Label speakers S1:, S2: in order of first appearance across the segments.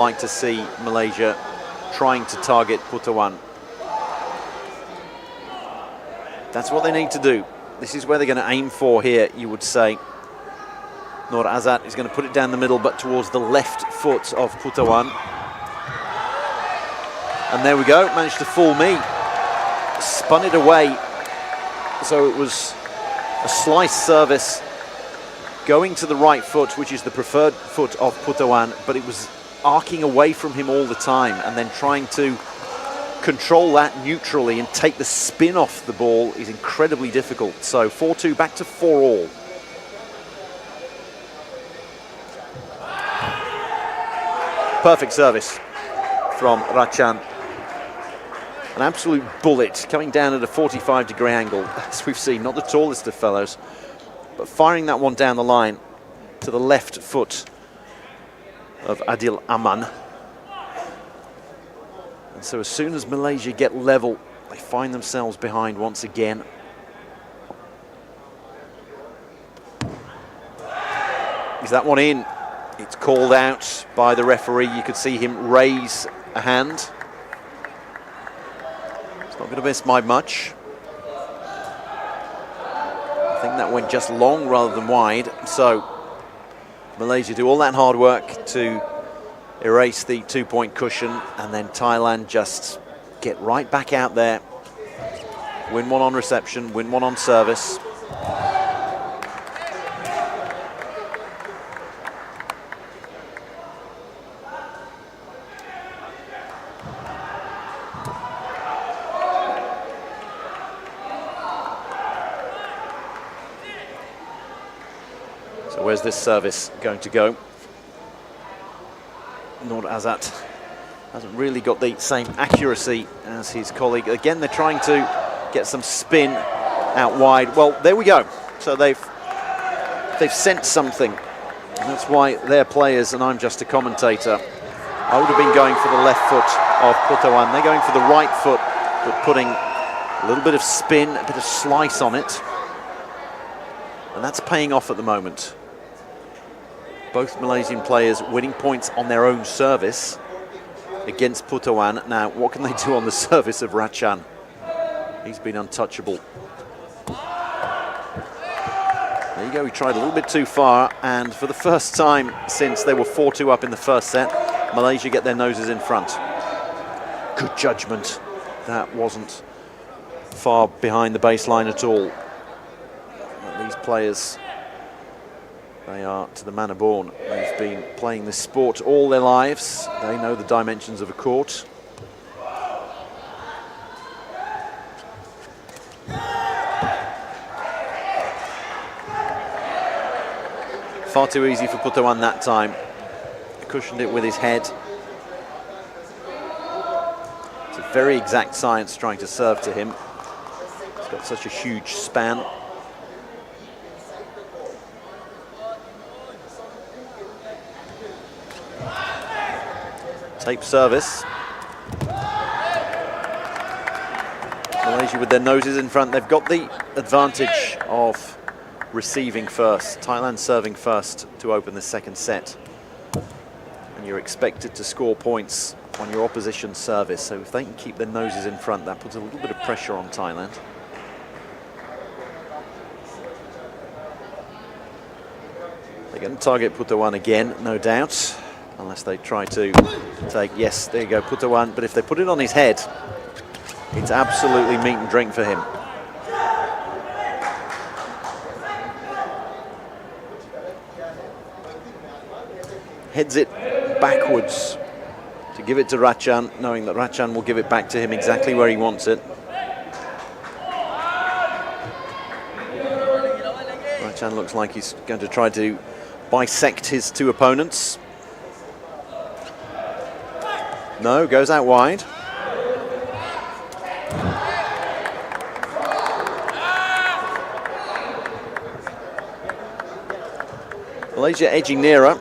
S1: Like to see Malaysia trying to target Putawan. That's what they need to do. This is where they're going to aim for here, you would say. Nur Azad is going to put it down the middle, but towards the left foot of Putawan. And there we go, managed to fool me. Spun it away. So it was a slice service going to the right foot, which is the preferred foot of Putawan, but it was arcing away from him all the time, and then trying to control that neutrally and take the spin off the ball is incredibly difficult. So 4-2, back to 4-all. Perfect service from Ratchan. An absolute bullet coming down at a 45-degree angle, as we've seen, not the tallest of fellows, but firing that one down the line to the left foot of Adil Aman. And so as soon as Malaysia get level, they find themselves behind once again. Is that one in? It's called out by the referee. You could see him raise a hand. It's not going to miss by much. I think that went just long rather than wide. So Malaysia do all that hard work to erase the 2-point cushion, and then Thailand just get right back out there, win one on reception, win one on service. So where's this service going to go? Nur Azad hasn't really got the same accuracy as his colleague. Again, they're trying to get some spin out wide. Well, there we go. So they've sent something. And that's why they're players and I'm just a commentator. I would have been going for the left foot of Putawan. They're going for the right foot, but putting a little bit of spin, a bit of slice on it. And that's paying off at the moment. Both Malaysian players winning points on their own service against Putawan. Now, what can they do on the service of Ratchan? He's been untouchable. There you go, he tried a little bit too far, and for the first time since they were 4-2 up in the first set, Malaysia get their noses in front. Good judgment. That wasn't far behind the baseline at all. These players, they are to the manner born. They've been playing this sport all their lives. They know the dimensions of a court. Far too easy for Putawan that time. He cushioned it with his head. It's a very exact science trying to serve to him. He's got such a huge span. Tape service. Malaysia with their noses in front. They've got the advantage of receiving first. Thailand serving first to open the second set. And you're expected to score points on your opposition's service. So if they can keep their noses in front, that puts a little bit of pressure on Thailand. They're going to target Putawan again, no doubt. Unless they try to take, yes, there you go, Putawan. But if they put it on his head, it's absolutely meat and drink for him. Heads it backwards to give it to Ratchan, knowing that Ratchan will give it back to him exactly where he wants it. Ratchan looks like he's going to try to bisect his two opponents. No, goes out wide. Malaysia edging nearer.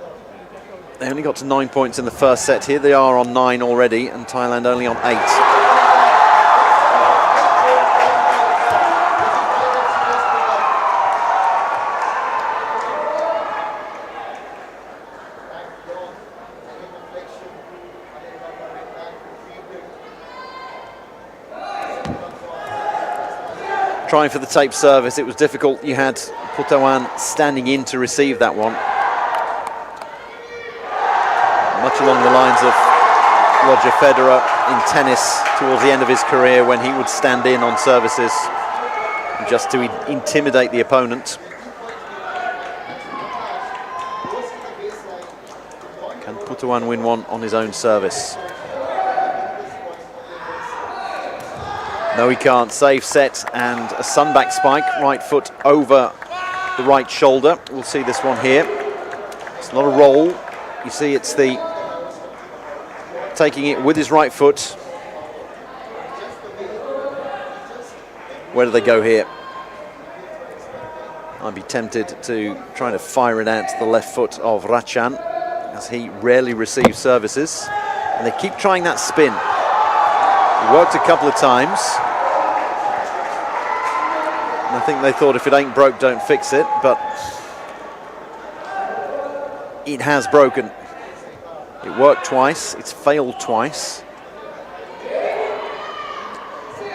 S1: They only got to 9 points in the first set. Here they are on 9 already, and Thailand only on 8. trying for the tape service. It was difficult. You had Putawan standing in to receive that one. Much along the lines of Roger Federer in tennis towards the end of his career, when he would stand in on services just to intimidate the opponent. Can Putawan win one on his own service? No, he can't. Save set and a sunback spike, right foot over the right shoulder. We'll see this one here. It's not a roll. You see it's the taking it with his right foot. Where do they go here? I'd be tempted to try to fire it out to the left foot of Rachan, as he rarely receives services. And they keep trying that spin. It worked a couple of times. And I think they thought, if it ain't broke, don't fix it. But it has broken. It worked twice, it's failed twice.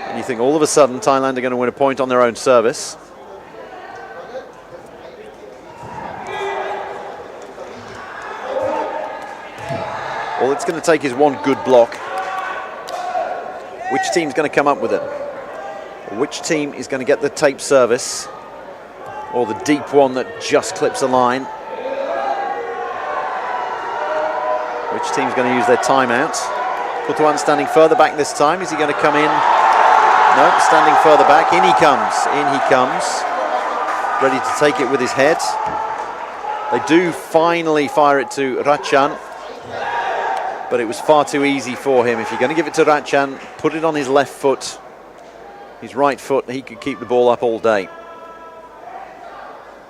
S1: And you think all of a sudden Thailand are going to win a point on their own service. All it's going to take is one good block. Which team's going to come up with it? Which team is going to get the tape service? Or the deep one that just clips a line? Which team's going to use their timeout? Putawan standing further back this time. Is he going to come in? No, standing further back. In he comes. In he comes. Ready to take it with his head. They do finally fire it to Rachan. But it was far too easy for him. If you're going to give it to Rachan, put it on his left foot. His right foot, he could keep the ball up all day.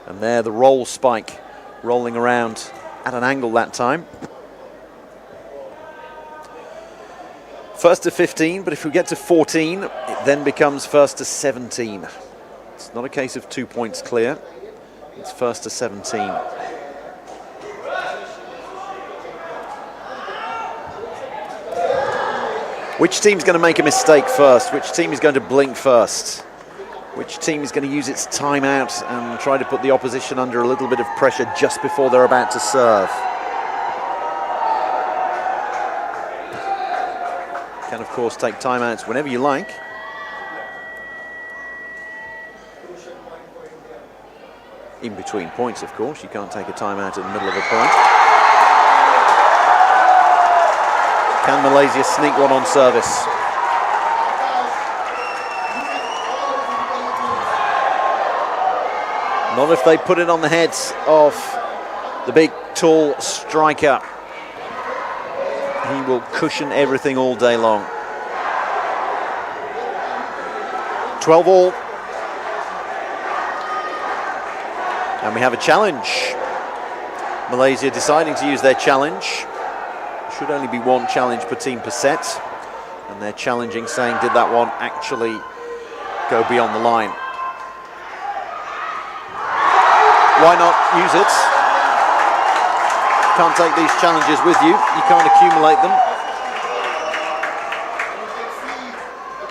S1: And there, the roll spike rolling around at an angle that time. First to 15, but if we get to 14, it then becomes first to 17. It's not a case of 2 points clear. It's first to 17. Which team's going to make a mistake first? Which team is going to blink first? Which team is going to use its timeout and try to put the opposition under a little bit of pressure just before they're about to serve? Can, of course, take timeouts whenever you like. In between points, of course. You can't take a timeout in the middle of a point. Can Malaysia sneak one on service? Not if they put it on the heads of the big, tall striker. He will cushion everything all day long. 12 all. And we have a challenge. Malaysia deciding to use their challenge. Should only be one challenge per team per set. And they're challenging, saying, did that one actually go beyond the line? Why not use it? Can't take these challenges with you. You can't accumulate them.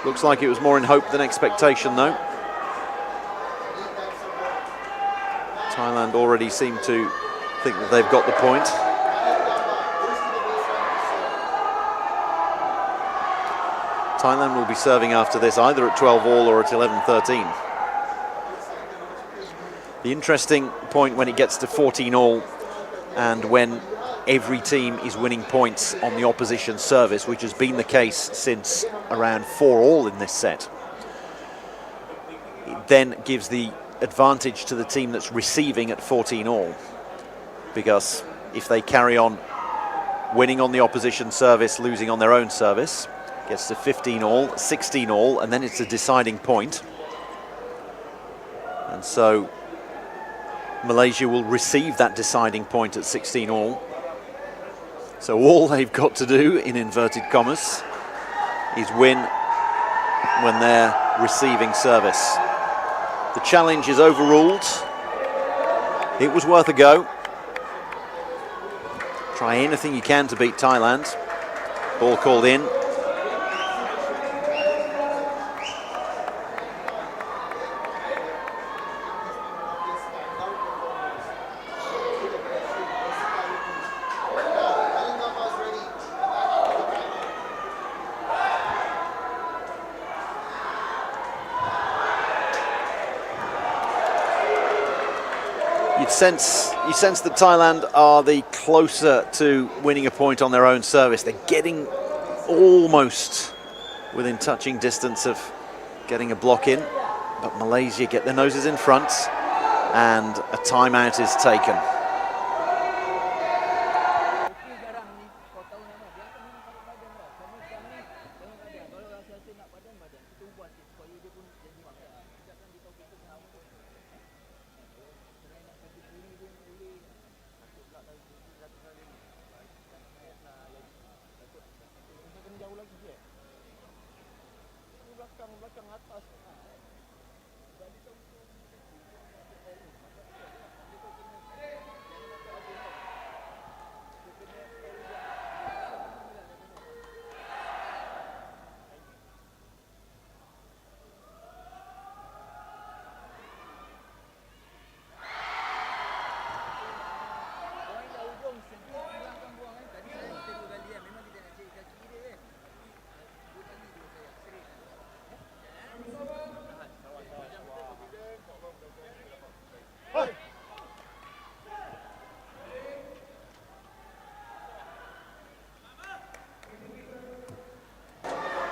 S1: Looks like it was more in hope than expectation, though. Thailand already seem to think that they've got the point. Thailand will be serving after this either at 12 all or at 11-13. The interesting point when it gets to 14 all and when every team is winning points on the opposition service, which has been the case since around 4 all in this set, it then gives the advantage to the team that's receiving at 14 all. Because if they carry on winning on the opposition service, losing on their own service, gets to 15 all, 16 all, and then it's a deciding point. And so Malaysia will receive that deciding point at 16 all. So all they've got to do, in inverted commas, is win when they're receiving service. The challenge is overruled. It was worth a go. Try anything you can to beat Thailand. Ball called in. sense that Thailand are the closer to winning a point on their own service. They're getting almost within touching distance of getting a block in, but Malaysia get their noses in front and a timeout is taken.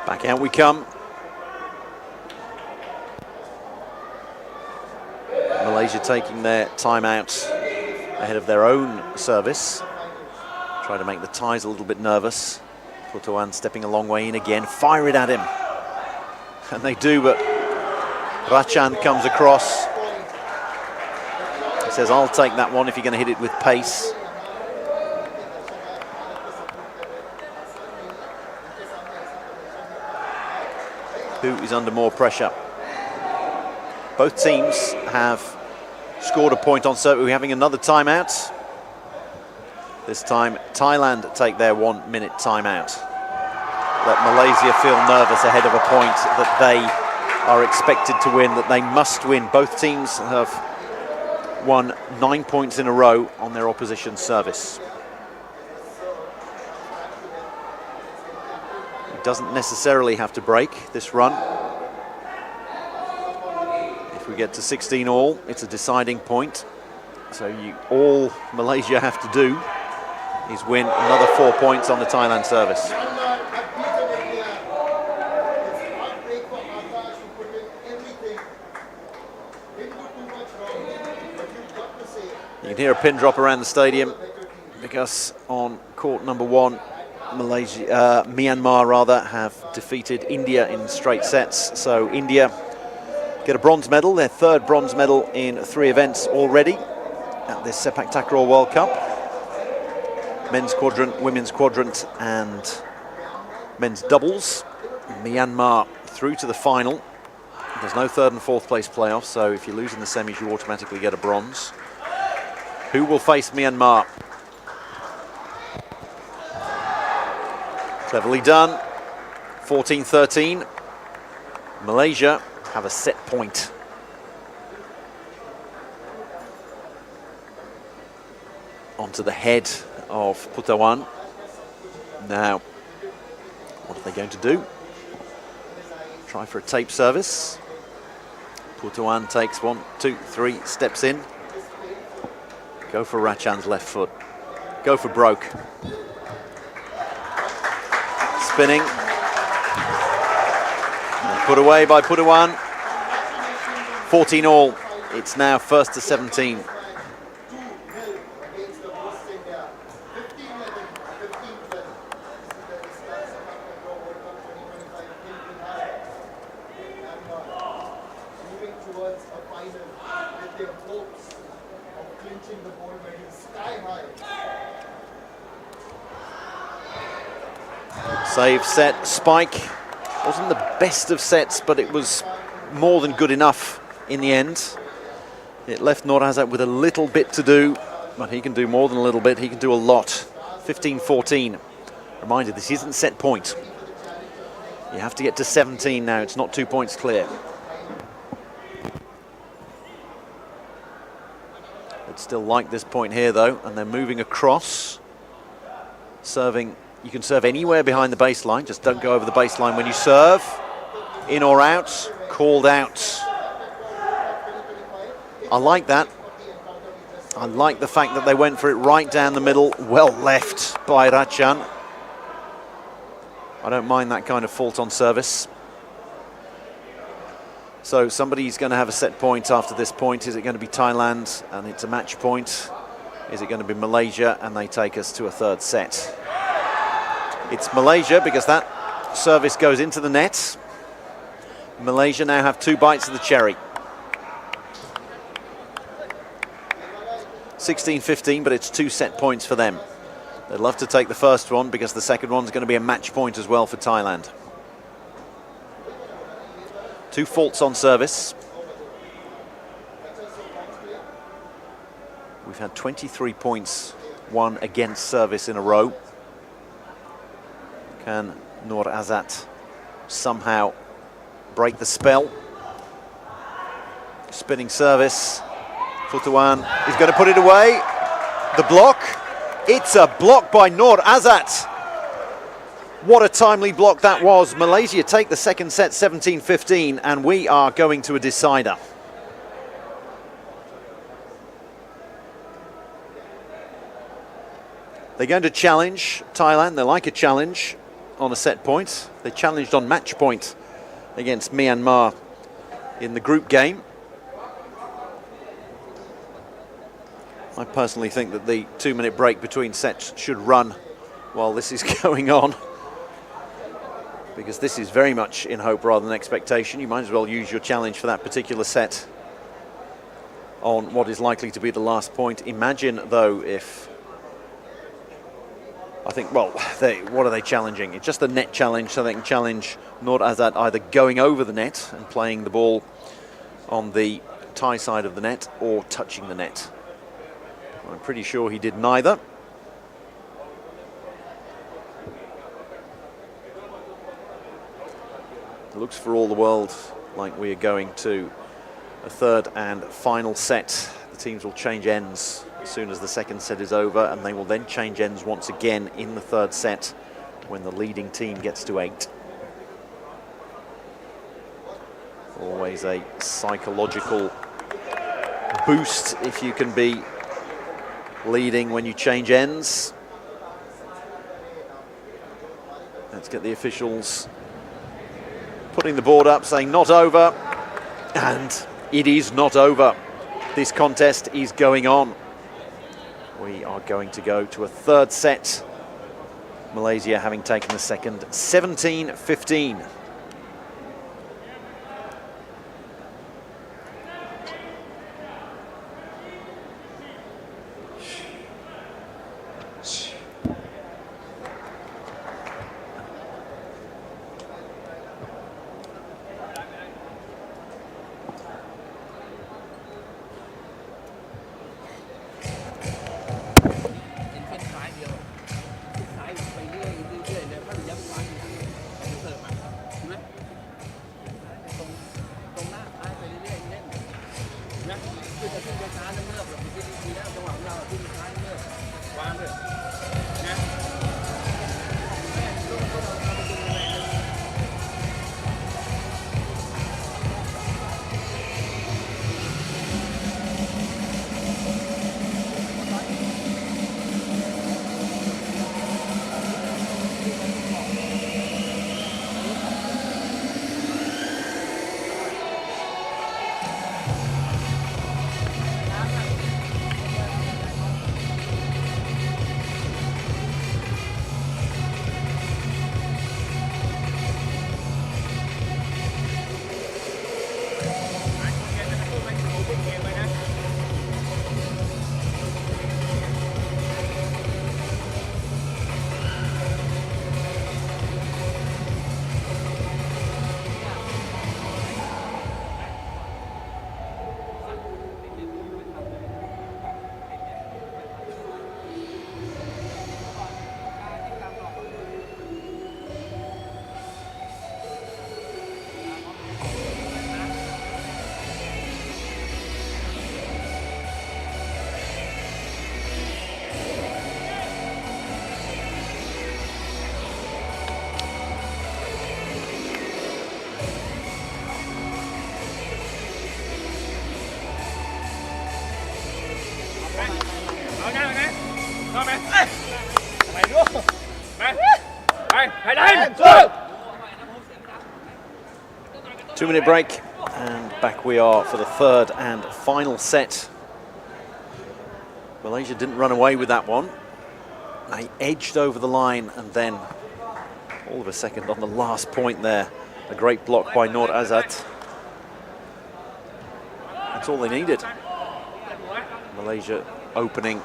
S1: Back out we come. Malaysia taking their timeout ahead of their own service. Try to make the Thais a little bit nervous. Putawan stepping a long way in again. Fire it at him. And they do, but Rachan comes across. He says, I'll take that one if you're going to hit it with pace. Who is under more pressure? Both teams have scored a point on serve. We're having another timeout. This time, Thailand take their 1 minute timeout. Let Malaysia feel nervous ahead of a point that they are expected to win, that they must win. Both teams have won 9 points in a row on their opposition's service. It doesn't necessarily have to break this run. If we get to 16 all, it's a deciding point. So all Malaysia have to do is win another 4 points on the Thailand service. You can hear a pin drop around the stadium because on court number 1, Myanmar have defeated India in straight sets. So India get a bronze medal, their 3rd bronze medal in 3 events already at this Sepaktakraw World Cup. Men's quadrant, women's quadrant and men's doubles. Myanmar through to the final. There's no 3rd and 4th place playoffs, so if you lose in the semis you automatically get a bronze. Who will face Myanmar? Cleverly done. 14-13. Malaysia have a set point. Onto the head of Putawan. Now, what are they going to do? Try for a tape service. Putawan takes 1, 2, 3 steps in. Go for Rachan's left foot. Go for broke. Spinning. And put away by Putawan. 14 all. It's now 1st to 17. Save set, spike. Wasn't the best of sets, but it was more than good enough in the end. It left Norazat with a little bit to do, but he can do more than a little bit, he can do a lot. 15-14. Reminder, this isn't set point. You have to get to 17 now, it's not 2 points clear. I'd still like this point here though, and they're moving across. Serving. You can serve anywhere behind the baseline, just don't go over the baseline when you serve. In or out, called out. I like that. I like the fact that they went for it right down the middle. Well left by Rachan. I don't mind that kind of fault on service. So somebody's going to have a set point after this point. Is it going to be Thailand and it's a match point? Is it going to be Malaysia and they take us to a third set? It's Malaysia because that service goes into the net. Malaysia now have 2 bites of the cherry. 16-15, but it's 2 set points for them. They'd love to take the first one because the second one's going to be a match point as well for Thailand. 2 faults on service. We've had 23 points won against service in a row. Can Noor Azat somehow break the spell? Spinning service. Futuan is going to put it away. The block. It's a block by Noor Azat. What a timely block that was. Malaysia take the second set 17-15 and we are going to a decider. They're going to challenge Thailand. They like a challenge on a set point. They challenged on match point against Myanmar in the group game. I personally think that the 2-minute break between sets should run while this is going on, because this is very much in hope rather than expectation. You might as well use your challenge for that particular set on what is likely to be the last point. Imagine, though, if... I think, well, what are they challenging? It's just a net challenge, so they can challenge Noor Azat either going over the net and playing the ball on the Thai side of the net or touching the net. I'm pretty sure he did neither. It looks for all the world like we are going to a third and final set. The teams will change ends as soon as the second set is over, and they will then change ends once again in the third set when the leading team gets to 8. Always a psychological boost if you can be leading when you change ends. Let's get the officials putting the board up saying not over, and it is not over. This contest is going on. We are going to go to a third set. Malaysia having taken the second 17-15. 2-minute break, and back we are for the third and final set. Malaysia didn't run away with that one. They edged over the line, and then all of a second on the last point there, a great block by Nur Azad. That's all they needed. Malaysia opening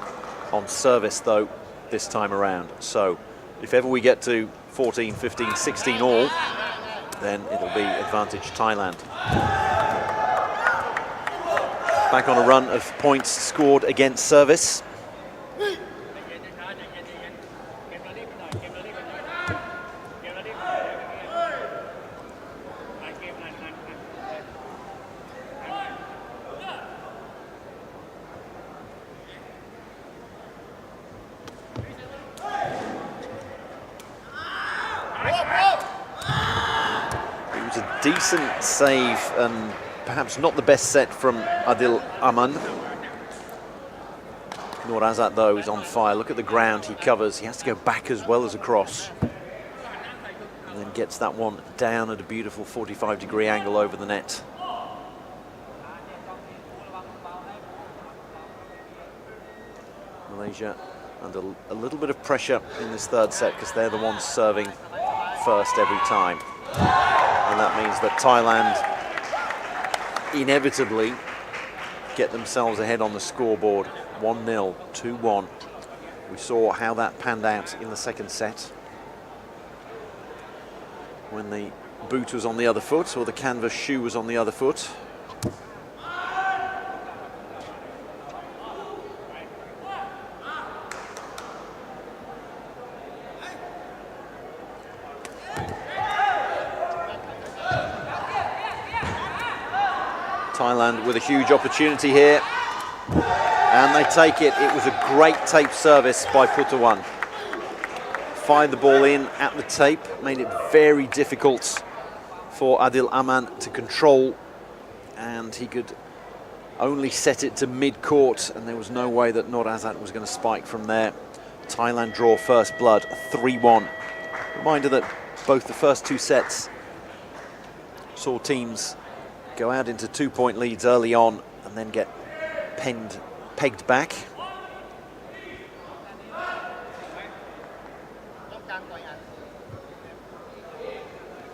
S1: on service though this time around. So if ever we get to 14, 15, 16 all, then it'll be advantage Thailand. Back on a run of points scored against service. Decent save, and perhaps not the best set from Adil Aman. Nur Azad though is on fire. Look at the ground he covers. He has to go back as well as across, and then gets that one down at a beautiful 45-degree angle over the net. Malaysia under a little bit of pressure in this third set because they're the ones serving first every time. And that means that Thailand inevitably get themselves ahead on the scoreboard. 1-0, 2-1. We saw how that panned out in the second set, when the boot was on the other foot, or the canvas shoe was on the other foot. Thailand with a huge opportunity here, and they take it. It was a great tape service by Putawan. Fired the ball in at the tape, made it very difficult for Adil Aman to control, and he could only set it to mid-court, and there was no way that Nur Azad was going to spike from there. Thailand draw first blood, 3-1. Reminder that both the first two sets saw teams go out into 2-point leads early on and then get pegged back.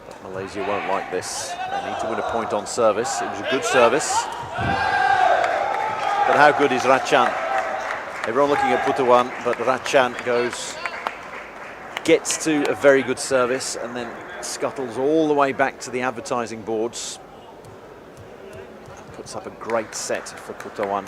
S1: But Malaysia won't like this. They need to win a point on service. It was a good service. But how good is Ratchan? Everyone looking at Putawan, but Ratchan gets to a very good service and then scuttles all the way back to the advertising boards. Puts up a great set for Putawan.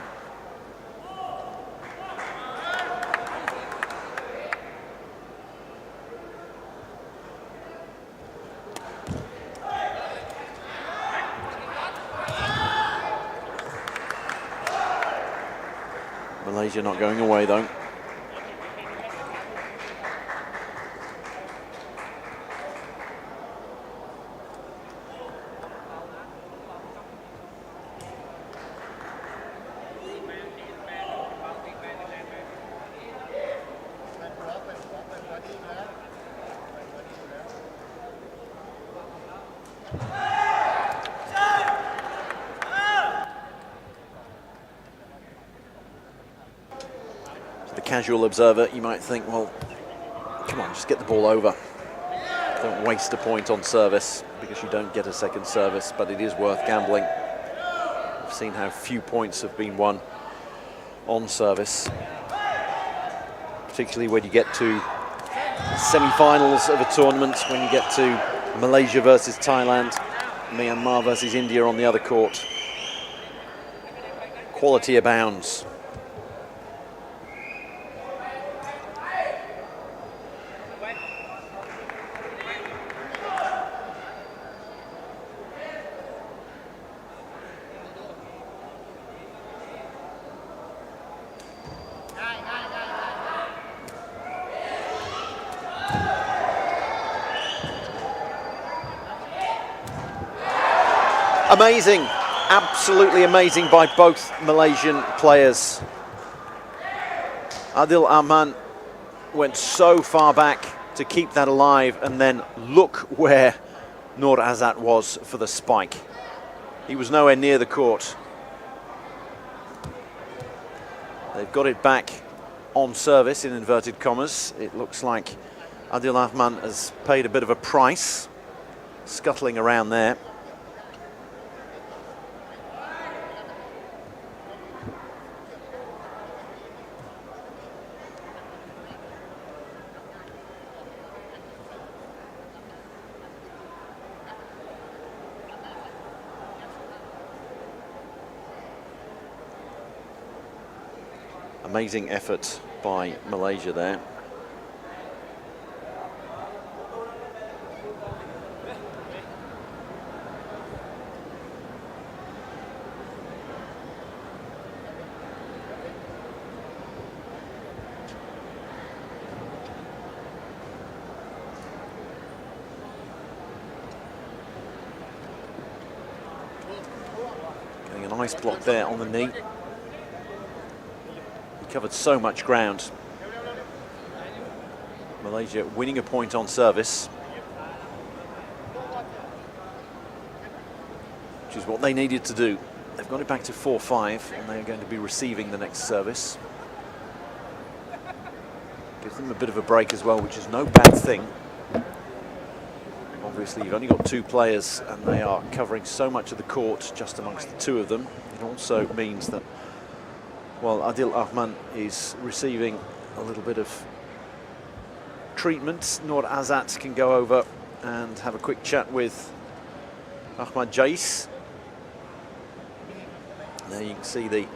S1: Malaysia not going away though. Casual observer, you might think, well, come on, just get the ball over. Don't waste a point on service, because you don't get a second service, but it is worth gambling. We've seen how few points have been won on service, particularly when you get to semi-finals of a tournament, when you get to Malaysia versus Thailand, Myanmar versus India on the other court. Quality abounds. Amazing, absolutely amazing by both Malaysian players. Adil Aman went so far back to keep that alive, and then look where Nur Azat was for the spike. He was nowhere near the court. They've got it back on service, in inverted commas. It looks like Adil Ahman has paid a bit of a price, scuttling around there. Amazing effort by Malaysia there. Getting a nice block there on the knee. Covered so much ground. Malaysia winning a point on service, which is what they needed to do. They've got it back to 4-5, and they're going to be receiving the next service. Gives them a bit of a break as well, which is no bad thing. Obviously, you've only got two players, and they are covering so much of the court just amongst the two of them. It also means that, well, Adil Ahman is receiving a little bit of treatment. Nur Azat can go over and have a quick chat with Ahmad Jais. There you can see the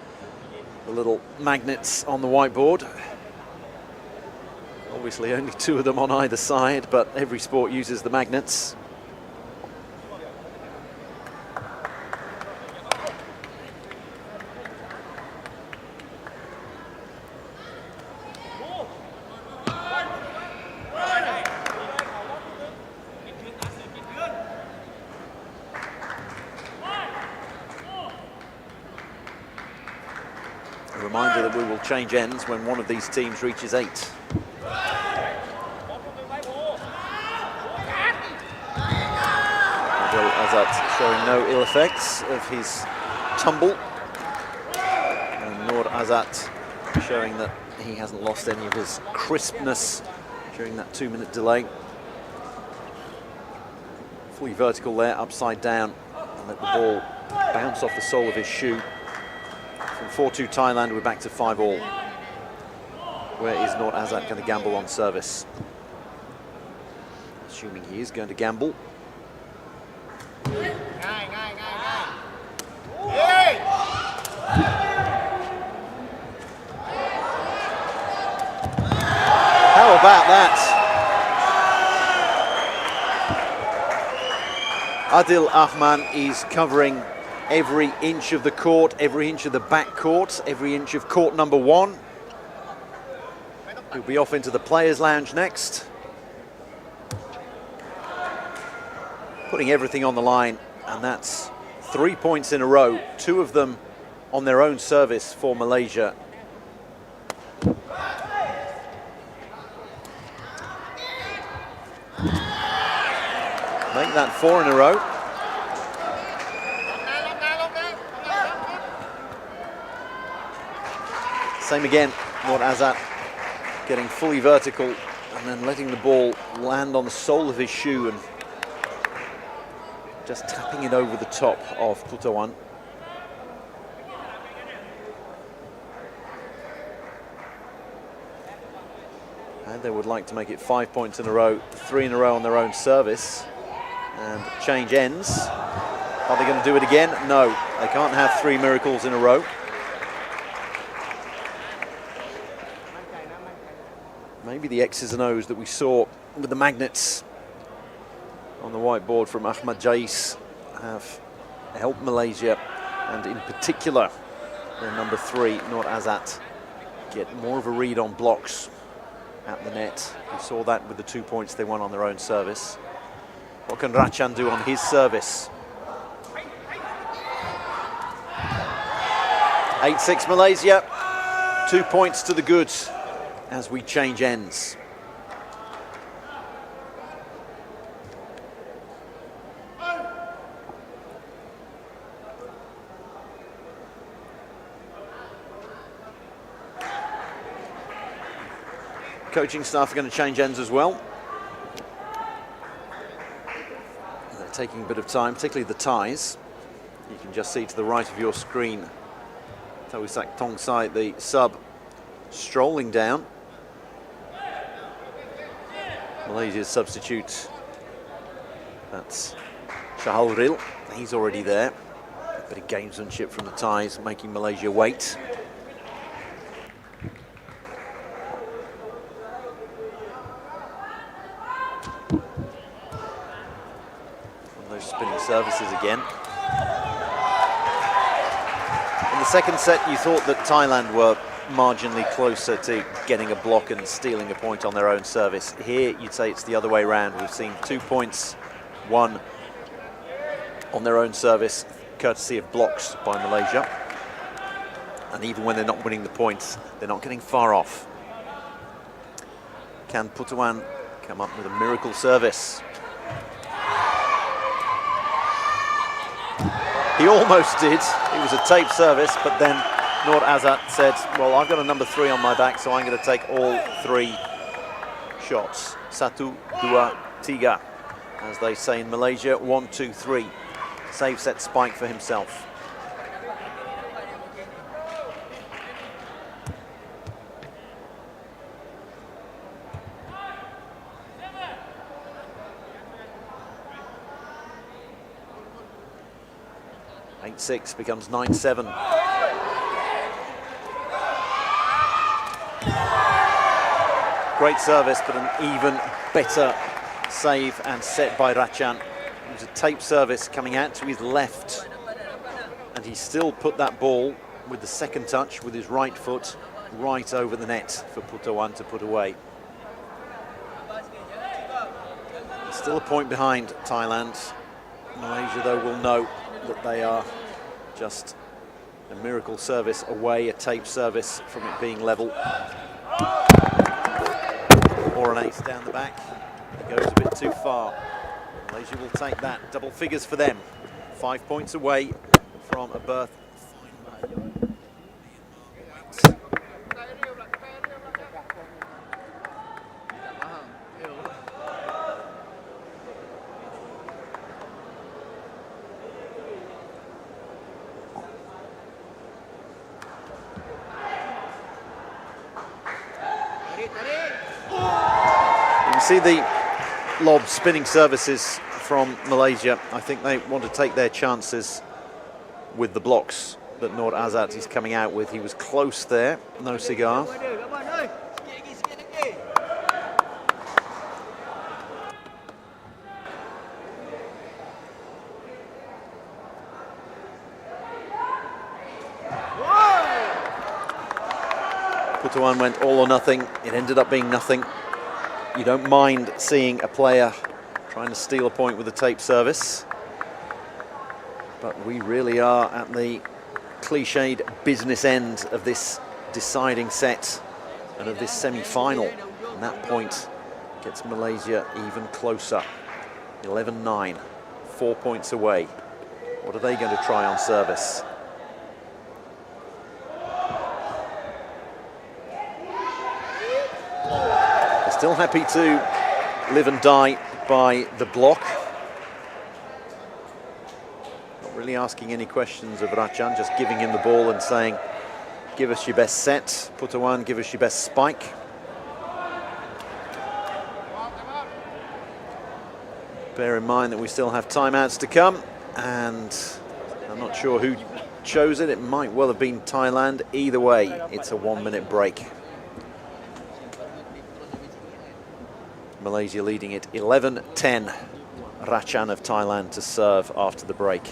S1: little magnets on the whiteboard. Obviously only two of them on either side, but every sport uses the magnets. A reminder that we will change ends when one of these teams reaches 8. Adil Azat showing no ill effects of his tumble, and Nur Azat showing that he hasn't lost any of his crispness during that 2-minute delay. Fully vertical there, upside down, and let the ball bounce off the sole of his shoe. From 4-2 Thailand, we're back to 5-all. Where is Nur Azat going to gamble on service? Assuming he is going to gamble. How about that? Adil Ahman is covering every inch of the court, every inch of the back court, every inch of court number 1. He'll be off into the players' lounge next. Putting everything on the line, and that's 3 points in a row, 2 of them on their own service for Malaysia. Make that 4 in a row. Same again, Nur Azat getting fully vertical and then letting the ball land on the sole of his shoe and just tapping it over the top of Putawan. And they would like to make it 5 points in a row, 3 in a row on their own service, and change ends. Are they going to do it again? No, they can't have 3 miracles in a row. Maybe the X's and O's that we saw with the magnets on the whiteboard from Ahmad Jais have helped Malaysia, and in particular their number 3, Nur Azat, get more of a read on blocks at the net. We saw that with the 2 points they won on their own service. What can Rachan do on his service? 8-6 Malaysia, 2 points to the good as we change ends. coaching staff are going to change ends as well. They're taking a bit of time, particularly the Thais. You can just see to the right of your screen, Tawisak Tongsai, the sub, strolling down. Malaysia's substitute, that's Shahril. He's already there. A bit of gamesmanship from the Thais, making Malaysia wait. And those spinning services again. In the second set, you thought that Thailand were marginally closer to getting a block and stealing a point on their own service. Here, you'd say it's the other way around. We've seen 2 points, one on their own service, courtesy of blocks by Malaysia. And even when they're not winning the points, they're not getting far off. Can Putawan come up with a miracle service? He almost did. It was a tape service, but then Nur Azat said, well, I've got a number 3 on my back, so I'm going to take all 3 shots. Satu, dua, tiga, as they say in Malaysia. 1, 2, 3. Save set spike for himself. Eight-6 becomes 9-7. Great service, but an even better save and set by Ratchan. It was a tape service coming out to his left, and he still put that ball with the second touch with his right foot right over the net for Putawan to put away. He's still a point behind Thailand. Malaysia, though, will know that they are just a miracle service away, a tape service from it being level. Or an ace down the back. It goes a bit too far. Malaysia will take that. Double figures for them. 5 points away from a berth. You can see the lob spinning services from Malaysia. I think they want to take their chances with the blocks that Nur Azat is coming out with. He was close there, no cigar. Putawan went all or nothing. It ended up being nothing. You don't mind seeing a player trying to steal a point with a tape service. But we really are at the cliched business end of this deciding set and of this semi-final. And that point gets Malaysia even closer. 11-9, 4 points away. What are they going to try on service? Still happy to live and die by the block. Not really asking any questions of Ratchan, just giving him the ball and saying, give us your best set. Putawan, give us your best spike. Bear in mind that we still have timeouts to come, and I'm not sure who chose it. It might well have been Thailand. Either way, it's a 1 minute break. Malaysia leading it 11-10. Ratchan of Thailand to serve after the break.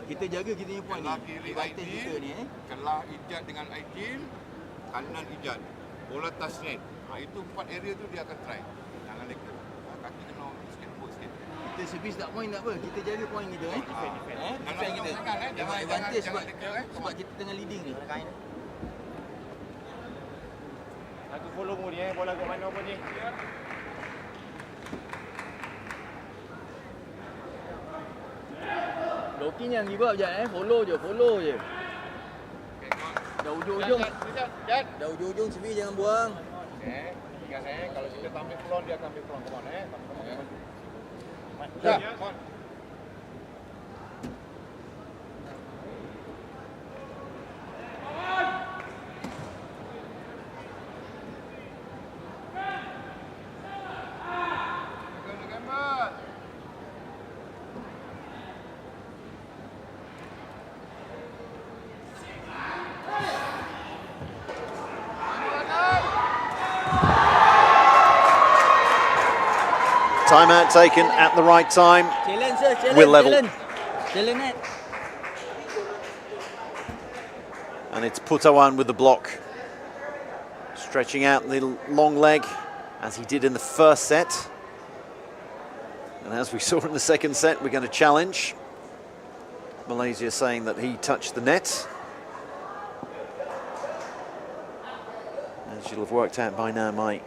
S2: Kita jaga kita punya point ni. Advantage kita ni Kelah ijat dengan ideal, kanan ijat. Bola touch net. Itu 4 area tu dia akan try. Jangan leka. Kaki kena sikit lembut sikit. Kita servis tak point tak apa. Kita jaga point kita defend kita. Jangan advantage sebab kita tengah leading ni. Aku follow mu ni bola kat mana pun ni.
S3: Loki yang give up je follow je. Dah ujung-ujung. Dah ujung-ujung CV jangan buang.
S2: Ingat kalau kita tampil peluang dia akan ambil peluang. Come on Ya, come on.
S1: Timeout taken at the right time.
S3: Challenge sir, challenge.
S1: We're level.
S3: Challenge net.
S1: And it's Putawan with the block. Stretching out the long leg as he did in the first set. And as we saw in the second set, we're going to challenge. Malaysia saying that he touched the net. As you'll have worked out by now, my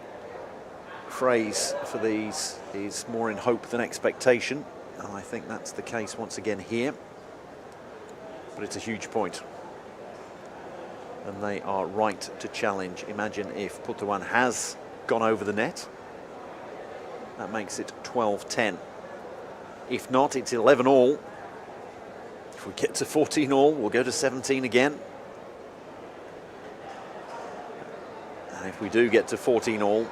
S1: phrase for these is more in hope than expectation. And I think that's the case once again here. But it's a huge point. And they are right to challenge. Imagine if Putawan has gone over the net. That makes it 12-10. If not, it's 11-all. If we get to 14-all, we'll go to 17 again. And if we do get to 14-all,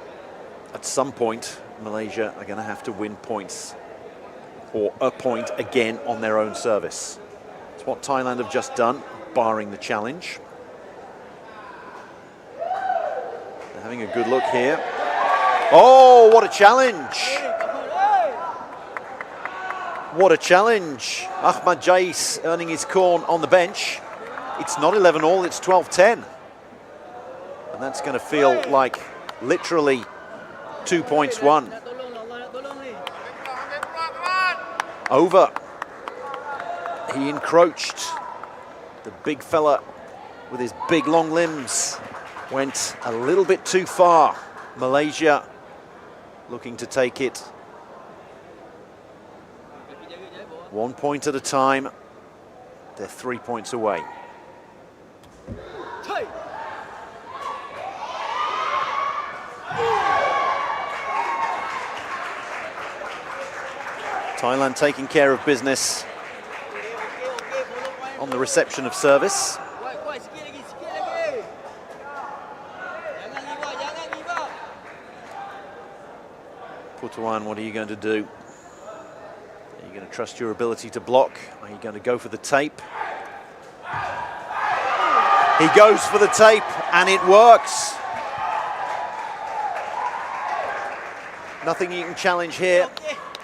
S1: at some point, Malaysia are going to have to win points or a point again on their own service. It's what Thailand have just done, barring the challenge. They're having a good look here. Oh, what a challenge! What a challenge. Ahmad Jais earning his corn on the bench. It's not 11-all, it's 12-10. And that's going to feel like literally 2 points won. Over. He encroached. The big fella with his big long limbs went a little bit too far. Malaysia looking to take it 1 point at a time. They're 3 points away. Thailand taking care of business on the reception of service. Putawan, what are you going to do? Are you going to trust your ability to block? Are you going to go for the tape? He goes for the tape and it works. Nothing you can challenge here.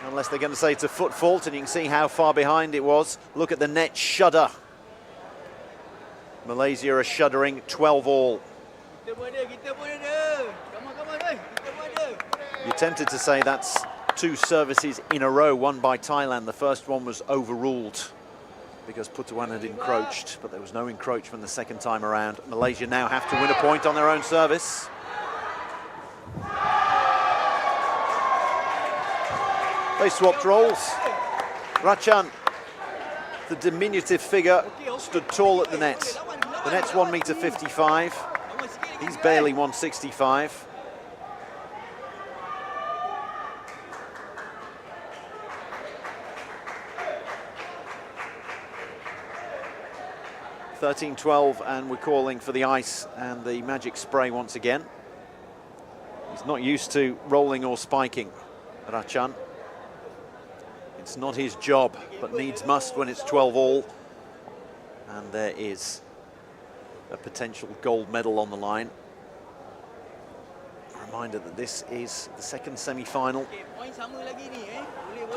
S1: Unless they're going to say it's a foot fault, and you can see how far behind it was. Look at the net shudder. Malaysia are shuddering, 12-all. You're tempted to say that's 2 services in a row won by Thailand. The first one was overruled because Putawan had encroached, but there was no encroachment the second time around. Malaysia now have to win a point on their own service. They swapped roles. Rachan, the diminutive figure, stood tall at the net. The net's 1.55 meters. He's barely 165. (13-12), and we're calling for the ice and the magic spray once again. He's not used to rolling or spiking, Rachan. It's not his job, but needs must when it's 12-all. And there is a potential gold medal on the line. A reminder that this is the second semi-final.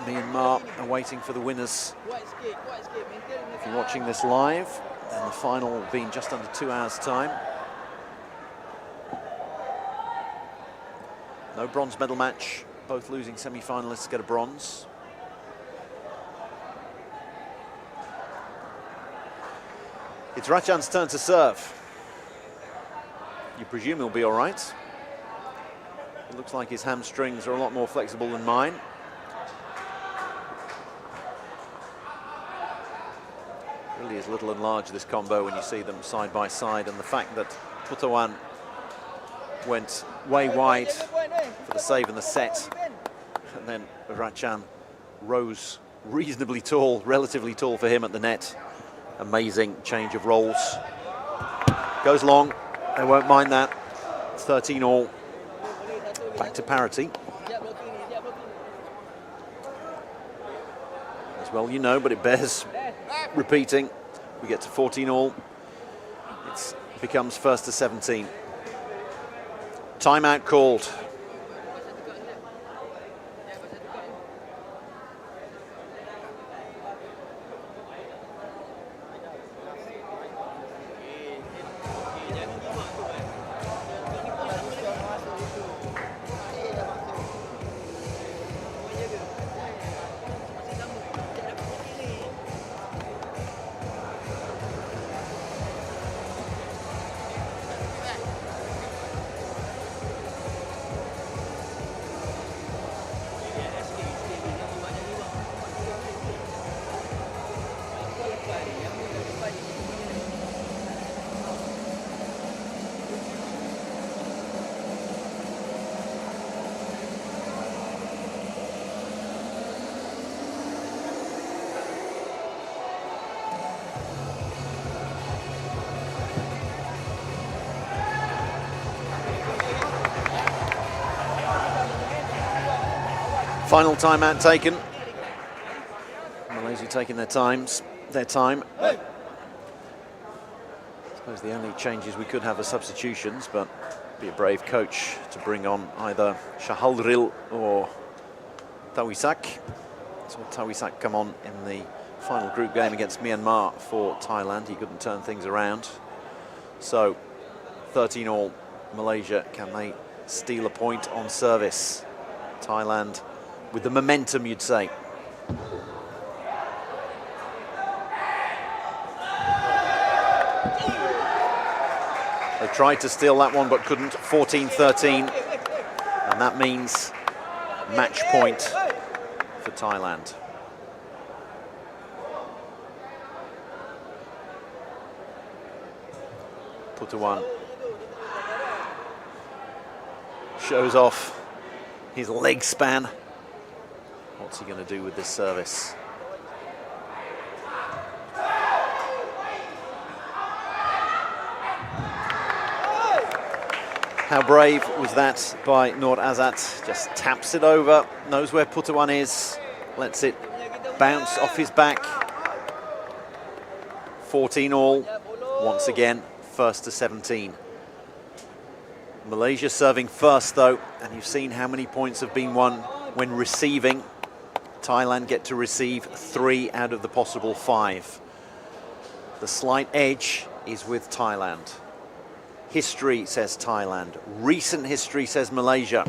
S1: Myanmar are waiting for the winners. If you're watching this live, then the final will be in just under 2 hours' time. No bronze medal match. Both losing semi-finalists get a bronze. It's Rachan's turn to serve. You presume he'll be all right. It looks like his hamstrings are a lot more flexible than mine. really is little and large, this combo, when you see them side by side. And the fact that Putawan went way wide for the save and the set, and then Rachan rose reasonably tall, relatively tall for him at the net. Amazing change of roles. Goes long, they won't mind that. 13-all, back to parity. As well you know, but it bears repeating. We get to 14-all, it becomes first to 17. Timeout called. Final timeout taken. Malaysia taking their time. I suppose the only changes we could have are substitutions, but be a brave coach to bring on either Shahalril or Tawisak. So Tawisak come on in the final group game against Myanmar for Thailand. He couldn't turn things around. So 13-all Malaysia. Can they steal a point on service? Thailand with the momentum, you'd say. They tried to steal that one but couldn't. 14-13, and that means match point for Thailand. Putawan shows off his leg span. What's he going to do with this service? How brave was that by Nur Azat? Just taps it over, knows where Putawan is, lets it bounce off his back. 14-all, once again, first to 17. Malaysia serving first though, and you've seen how many points have been won when receiving. Thailand get to receive 3 out of the possible 5. The slight edge is with Thailand. History says Thailand. Recent history says Malaysia.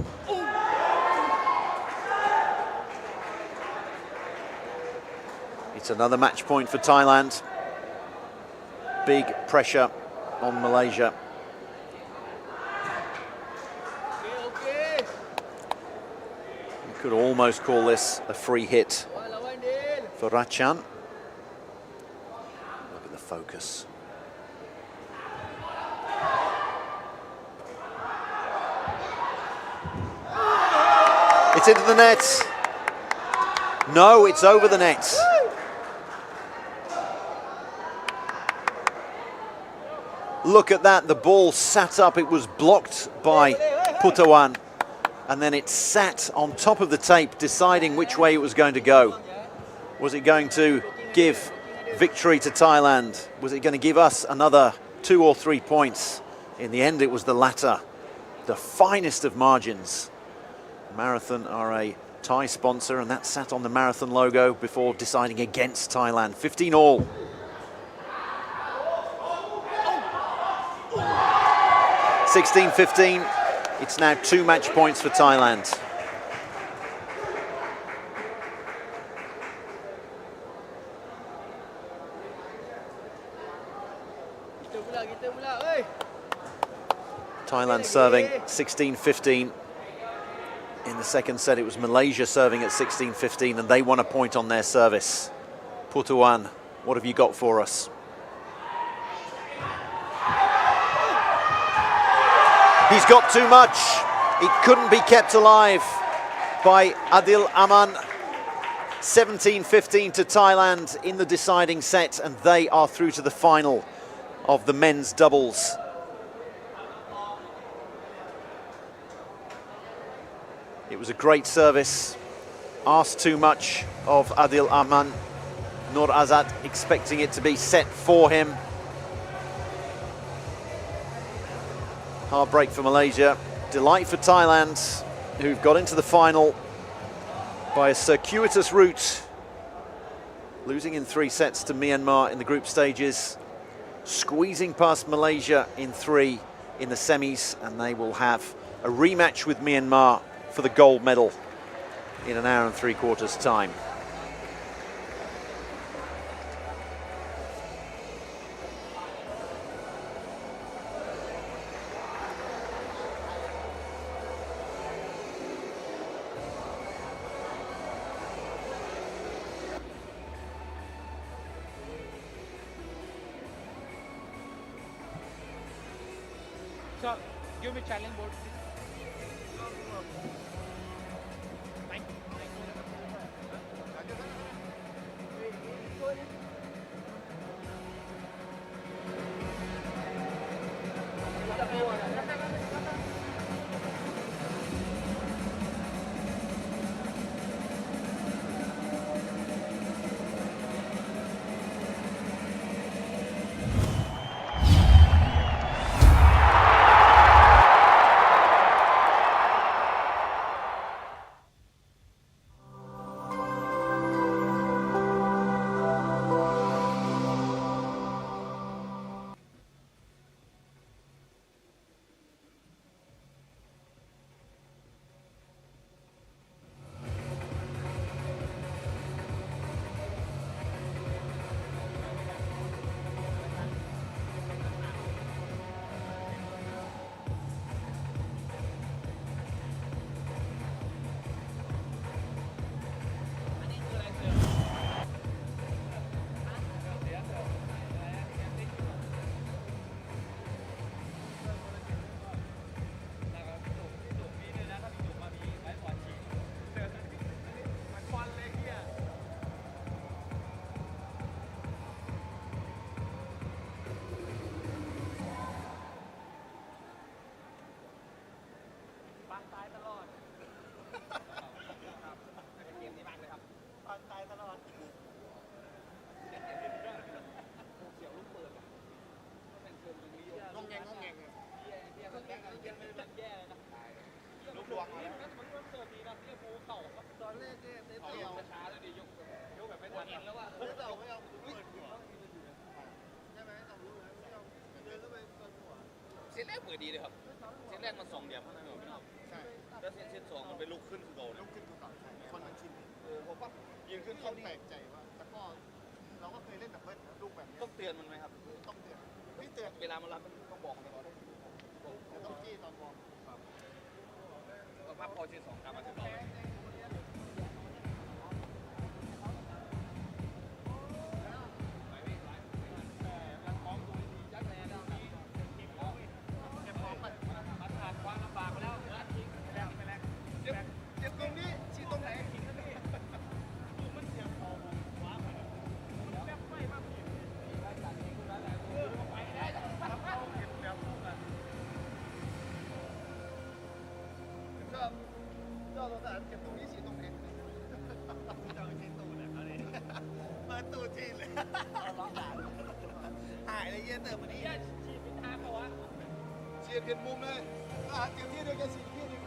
S1: It's another match point for Thailand. Big pressure on Malaysia. Could almost call this a free hit for Rachan. Look at the focus. It's into the net. No, it's over the net. Look at that, the ball sat up. It was blocked by Putawan. And then it sat on top of the tape, deciding which way it was going to go. Was it going to give victory to Thailand? Was it going to give us another 2 or 3 points? In the end, it was the latter. The finest of margins. Marathon are a Thai sponsor, and that sat on the Marathon logo before deciding against Thailand. 15-all. 16-15. It's now 2 match points for Thailand. Thailand serving 16-15. In the second set, it was Malaysia serving at 16-15, and they won a point on their service. Putawan What have you got for us? He's got too much. It couldn't be kept alive by Adil Aman. 17-15 to Thailand in the deciding set, and they are through to the final of the men's doubles. It was a great service. Asked too much of Adil Aman. Nur Azad expecting it to be set for him. Hard break for Malaysia. Delight for Thailand, who've got into the final by a circuitous route, losing in 3 sets to Myanmar in the group stages, squeezing past Malaysia in 3 in the semis, and they will have a rematch with Myanmar for the gold medal in an hour and 3/4 time.
S4: So, give me challenge board.
S3: เซตแรกเปิดดีเลยครับเซตแรกมัน2 เหลี่ยมเท่านั้นเองใช่แล้วเซต2มันไปลุกขึ้นคือเก่าลุกขึ้นคือเก่าใช่คนมันชินผมว่ายืนขึ้นเขาแปลกใจว่าแต่ก็เราก็เคยเล่นดับเบิ้ลลูกแบบนี้ต้องเตือนมันไหมครับต้องเตือนไม่เตือนเวลามันรับต้องบอกมันก่อนต้องจี้ตอนบอกครับก็พับพอเซต2กลับมาเซต2หายเลยเย็นเติมวันนี้ฉีดพิธาเขาวะเชียร์เปลี่ยนมุมเลยเตรียมที่เดียวกันฉีดที่นึง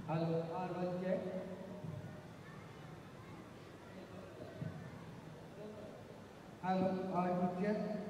S5: Hello, R1 check. Hello, R2 check.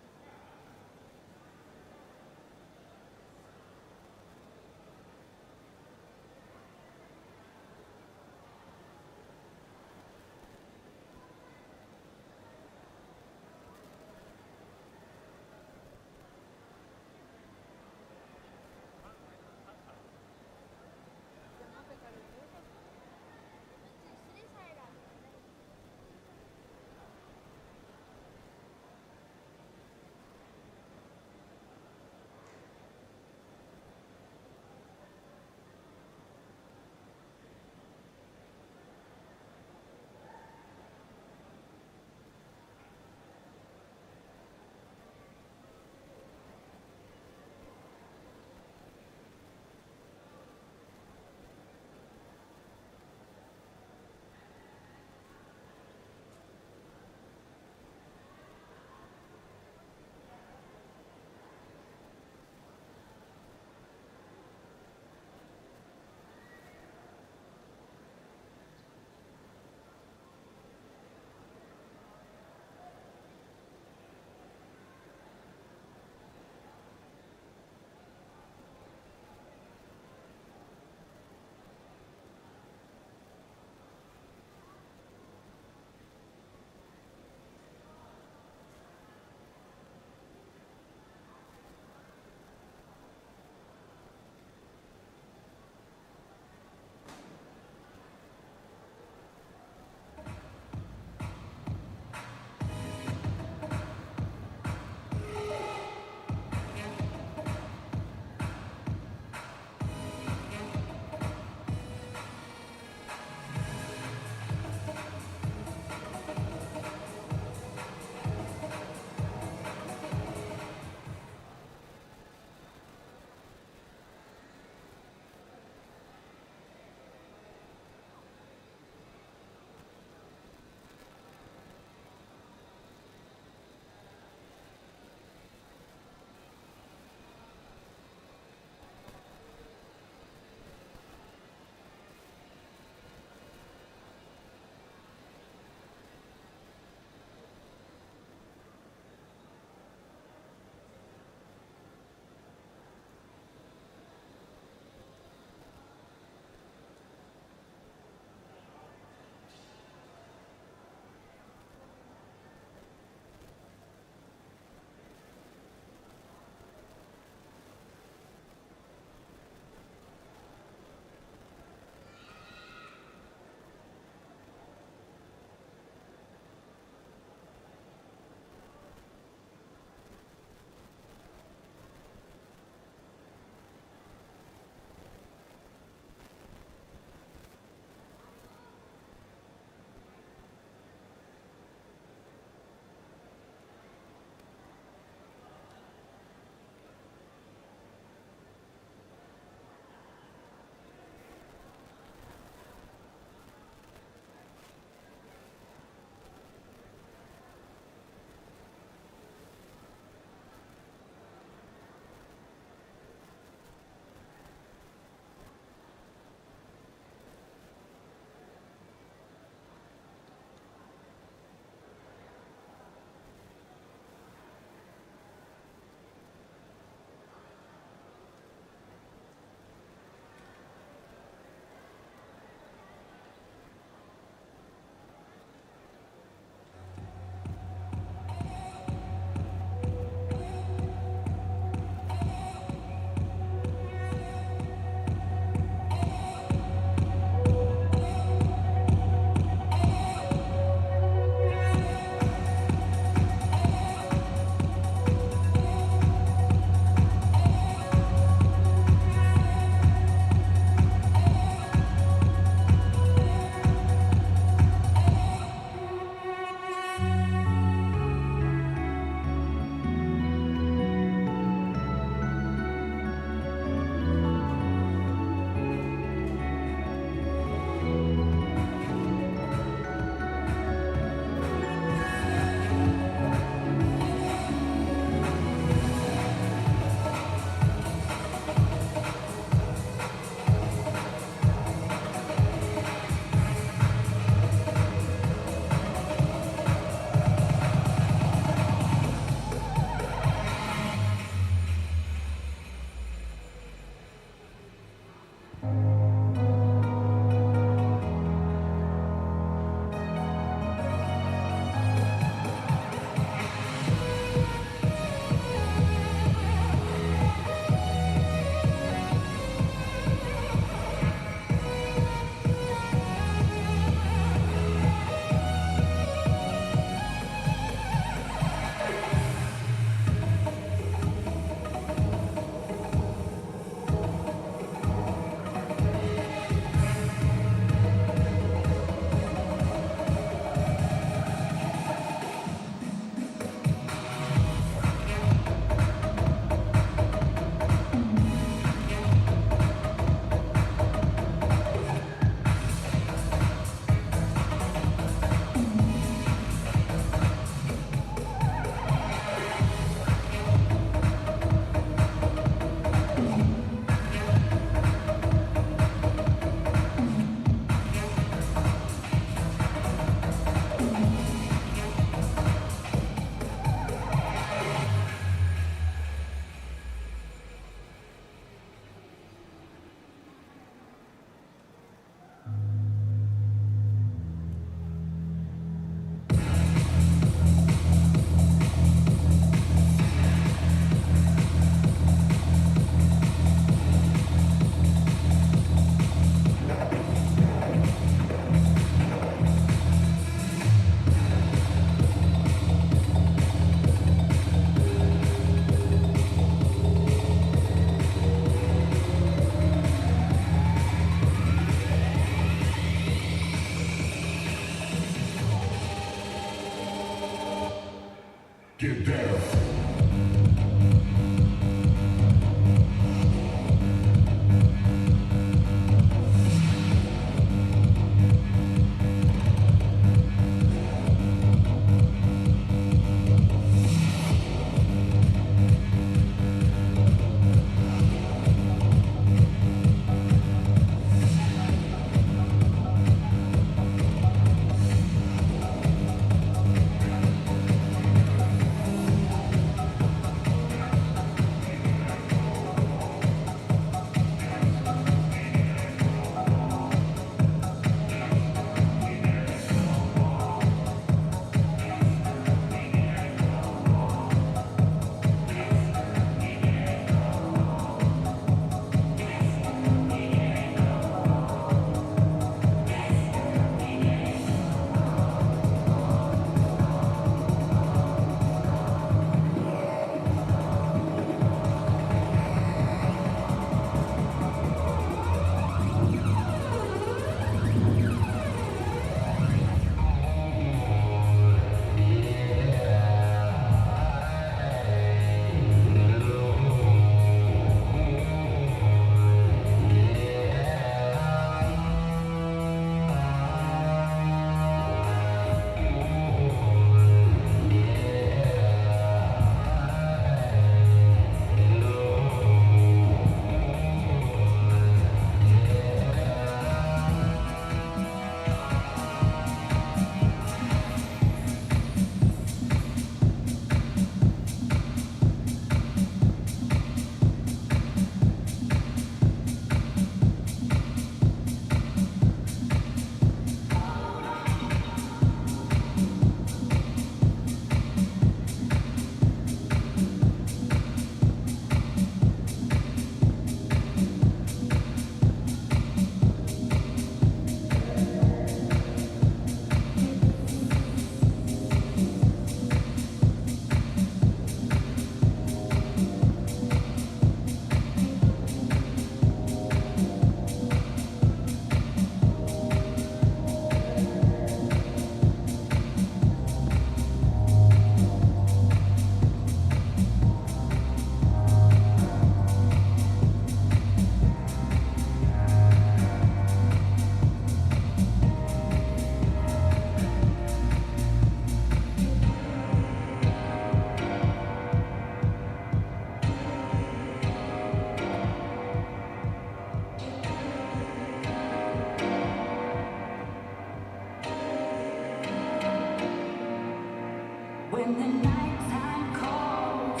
S6: when the nighttime calls,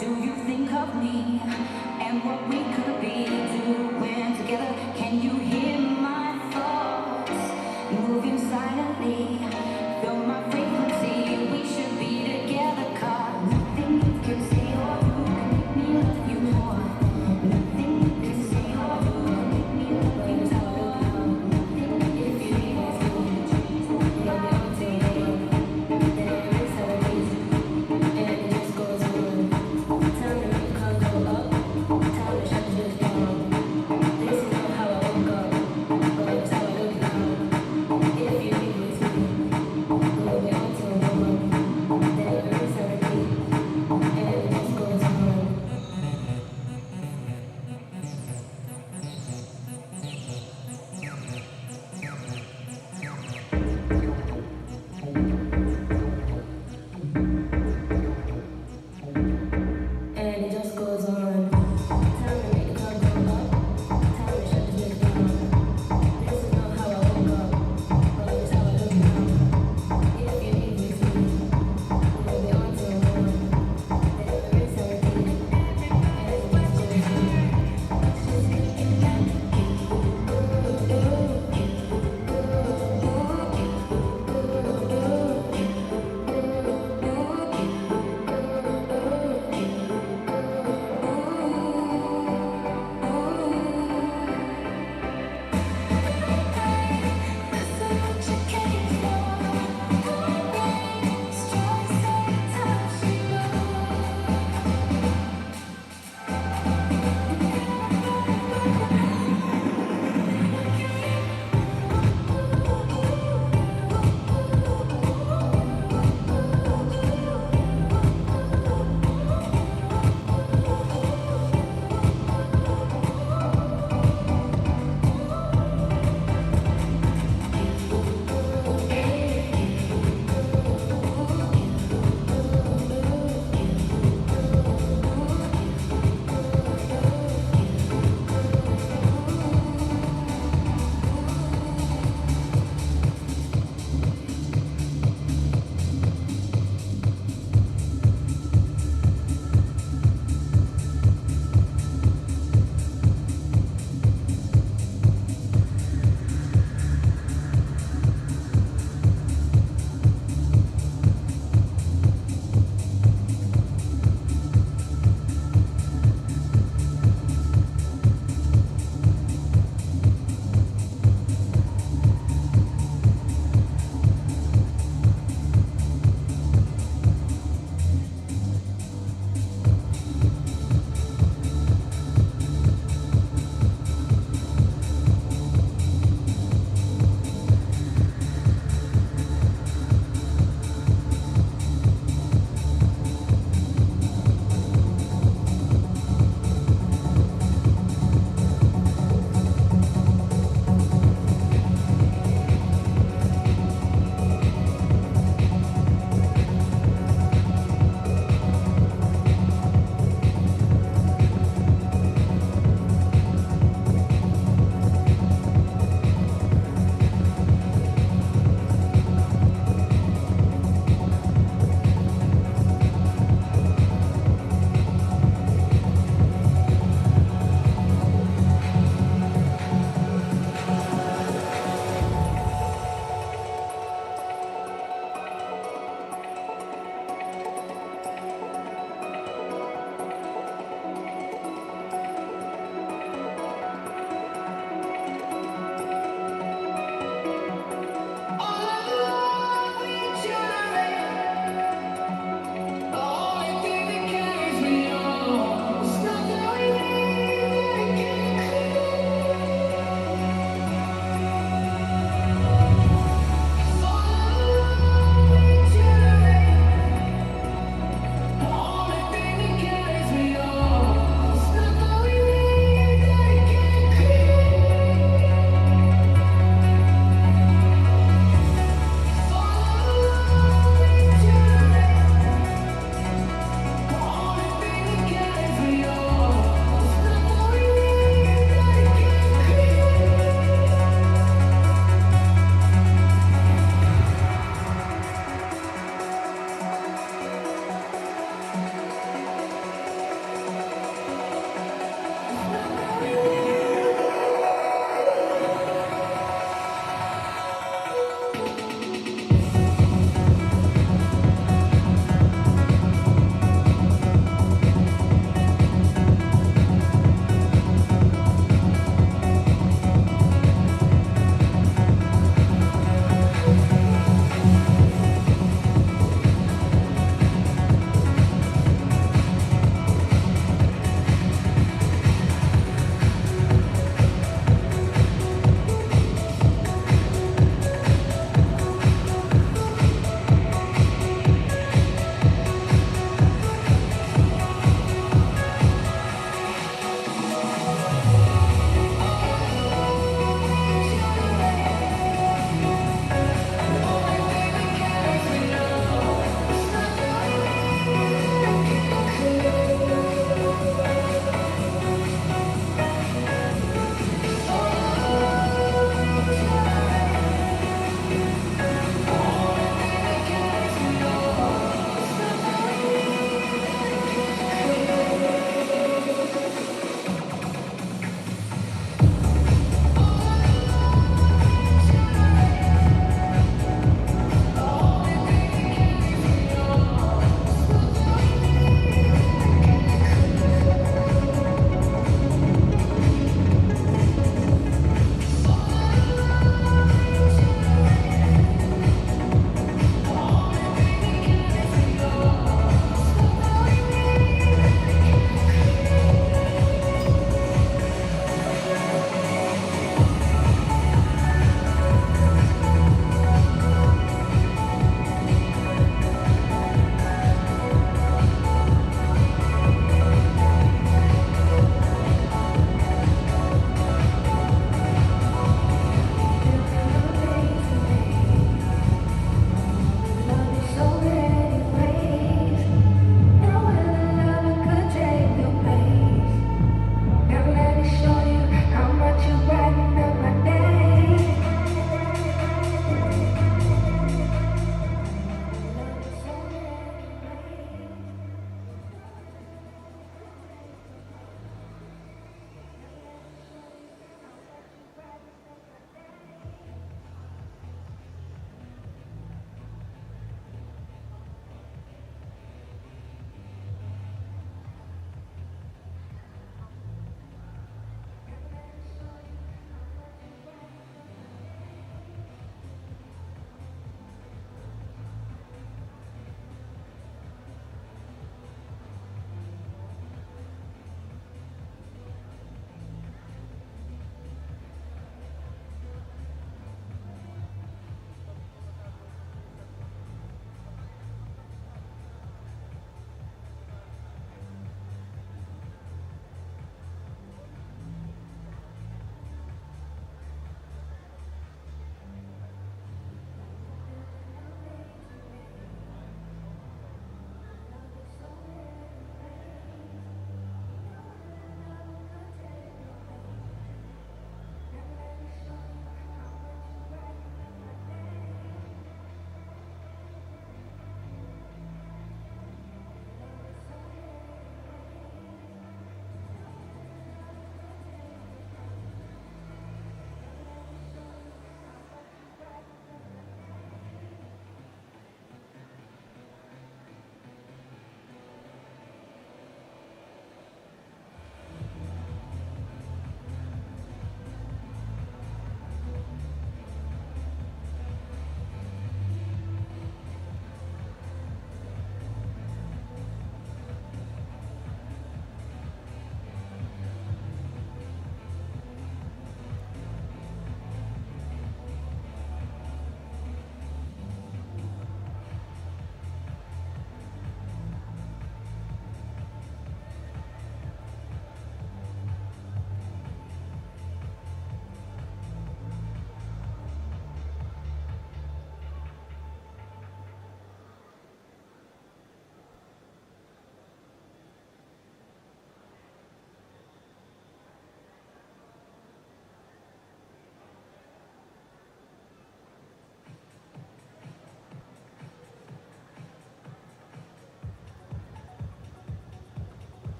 S6: do you think of me and what we could be doing together? Can you hear my thoughts moving silently? Feel my frequency, we should be together, 'cause nothing you can say or do can make me love you more. Nothing you can say or do can make me love you more. Nothing if you leave us to change, you'll never take it. Then it makes how it is, and it just goes on. Time to make her go up, time to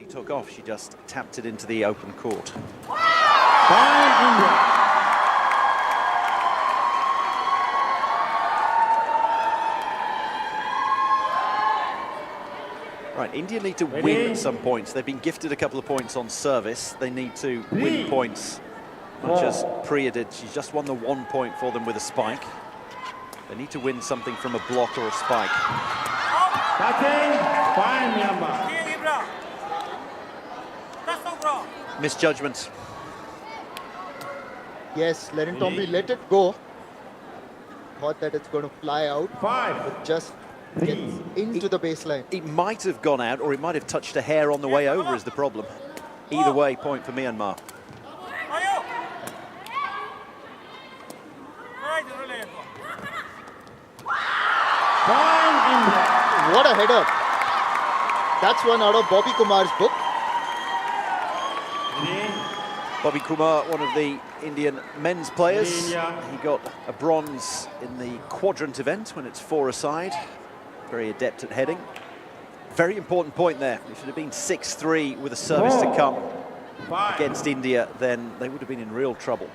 S1: took off, she just tapped it into the open court. Right, India need to win some points. They've been gifted a couple of points on service. They need to win points, much as Priya did. She's just won the 1 point for them with a spike. They need to win something from a block or a spike. Misjudgment.
S7: Yes, Tombi let it go. Thought that it's going to fly out, but just gets into the baseline.
S1: It might have gone out, or it might have touched a hair on the way over is the problem. Either way, point for Myanmar.
S7: What a header. That's one out of Bobby Kumar's book.
S1: Bobby Kumar, one of the Indian men's players. He got a bronze in the quadrant event when it's 4-a-side. Very adept at heading. Very important point there. If it had been 6-3 with a service to come against India, then they would have been in real trouble.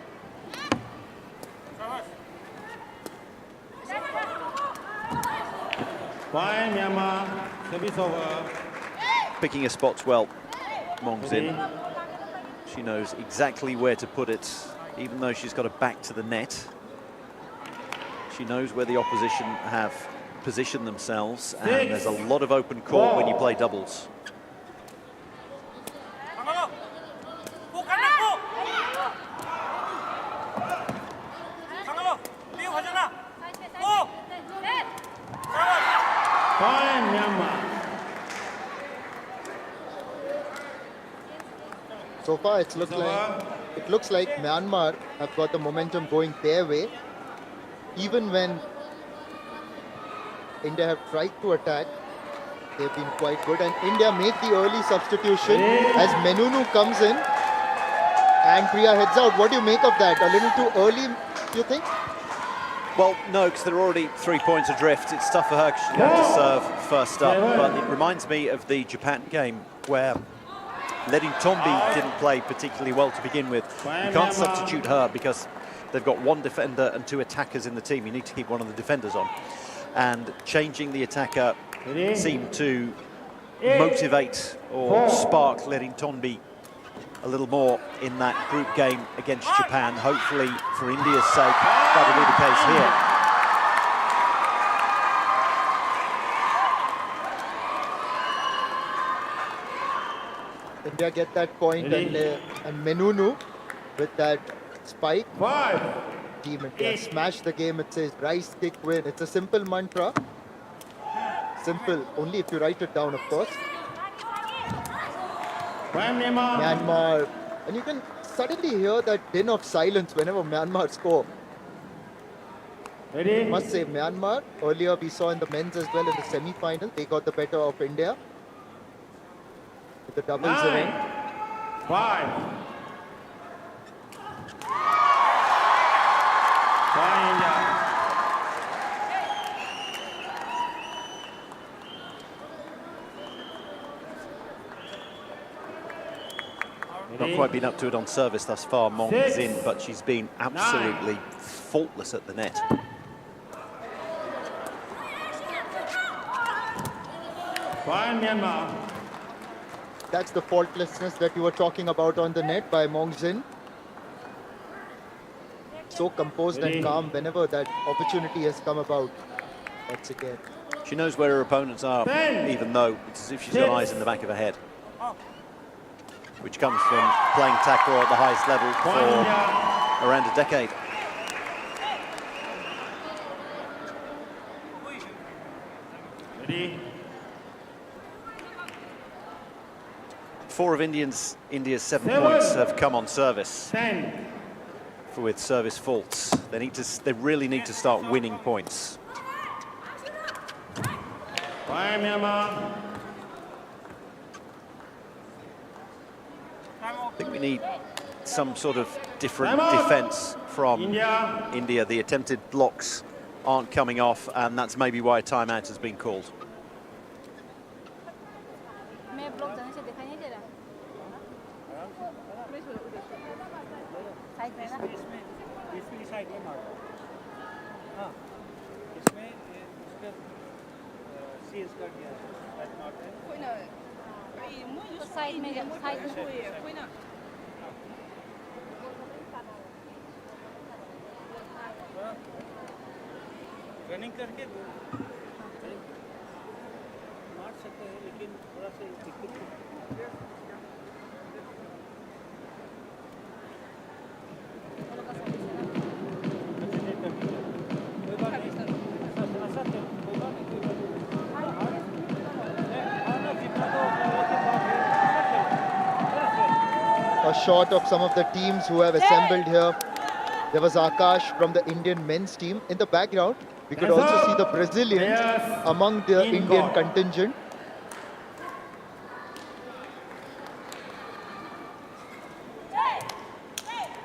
S8: Fine, Myanmar. Service over.
S1: Picking her spots well, Mongzin. She knows exactly where to put it, even though she's got a back to the net. She knows where the opposition have positioned themselves, and there's a lot of open court when you play doubles.
S8: Fine, Myanmar.
S7: So far, it looks like Myanmar have got the momentum going their way. Even when India have tried to attack, they've been quite good. And India make the early substitution as Menunu comes in and Priya heads out. What do you make of that? A little too early, you think?
S1: Well, no, because they're already 3 points adrift. It's tough for her because she's going to serve first up. But it reminds me of the Japan game where Tombi didn't play particularly well to begin with. You can't substitute her because they've got one defender and 2 attackers in the team. You need to keep one of the defenders on. And changing the attacker seemed to motivate or spark Tombi a little more in that group game against Japan. Hopefully, for India's sake, that'll be the case here.
S7: India get that point, and Menunu with that spike. Team India smash the game. It says rise, kick, win. It's a simple mantra. Simple, only if you write it down, of course. Myanmar, and you can suddenly hear that din of silence whenever Myanmar score. Must say Myanmar, earlier we saw in the men's as well in the semi-final, they got the better of India with the doubles event.
S8: 5. India.
S1: Not quite been up to it on service thus far, Mongzin, but she's been absolutely faultless at the net.
S8: Fine, Myanmar.
S7: That's the faultlessness that you were talking about on the net by Mongzin. So composed and calm whenever that opportunity has come about. That's again.
S1: She knows where her opponents are, even though it's as if she's got eyes in the back of her head. Which comes from playing takraw at the highest level for around a decade.
S8: Ready?
S1: 4 of India's 7 points have come on service.
S8: 10.
S1: With service faults, they really need to start winning points.
S8: Fine, Myanmar.
S1: I think we need some sort of different defense from India. The attempted blocks aren't coming off, and that's maybe why a timeout has been called.
S4: इसमें इसकी side में मारो हाँ इसमें उसका seize कर दिया है नॉट है
S6: साइड में
S4: रनिंग करके मार सकते हैं लेकिन थोड़ा सा दिक्कत
S7: A shot of some of the teams who have assembled here. There was Akash from the Indian men's team. In the background, we could also see the Brazilians among the Indian contingent.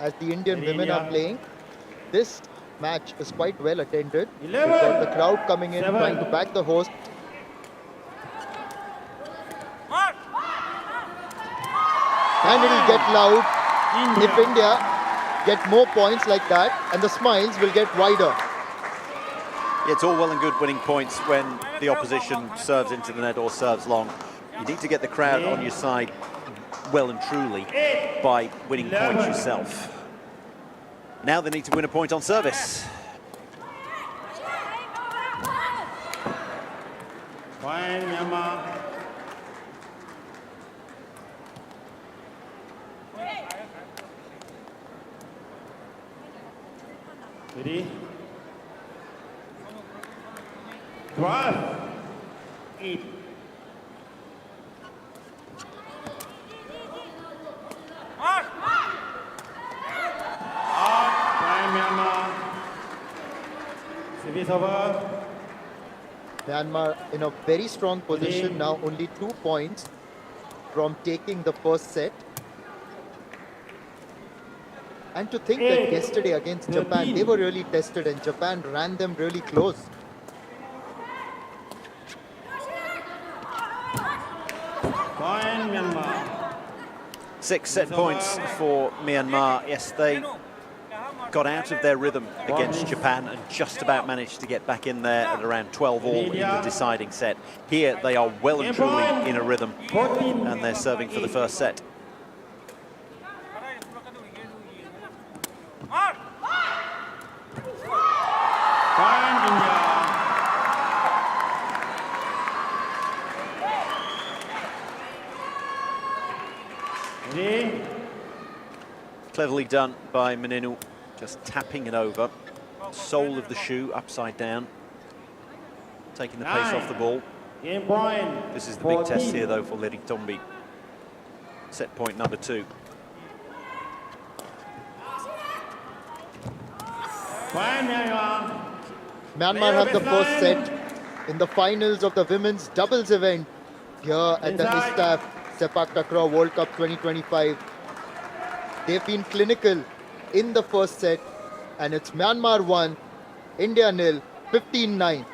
S7: As the Indian women are playing, this match is quite well attended. We've got the crowd coming in, trying to back the host. And it'll get loud if India get more points like that, and the smiles will get wider.
S1: Yeah, it's all well and good winning points when the opposition serves into the net or serves long. You need to get the crowd on your side well and truly by winning points yourself. Now they need to win a point on service.
S8: Fine, Myanmar. Ready? 12, 8. Out, time Myanmar. Service over.
S7: Myanmar in a very strong position now, only 2 points from taking the first set. And to think that yesterday against Japan, they were really tested and Japan ran them really close.
S8: Point Myanmar.
S1: 6 set points for Myanmar. Yes, they got out of their rhythm against Japan and just about managed to get back in there at around 12 all in the deciding set. Here they are well and truly in a rhythm and they're serving for the first set.
S8: Point India. Ready?
S1: Cleverly done by Menenu, just tapping it over. Sole of the shoe upside down. Taking the pace off the ball.
S8: Game point.
S1: This is the big test here though for Leritombi. Set point number 2.
S8: Point Myanmar.
S7: Myanmar have the first set in the finals of the women's doubles event here at the ISTAF Sepaktakraw World Cup 2025. They've been clinical in the first set and it's Myanmar 1, India 0, 15-9.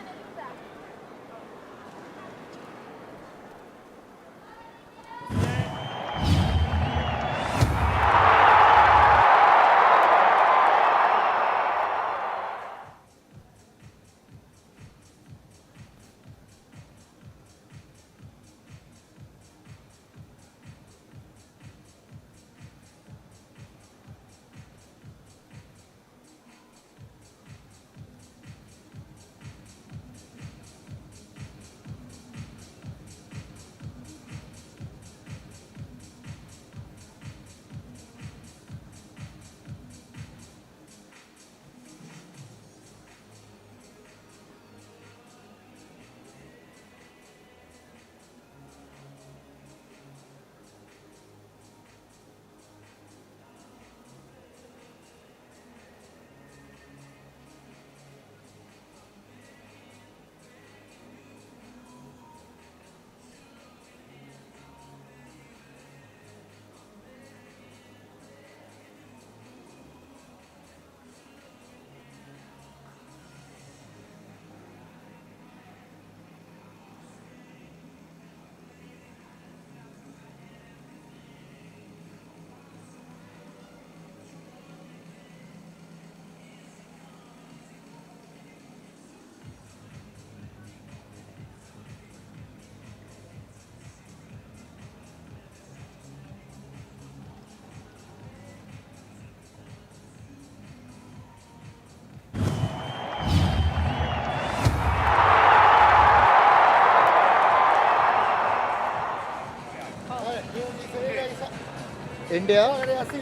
S7: India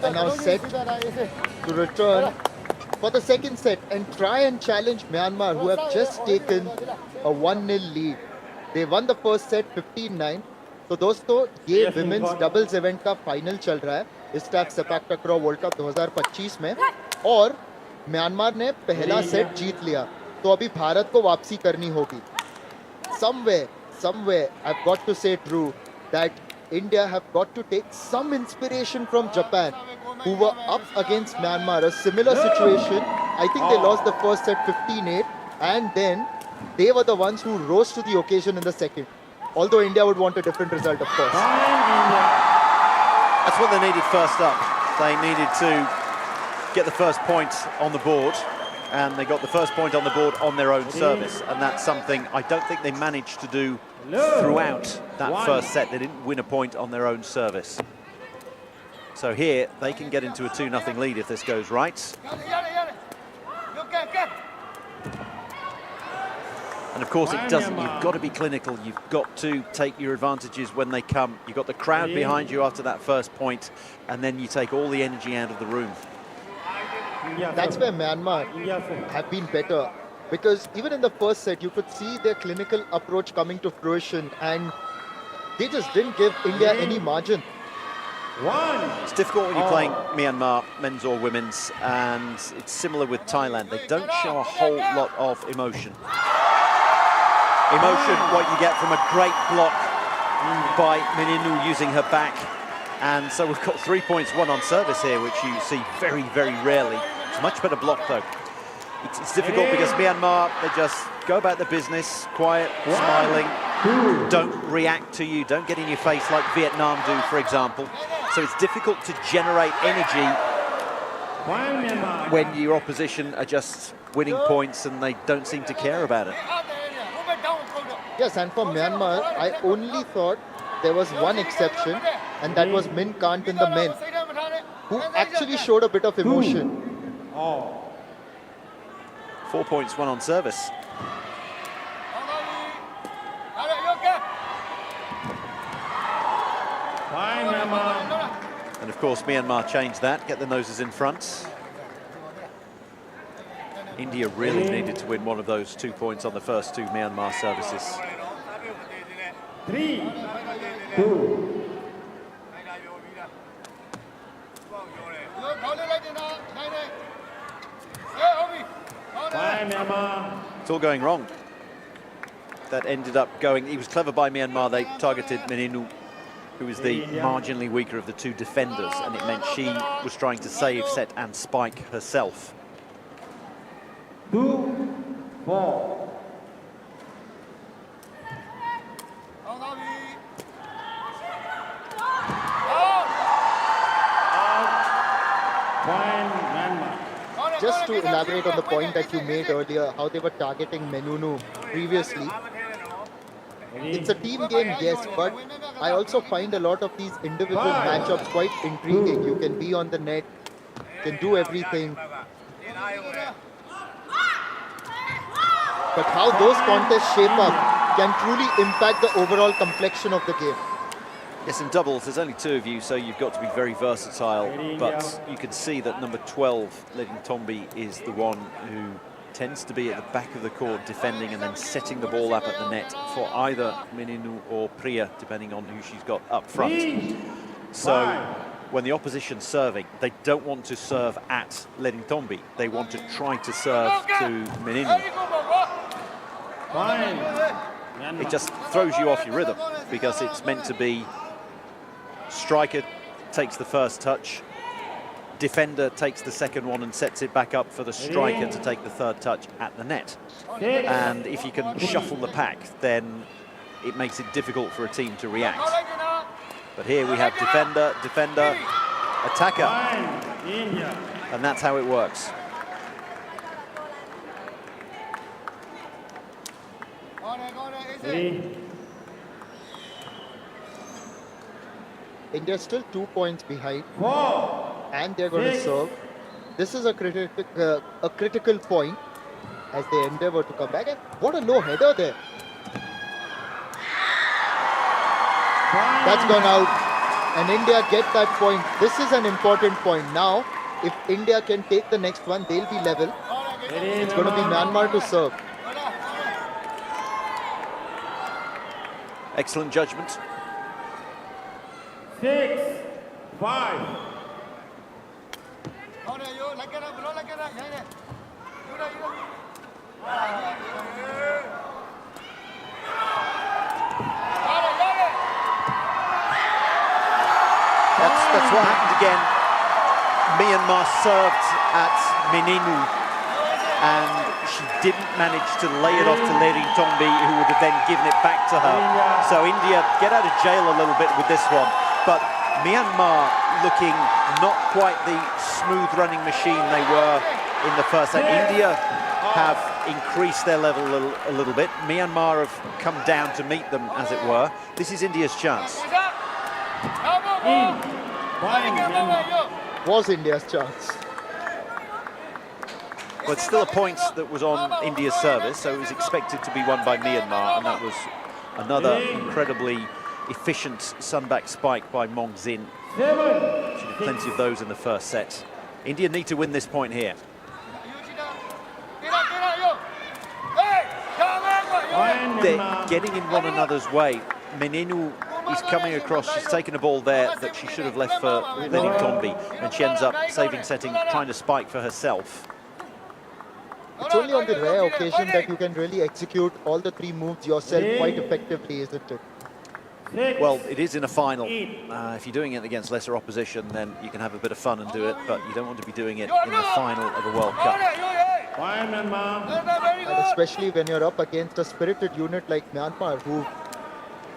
S7: are now set to return for the second set and try and challenge Myanmar, who have just taken a 1-0 lead. They won the first set 15-9. तो दोस्तों ये women's doubles event का final चल रहा है ISTAF Sepaktakraw World Cup 2025 में और Myanmar ने पहला सेट जीत लिया तो अभी भारत को वापसी करनी होगी. Somewhere I've got to say Drew that India have got to take some inspiration from Japan, who were up against Myanmar, a similar situation. I think they lost the first set 15-8 and then they were the ones who rose to the occasion in the second. Although India would want a different result, of course.
S1: That's what they needed first up. They needed to get the first point on the board, and they got the first point on the board on their own service, and that's something I don't think they managed to do throughout that first set. They didn't win a point on their own service. So here, they can get into a 2-0 lead if this goes right. And of course it doesn't. You've got to be clinical. You've got to take your advantages when they come. You've got the crowd behind you after that first point, and then you take all the energy out of the room.
S7: That's where Myanmar have been better, because even in the first set you could see their clinical approach coming to fruition and they just didn't give India any margin.
S1: It's difficult when you're playing Myanmar, men's or women's, and it's similar with Thailand. They don't show a whole lot of emotion. Emotion, what you get from a great block by Meninu using her back. And so we've got 3 points won on service here, which you see very, very rarely. It's a much better block, though. It's difficult because Myanmar, they just go about their business, quiet, smiling, don't react to you, don't get in your face like Vietnam do, for example. So it's difficult to generate energy when your opposition are just winning points and they don't seem to care about it.
S7: Yes, and for Myanmar, I only thought there was one exception, and that was Min Kant in the men, who actually showed a bit of emotion.
S1: 4 points won on service. And of course Myanmar changed that, get the noses in front. India really needed to win one of those 2 points on the first two Myanmar services.
S8: 3-2.
S1: It's all going wrong. That ended up going, he was clever by Myanmar, they targeted Meninu, who is the marginally weaker of the two defenders, and it meant she was trying to save, set and spike herself.
S8: 2-4.
S7: Just to elaborate on the point that you made earlier, how they were targeting Menunu previously. It's a team game, yes, but I also find a lot of these individual matchups quite intriguing. You can be on the net, can do everything. But how those contests shape up can truly impact the overall complexion of the game.
S1: Yes, in doubles, there's only two of you, so you've got to be very versatile. But you can see that number 12, Leding Tombi, is the one who tends to be at the back of the court defending and then setting the ball up at the net for either Meninu or Priya, depending on who she's got up front. So when the opposition's serving, they don't want to serve at Leding Tombi. They want to try to serve to Meninu. It just throws you off your rhythm because it's meant to be striker takes the first touch, defender takes the second one and sets it back up for the striker to take the third touch at the net. And if you can shuffle the pack, then it makes it difficult for a team to react. But here we have defender, defender, attacker, and that's how it works.
S7: India still 2 points behind, and they're going to serve. This is a critical point as they endeavor to come back. And what a low header there. That's gone out. and India get that point. This is an important point. Now, if India can take the next one, they'll be level. It's going to be Myanmar to serve.
S1: Excellent judgment.
S8: 6-5.
S1: That's what happened again. Myanmar served at Meninu, and she didn't manage to lay it off to Lerintongbi, who would have then given it back to her. So India get out of jail a little bit with this one, but Myanmar looking not quite the smooth running machine they were in the first set. India have increased their level a little bit. Myanmar have come down to meet them, as it were. This is India's chance.
S7: Was India's chance.
S1: But still a point that was on India's service, so it was expected to be won by Myanmar, and that was another incredibly efficient sunback spike by Mong Zin. She had plenty of those in the first set. India need to win this point here. They're getting in one another's way. Meninu is coming across, she's taken a ball there that she should have left for Lerintongbi, and she ends up saving setting, trying to spike for herself.
S7: It's only on the rare occasion that you can really execute all the three moves yourself quite effectively, isn't it?
S1: Well, it is in a final. If you're doing it against lesser opposition, then you can have a bit of fun and do it, but you don't want to be doing it in the final of a World Cup.
S7: And especially when you're up against a spirited unit like Myanmar, who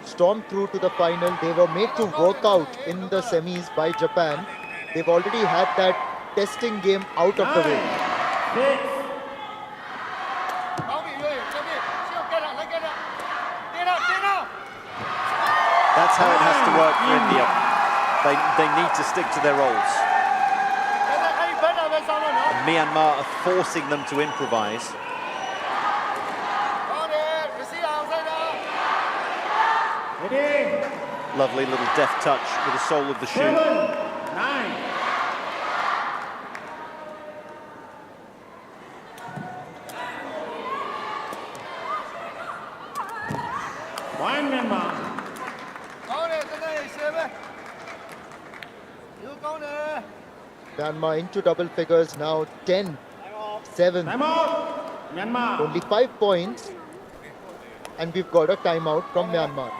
S7: stormed through to the final. They were made to work out in the semis by Japan. They've already had that testing game out of the way.
S1: That's how it has to work for India. They need to stick to their roles. And Myanmar are forcing them to improvise. Lovely little deft touch with the sole of the shoe.
S8: 7-9. One Myanmar.
S7: Myanmar into double figures now, 10-7.
S8: Time out. Myanmar.
S7: Only 5 points. And we've got a timeout from Myanmar.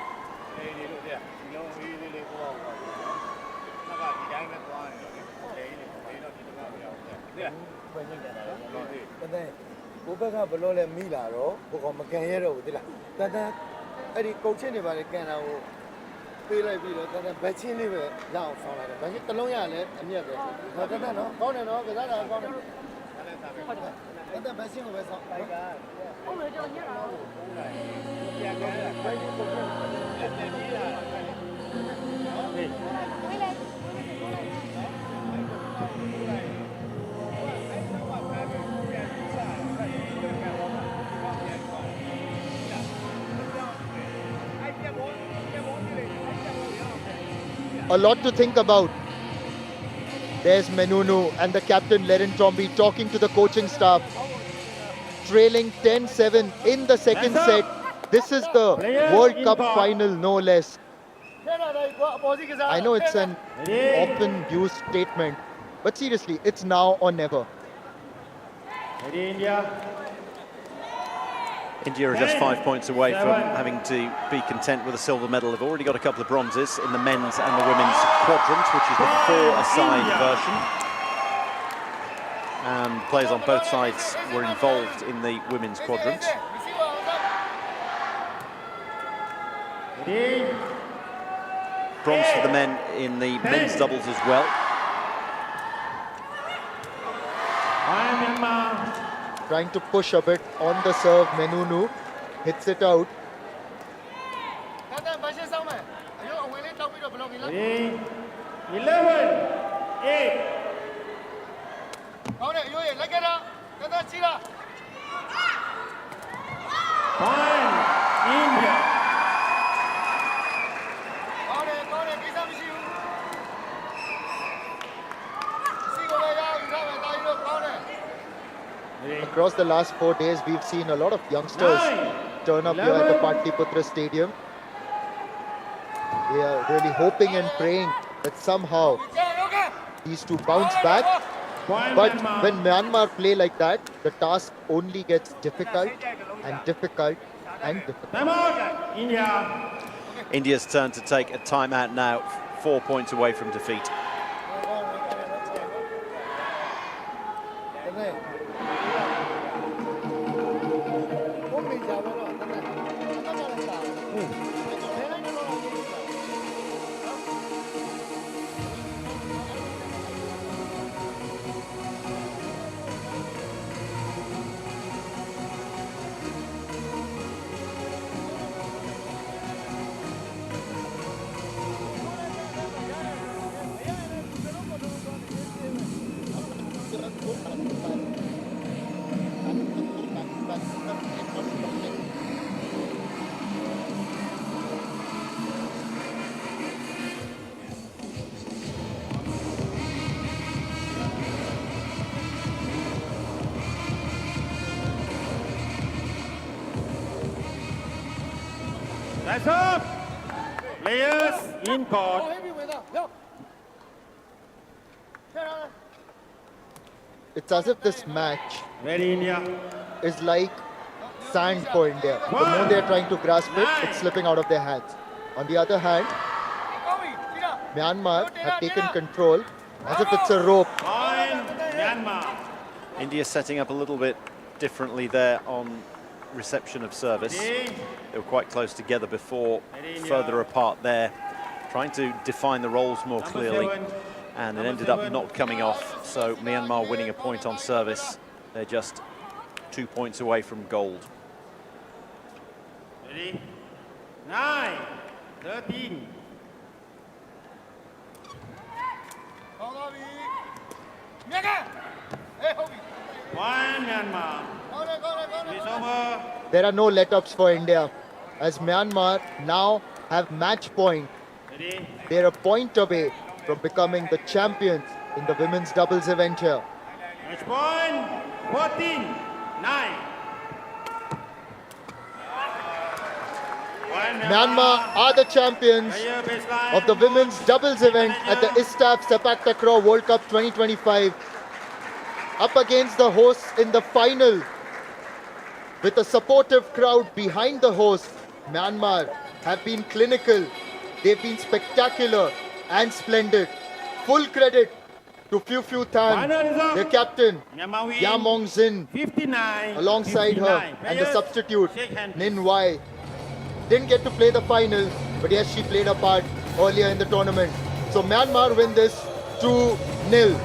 S7: A lot to think about. There's Menunu and the captain Lerintongbi talking to the coaching staff. Trailing 10-7 in the second set. This is the World Cup final, no less. I know it's an often used statement, but seriously, it's now or never.
S1: India are just 5 points away from having to be content with a silver medal. They've already got a couple of bronzes in the men's and the women's quadrant, which is the 4-a-side version. And players on both sides were involved in the women's quadrant. Bronze for the men in the men's doubles as well.
S7: Trying to push a bit on the serve, Menunu hits it out.
S8: 11-8. Point India.
S7: across the last 4 days, we've seen a lot of youngsters turn up here at the Patliputra Stadium. We are really hoping and praying that somehow these two bounce back. But when Myanmar play like that, the task only gets difficult and difficult and difficult.
S8: Timeout, India.
S1: India's turn to take a timeout now, 4 points away from defeat.
S8: That's up. Players in court.
S7: It's as if this match
S8: Ready, India.
S7: is like sand for India. The more they're trying to grasp it, it's slipping out of their hands. On the other hand, Myanmar have taken control as if it's a rope.
S8: Point, Myanmar.
S1: India setting up a little bit differently there on reception of service.
S8: Ready.
S1: They were quite close together before,
S8: Ready, India.
S1: further apart there, trying to define the roles more
S8: Number
S1: clearly,
S8: 7.
S1: and it
S8: Number
S1: ended up
S8: 7.
S1: not coming off. So Myanmar winning a point on service. They're just 2 points away from gold.
S8: Ready. 9, 13. One Myanmar. It's over.
S7: There are no let-ups for India as Myanmar now have match point.
S8: Ready.
S7: They're a point away from becoming the champions in the women's doubles event here.
S8: Match point. 14, 9. One
S7: Myanmar are the champions
S8: Player baseline.
S7: of the women's doubles event at the ISTAF Sepaktakraw World Cup 2025. Up against the hosts in the final. With a supportive crowd behind the host, Myanmar have been clinical. They've been spectacular and splendid. Full credit to Fiu Tan,
S8: Final result.
S7: their captain,
S8: Myanmar win.
S7: Yamong Zin,
S8: 59.
S7: alongside her,
S8: 59.
S7: and the
S8: Players,
S7: substitute,
S8: shake hands.
S7: Nin Wai. Didn't get to play the final, but yes, she played a part earlier in the tournament. So Myanmar win this 2-0.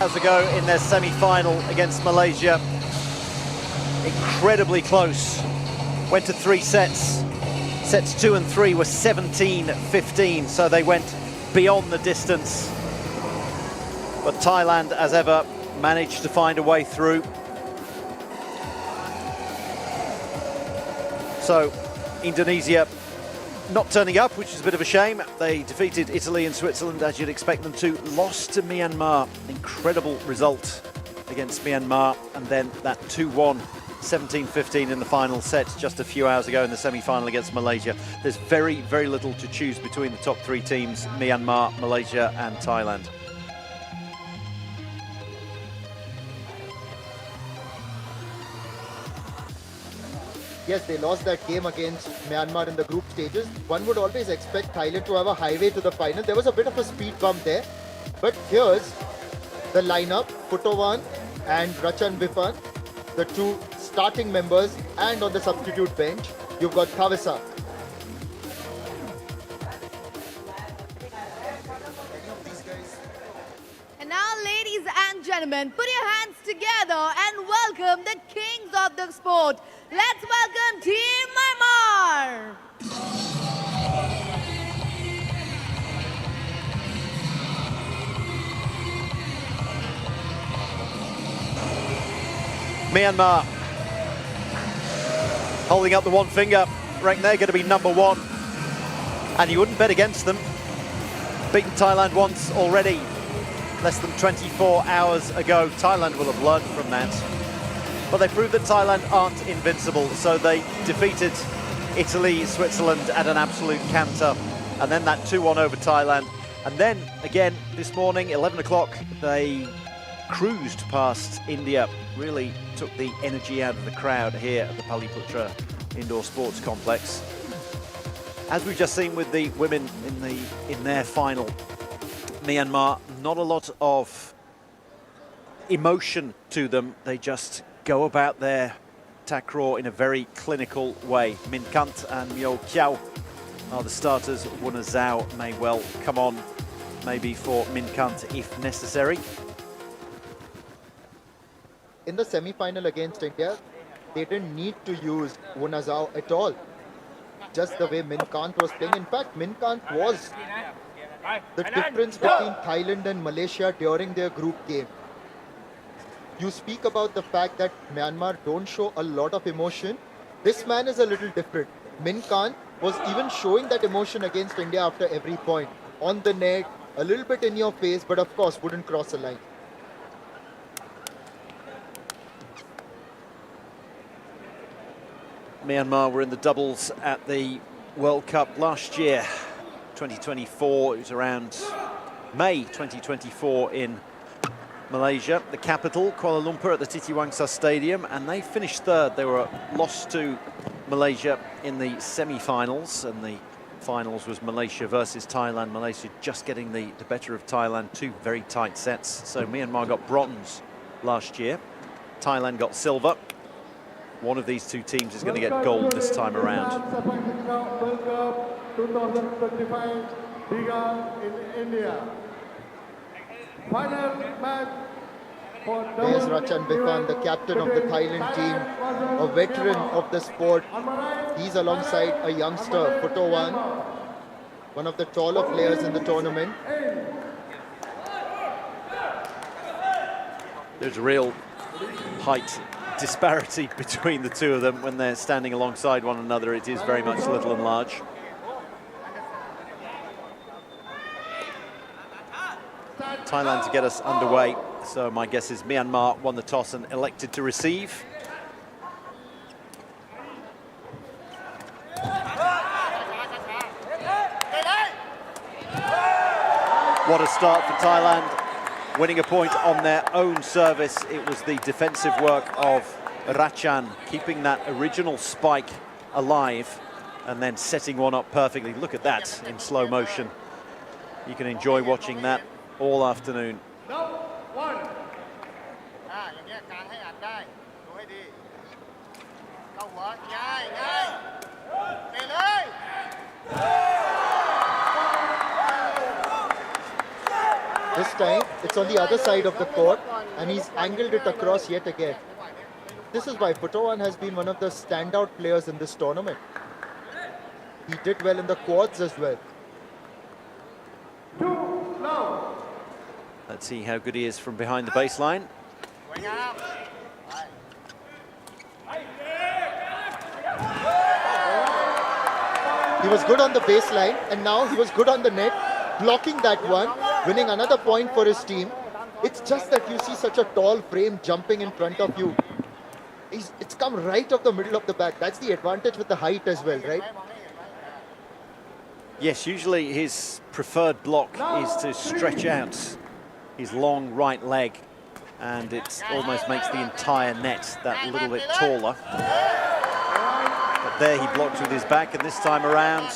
S1: hours ago in their semi-final against Malaysia. Incredibly close. Went to 3 sets. Sets 2 and 3 were 17-15, so they went beyond the distance. But Thailand, as ever, managed to find a way through. So Indonesia not turning up, which is a bit of a shame. They defeated Italy and Switzerland, as you'd expect them to. Lost to Myanmar. Incredible result against Myanmar. And then that 2-1, 17-15 in the final set just a few hours ago in the semi-final against Malaysia. There's very, very little to choose between the top 3 teams, Myanmar, Malaysia and Thailand.
S7: Yes, they lost that game against Myanmar in the group stages. One would always expect Thailand to have a highway to the final. There was a bit of a speed bump there. But here's the lineup, Putowan and Rachan Bifan, the 2 starting members, and on the substitute bench, you've got Thawisa.
S9: And now, ladies and gentlemen, put your hands together and welcome the kings of the sport. Let's welcome Team Myanmar.
S1: Myanmar holding up the one finger, ranked they're going to be number 1. And you wouldn't bet against them. Beaten Thailand once already, less than 24 hours ago. Thailand will have learned from that. But they proved that Thailand aren't invincible, so they defeated Italy, Switzerland at an absolute canter. And then that 2-1 over Thailand. And then, again, this morning, 11 o'clock, they cruised past India, really took the energy out of the crowd here at the Patliputra Indoor Sports Complex. As we've just seen with the women in their final, Myanmar, not a lot of emotion to them. They just go about their takraw in a very clinical way. Min Kant and Myo Kiao are the starters. Wuna Zhao may well come on, maybe for Min Kant if necessary.
S7: In the semi-final against India, they didn't need to use Wuna Zhao at all. Just the way Min Kant was playing. In fact, Min Kant was the difference between Thailand and Malaysia during their group game. You speak about the fact that Myanmar don't show a lot of emotion. This man is a little different. Min Kant was even showing that emotion against India after every point. On the net, a little bit in your face, but of course wouldn't cross a line.
S1: Myanmar were in the doubles at the World Cup last year, 2024. It was around May 2024 in Malaysia, the capital, Kuala Lumpur, at the Titiwangsa Stadium, and they finished 3rd. They were lost to Malaysia in the semi-finals, and the finals was Malaysia versus Thailand. Malaysia just getting the better of Thailand, 2 very tight sets. So Myanmar got bronze last year. Thailand got silver. One of these 2 teams is going to get gold this time around.
S10: World Cup 2025 began in India. Final match for
S7: There's Rachan Bifan, the captain of the Thailand team, a veteran of the sport. He's alongside a youngster, Putowan, one of the taller players in the tournament.
S1: There's a real height disparity between the 2 of them when they're standing alongside one another. It is very much little and large. Thailand to get us underway. So my guess is Myanmar won the toss and elected to receive. What a start for Thailand, winning a point on their own service. It was the defensive work of Rachan, keeping that original spike alive and then setting one up perfectly. Look at that in slow motion. You can enjoy watching that all afternoon.
S7: This time, it's on the other side of the court, and he's angled it across yet again. This is why Putawan has been one of the standout players in this tournament. He did well in the quads as well.
S1: Let's see how good he is from behind the baseline.
S7: He was good on the baseline, and now he was good on the net, blocking that one, winning another point for his team. It's just that you see such a tall frame jumping in front of you. It's come right off the middle of the back. That's the advantage with the height as well, right?
S1: Yes, usually his preferred block is to stretch out his long right leg, and it almost makes the entire net that little bit taller. But there he blocks with his back, and this time around,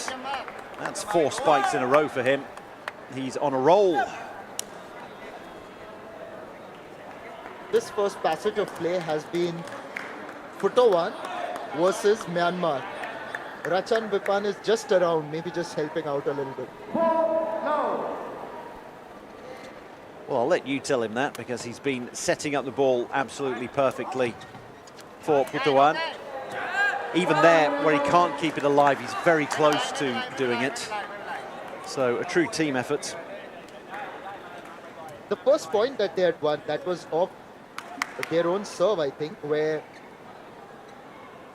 S1: that's 4 spikes in a row for him. He's on a roll.
S7: This first passage of play has been Putawan versus Myanmar. Rachan Vipan is just around, maybe just helping out a little bit.
S1: Well, I'll let you tell him that, because he's been setting up the ball absolutely perfectly for Putawan. Even there, where he can't keep it alive, he's very close to doing it. So a true team effort.
S7: The first point that they had won, that was off their own serve, I think, where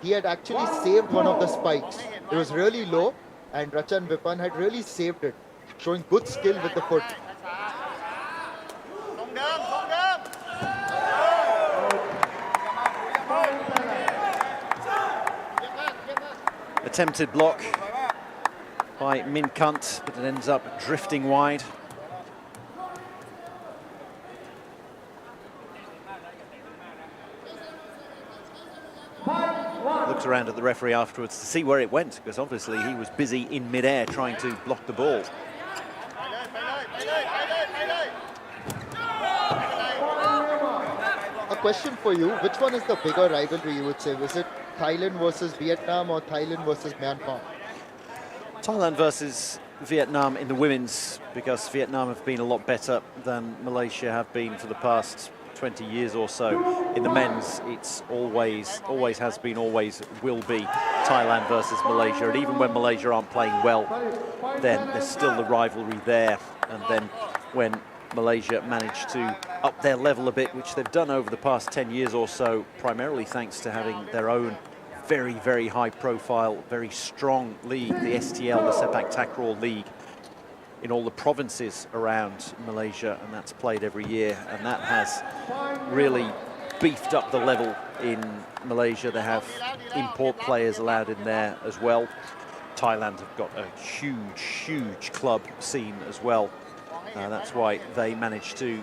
S7: he had actually saved one of the spikes. It was really low, and Rachan Vipan had really saved it, showing good skill with the foot.
S1: Attempted block by Min Kunt, but it ends up drifting wide. Looks around at the referee afterwards to see where it went, because obviously he was busy in mid-air trying to block the ball.
S7: A question for you, which one is the bigger rivalry, you would say? Was it Thailand versus Vietnam or Thailand versus Myanmar?
S1: Thailand versus Vietnam in the women's, because Vietnam have been a lot better than Malaysia have been for the past 20 years or so. In the men's, it's always has been, always will be Thailand versus Malaysia. And even when Malaysia aren't playing well, then there's still the rivalry there. And then when Malaysia managed to up their level a bit, which they've done over the past 10 years or so, primarily thanks to having their own very, very high profile, very strong league, the STL, the Sepaktakraw League, in all the provinces around Malaysia, and that's played every year, and that has really beefed up the level in Malaysia. They have import players allowed in there as well. Thailand have got a huge, huge club scene as well. That's why they manage to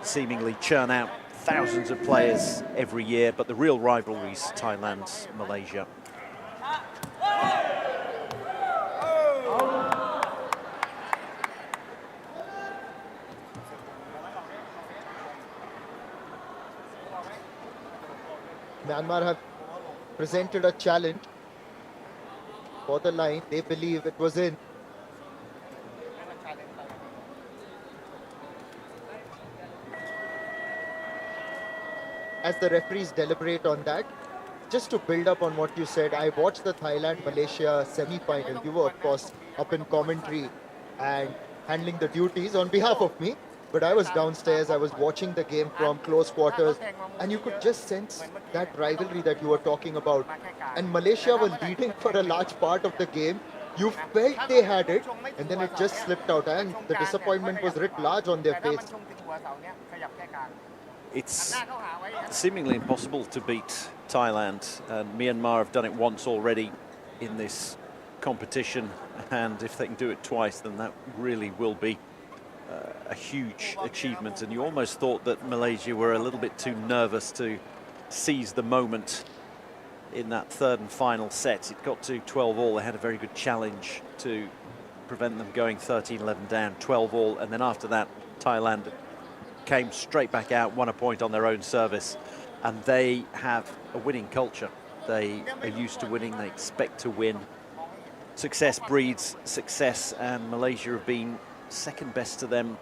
S1: seemingly churn out thousands of players every year, but the real rivalry is Thailand, Malaysia.
S7: Myanmar have presented a challenge for the line. They believe it was in. As the referees deliberate on that, just to build up on what you said, I watched the Thailand-Malaysia semi-final. You were, of course, up in commentary and handling the duties on behalf of me. But I was downstairs, I was watching the game from close quarters, and you could just sense that rivalry that you were talking about. And Malaysia were leading for a large part of the game. You felt they had it, and then it just slipped out, and the disappointment was writ large on their face.
S1: It's seemingly impossible to beat Thailand, and Myanmar have done it once already in this competition, and if they can do it twice, then that really will be a huge achievement. And you almost thought that Malaysia were a little bit too nervous to seize the moment in that third and final set. It got to 12-all. They had a very good challenge to prevent them going 13-11 down, 12-all, and then after that Thailand came straight back out, won a point on their own service, and they have a winning culture. They are used to winning, they expect to win. Success breeds success, and Malaysia have been second best to them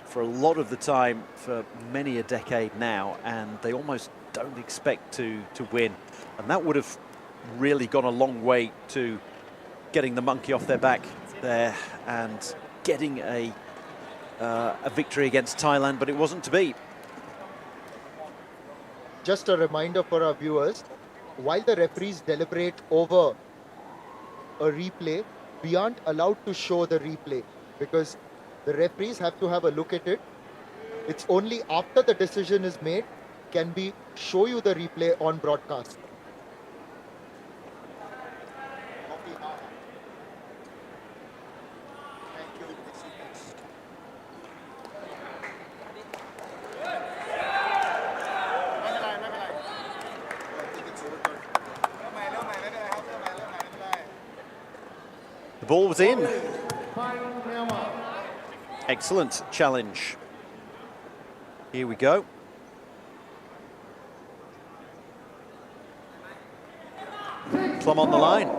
S1: for a lot of the time for many a decade now, and they almost don't expect to win. And that would have really gone a long way to getting the monkey off their back there and getting a victory against Thailand, but it wasn't to be.
S7: Just a reminder for our viewers, while the referees deliberate over a replay, we aren't allowed to show the replay because the referees have to have a look at it. It's only after the decision is made can we show you the replay on broadcast.
S1: The ball was in. Excellent challenge. Here we go. Plum on the line.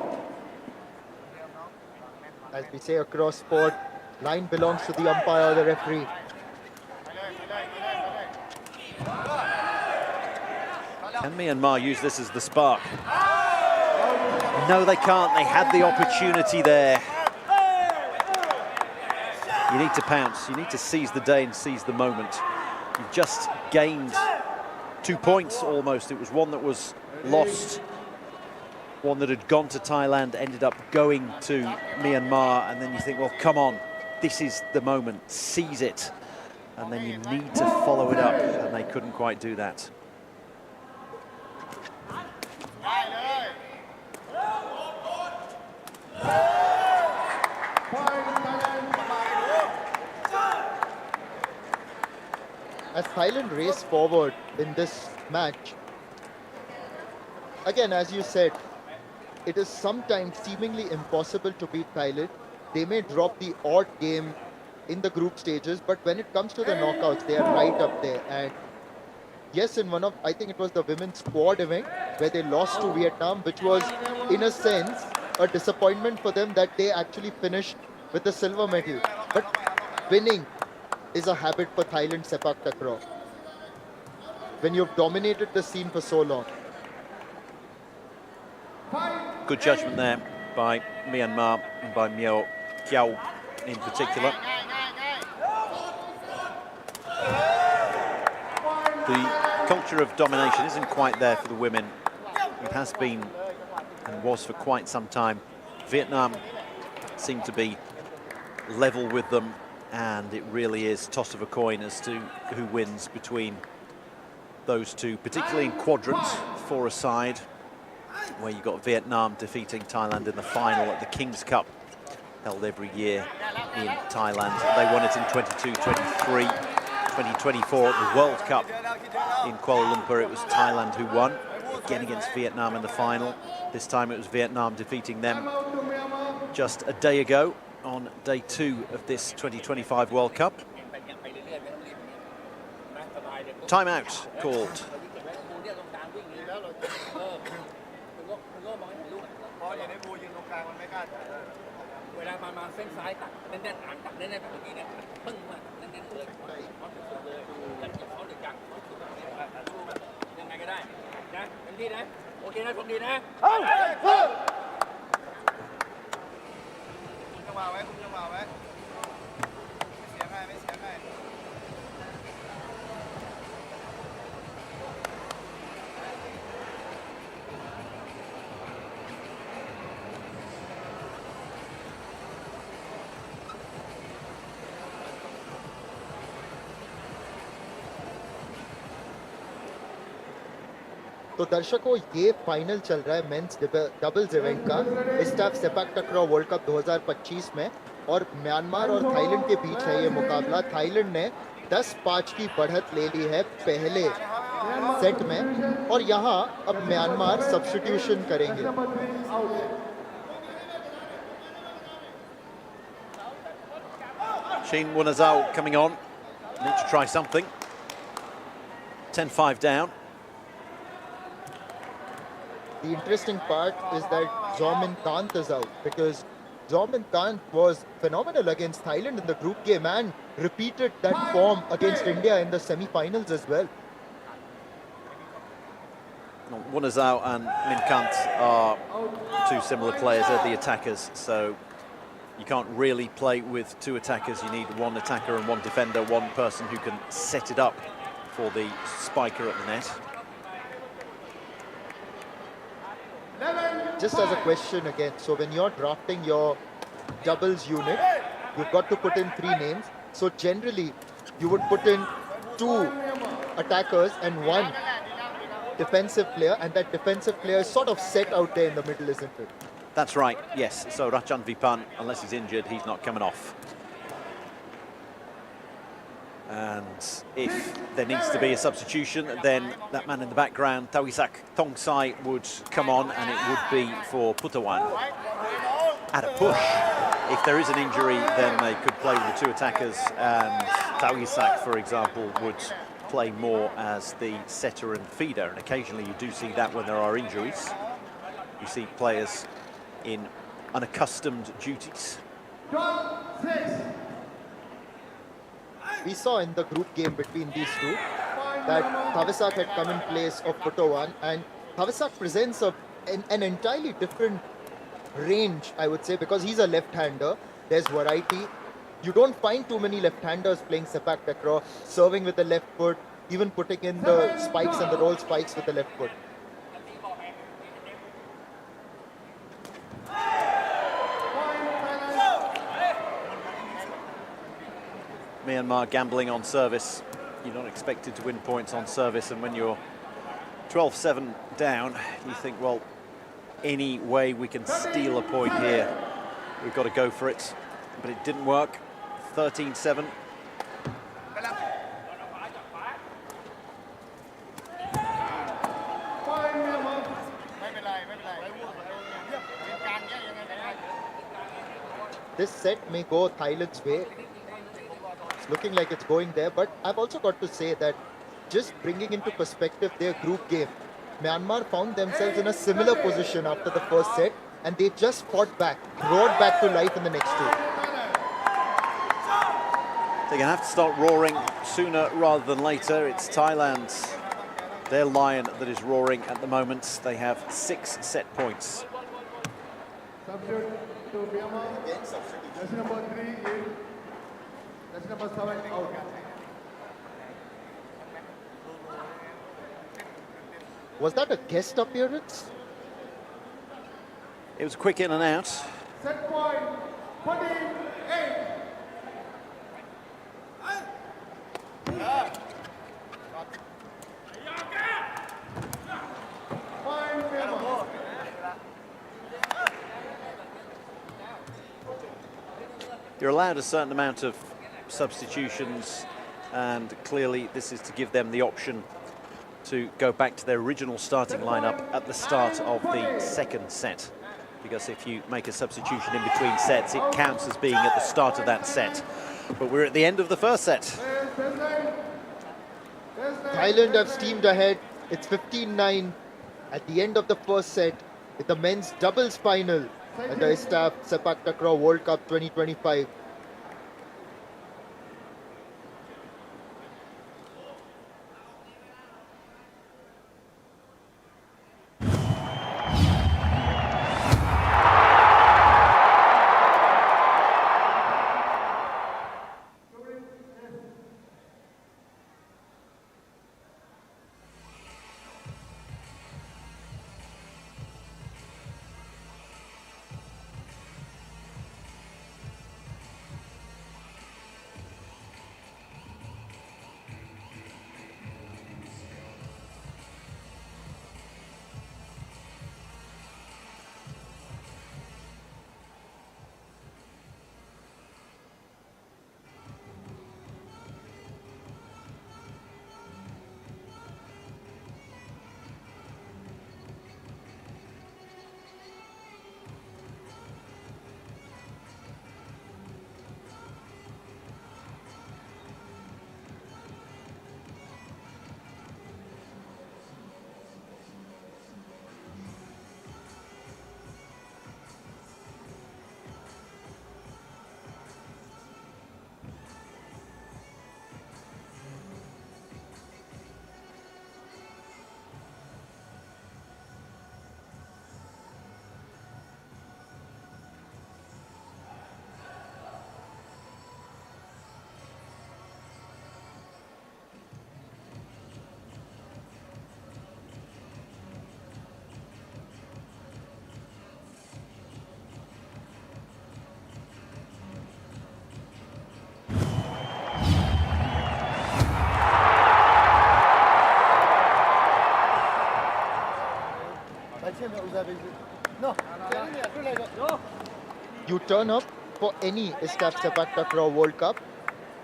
S7: As we say across sport, line belongs to the umpire or the referee.
S1: Can Myanmar use this as the spark? No, they can't. They had the opportunity there. You need to pounce. You need to seize the day and seize the moment. You've just gained 2 points almost. It was one that was lost. One that had gone to Thailand, ended up going to Myanmar. And then you think, well, come on. This is the moment. Seize it. And then you need to follow it up. And they couldn't quite do that.
S7: As Thailand race forward in this match, again, as you said, it is sometimes seemingly impossible to beat Thailand. They may drop the odd game in the group stages, but when it comes to the knockouts, they are right up there. And yes, in one of, I think it was the women's quad event, where they lost to Vietnam, which was, in a sense, a disappointment for them that they actually finished with the silver medal. But winning is a habit for Thailand Sepaktakraw. When you've dominated the scene for so long.
S1: Good judgment there by Myanmar and by Myo Kiao in particular. The culture of domination isn't quite there for the women. It has been and was for quite some time. Vietnam seemed to be level with them, and it really is toss of a coin as to who wins between those two, particularly in quadrants, 4 aside, where you got Vietnam defeating Thailand in the final at the King's Cup, held every year in Thailand. They won it in 22, 23, 2024 at the World Cup in Kuala Lumpur. It was Thailand who won, again against Vietnam in the final. This time it was Vietnam defeating them just a day ago on day 2 of this 2025 World Cup. Timeout called.
S3: เวลามาเส้นซ้ายตัดแน่นๆอ่านตัดแน่นๆแบบเมื่อกี้เนี่ยปึ้งมาแน่นๆเลยเขาสุดเลยยันเขาหรือยังเขาสุดยังไงก็ได้นะเต็มที่นะโอเคนะชมดีนะคุณจะมาไว้คุณจะมาไว้ไม่เสียง่ายไม่เสียง่าย
S7: तो दर्शकों, ये final चल रहा है men's doubles event का ISTAF सेपकटक्राव world cup 2025 में, और Myanmar और थाईलैंड के बीच है ये मुकाबला। थाईलैंड ने 10-5 की बढ़त ले ली है पहले सेट में, और यहाँ अब म्यांमार सब्स्टिट्यूशन करेंगे।
S1: Sheen Wunazao coming on, need to try something. 10-5 down.
S7: The interesting part is that Zomin Kant is out, because Zomin Kant was phenomenal against Thailand in the group game and repeated that form against India in the semi-finals as well.
S1: Wonazao and Minkant are two similar players. They're the attackers, so you can't really play with two attackers. You need one attacker and one defender, one person who can set it up for the spiker at the net.
S7: Just as a question again, so when you're drafting your doubles unit, you've got to put in 3 names. So generally, you would put in 2 attackers and 1 defensive player, and that defensive player is sort of set out there in the middle, isn't it?
S1: That's right, yes. So Rachan Vipan, unless he's injured, he's not coming off. And if there needs to be a substitution, then that man in the background, Tawisak Tongsai, would come on, and it would be for Putawan at a push. If there is an injury, then they could play with the 2 attackers, and Tawisak, for example, would play more as the setter and feeder. And occasionally you do see that when there are injuries. You see players in unaccustomed duties.
S7: We saw in the group game between these two that Tawisak had come in place of Putawan, and Tawisak presents an entirely different range, I would say, because he's a left-hander. There's variety. You don't find too many left-handers playing Sepaktakraw, serving with the left foot, even putting in the spikes and the roll spikes with the left foot.
S1: Myanmar gambling on service. You're not expected to win points on service, and when you're 12-7 down, you think, well, any way we can steal a point here, we've got to go for it. But it didn't work. 13-7.
S7: This set may go Thailand's way. It's looking like it's going there, but I've also got to say that just bringing into perspective their group game, Myanmar found themselves in a similar position after the first set, and they just fought back, roared back to life in the next 2.
S1: They're going to have to start roaring sooner rather than later. It's Thailand, their lion, that is roaring at the moment. They have 6 set points.
S10: Substitute to Myanmar. That's number 3 in. That's number 7 out.
S7: Was that a guest appearance?
S1: It was a quick in and out.
S10: Set point 48. Fine, Myanmar.
S1: You're allowed a certain amount of substitutions, and clearly this is to give them the option to go back to their original starting lineup at the start of the second set. Because if you make a substitution in between sets, it counts as being at the start of that set. But we're at the end of the first set.
S7: Thailand have steamed ahead. It's 15-9 at the end of the first set with the men's doubles final at the ISTAF Sepaktakraw World Cup 2025. You turn up for any ISTAF Sepaktakraw World Cup,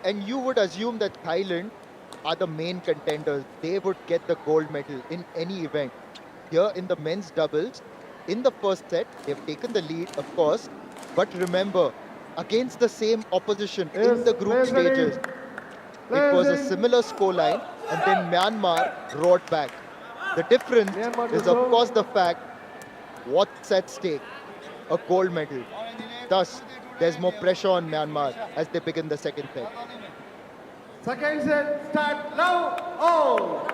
S7: and you would assume that Thailand are the main contenders. They would get the gold medal in any event. Here in the men's doubles, in the first set, they've taken the lead, of course, but remember, against the same opposition in the group stages, it was a similar scoreline, and then Myanmar roared back. The difference is, of course, the fact what's at stake, a gold medal. Thus, there's more pressure on Myanmar as they begin the second set.
S10: Second set, start now. Oh!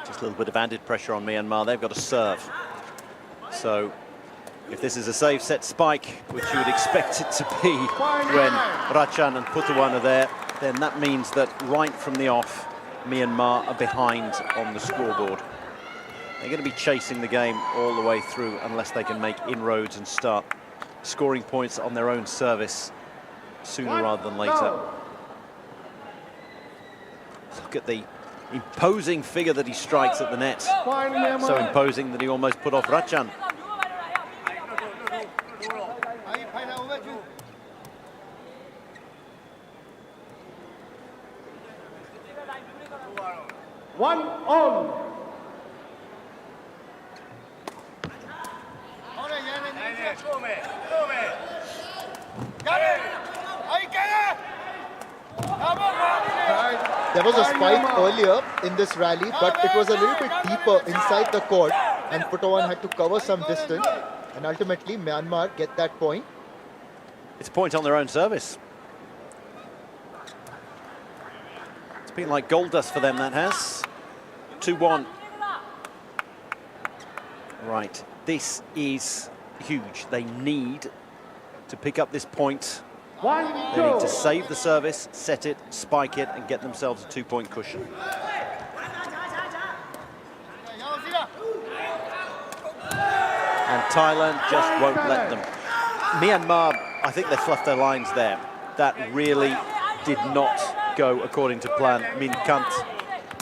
S1: Just a little bit of added pressure on Myanmar. They've got to serve. So if this is a save set spike, which you would expect it to be when Ratchan and Putawan are there, then that means that right from the off, Myanmar are behind on the scoreboard. They're going to be chasing the game all the way through unless they can make inroads and start scoring points on their own service sooner rather than later. Look at the imposing figure that he strikes at the net. So imposing that he almost put off Ratchan.
S10: One on.
S7: There was a spike earlier in this rally, but it was a little bit deeper inside the court, and Putawan had to cover some distance, and ultimately Myanmar get that point.
S1: It's a point on their own service. It's been like gold dust for them, that has. 2-1. Right, this is huge. They need to pick up this point. They need to save the service, set it, spike it, and get themselves a 2-point cushion. And Thailand just won't let them. Myanmar, I think they fluffed their lines there. That really did not go according to plan. Min Kant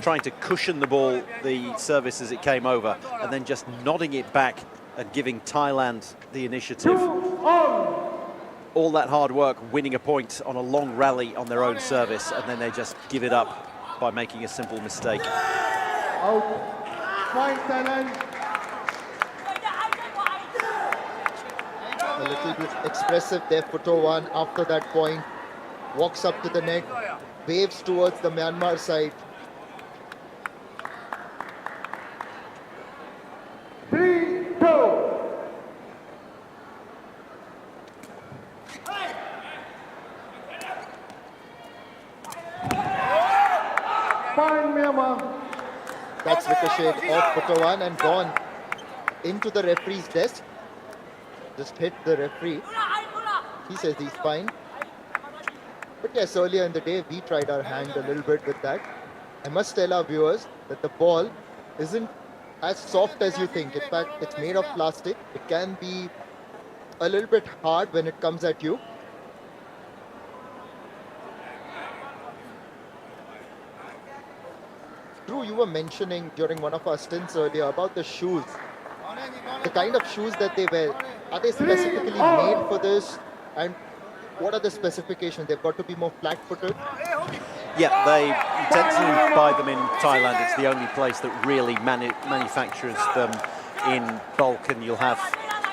S1: trying to cushion the ball, the service as it came over, and then just nodding it back and giving Thailand the initiative. All that hard work, winning a point on a long rally on their own service, and then they just give it up by making a simple mistake.
S10: Out. Point Thailand.
S7: A little bit expressive there, Putawan, after that point. Walks up to the net, waves towards the Myanmar side.
S10: 3-2. Point Myanmar.
S7: That's ricocheted off Putawan and gone into the referee's desk. Just hit the referee. He says he's fine. But yes, earlier in the day, we tried our hand a little bit with that. I must tell our viewers that the ball isn't as soft as you think. In fact, it's made of plastic. It can be a little bit hard when it comes at you. Drew, you were mentioning during one of our stints earlier about the shoes. The kind of shoes that they wear, are they specifically made for this? And what are the specifications? They've got to be more flat-footed?
S1: Yeah, they tend to buy them in Thailand. It's the only place that really manufactures them in bulk, and you'll have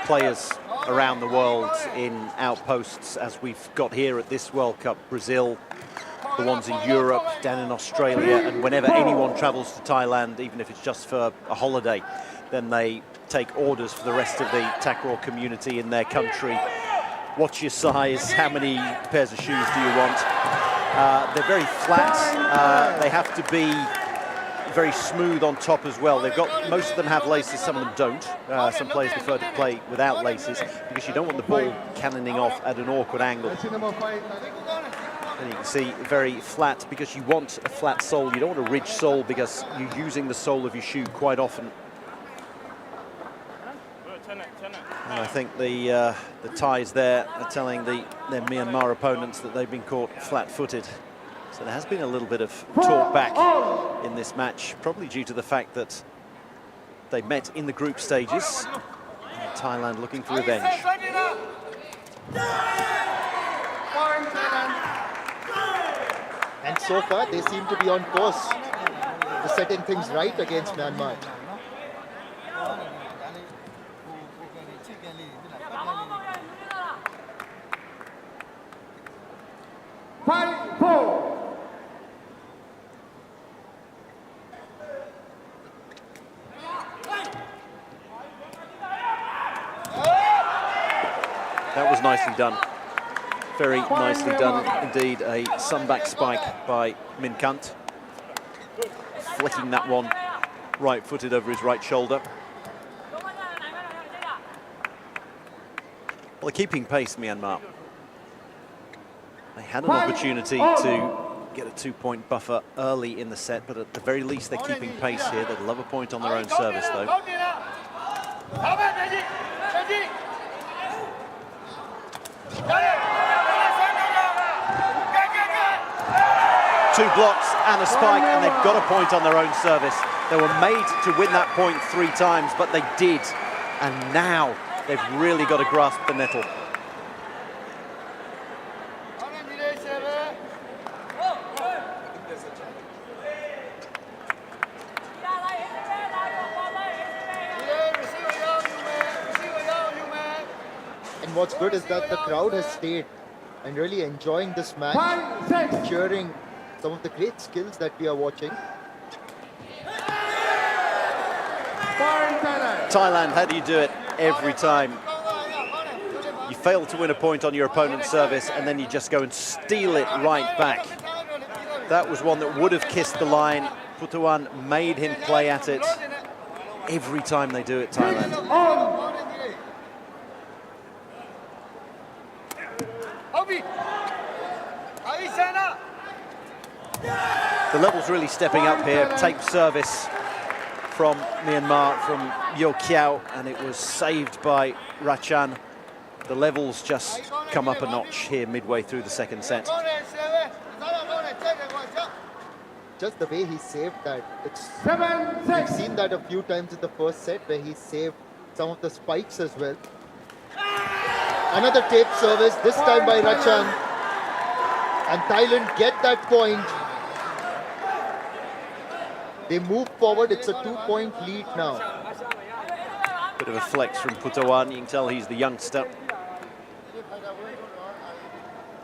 S1: players around the world in outposts, as we've got here at this World Cup. Brazil, the ones in Europe, down in Australia, and whenever anyone travels to Thailand, even if it's just for a holiday, then they take orders for the rest of the takraw community in their country. What's your size? How many pairs of shoes do you want? They're very flat. They have to be very smooth on top as well. They've got, most of them have laces, some of them don't. Some players prefer to play without laces because you don't want the ball cannoning off at an awkward angle. And you can see very flat because you want a flat sole. You don't want a ridged sole because you're using the sole of your shoe quite often. And I think the Thais there are telling their Myanmar opponents that they've been caught flat-footed. So there has been a little bit of talk back in this match, probably due to the fact that They met in the group stages. And Thailand looking for revenge.
S7: And so far, they seem to be on course to setting things right against Myanmar.
S1: That was nicely done. Very nicely done indeed. A sunback spike by Min Kant. Flicking that one right-footed over his right shoulder. Well, they're keeping pace, Myanmar. They had an opportunity to get a 2-point buffer early in the set, but at the very least they're keeping pace here. They'd love a point on their own service, though. 2 blocks and a spike, and they've got a point on their own service. They were made to win that point 3 times, but they did. And now they've really got to grasp the nettle.
S7: And what's good is that the crowd has stayed and really enjoying this match, cheering some of the great skills that we are watching.
S1: Thailand, how do you do it every time? You fail to win a point on your opponent's service and then you just go and steal it right back. That was one that would have kissed the line. Putawan made him play at it. Every time they do it, Thailand. The level's really stepping up here. Tape service from Myanmar, from Yo Kiao, and it was saved by Rachan. The levels just come up a notch here midway through the second set.
S7: Just the way he saved that. We've seen that a few times in the first set where he saved some of the spikes as well. Another tape service, this time by Rachan. And Thailand get that point. They move forward, it's a 2-point lead now.
S1: Bit of a flex from Putawan, you can tell he's the youngster.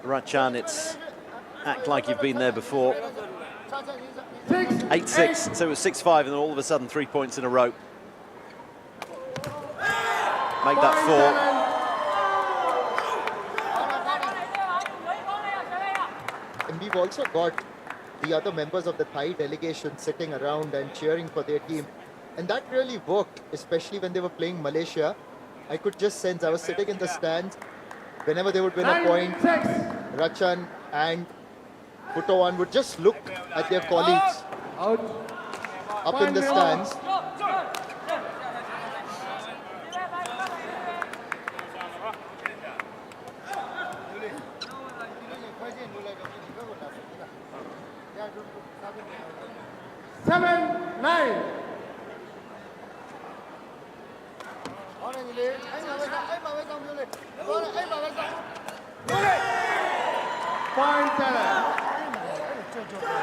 S1: Rachan, it's act like you've been there before. 8-6, so it was 6-5 and then all of a sudden 3 points in a row. Make that
S7: 4. And we've also got the other members of the Thai delegation sitting around and cheering for their team. And that really worked, especially when they were playing Malaysia. I could just sense, I was sitting in the stands, whenever they would win a point, Rachan and Putawan would just look at their colleagues up in the stands.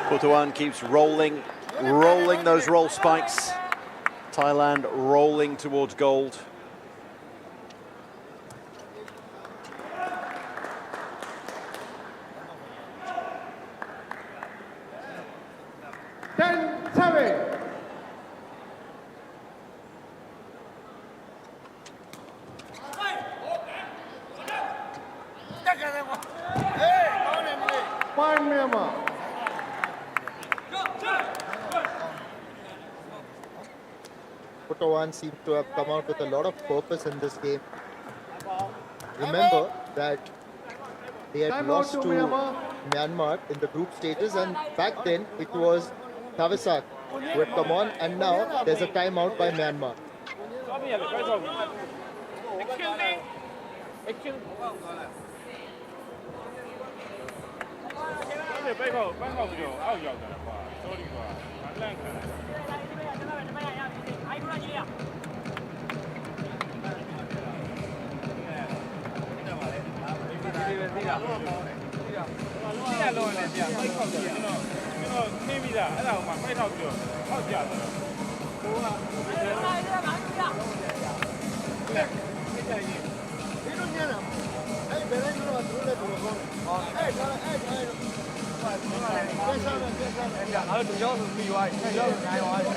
S1: Putawan keeps rolling those roll spikes. Thailand rolling towards gold.
S7: Putawan seems to have come out with a lot of purpose in this game. Remember that they had lost to Myanmar in the group stages, and back then it was Tavisak who had come on, and now there's a timeout by Myanmar.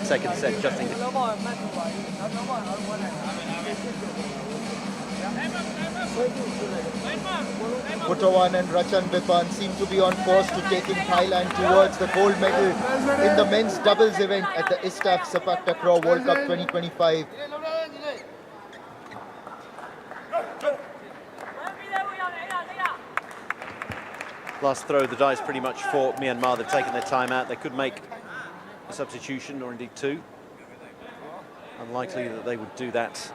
S1: Second set, Justin.
S7: Putawan and Rachan Vipan seem to be on course to taking Thailand towards the gold medal in the men's doubles event at the ISTAF Sepaktakraw World Cup 2025.
S1: Last throw of the dice pretty much for Myanmar. They've taken their time out. They could make a substitution or indeed two. Unlikely that they would do that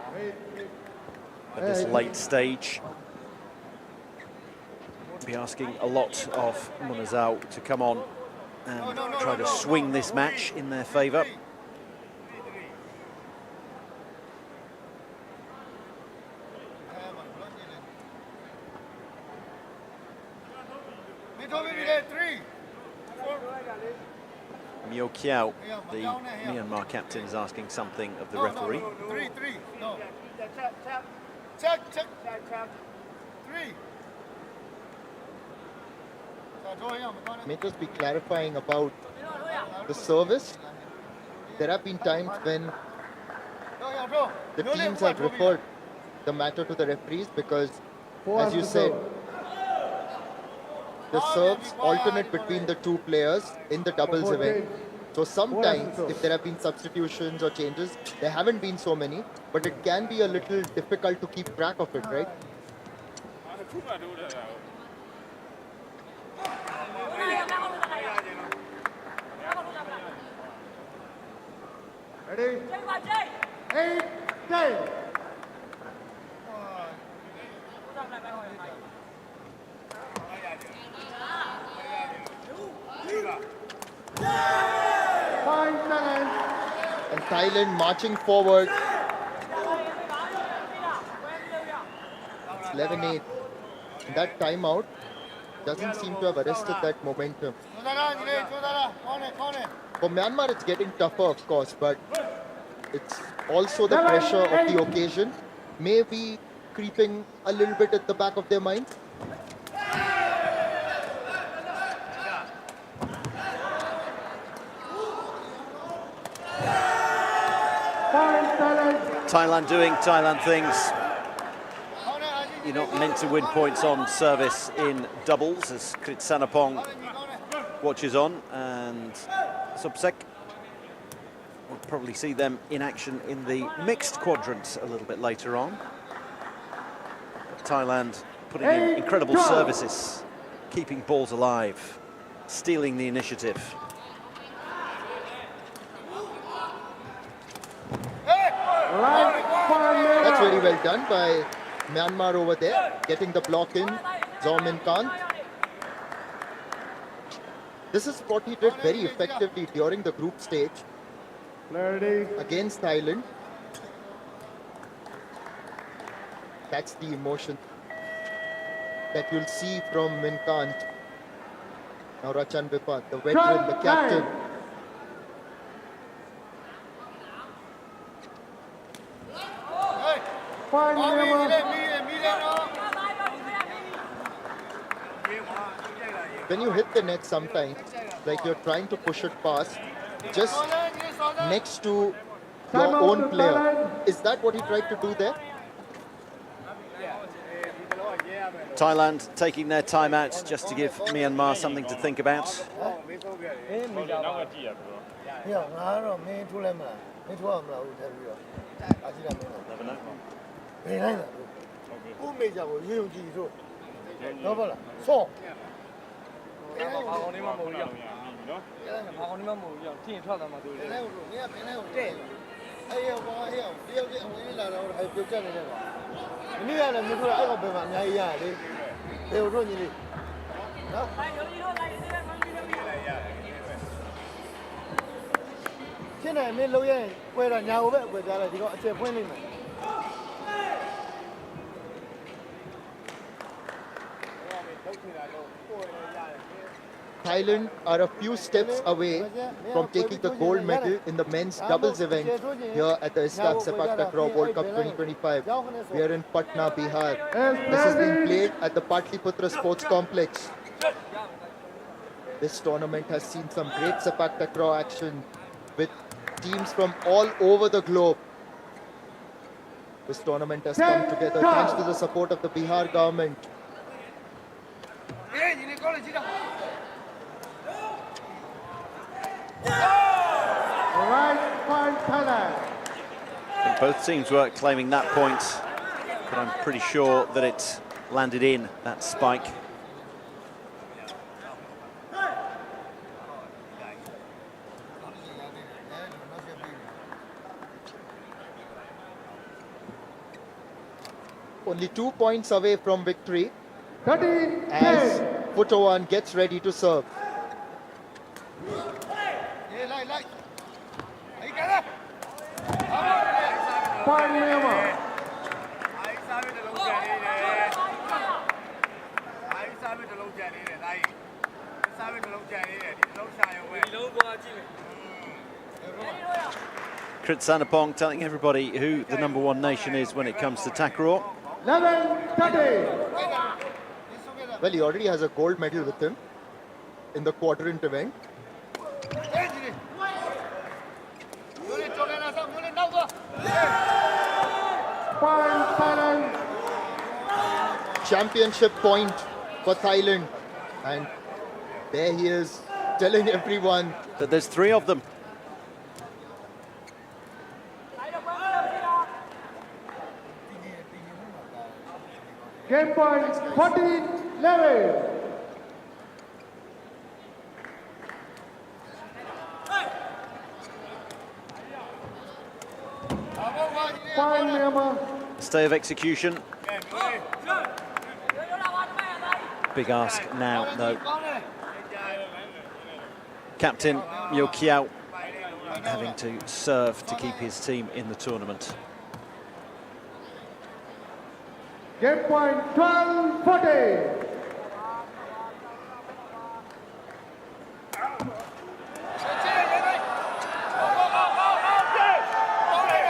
S1: at this late stage. Be asking a lot of Munazao to come on and try to swing this match in their favour. Myo Kiao, the Myanmar captain, is asking something of the referee.
S10: Check. 3.
S7: May just be clarifying about the service. There have been times when the teams have referred the matter to the referees because, as you said, the serves alternate between the two players in the doubles event. So sometimes, if there have been substitutions or changes, there haven't been so many, but it can be a little difficult to keep track of it, right?
S10: Ready? 8, 10.
S7: And Thailand marching forward. It's 11-8. That timeout doesn't seem to have arrested that momentum. For Myanmar, it's getting tougher, of course, but it's also the pressure of the occasion, maybe creeping a little bit at the back of their minds.
S1: Thailand doing Thailand things. You're not meant to win points on service in doubles, as Kritsanapong watches on, and Subsek. We'll probably see them in action in the mixed quadrant a little bit later on. Thailand putting in incredible services, keeping balls alive, stealing the initiative.
S7: That's very well done by Myanmar over there, getting the block in, Zaumin Khan. This is what he did very effectively during the group stage against Thailand. That's the emotion that you'll see from Min Khan. Now Rachan Vipat, the veteran, the captain. When you hit the net sometimes, like you're trying to push it past, just next to your own player. Is that what he tried to do there?
S1: Thailand taking their time out just to give Myanmar something to think about.
S7: Thailand are a few steps away from taking the gold medal in the men's doubles event here at the ISTAF Sepaktakraw World Cup 2025. We are in Patna, Bihar. This is being played at the Patliputra Sports Complex. This tournament has seen some great Sepaktakraw action with teams from all over the globe. This tournament has come together thanks to the support of the Bihar government.
S1: I think both teams were claiming that point, but I'm pretty sure that it landed in that spike.
S7: Only 2 points away from victory as Putawan gets ready to serve.
S1: Kritsanapong telling everybody who the #1 nation is when it comes to takraw.
S7: Well, he already has a gold medal with him in the quadrant event. Championship point for Thailand, and there he is telling everyone
S1: that there's 3 of them.
S10: Game point 14-11. Fine, Myanmar.
S1: Stay of execution. Big ask now, though. Captain Yo Kiao having to serve to keep his team in the tournament.
S10: Game point 12-14.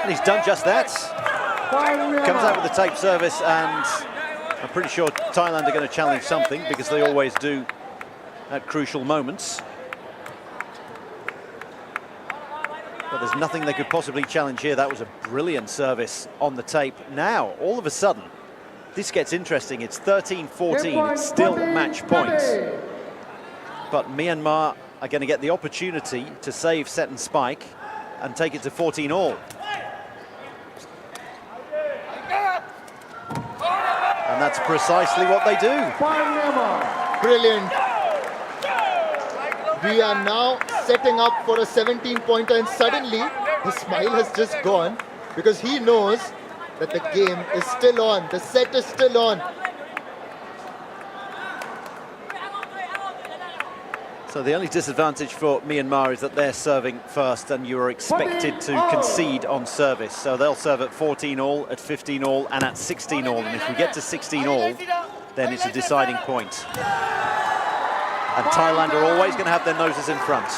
S1: And he's done just that. Comes out with the tape service, and I'm pretty sure Thailand are going to challenge something, because they always do at crucial moments. But there's nothing they could possibly challenge here. That was a brilliant service on the tape. Now, all of a sudden, this gets interesting. It's 13-14, it's still match point. But Myanmar are going to get the opportunity to save set and spike and take it to 14-all. And that's precisely what they do.
S7: Brilliant. We are now setting up for a 17-pointer, and suddenly the smile has just gone, because he knows that the game is still on, the set is still on.
S1: So the only disadvantage for Myanmar is that they're serving first, and you are expected to concede on service. So they'll serve at 14-all, at 15-all, and at 16-all. And if we get to 16-all, then it's a deciding point. And Thailand are always going to have their noses in front.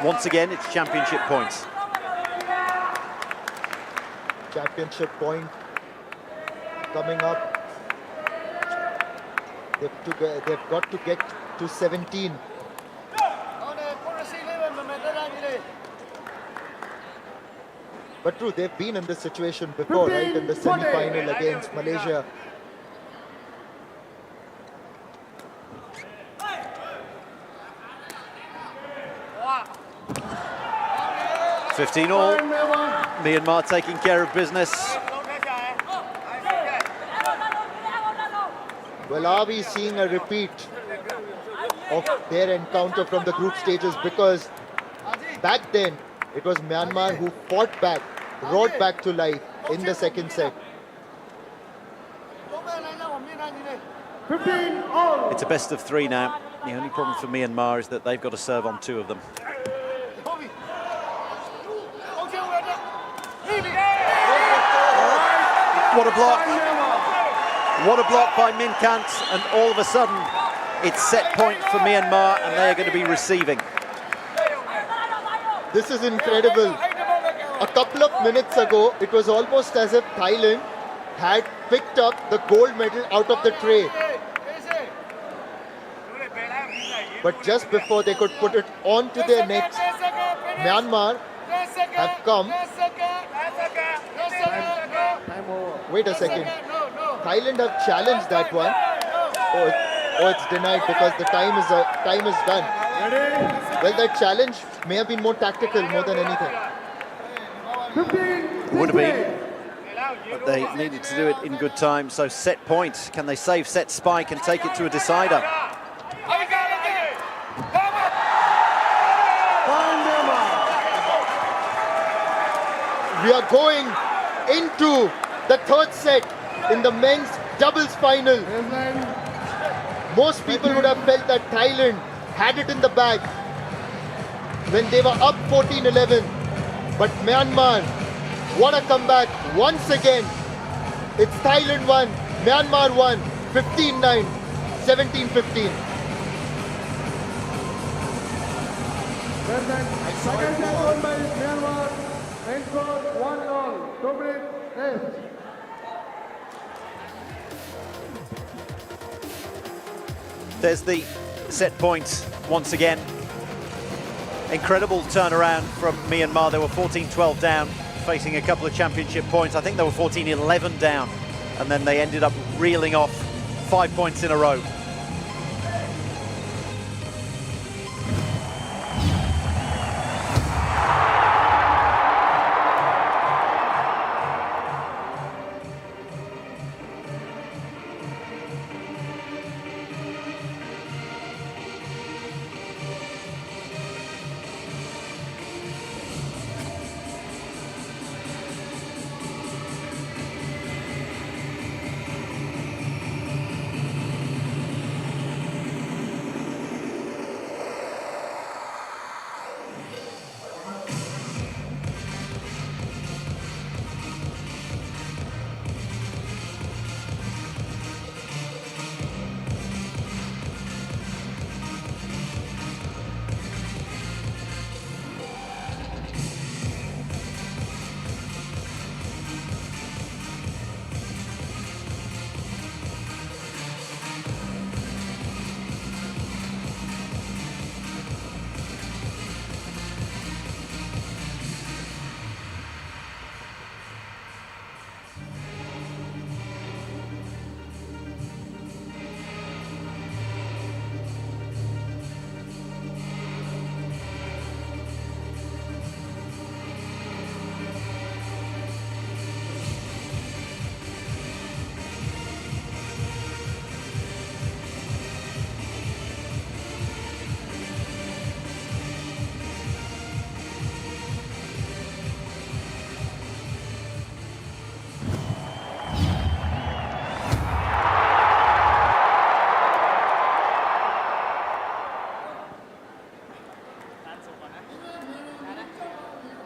S1: Once again, it's championship points.
S7: Championship point coming up. They've got to get to 17. But true, they've been in this situation before, right? In the semi-final against Malaysia.
S1: $15-all. Myanmar taking care of business.
S7: Well, are we seeing a repeat of their encounter from the group stages? Because back then, it was Myanmar who fought back, roared back to life in the second set.
S10: 15-all.
S1: It's a best of 3 now. The only problem for Myanmar is that they've got to serve on 2 of them. What a block. What a block by Min Kant, and all of a sudden it's set point for Myanmar, and they are going to be receiving.
S7: This is incredible. A couple of minutes ago, it was almost as if Thailand had picked up the gold medal out of the tray. But just before they could put it onto their necks, Myanmar have come. Wait a second. Thailand have challenged that one. Oh, it's denied because the time is done. Well, that challenge may have been more tactical more than anything.
S1: Would have been, but they needed to do it in good time. So set point. Can they save set spike and take it to a decider?
S7: We are going into the third set in the men's doubles final. Most people would have felt that Thailand had it in the bag when they were up 14-11. But Myanmar, what a comeback once again. It's Thailand 1, Myanmar 1, 15-9, 17-15.
S10: Second set won by Myanmar. End score 1-0. 2 minutes.
S1: There's the set point once again. Incredible turnaround from Myanmar. They were 14-12 down, facing a couple of championship points. I think they were 14-11 down, and then they ended up reeling off 5 points in a row.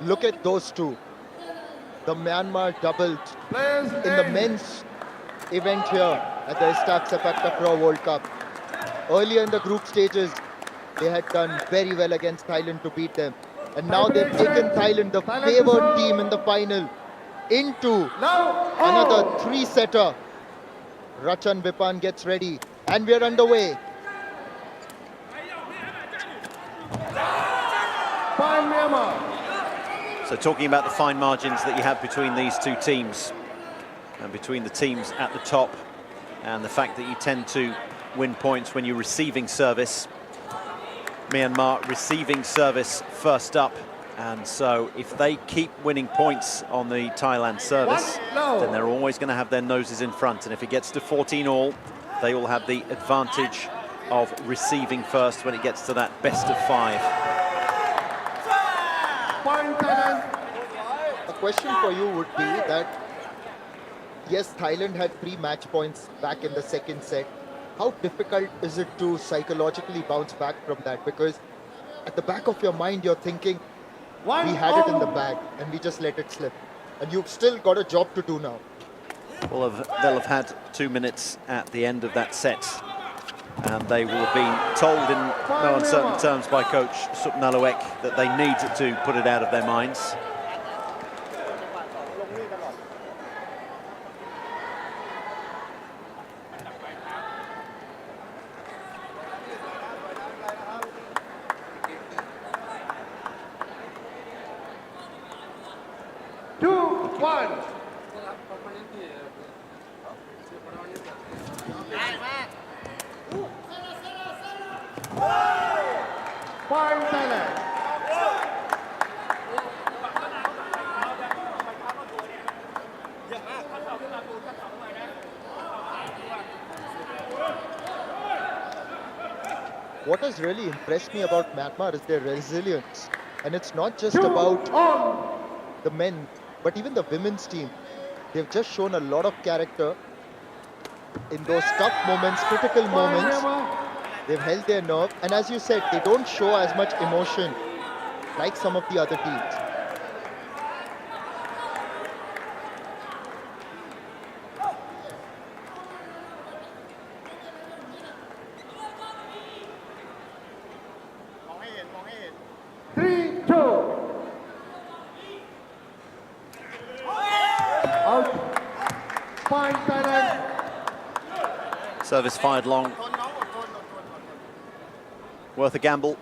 S7: Look at those two. The Myanmar doubled in the men's event here at the ISTAF Sepaktakraw World Cup. Earlier in the group stages, they had done very well against Thailand to beat them. And now they've taken Thailand, the favored team in the final, into another three-setter. Rachan Vipan gets ready, and we're underway.
S1: So talking about the fine margins that you have between these two teams and between the teams at the top, and the fact that you tend to win points when you're receiving service. Myanmar receiving service first up, and so if they keep winning points on the Thailand service, then they're always going to have their noses in front, and if it gets to 14-all, they will have the advantage of receiving first when it gets to that best of 5.
S7: A question for you would be that, yes, Thailand had 3 match points back in the second set. How difficult is it to psychologically bounce back from that? Because at the back of your mind, you're thinking, we had it in the bag and we just let it slip. And you've still got a job to do now.
S1: Well, they'll have had 2 minutes at the end of that set, and they will have been told in no uncertain terms by coach Supnaloek that they need to put it out of their minds.
S7: What has really impressed me about Myanmar is their resilience. And it's not just about the men, but even the women's team. They've just shown a lot of character in those tough moments, critical moments. They've held their nerve. And as you said, they don't show as much emotion like some of the other teams.
S1: Service fired long. Worth a gamble.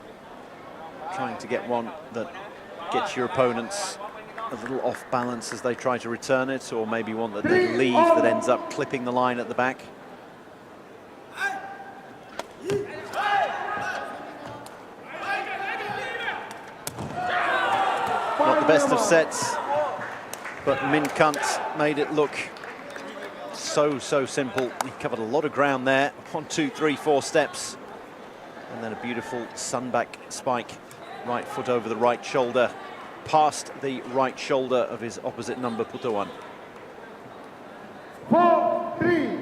S1: Trying to get one that gets your opponents a little off balance as they try to return it, or maybe one that they leave that ends up clipping the line at the back. Not the best of sets, but Min Kunt made it look so simple. He covered a lot of ground there. 1, 2, 3, 4 steps. And then a beautiful sunback spike. Right foot over the right shoulder, past the right shoulder of his opposite number, Putawan.
S10: 4-3.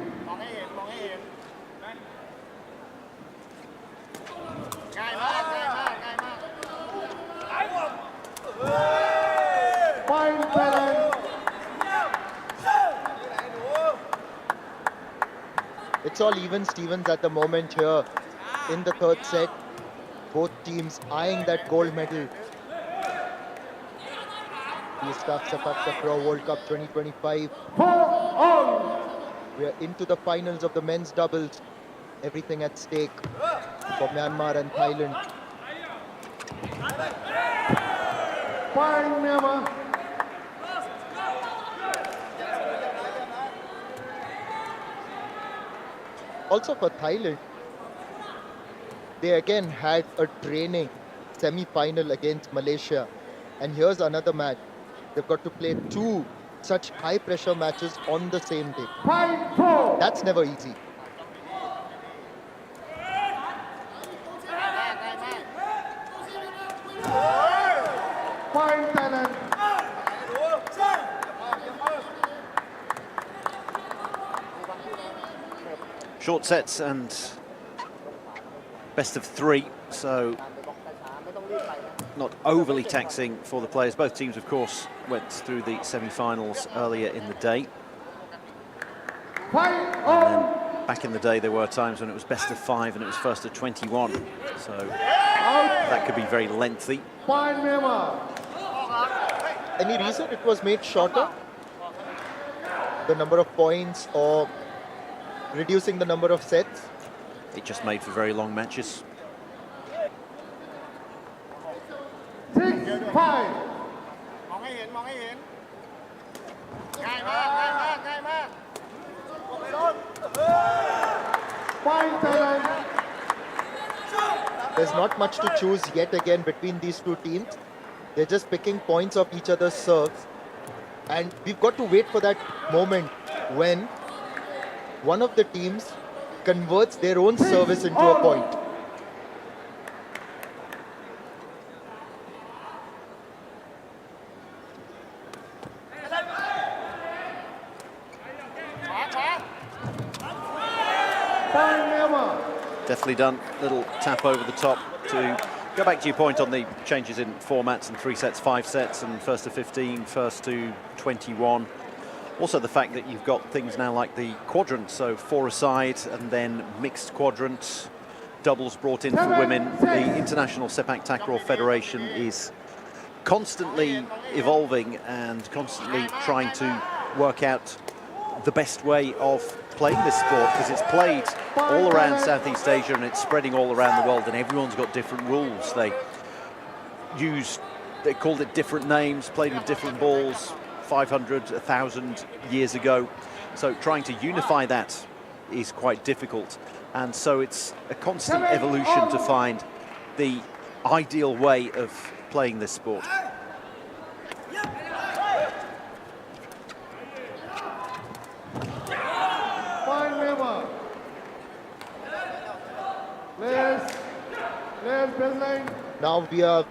S7: It's all even Stevens at the moment here in the third set. Both teams eyeing that gold medal. The ISTAF Sepaktakraw World Cup 2025. We are into the finals of the men's doubles. Everything at stake for Myanmar and Thailand.
S10: Fine, Myanmar.
S7: Also for Thailand, they again had a draining semi-final against Malaysia. And here's another match. They've got to play 2 such high-pressure matches on the same day.
S10: 5-4.
S7: That's never easy.
S10: Fine, Thailand.
S1: Short sets and best of 3, so not overly taxing for the players. Both teams, of course, went through the semi-finals earlier in the day. And then back in the day, there were times when it was best of 5 and it was first to 21. So that could be very lengthy.
S10: Fine, Myanmar.
S7: Any reason it was made shorter? The number of points or reducing the number of sets?
S1: It just made for very long matches.
S10: 6-5. Fine, Thailand.
S7: There's not much to choose yet again between these two teams. They're just picking points off each other's serves. And we've got to wait for that moment when one of the teams converts their own service into a point.
S1: Definitely done. Little tap over the top to go back to your point on the changes in formats and 3 sets, 5 sets, and first to 15, first to 21. Also the fact that you've got things now like the quadrant, so 4-a-side and then mixed quadrant, doubles brought in for women. The International Sepaktakraw Federation is constantly evolving and constantly trying to work out the best way of playing this sport, because it's played all around Southeast Asia and it's spreading all around the world, and everyone's got different rules. They called it different names, played with different balls 500, 1,000 years ago. So trying to unify that is quite difficult. And so it's a constant evolution to find the ideal way of playing this sport.
S10: Fine, Myanmar. Players, baseline.
S7: Now we have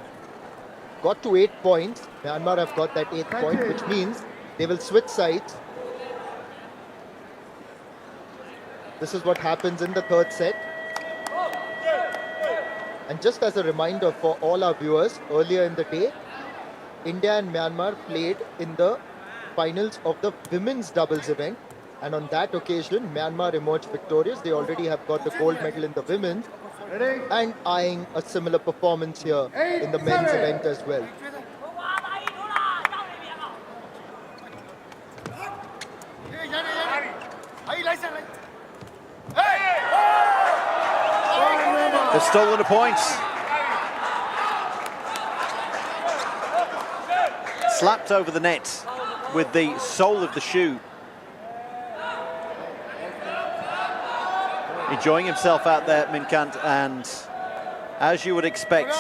S7: got to 8 points. Myanmar have got that 8th point, which means they will switch sides. This is what happens in the 3rd set. And just as a reminder for all our viewers, earlier in the day, India and Myanmar played in the finals of the women's doubles event. And on that occasion, Myanmar emerged victorious. They already have got the gold medal in the women's and eyeing a similar performance here in the men's event as well.
S1: They've stolen a point. Slapped over the net with the sole of the shoe. Enjoying himself out there, Minkant, and as you would expect,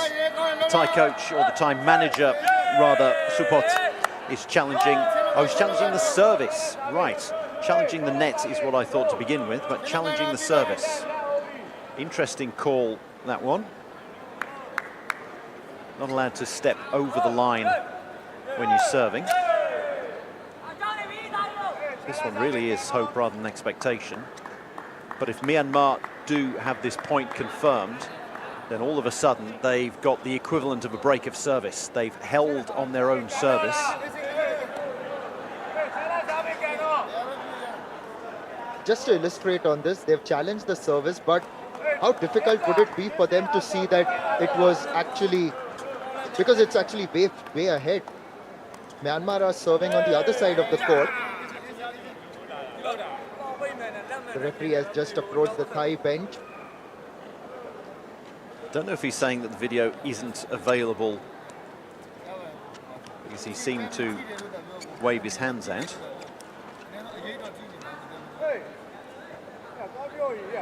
S1: Thai coach, or the Thai manager rather, Supot, is challenging. Oh, he's challenging the service, right. Challenging the net is what I thought to begin with, but challenging the service. Interesting call, that one. Not allowed to step over the line when you're serving. This one really is hope rather than expectation. But if Myanmar do have this point confirmed, then all of a sudden they've got the equivalent of a break of service. They've held on their own service.
S7: Just to illustrate on this, they've challenged the service, but how difficult would it be for them to see that it was actually, because it's actually way ahead. Myanmar are serving on the other side of the court. The referee has just approached the Thai bench.
S1: Don't know if he's saying that the video isn't available because he seemed to wave his hands out.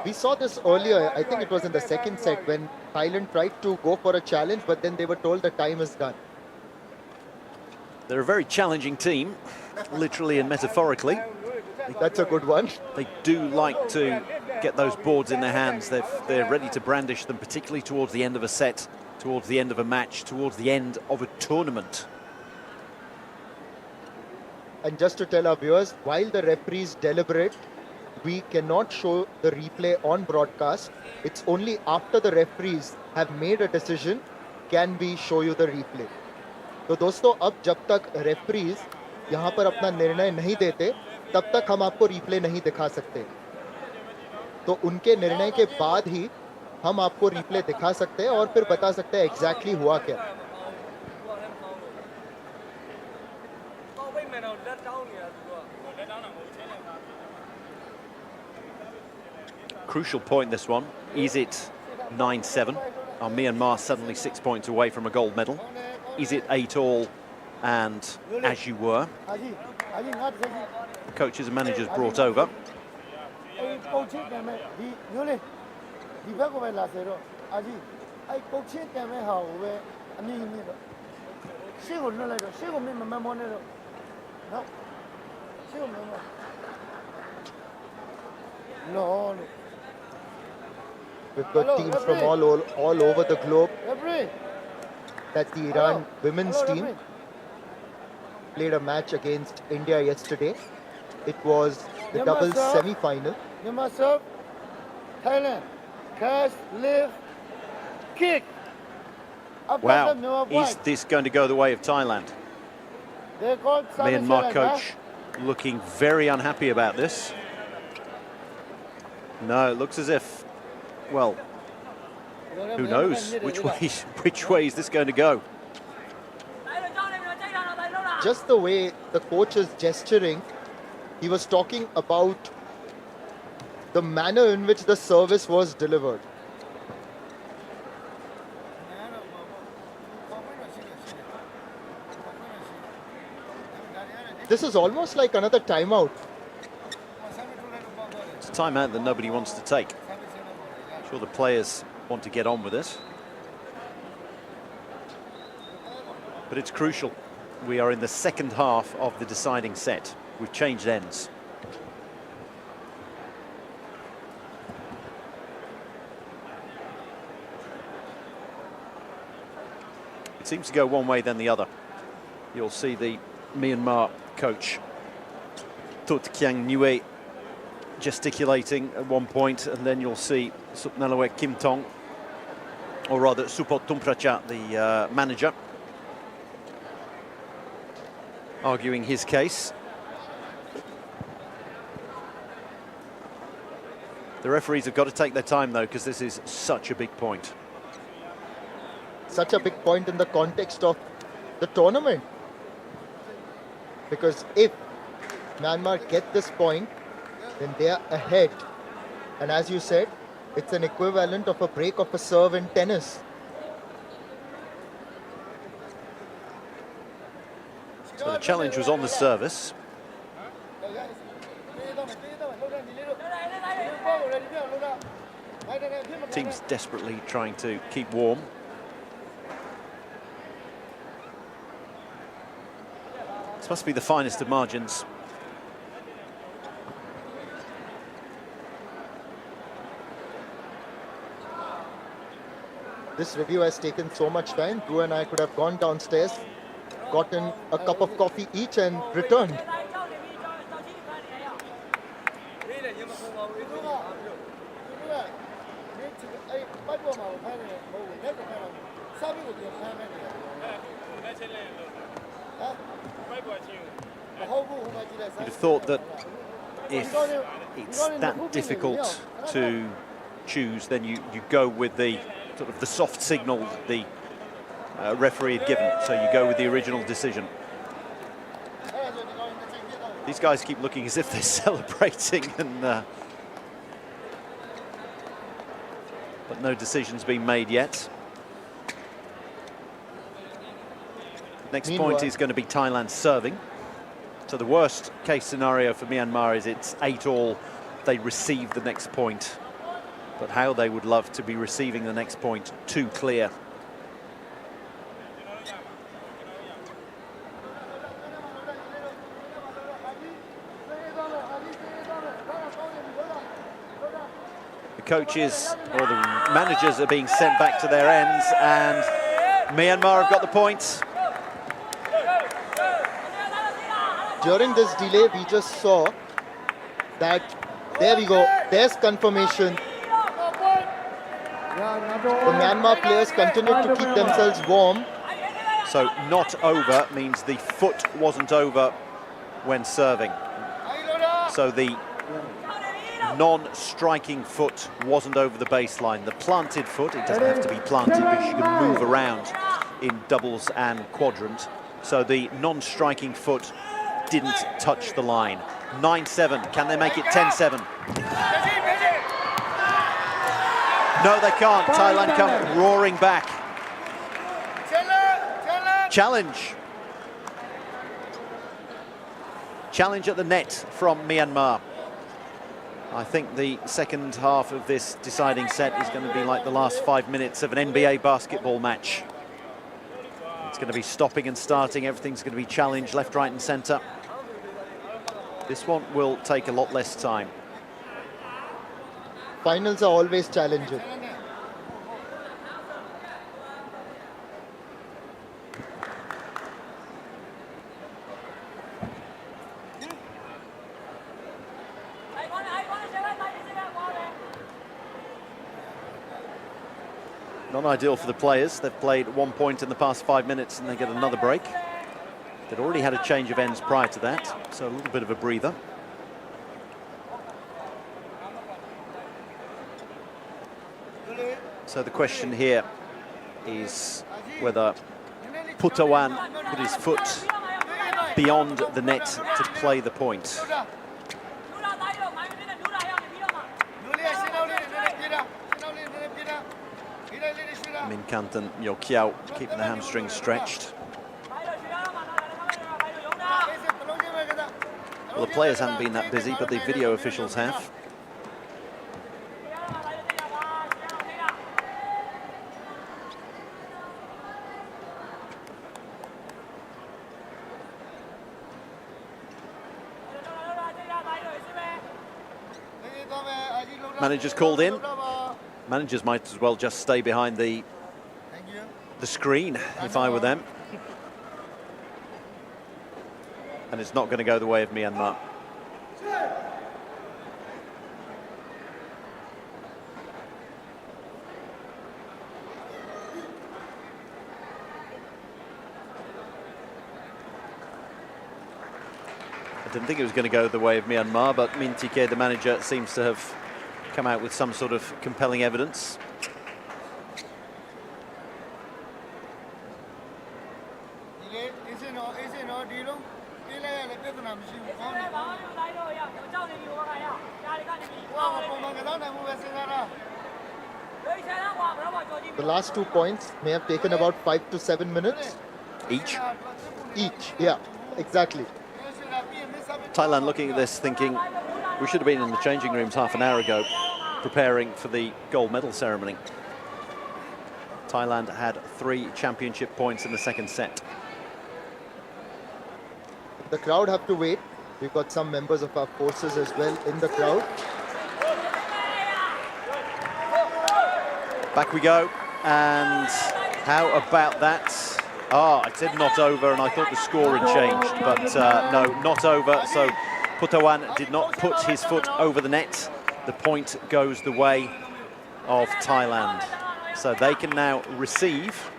S7: We saw this earlier, I think it was in the 2nd set, when Thailand tried to go for a challenge, but then they were told the time is done.
S1: They're a very challenging team, literally and metaphorically.
S7: That's a good one.
S1: They do like to get those boards in their hands. They're ready to brandish them, particularly towards the end of a set, towards the end of a match, towards the end of a tournament.
S7: And just to tell our viewers, while the referees deliberate, we cannot show the replay on broadcast. It's only after the referees have made a decision can we show you the replay. तो दोस्तों, अब जब तक referees यहाँ पर अपना निर्णय नहीं देते, तब तक हम आपको replay नहीं दिखा सकते. तो उनके निर्णय के बाद ही हम आपको replay दिखा सकते हैं और फिर बता सकते हैं exactly हुआ क्या.
S1: Crucial point, this one. Is it 9-7? Are Myanmar suddenly 6 points away from a gold medal? Is it 8-all and as you were? The coaches and managers brought over.
S7: We've got teams from all over the globe. That's the Iran women's team. Played a match against India yesterday. It was the doubles semi-final.
S10: Thailand, catch, lift, kick.
S1: Wow, is this going to go the way of Thailand?
S10: They're called
S1: Myanmar coach looking very unhappy about this. No, it looks as if, well, who knows which way is this going to go?
S7: Just the way the coach is gesturing, he was talking about the manner in which the service was delivered. This is almost like another timeout.
S1: It's a timeout that nobody wants to take. I'm sure the players want to get on with it. But it's crucial. We are in the second half of the deciding set. We've changed ends. It seems to go one way then the other. You'll see the Myanmar coach Tut Kyang Nue gesticulating at one point, and then you'll see Supnalawek Kim Tong, or rather Supot Tumpracha, the manager, arguing his case. The referees have got to take their time though, because this is such a big point.
S7: Such a big point in the context of the tournament. Because if Myanmar get this point, then they are ahead. And as you said, it's an equivalent of a break of a serve in tennis.
S1: So the challenge was on the service. Team's desperately trying to keep warm. This must be the finest of margins.
S7: This review has taken so much time. Drew and I could have gone downstairs, gotten a cup of coffee each and returned.
S1: You'd have thought that if it's that difficult to choose, then you go with the sort of the soft signal that the referee had given. So you go with the original decision. These guys keep looking as if they're celebrating, and but no decision's been made yet. Next point is going to be Thailand serving. So the worst case scenario for Myanmar is it's 8-all. They receive the next point. But how they would love to be receiving the next point too clear. The coaches or the managers are being sent back to their ends, and Myanmar have got the points.
S7: During this delay, we just saw that, there we go, there's confirmation. The Myanmar players continue to keep themselves warm.
S1: So not over means the foot wasn't over when serving. So the non-striking foot wasn't over the baseline. The planted foot, it doesn't have to be planted because you can move around in doubles and quadrant. So the non-striking foot didn't touch the line. 9-7, can they make it 10-7? No, they can't. Thailand come roaring back. Challenge. Challenge at the net from Myanmar. I think the second half of this deciding set is going to be like the last 5 minutes of an NBA basketball match. It's going to be stopping and starting. Everything's going to be challenged left, right and centre. This one will take a lot less time.
S7: Finals are always challenging.
S1: Not ideal for the players. They've played 1 point in the past 5 minutes and they get another break. They'd already had a change of ends prior to that, so a little bit of a breather. So the question here is whether Putawan put his foot beyond the net to play the point. Min Kant and Myo Kiao keeping the hamstrings stretched. Well, the players haven't been that busy, but the video officials have. Managers called in. Managers might as well just stay behind the screen if I were them. And it's not going to go the way of Myanmar. I didn't think it was going to go the way of Myanmar, but Min Tike, the manager, seems to have come out with some sort of compelling evidence.
S7: The last 2 points may have taken about 5 to 7 minutes.
S1: Each?
S7: Each, yeah, exactly.
S1: Thailand looking at this thinking, we should have been in the changing rooms half an hour ago, preparing for the gold medal ceremony. Thailand had 3 championship points in the second set.
S7: The crowd have to wait. We've got some members of our forces as well in the crowd.
S1: Back we go, and how about that? Ah, I said not over, and I thought the score had changed, but no, not over. So Putawan did not put his foot over the net. The point goes the way of Thailand. So they can now receive.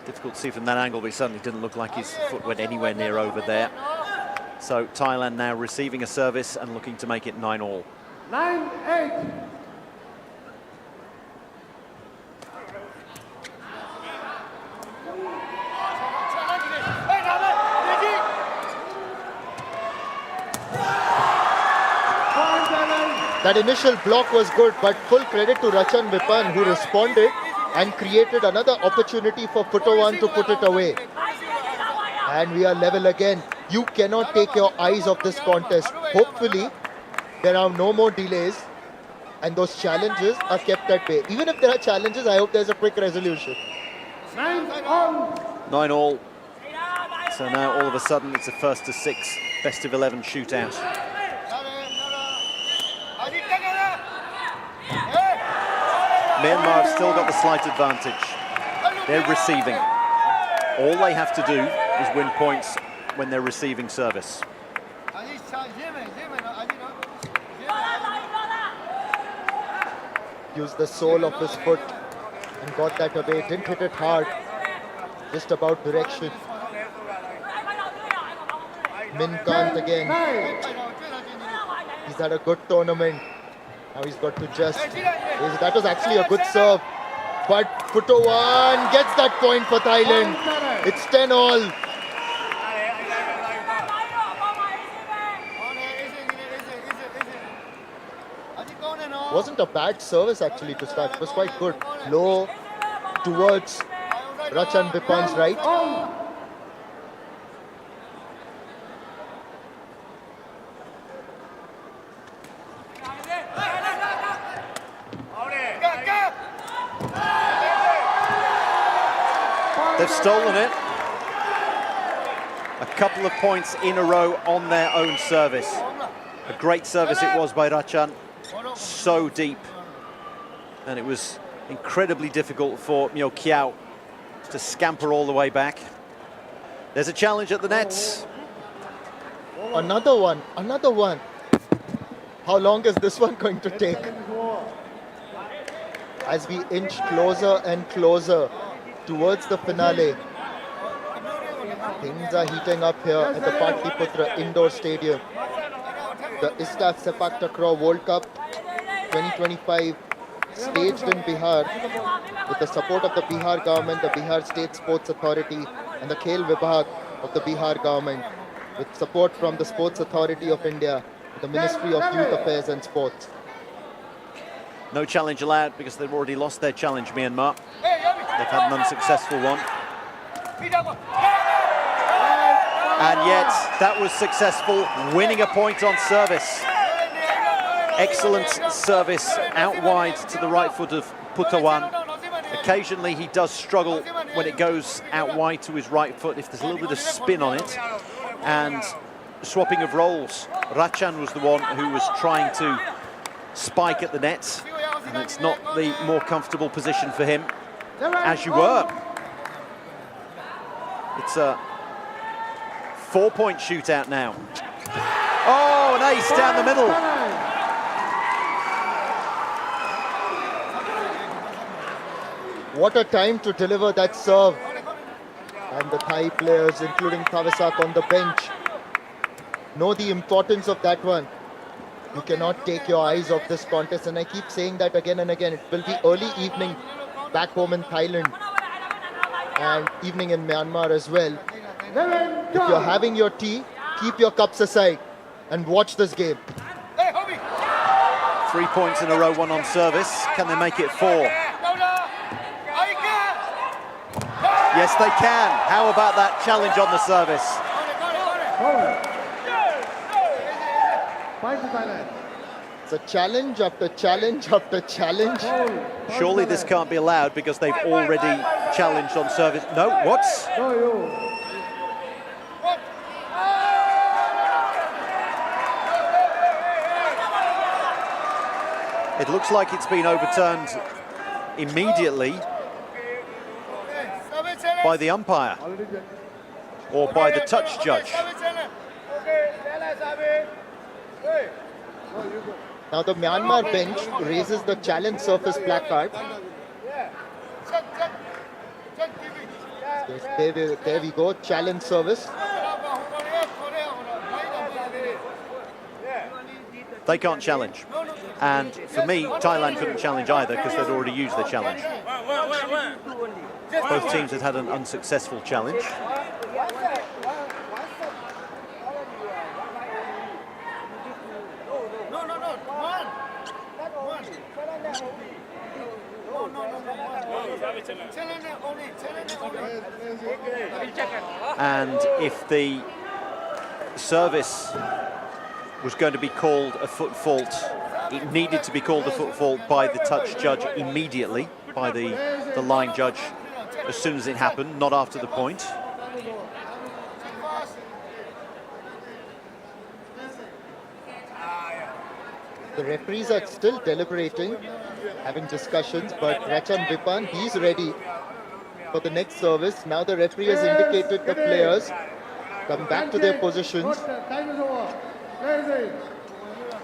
S1: Difficult to see from that angle, but it certainly didn't look like his foot went anywhere near over there. So Thailand now receiving a service and looking to make it 9-all.
S10: 9-8.
S7: That initial block was good, but full credit to Rachan Vipan, who responded and created another opportunity for Putawan to put it away. And we are level again. You cannot take your eyes off this contest. Hopefully, there are no more delays and those challenges are kept at bay. Even if there are challenges, I hope there's a quick resolution.
S1: 9-all. So now all of a sudden it's a first to 6 best of 11 shootout. Myanmar have still got the slight advantage. They're receiving. All they have to do is win points when they're receiving service.
S7: Used the sole of his foot and got that away. Didn't hit it hard, just about direction. Min Kant again. He's had a good tournament. Now he's got to just... That was actually a good serve. But Putawan gets that point for Thailand. It's 10-all. Wasn't a bad service actually to start. It was quite good. Low towards Rachan Vipan's right.
S1: They've stolen it. A couple of points in a row on their own service. A great service it was by Rachan. So deep. And it was incredibly difficult for Myo Kiao to scamper all the way back. There's a challenge at the nets.
S7: Another one, another one. How long is this one going to take? As we inch closer and closer towards the finale. Things are heating up here at the Patliputra Indoor Stadium. The ISTAF Sepaktakraw World Cup 2025 staged in Bihar with the support of the Bihar government, the Bihar State Sports Authority and the Khel Vibhag of the Bihar government, with support from the Sports Authority of India, the Ministry of Youth Affairs and Sports.
S1: No challenge allowed because they've already lost their challenge, Myanmar. They've had an unsuccessful one. And yet, that was successful, winning a point on service. Excellent service out wide to the right foot of Putawan. Occasionally he does struggle when it goes out wide to his right foot, if there's a little bit of spin on it. And swapping of roles, Rachan was the one who was trying to spike at the net, and it's not the more comfortable position for him, as you were. It's a 4-point shootout now. Oh, an ace down the middle.
S7: What a time to deliver that serve. And the Thai players, including Thavisak on the bench, know the importance of that one. You cannot take your eyes off this contest, and I keep saying that again and again. It will be early evening back home in Thailand and evening in Myanmar as well. If you're having your tea, keep your cups aside and watch this game.
S1: 3 points in a row, one on service. Can they make it 4? Yes, they can. How about that challenge on the service?
S7: It's a challenge after challenge after challenge.
S1: Surely this can't be allowed because they've already challenged on service. No, what? It looks like it's been overturned immediately by the umpire or by the touch judge.
S7: Now the Myanmar bench raises the challenge surface placard. Yes, there we go, challenge service.
S1: They can't challenge. And for me, Thailand couldn't challenge either because they'd already used their challenge. Both teams had had an unsuccessful challenge. And if the service was going to be called a foot fault, it needed to be called a foot fault by the touch judge immediately, by the line judge as soon as it happened, not after the point.
S7: The referees are still deliberating, having discussions, but Rachan Vipan, he's ready for the next service. Now the referee has indicated the players come back to their positions.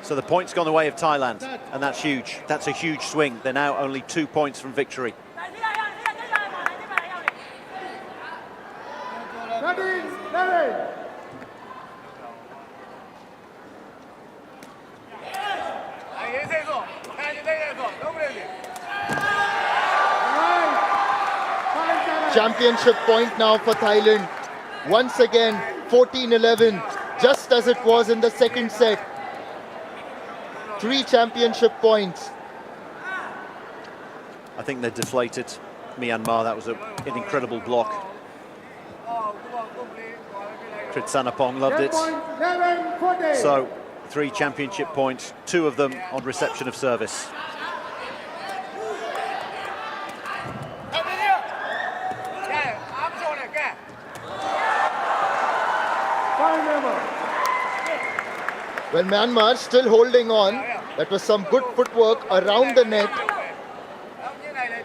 S1: So the point's gone the way of Thailand, and that's huge. That's a huge swing. They're now only 2 points from victory.
S7: Championship point now for Thailand. Once again, 14-11, just as it was in the second set. 3 championship points.
S1: I think they're deflated. Myanmar, that was an incredible block. Kritsanapong loved it. So 3 championship points, 2 of them on reception of service.
S7: Well, Myanmar still holding on. That was some good footwork around the net.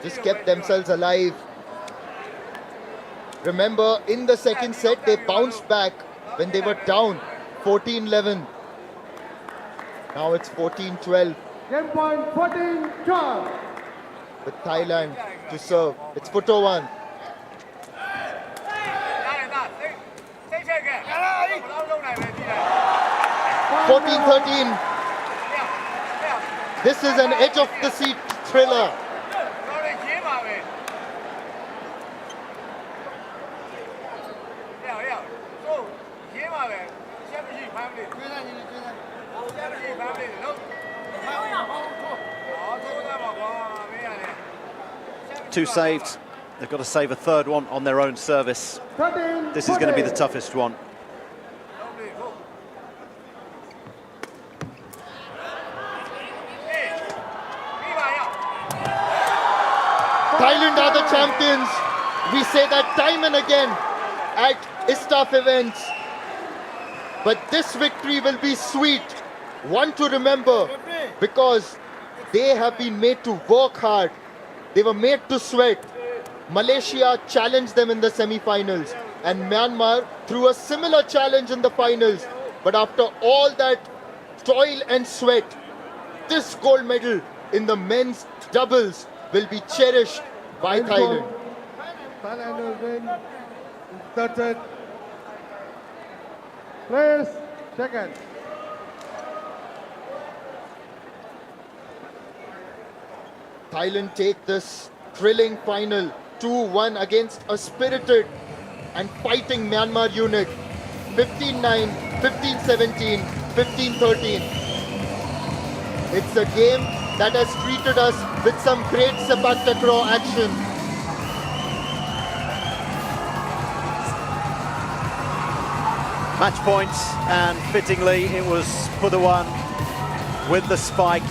S7: Just kept themselves alive. Remember, in the second set, they bounced back when they were down 14-11. Now it's 14-12.
S10: Game point 14-12.
S7: With Thailand to serve. It's Putawan. 14-13. This is an edge of the seat thriller.
S1: Two saved. They've got to save a third one on their own service. This is going to be the toughest one.
S7: Thailand are the champions. We say that time and again at ISTAF events. But this victory will be sweet, one to remember, because they have been made to work hard. They were made to sweat. Malaysia challenged them in the semi-finals, and Myanmar threw a similar challenge in the finals. But after all that toil and sweat, this gold medal in the men's doubles will be cherished by Thailand.
S10: Thailand will win. Third set. Players, second.
S7: Thailand take this thrilling final 2-1 against a spirited and fighting Myanmar unit. 15-9, 15-17, 15-13. It's a game that has treated us with some great Sepaktakraw action.
S1: Match points, and fittingly it was Pudawan with the spike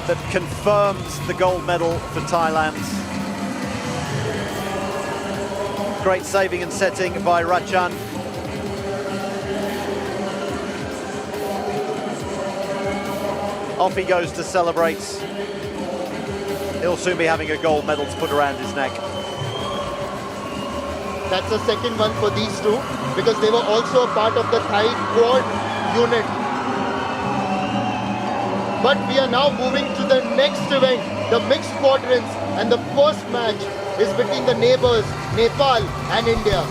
S1: that confirms the gold medal for Thailand. Great saving and setting by Rachan. Off he goes to celebrate. He'll soon be having a gold medal to put around his neck.
S7: That's the second one for these two, because they were also a part of the Thai quad unit. But we are now moving to the next event, the mixed quadrants, and the first match is between the neighbors, Nepal and India.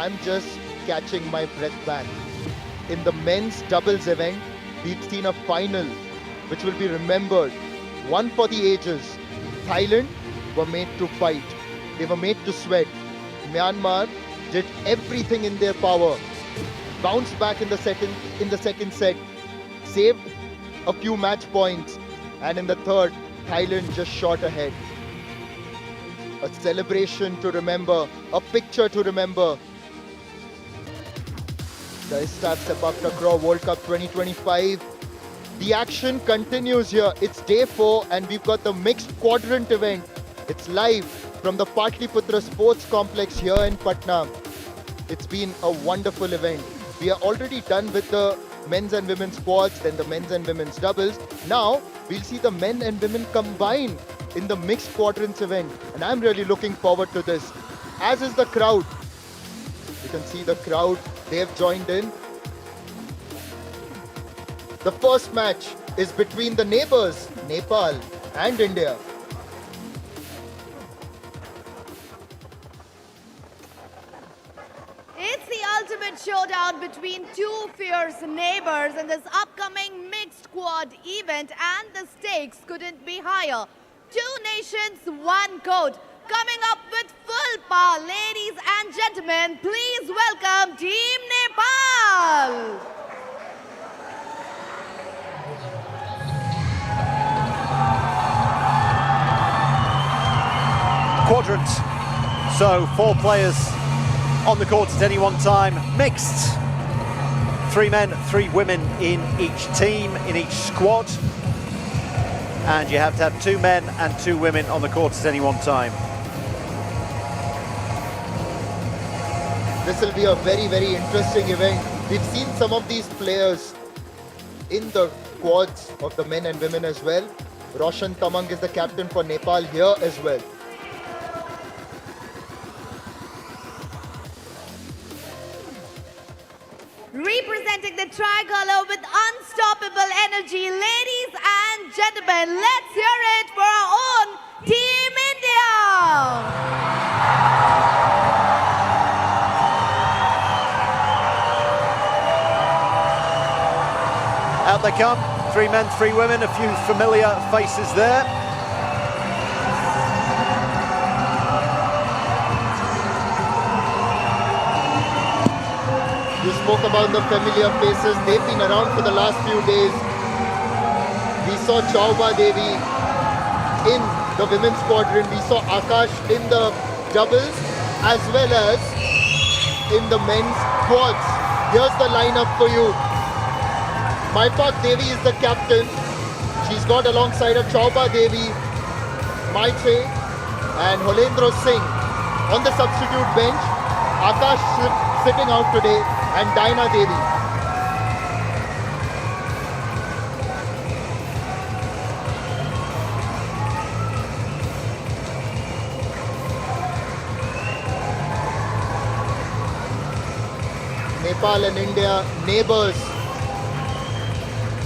S7: I'm just catching my breath back. In the men's doubles event, we've seen a final which will be remembered. One for the ages. Thailand were made to fight. They were made to sweat. Myanmar did everything in their power. Bounced back in the second set. Saved a few match points. And in the third, Thailand just shot ahead. A celebration to remember. A picture to remember. The ISTAF Sepaktakraw World Cup 2025. The action continues here. It's day 4 and we've got the mixed quadrant event. It's live from the Patliputra Sports Complex here in Patna. It's been a wonderful event. We are already done with the men's and women's quads, then the men's and women's doubles. Now we'll see the men and women combine in the mixed quadrants event. And I'm really looking forward to this. As is the crowd. You can see the crowd. They have joined in. The first match is between the neighbors, Nepal and India.
S9: It's the ultimate showdown between two fierce neighbors in this upcoming mixed quad event, and the stakes couldn't be higher. Two nations, one code. Coming up with full power, ladies and gentlemen, please welcome Team Nepal.
S1: Quadrant. So 4 players on the court at any one time. Mixed. 3 men, 3 women in each team, in each squad. And you have to have 2 men and 2 women on the court at any one time.
S7: This will be a very, very interesting event. We've seen some of these players in the quads of the men and women as well. Roshan Tamang is the captain for Nepal here as well.
S9: Representing the tricolor with unstoppable energy, ladies and gentlemen, let's hear it for our own Team India!
S1: Out they come, 3 men, 3 women, a few familiar faces there.
S7: You spoke about the familiar faces. They've been around for the last few days. We saw Chauba Devi in the women's quadrant. We saw Akash in the doubles as well as in the men's quads. Here's the lineup for you. Maipak Devi is the captain. She's got alongside her Chauba Devi, Maitre and Holendra Singh. On the substitute bench, Akash sitting out today and Dinah Devi. Nepal and India, neighbors,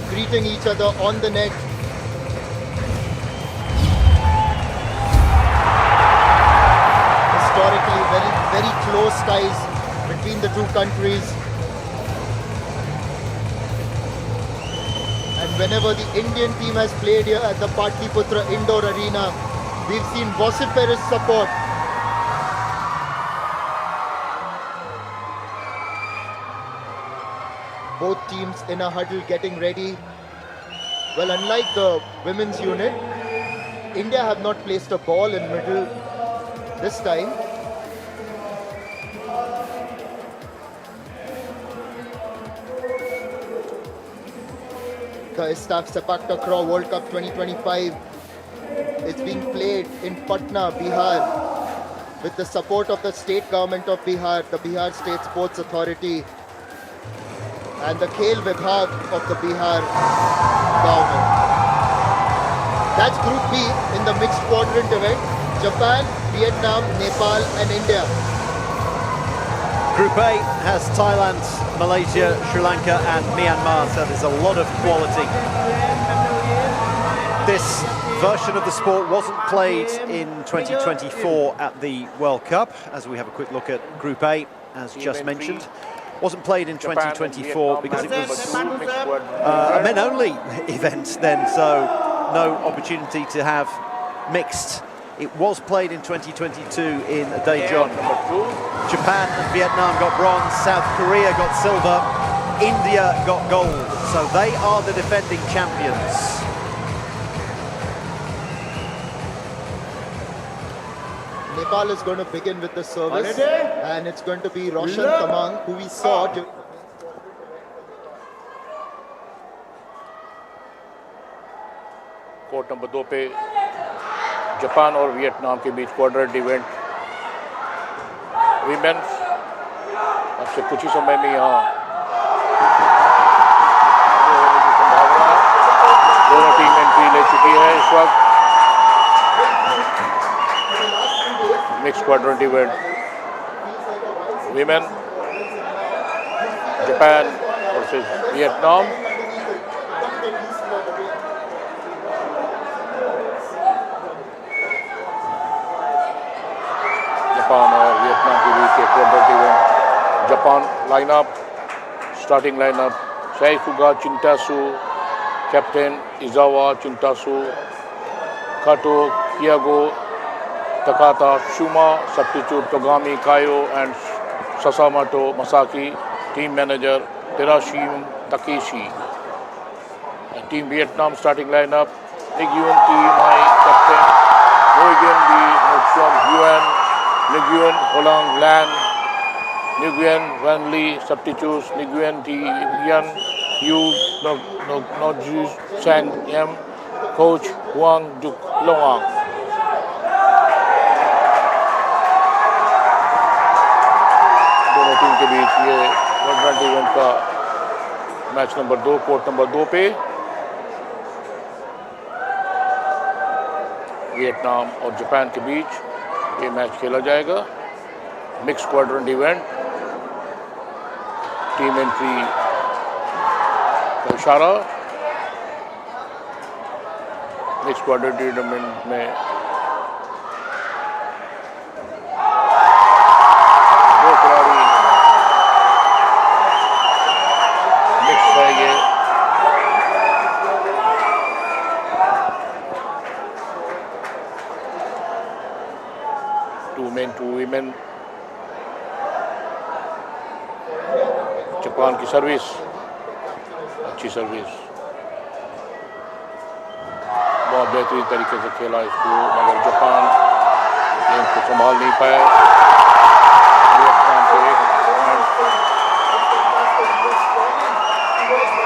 S7: greeting each other on the net. Historically, very, very close ties between the two countries. And whenever the Indian team has played here at the Patliputra Indoor Arena, we've seen vociferous support. Both teams in a huddle getting ready. Well, unlike the women's unit, India have not placed a ball in middle this time. The ISTAF Sepaktakraw World Cup 2025 is being played in Patna, Bihar, with the support of the state government of Bihar, the Bihar State Sports Authority, and the Khel Vibhag of the Bihar government. That's Group B in the mixed quadrant event. Japan, Vietnam, Nepal and India.
S1: Group A has Thailand, Malaysia, Sri Lanka and Myanmar, so there's a lot of quality. This version of the sport wasn't played in 2024 at the World Cup, as we have a quick look at Group A. as just mentioned. Wasn't played in 2024 because it was a men-only event then, so no opportunity to have mixed. It was played in 2022 in Daejeon. Japan and Vietnam got bronze, South Korea got silver, India got gold. So they are the defending champions.
S7: Nepal is going to begin with the service, and it's going to be Roshan Tamang, who we saw.
S11: Court number 2 पे Japan और Vietnam के बीच quadrant event women's अब से कुछ ही समय में यहाँ होने की संभावना है। दोनों टीम एंट्री ले चुकी है इस वक्त। Mix quadrant event women Japan versus Vietnam. Japan और वियतनाम के बीच एक quadrant event. Japan lineup, starting lineup साइफुगा चिंतासु, कैप्टन इजावा चिंतासु, काटो कियागो, Takata Shuma, substitute Togami Kayo and Sasamoto Masaki, team manager Terashim Takeshi. And team Vietnam starting lineup, Nguyen T. Mai, captain, Nguyen B. Nguyen Yuan, Nguyen Holang Lan, Nguyen Van Lee, substitutes Nguyen T. Yan, Yu Noju Sang Yam, coach Huang Duk Loang. Team के बीच ये quadrant event का match number 2 court number 2 पे Vietnam और Japan के बीच ये match खेला जाएगा। Mix quadrant event, team entry का इशारा। मिक्स क्वाड्रेंट इवेंट में टू वीमेन। जापान की सर्विस, अच्छी सर्विस, बहुत बेहतरीन तरीके से खेला इसको, मगर जापान गेम को संभाल नहीं पाया। वियतनाम को एक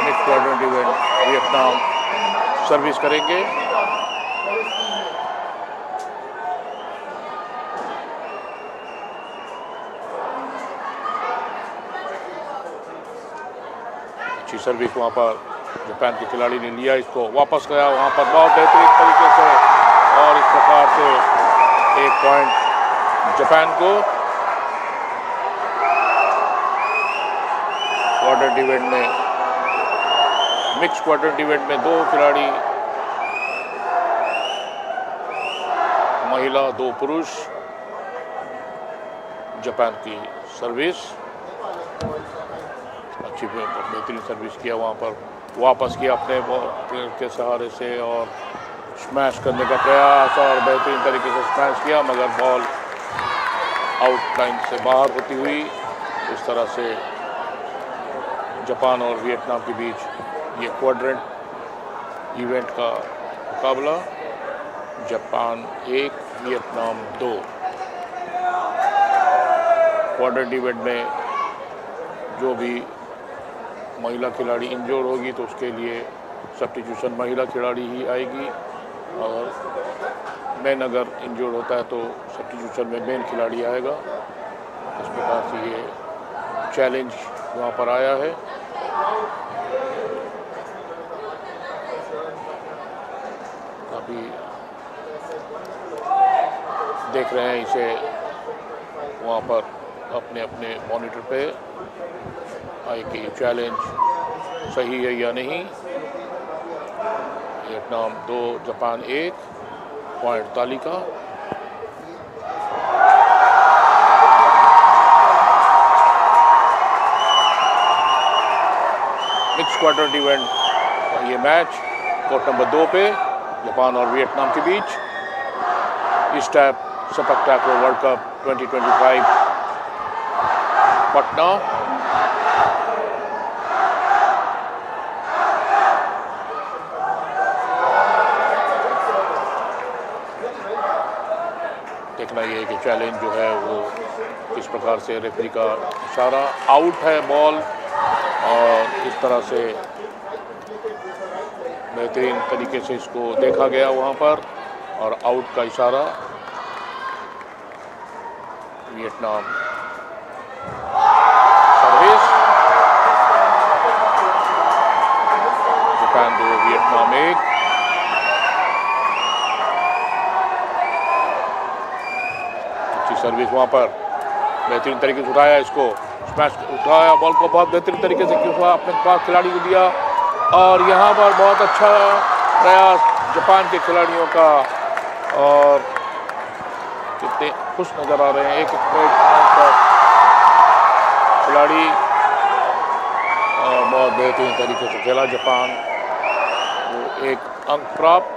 S11: mix quadrant event Vietnam service करेंगे। सर्विस वहाँ पर जापान के खिलाड़ी ने लिया, इसको वापस गया वहाँ पर बहुत बेहतरीन तरीके से, और इस प्रकार से एक पॉइंट जापान को। क्वाड्रेंट इवेंट में, मिक्स क्वाड्रेंट इवेंट में 2 खिलाड़ी महिला 2 पुरुष। जापान की सर्विस अच्छी बेहतरीन सर्विस किया, वहाँ पर वापस किया अपने प्लेयर के सहारे से और स्मैश करने का प्रयास, और बेहतरीन तरीके से स्मैश किया, मगर बॉल आउट लाइन से बाहर होती हुई। इस तरह से जापान और वियतनाम के बीच ये क्वाड्रेंट इवेंट का मुकाबला। Japan 1 Vietnam 2। क्वाड्रेंट इवेंट में जो भी महिला खिलाड़ी इंजोर होगी तो उसके लिए सब्स्टिट्यूशन महिला खिलाड़ी ही आएगी, और मैन अगर इंजोर होता है तो सब्स्टिट्यूशन में मेन खिलाड़ी आएगा। इस प्रकार से ये चैलेंज वहाँ पर आया है। काफ़ी देख रहे हैं इसे वहाँ पर अपने अपने मॉनिटर पे आई कि चैलेंज सही है या नहीं। वियतनाम 2 जापान 1 पॉइंट तालिका। क्वाड्रेंट इवेंट का ये मैच कोर्ट नंबर 2 पे जापान और वियतनाम के बीच ISTAF Sepaktakraw World Cup 2025 Patna. देखना ये कि चैलेंज जो है वो किस प्रकार से रेफरी का इशारा, आउट है बॉल और इस तरह से बेहतरीन तरीके से इसको देखा गया वहाँ पर और आउट का इशारा। Vietnam service, Japan 2 Vietnam 1। अच्छी सर्विस वहाँ पर, बेहतरीन तरीके से उठाया, इसको स्मैश उठाया, बॉल को बहुत बेहतरीन तरीके से किया, अपने पास खिलाड़ी को दिया और यहाँ पर बहुत अच्छा प्रयास जापान के खिलाड़ियों का और कितने खुश नजर आ रहे हैं। एक खिलाड़ी और बहुत बेहतरीन तरीके से खेला जापान, वो 1 अंक प्राप्त।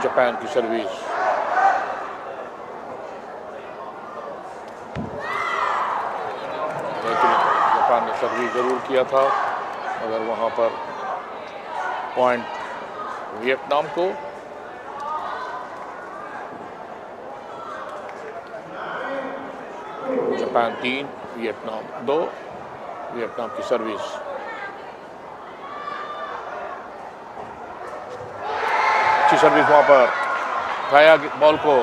S11: जापान की सर्विस, जापान ने सर्विस जरूर किया था मगर वहाँ पर पॉइंट वियतनाम को। जापान 3 वियतनाम 2, वियतनाम की सर्विस। अच्छी सर्विस वहाँ पर, उठाया बॉल को,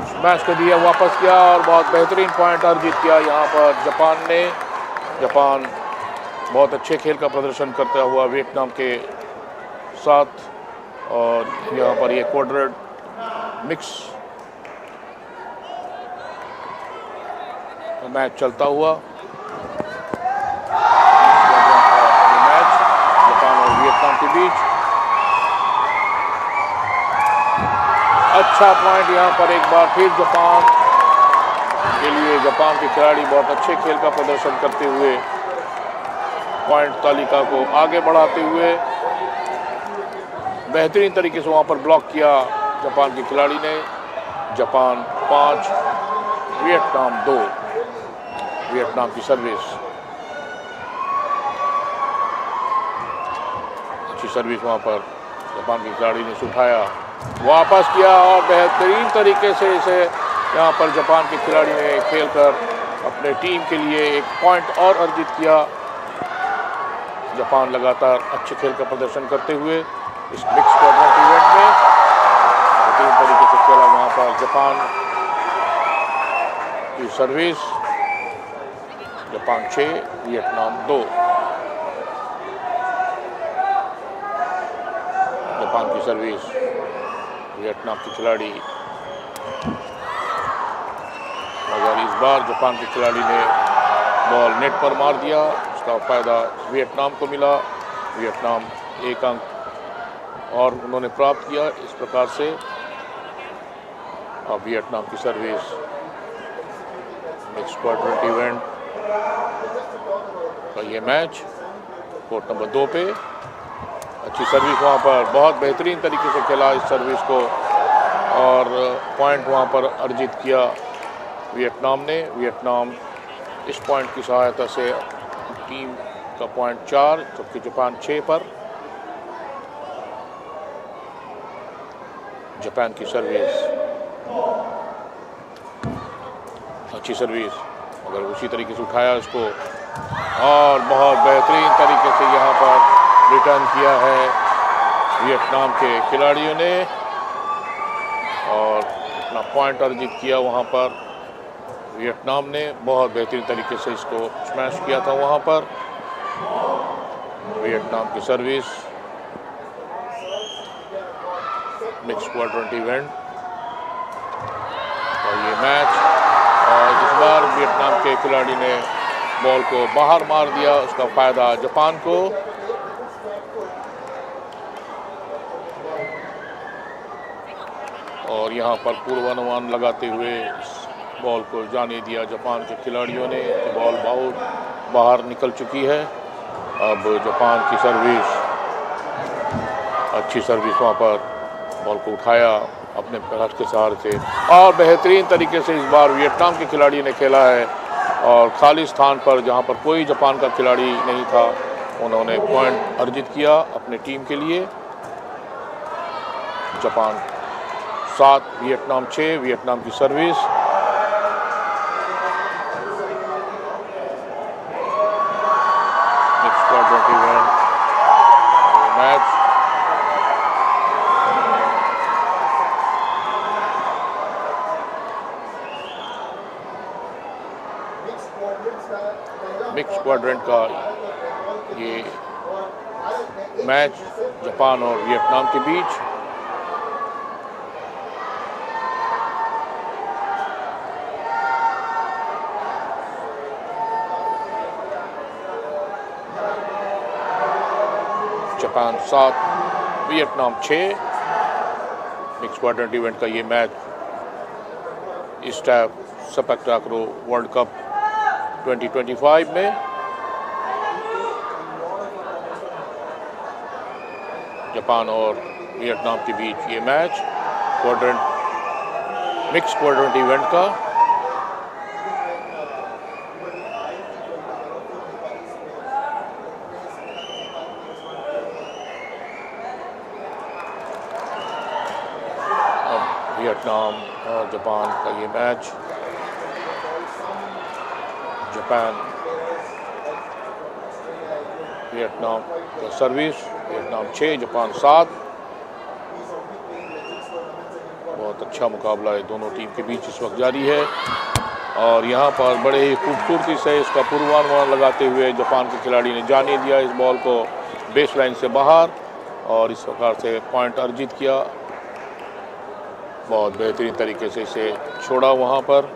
S11: स्मैश कर दिया, वापस किया और बहुत बेहतरीन पॉइंट अर्जित किया यहाँ पर जापान ने। जापान बहुत अच्छे खेल का प्रदर्शन करता हुआ वियतनाम के साथ और यहाँ पर ये क्वाड्रेंट मिक्स मैच चलता हुआ। मैच जापान और वियतनाम के बीच। अच्छा पॉइंट यहाँ पर एक बार फिर जापान के लिए, जापान के खिलाड़ी बहुत अच्छे खेल का प्रदर्शन करते हुए पॉइंट तालिका को आगे बढ़ाते हुए बेहतरीन तरीके से वहाँ पर ब्लॉक किया जापान के खिलाड़ी ने। जापान 5 वियतनाम 2, वियतनाम की सर्विस। अच्छी सर्विस वहाँ पर जापान के खिलाड़ी ने उठाया, वापस किया और बेहतरीन तरीके से इसे यहाँ पर जापान के खिलाड़ी ने खेलकर अपने टीम के लिए 1 पॉइंट और अर्जित किया। जापान लगातार अच्छे खेल का प्रदर्शन करते हुए इस मिक्स क्वाड्रेंट इवेंट में बेहतरीन तरीके से खेला वहाँ पर जापान की सर्विस। जापान 6 वियतनाम 2, जापान की सर्विस। वियतनाम के खिलाड़ी मगर इस बार जापान के खिलाड़ी ने बॉल नेट पर मार दिया, उसका फायदा वियतनाम को मिला। वियतनाम 1 अंक और उन्होंने प्राप्त किया। इस प्रकार से अब वियतनाम की सर्विस मिक्स क्वाड्रेंट इवेंट का ये मैच कोर्ट नंबर 2 पे। अच्छी सर्विस वहाँ पर, बहुत बेहतरीन तरीके से खेला इस सर्विस को और पॉइंट वहाँ पर अर्जित किया वियतनाम ने। वियतनाम इस पॉइंट की सहायता से टीम का पॉइंट 4, जबकि जापान 6 पर। जापान की सर्विस, अच्छी सर्विस मगर उसी तरीके से उठाया इसको और बहुत बेहतरीन तरीके से यहाँ पर रिटर्न किया है वियतनाम के खिलाड़ियों ने और अपना पॉइंट अर्जित किया वहाँ पर वियतनाम ने। बहुत बेहतरीन तरीके से इसको स्मैश किया था वहाँ पर। वियतनाम की सर्विस, मिक्स क्वाड्रेंट इवेंट और ये मैच, और इस बार वियतनाम के खिलाड़ी ने बॉल को बाहर मार दिया, उसका फायदा जापान को। और यहाँ पर पूर्वानुमान लगाते हुए बॉल को जाने दिया जापान के खिलाड़ियों ने कि बॉल बहुत बाहर निकल चुकी है। अब जापान की सर्विस, अच्छी सर्विस वहाँ पर बॉल को उठाया अपने पैर के सहारे से और बेहतरीन तरीके से इस बार वियतनाम के खिलाड़ी ने खेला है और खाली स्थान पर जहाँ पर कोई जापान का खिलाड़ी नहीं था उन्होंने पॉइंट अर्जित किया अपने टीम के लिए। जापान 7 वियतनाम 6, वियतनाम की service. Next quadrant event match mix quadrant का ये मैच जापान और वियतनाम के बीच। Japan 7 Vietnam 6, mix quadrant event का ये match ISTAF sepak takraw world cup 2025 में जापान और वियतनाम के बीच ये match quadrant mix quadrant event का। अब वियतनाम और जापान का ये मैच। जापान वियतनाम का सर्विस, वियतनाम 6 जापान 7। बहुत अच्छा मुकाबला है दोनों टीम के बीच इस वक्त जारी है और यहाँ पर बड़े ही खूबसूरती से इसका पूर्वानुमान लगाते हुए जापान के खिलाड़ी ने जाने दिया इस बॉल को बेस लाइन से बाहर और इस प्रकार से पॉइंट अर्जित किया। बहुत बेहतरीन तरीके से इसे छोड़ा वहाँ पर।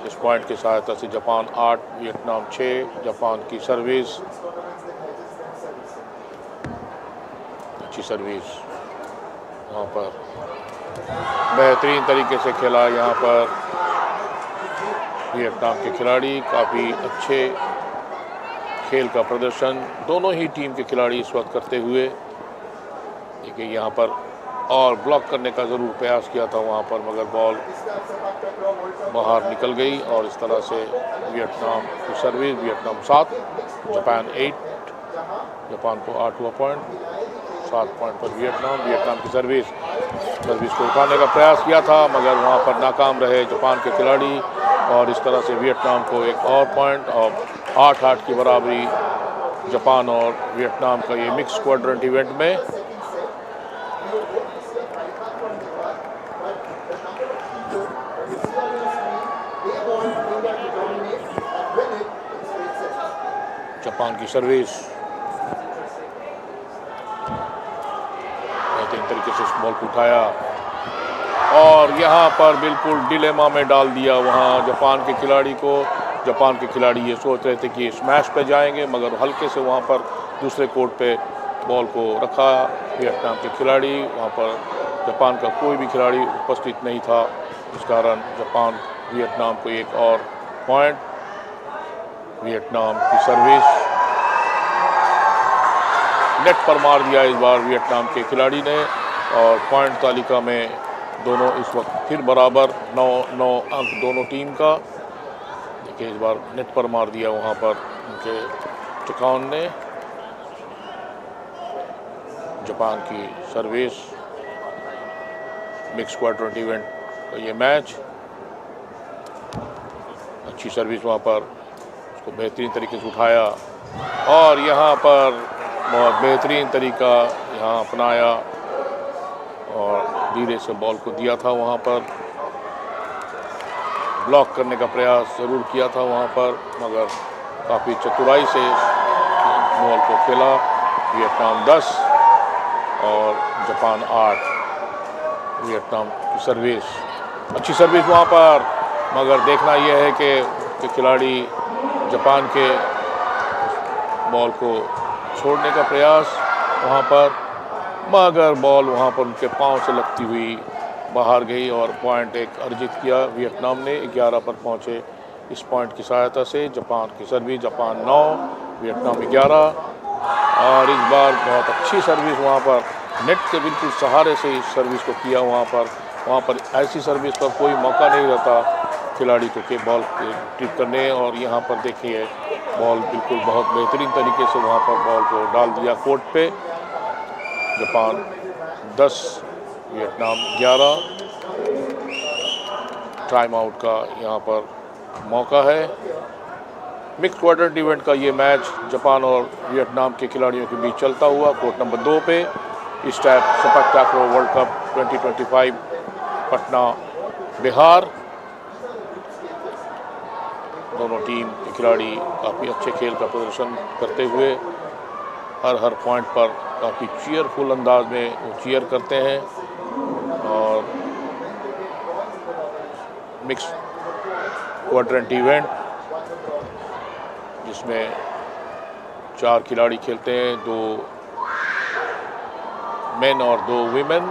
S11: इस पॉइंट की सहायता से जापान 8 वियतनाम 6, जापान की सर्विस, अच्छी सर्विस वहाँ पर बेहतरीन तरीके से खेला। यहाँ पर वियतनाम के खिलाड़ी काफ़ी अच्छे खेल का प्रदर्शन दोनों ही टीम के खिलाड़ी इस वक्त करते हुए। देखिए यहाँ पर और ब्लॉक करने का ज़रूर प्रयास किया था वहाँ पर मगर बॉल बाहर निकल गई और इस तरह से वियतनाम की सर्विस, वियतनाम 7 जापान 8, जापान को 8वां पॉइंट, 7 पॉइंट पर वियतनाम की सर्विस को उठाने का प्रयास किया था मगर वहाँ पर नाकाम रहे जापान के खिलाड़ी और इस तरह से वियतनाम को एक और पॉइंट और 8-8 की बराबरी जापान और वियतनाम का ये मिक्स क्वाड्रेंट इवेंट में। जापान की सर्विस बेहतरीन तरीके से इस बॉल को उठाया और यहाँ पर बिल्कुल डिलेमा में डाल दिया वहाँ जापान के खिलाड़ी को। जापान के खिलाड़ी ये सोच रहे थे कि स्मैश पे जाएंगे मगर हल्के से वहाँ पर दूसरे कोर्ट पे बॉल को रखा वियतनाम के खिलाड़ी। वहाँ पर जापान का कोई भी खिलाड़ी उपस्थित नहीं था इस कारण जापान वियतनाम को एक और पॉइंट। वियतनाम की सर्विस नेट पर मार दिया इस बार वियतनाम के खिलाड़ी ने और पॉइंट तालिका में दोनों इस वक्त फिर बराबर 9-9 अंक दोनों टीम का। देखिए इस बार नेट पर मार दिया वहाँ पर उनके टिकाउन ने। जापान की सर्विस, मिक्स क्वाड्रेंट इवेंट का ये मैच, अच्छी सर्विस वहाँ पर उसको बेहतरीन तरीके से उठाया और यहाँ पर बहुत बेहतरीन तरीका यहाँ अपनाया और धीरे से बॉल को दिया था। वहाँ पर ब्लॉक करने का प्रयास ज़रूर किया था वहाँ पर मगर काफ़ी चतुराई से बॉल को खेला। वियतनाम 10 और जापान 8। वियतनाम की सर्विस, अच्छी सर्विस वहाँ पर मगर देखना यह है कि खिलाड़ी जापान के बॉल को छोड़ने का प्रयास वहाँ पर मगर बॉल वहाँ पर उनके पांव से लगती हुई बाहर गई और पॉइंट एक अर्जित किया वियतनाम ने। 11 पर पहुंचे इस पॉइंट की सहायता से। जापान की सर्विस, जापान 9 वियतनाम 11। और इस बार बहुत अच्छी सर्विस वहाँ पर नेट के बिल्कुल सहारे से इस सर्विस को किया। वहाँ पर ऐसी सर्विस पर कोई मौका नहीं रहता खिलाड़ी को कि बॉल ट्रिप करने। और यहाँ पर देखिए बॉल बिल्कुल बहुत बेहतरीन तरीके से वहाँ पर बॉल को डाल दिया कोर्ट पे। Japan 10 Vietnam 11। टाइम आउट का यहाँ पर मौका है। मिक्स क्वाड्रेंट इवेंट का ये मैच जापान और वियतनाम के खिलाड़ियों के बीच चलता हुआ कोर्ट नंबर 2 पे ISTAF sepak takraw world cup 2025 Patna Bihar. दोनों टीम के खिलाड़ी काफ़ी अच्छे खेल का प्रदर्शन करते हुए हर पॉइंट पर काफ़ी चीयरफुल अंदाज में वो चीयर करते हैं। और मिक्स क्वाड्रेंट इवेंट जिसमें 4 खिलाड़ी खेलते हैं, 2 मेन और 2 वीमेन।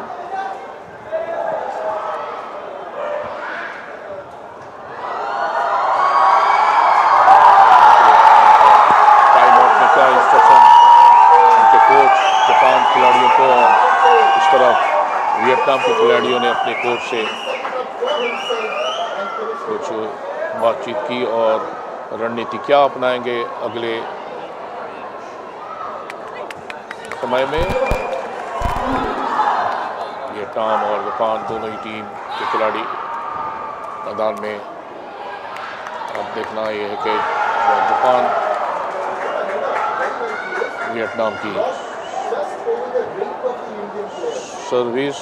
S11: टाइम आउट में क्या इंस्ट्रक्शन उनके कोच जापान खिलाड़ियों को, इस तरफ वियतनाम के खिलाड़ियों ने अपने कोच से कुछ बातचीत की और रणनीति क्या अपनाएंगे अगले समय में। वियतनाम और जापान दोनों ही टीम के खिलाड़ी मैदान में। अब देखना ये है कि जापान वियतनाम की service,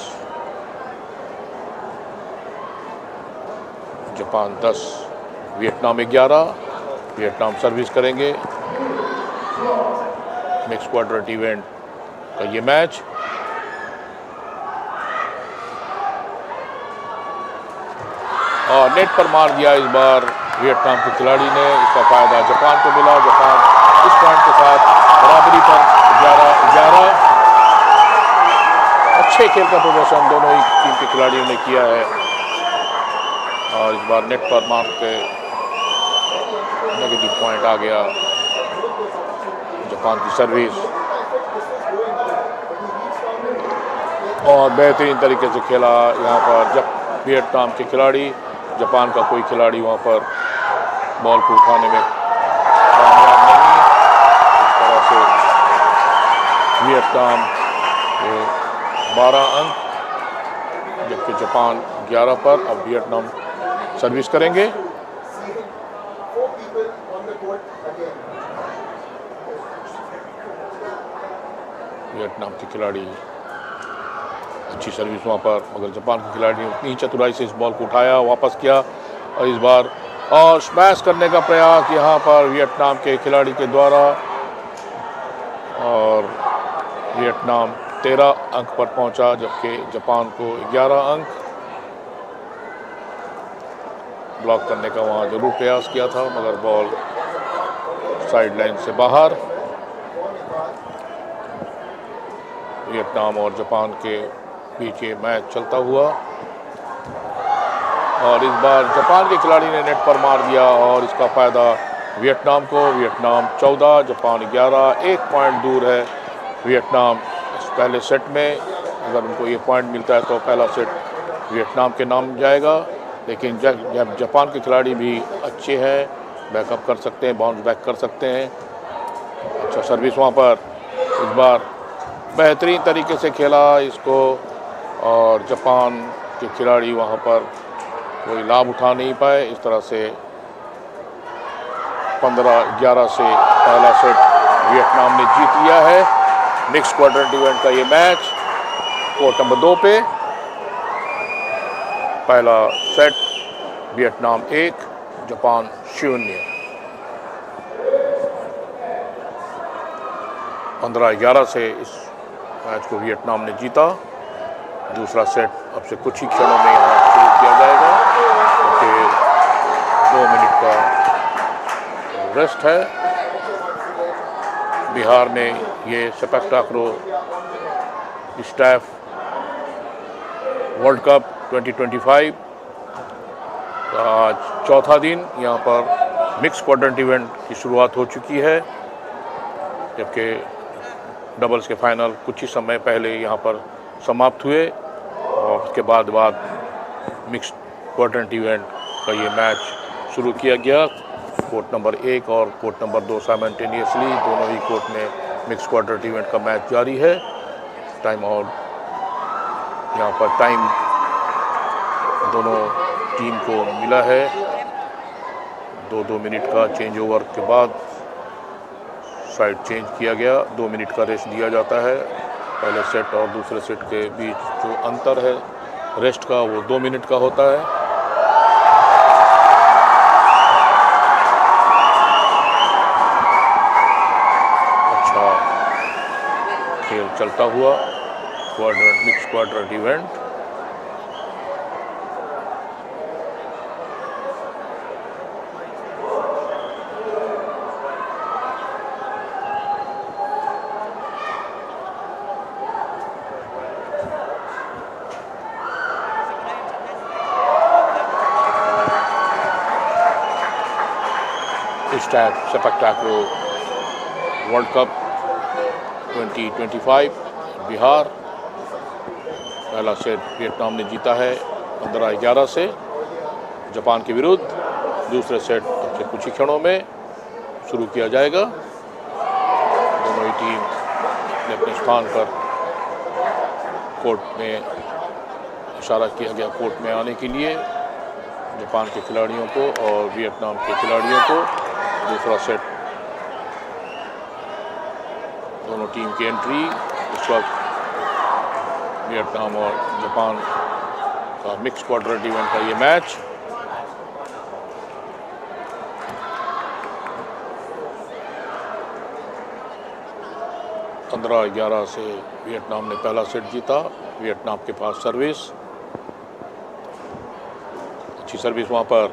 S11: Japan 10 Vietnam 11। Vietnam service करेंगे। मिक्स क्वाड्रेंट इवेंट का ये मैच और नेट पर मार दिया इस बार वियतनाम के खिलाड़ी ने। इसका फायदा जापान को मिला। जापान इस पॉइंट के साथ बराबरी पर 11-11। अच्छे खेल का प्रदर्शन दोनों ही टीम के खिलाड़ियों ने किया है। और इस बार नेट पर मार के नेगेटिव पॉइंट आ गया। जापान की सर्विस और बेहतरीन तरीके से खेला यहाँ पर जब वियतनाम के खिलाड़ी। जापान का कोई खिलाड़ी वहाँ पर बॉल को उठाने में कामयाब नहीं। इस तरह से वियतनाम के 12 अंक, जबकि जापान 11 पर। अब वियतनाम सर्विस करेंगे। वियतनाम के खिलाड़ी अच्छी सर्विस वहाँ पर, मगर जापान के खिलाड़ी ने उतनी ही चतुराई से इस बॉल को उठाया, वापस किया और इस बार और स्मैश करने का प्रयास यहाँ पर वियतनाम के खिलाड़ी के द्वारा। और वियतनाम 13 अंक पर पहुँचा, जबकि जापान को 11 अंक। ब्लॉक करने का वहाँ जरूर प्रयास किया था, मगर बॉल साइड लाइन से बाहर। वियतनाम और जापान के बीच ये मैच चलता हुआ और इस बार जापान के खिलाड़ी ने नेट पर मार दिया और इसका फ़ायदा वियतनाम को। Vietnam 14, Japan 11। 1 पॉइंट दूर है वियतनाम इस पहले सेट में। अगर उनको ये पॉइंट मिलता है तो पहला सेट वियतनाम के नाम जाएगा। लेकिन जब जापान के खिलाड़ी भी अच्छे हैं, बैकअप कर सकते हैं, बाउंस बैक कर सकते हैं। अच्छा सर्विस वहाँ पर इस बार बेहतरीन तरीके से खेला इसको और जापान के खिलाड़ी वहाँ पर कोई लाभ उठा नहीं पाए। इस तरह से 15-11 से पहला सेट वियतनाम ने जीत लिया है। मिक्स क्वाड्रेंट इवेंट का ये मैच कोर्ट नंबर 2 पे। पहला सेट वियतनाम 1, जापान 0। 15-11 से इस मैच को वियतनाम ने जीता। दूसरा सेट अब से कुछ ही क्षणों में यहाँ शुरू किया जाएगा, क्योंकि 2 मिनट का रेस्ट है। बिहार में ये सेपक्टाक्रो ISTAF वर्ल्ड कप 2025 का आज चौथा दिन यहाँ पर मिक्स क्वाड्रेंट इवेंट की शुरुआत हो चुकी है, जबकि डबल्स के फाइनल कुछ ही समय पहले यहाँ पर समाप्त हुए और उसके बाद मिक्स क्वाड्रेंट इवेंट का ये मैच शुरू किया गया। कोर्ट नंबर 1 और कोर्ट नंबर 2 साइमल्टेनियसली दोनों ही कोर्ट में मिक्स क्वाड्रेंट इवेंट का मैच जारी है। टाइम आउट यहाँ पर टाइम दोनों टीम को मिला है 2-2 मिनट का। चेंज ओवर के बाद साइड चेंज किया गया, 2 मिनट का रेस्ट दिया जाता है। पहले सेट और दूसरे सेट के बीच जो अंतर है रेस्ट का वो 2 मिनट का होता है। अच्छा खेल चलता हुआ quadrant mix quadrant event. ISTAF Sepaktakraw World Cup 2025 Bihar. पहला सेट वियतनाम ने जीता है 15-11 से जापान के विरुद्ध। दूसरे सेट अब से कुछ ही क्षणों में शुरू किया जाएगा। दोनों ही टीम ने अपने स्थान पर कोर्ट में इशारा किया गया कोर्ट में आने के लिए जापान के खिलाड़ियों को और वियतनाम के खिलाड़ियों को। दूसरा सेट दोनों टीम की एंट्री। इस वक्त वियतनाम और जापान का मिक्स क्वाड्रेंट इवेंट का ये मैच। पंद्रह 11 से वियतनाम ने पहला सेट जीता। वियतनाम के पास सर्विस, अच्छी सर्विस वहाँ पर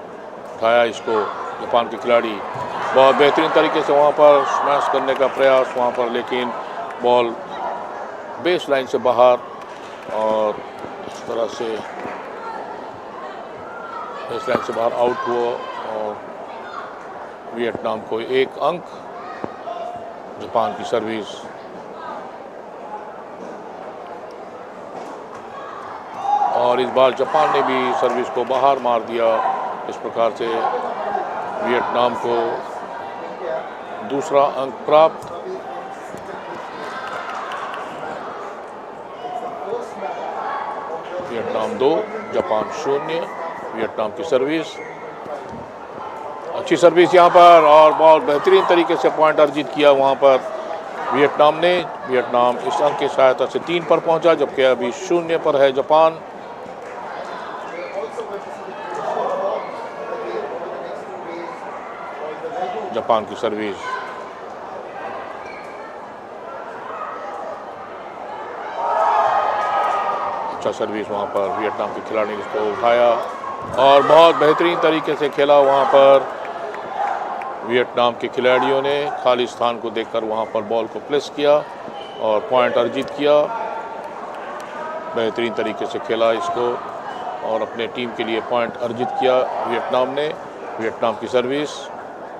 S11: उठाया इसको जापान के खिलाड़ी। बहुत बेहतरीन तरीके से वहाँ पर स्मैश करने का प्रयास वहाँ पर, लेकिन बॉल बेस लाइन से बाहर और इस तरह से बेस लाइन से बाहर आउट हुआ और वियतनाम को 1 अंक। जापान की सर्विस और इस बार जापान ने भी सर्विस को बाहर मार दिया। इस प्रकार से वियतनाम को दूसरा अंक प्राप्त। Vietnam 2 Japan 0। वियतनाम की सर्विस, अच्छी सर्विस यहाँ पर और बहुत बेहतरीन तरीके से पॉइंट अर्जित किया वहाँ पर वियतनाम ने। वियतनाम इस अंक की सहायता से 3 पर पहुँचा, जबकि अभी 0 पर है जापान। जापान की सर्विस, अच्छा सर्विस वहाँ पर वियतनाम के खिलाड़ी ने इसको उठाया और बहुत बेहतरीन तरीके से खेला वहाँ पर वियतनाम के खिलाड़ियों ने। खाली स्थान को देखकर वहाँ पर बॉल को प्लेस किया और पॉइंट अर्जित किया। बेहतरीन तरीके से खेला इसको और अपने टीम के लिए पॉइंट अर्जित किया वियतनाम ने। वियतनाम की सर्विस,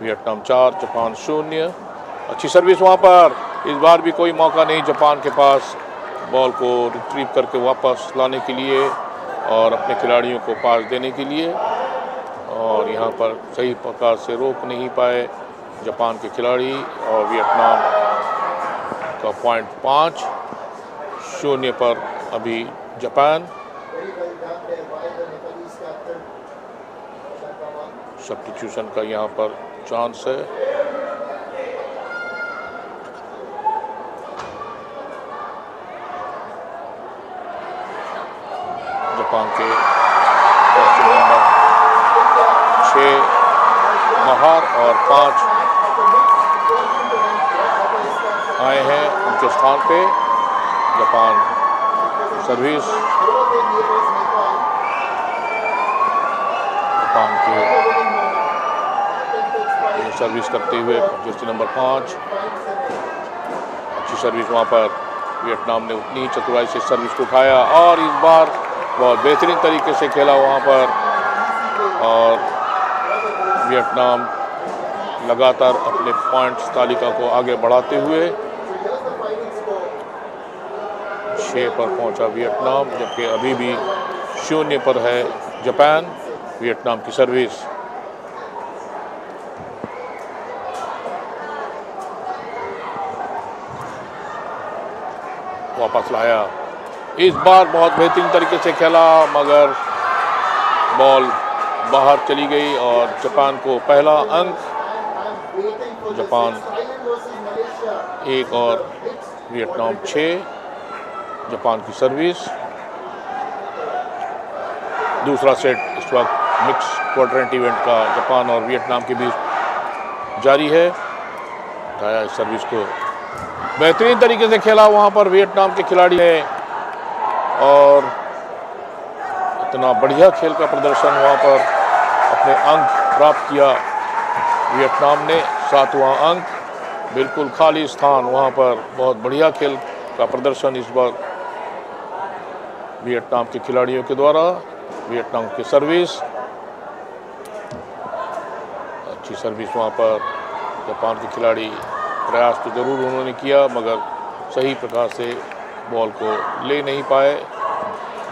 S11: वियतनाम 4 जापान 0। अच्छी सर्विस वहाँ पर। इस बार भी कोई मौका नहीं जापान के पास बॉल को रिट्रीव करके वापस लाने के लिए और अपने खिलाड़ियों को पास देने के लिए, और यहाँ पर सही प्रकार से रोक नहीं पाए जापान के खिलाड़ी। और वियतनाम का पॉइंट 5-0 पर अभी जापान। सब्स्टिट्यूशन का यहाँ पर चांस है। जापान के नंबर 6 महार और 5 आए हैं उनके स्थान पे। जापान सर्विस, जापान के सर्विस करते हुए जर्सी नंबर 5। अच्छी सर्विस वहाँ पर वियतनाम ने उतनी ही चतुराई से सर्विस को उठाया और इस बार बहुत बेहतरीन तरीके से खेला वहाँ पर, और वियतनाम लगातार अपने पॉइंट्स तालिका को आगे बढ़ाते हुए 6 पर पहुंचा वियतनाम, जबकि अभी भी 0 पर है जापान। वियतनाम की सर्विस वापस लाया। इस बार बहुत बेहतरीन तरीके से खेला, मगर बॉल बाहर चली गई और जापान को पहला अंक। जापान 1 और वियतनाम 6। जापान की सर्विस। दूसरा सेट इस वक्त मिक्स क्वाड्रेंट इवेंट का जापान और वियतनाम के बीच जारी है। उठाया इस सर्विस को, बेहतरीन तरीके से खेला वहाँ पर वियतनाम के खिलाड़ी ने, और इतना बढ़िया खेल का प्रदर्शन वहाँ पर अपने अंक प्राप्त किया वियतनाम ने। 7वां अंक, बिल्कुल खाली स्थान वहाँ पर। बहुत बढ़िया खेल का प्रदर्शन इस बार वियतनाम के खिलाड़ियों के द्वारा। वियतनाम की सर्विस, अच्छी सर्विस वहाँ पर। जापान के खिलाड़ी प्रयास तो ज़रूर उन्होंने किया, मगर सही प्रकार से बॉल को ले नहीं पाए।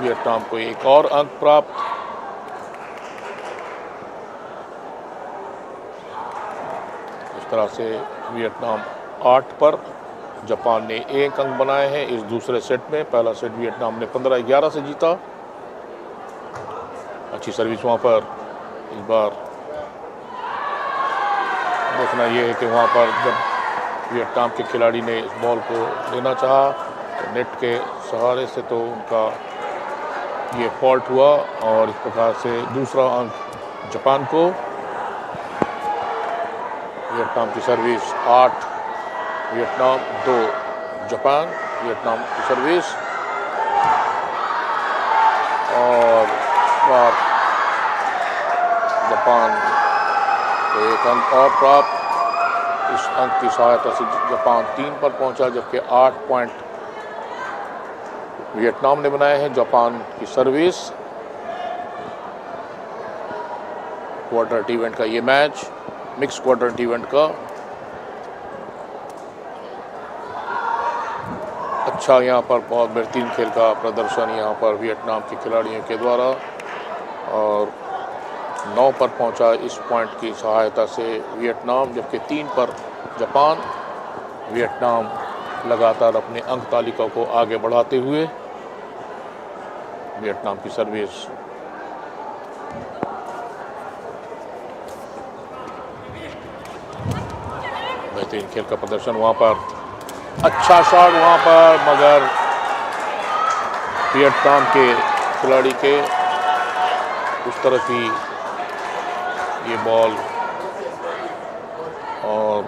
S11: वियतनाम को 1 और अंक प्राप्त। इस तरह से वियतनाम 8 पर, जापान ने 1 अंक बनाए हैं इस दूसरे सेट में। पहला सेट वियतनाम ने 15-11 से जीता। अच्छी सर्विस वहाँ पर। इस बार देखना ये है कि वहाँ पर जब वियतनाम के खिलाड़ी ने इस बॉल को लेना चाहा तो नेट के सहारे से तो उनका ये फॉल्ट हुआ, और इस प्रकार से दूसरा अंक जापान को। वियतनाम की सर्विस 8 वियतनाम 2 जापान। वियतनाम की सर्विस, और बार जापान को 1 अंक और प्राप्त। इस अंक की सहायता से जापान 3 पर पहुंचा, जबकि 8 पॉइंट वियतनाम ने बनाए हैं। जापान की सर्विस, क्वाड्रेंट इवेंट का ये मैच, मिक्स क्वाड्रेंट इवेंट का। अच्छा यहाँ पर बहुत बेहतरीन खेल का प्रदर्शन यहाँ पर वियतनाम के खिलाड़ियों के द्वारा, और 9 पर पहुंचा इस पॉइंट की सहायता से वियतनाम, जबकि 3 पर जापान। वियतनाम लगातार अपने अंक तालिका को आगे बढ़ाते हुए। वियतनाम की सर्विस, बेहतरीन खेल का प्रदर्शन वहाँ पर। अच्छा शॉट वहाँ पर, मगर वियतनाम के खिलाड़ी के उस तरफ ही ये बॉल, और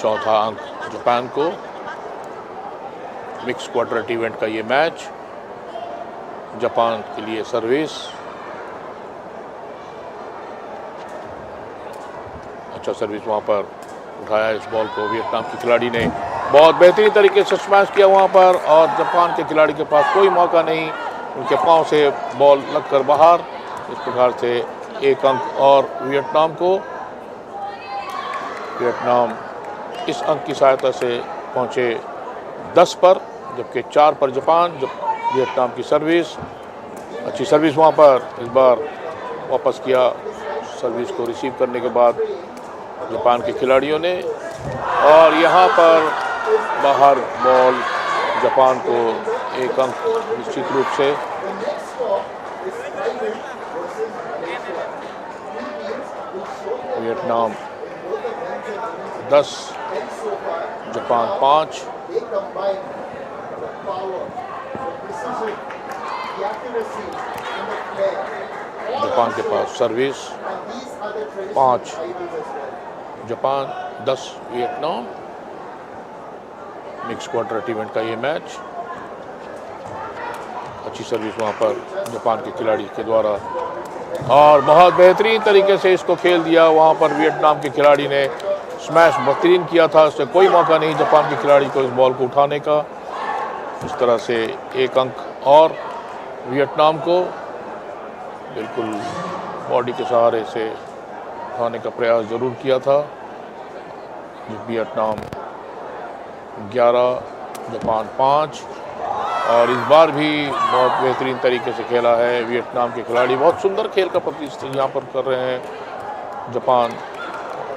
S11: चौथा अंक जापान को। मिक्स क्वाड्रेंट इवेंट का ये मैच, जापान के लिए सर्विस। अच्छा सर्विस वहाँ पर, उठाया इस बॉल को वियतनाम के खिलाड़ी ने, बहुत बेहतरीन तरीके से स्मैश किया वहाँ पर, और जापान के खिलाड़ी के पास कोई मौका नहीं, उनके पांव से बॉल लगकर बाहर। इस प्रकार से 1 अंक और वियतनाम को। वियतनाम इस अंक की सहायता से पहुँचे 10 पर, जबकि 4 पर जापान। वियतनाम की सर्विस, अच्छी सर्विस वहाँ पर। इस बार वापस किया सर्विस को रिसीव करने के बाद जापान के खिलाड़ियों ने, और यहाँ पर बाहर बॉल जापान को 1 अंक निश्चित रूप से। Vietnam 10, Japan 5। जापान के पास service 5 Japan 10 Vietnam. Mix quadrant event का ये मैच, अच्छी सर्विस वहाँ पर जापान के खिलाड़ी के द्वारा, और बहुत बेहतरीन तरीके से इसको खेल दिया वहाँ पर वियतनाम के खिलाड़ी ने। स्मैश बेहतरीन किया था, उससे कोई मौका नहीं जापान के खिलाड़ी को इस बॉल को उठाने का। इस तरह से एक अंक और वियतनाम को बिल्कुल बॉडी के सहारे से उठाने का प्रयास ज़रूर किया था। वियतनाम 11, जापान 5, और इस बार भी बहुत बेहतरीन तरीके से खेला है वियतनाम के खिलाड़ी। बहुत सुंदर खेल का प्रदर्शन यहाँ पर कर रहे हैं जापान,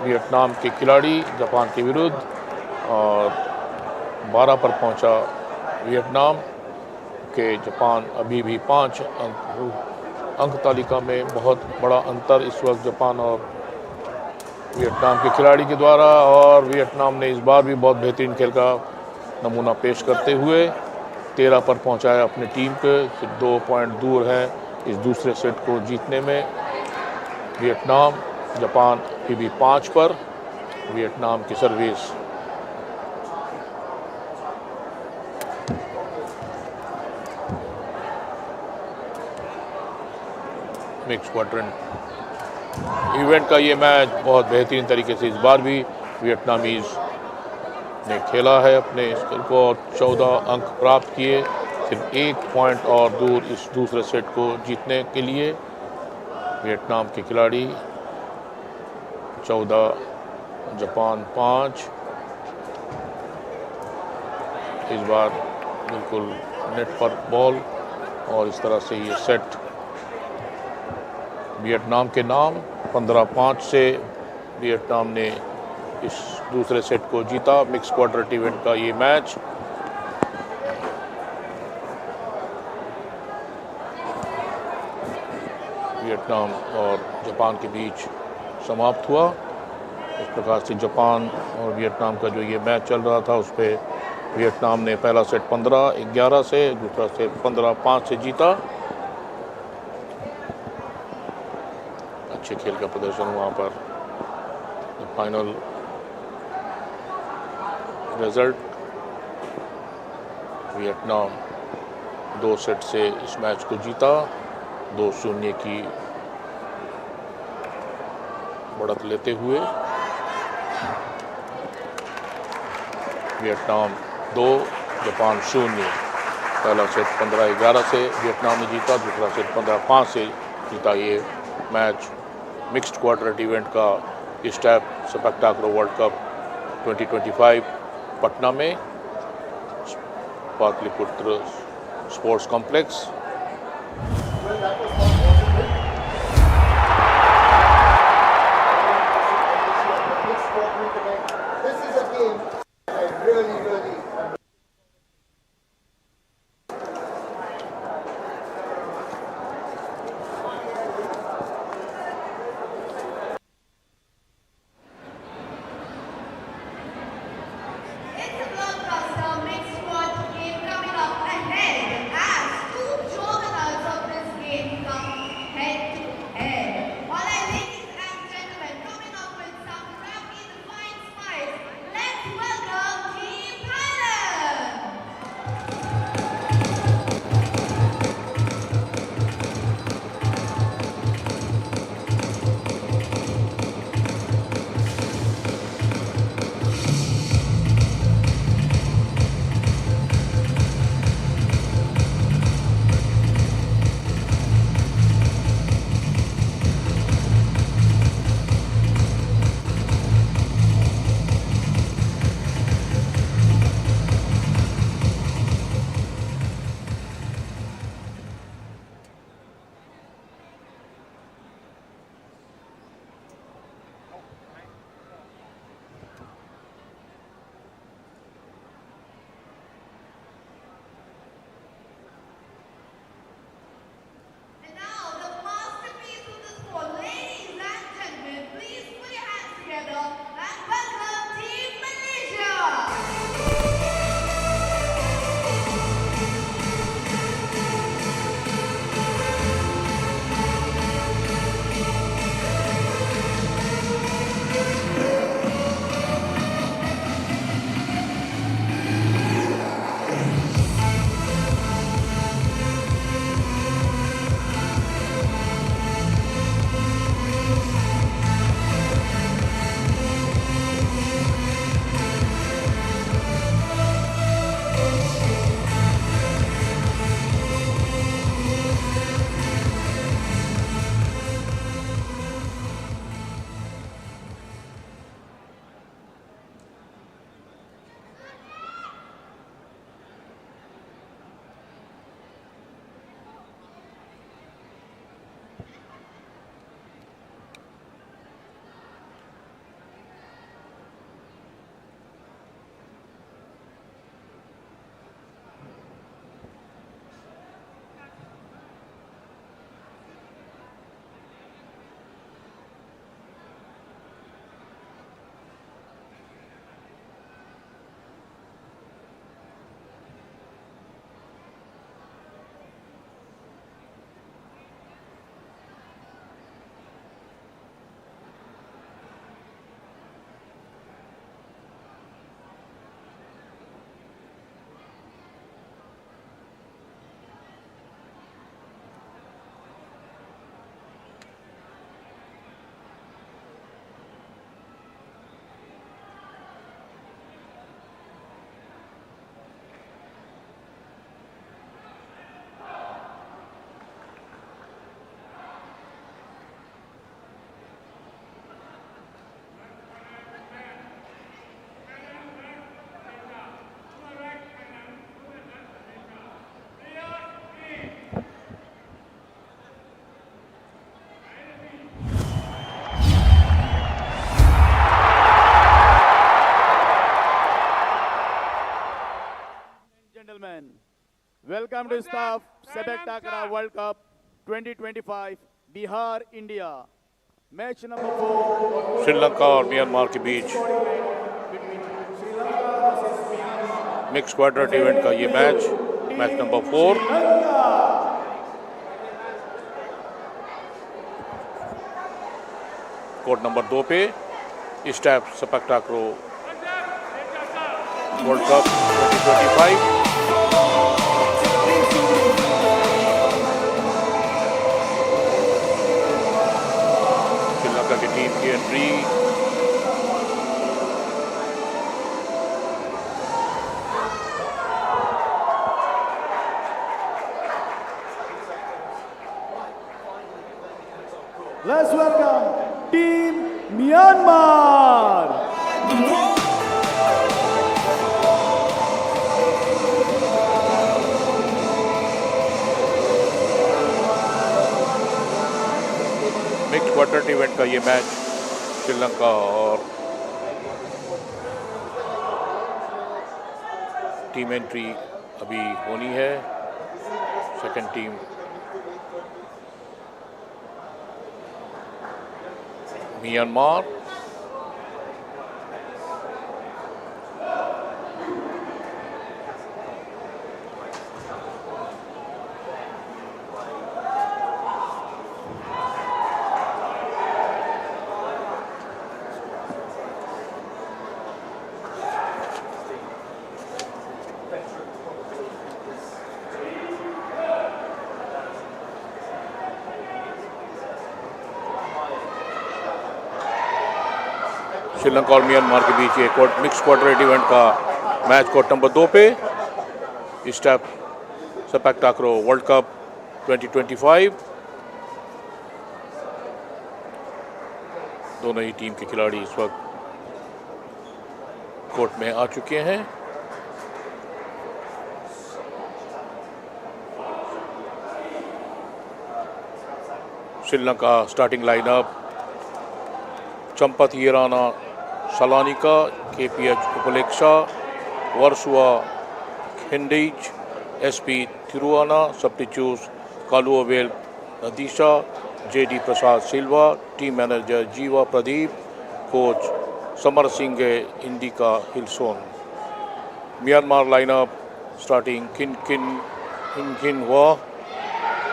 S11: वियतनाम के खिलाड़ी जापान के विरुद्ध, और 12 पर पहुँचा वियतनाम के जापान अभी भी 5 अंक तालिका में बहुत बड़ा अंतर इस वक्त जापान और वियतनाम के खिलाड़ी के द्वारा। और वियतनाम ने इस बार भी बहुत बेहतरीन खेल का नमूना पेश करते हुए 13 पर पहुंचाया अपनी टीम को, फिर 2 पॉइंट दूर है इस दूसरे सेट को जीतने में वियतनाम। जापान अभी भी 5 पर। वियतनाम की सर्विस मिक्स क्वाड्रेंट इवेंट का ये मैच बहुत बेहतरीन तरीके से इस बार भी वियतनामीज ने खेला है अपने स्कोर को, और 14 अंक प्राप्त किए, सिर्फ 1 पॉइंट और दूर इस दूसरे सेट को जीतने के लिए वियतनाम के खिलाड़ी। 14, जापान 5। इस बार बिल्कुल नेट पर बॉल, और इस तरह से ये सेट वियतनाम के नाम। 15-5 से वियतनाम ने इस दूसरे सेट को जीता मिक्स क्वाड्रेंट इवेंट का ये मैच। वियतनाम और जापान के बीच समाप्त हुआ। इस प्रकार से जापान और वियतनाम का जो ये मैच चल रहा था उस पर वियतनाम ने पहला सेट 15-11 से, दूसरा सेट 15-5 से जीता। अच्छे खेल का प्रदर्शन वहाँ पर। फाइनल रिजल्ट वियतनाम 2 सेट से इस मैच को जीता, 2-0 की बढ़त लेते हुए। Vietnam 2, Japan 0। पहला सेट 15-11 से वियतनाम ने जीता, दूसरा सेट 15-5 से जीता ये मैच मिक्स्ड क्वाड्रेंट इवेंट का ISTAF sepak takraw world cup 2025 Patna में Pataliputra sports complex.
S9: Mixed squad game coming up ahead as 2 juggernautes of this game come
S12: gentlemen, welcome to ISTAF Sepaktakraw World Cup 2025, Bihar, India. Match number 4.
S11: Sri Lanka और Myanmar के बीच mix quadrant event का ये match number 4। Court number 2 पे ISTAF sepak takraw world cup 2025। Sri Lanka की team की entry
S12: Let's welcome Team Myanmar.
S11: Mix quadrant event का ये match Sri Lanka और टीम एंट्री अभी होनी है। सेकंड टीम म्यांमार, श्रीलंका और म्यांमार के बीच ये मिक्स क्वाड्रेंट इवेंट का मैच कोर्ट नंबर 2 पे ISTAF सेपक्टाक्रो वर्ल्ड कप 2025। दोनों ही टीम के खिलाड़ी इस वक्त कोर्ट में आ चुके हैं। Sri Lanka starting lineup Champat हीराना सलानिका, KPH उपलेक्षा, Versova खिंडीज, SP थिरुआना, substitutes कालुअवेल नदीशा, JD प्रसाद सिल्वा, टीम मैनेजर जीवा Pradeep, coach Samar Singh indica हिलसोन। Myanmar lineup starting किन किन हिन हुआ,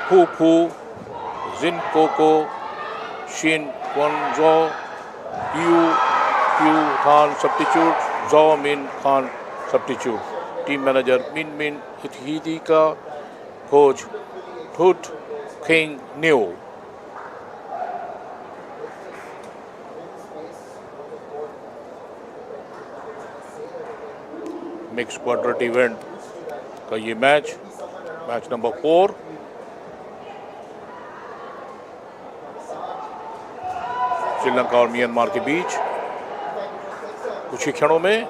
S11: फू फू, जिन cocoa, Shin वनजो, Q Khan substitute, Zhao Min Khan substitute. Team manager Min Min Hithidika, coach Thut King New. Mixed quadrant event का ये match number 4। Sri Lanka और म्यांमार के बीच कुछ ही क्षणों में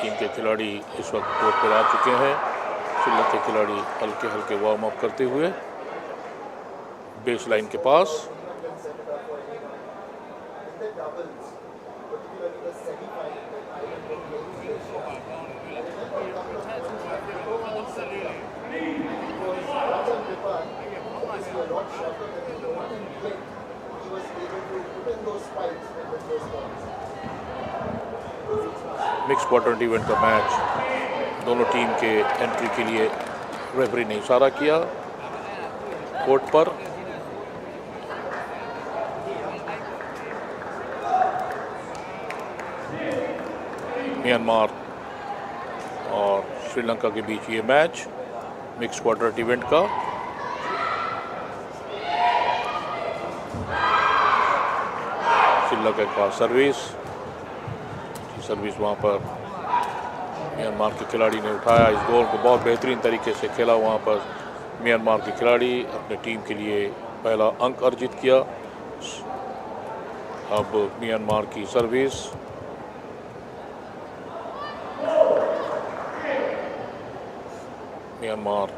S11: टीम के खिलाड़ी इस वक्त कोर्ट पर आ चुके हैं। श्रीलंका के खिलाड़ी हल्के हल्के वार्म अप करते हुए बेस लाइन के पास। मिक्स क्वाड्रेंट इवेंट का मैच दोनों टीम के एंट्री के लिए रेफरी ने इशारा किया कोर्ट पर। म्यांमार और श्रीलंका के बीच ये मैच मिक्स क्वाड्रेंट इवेंट का। श्रीलंका के पास सर्विस वहाँ पर म्यांमार के खिलाड़ी ने उठाया। इस गोल को बहुत बेहतरीन तरीके से खेला वहाँ पर म्यांमार के खिलाड़ी, अपने टीम के लिए पहला अंक अर्जित किया। अब म्यांमार की सर्विस, म्यांमार,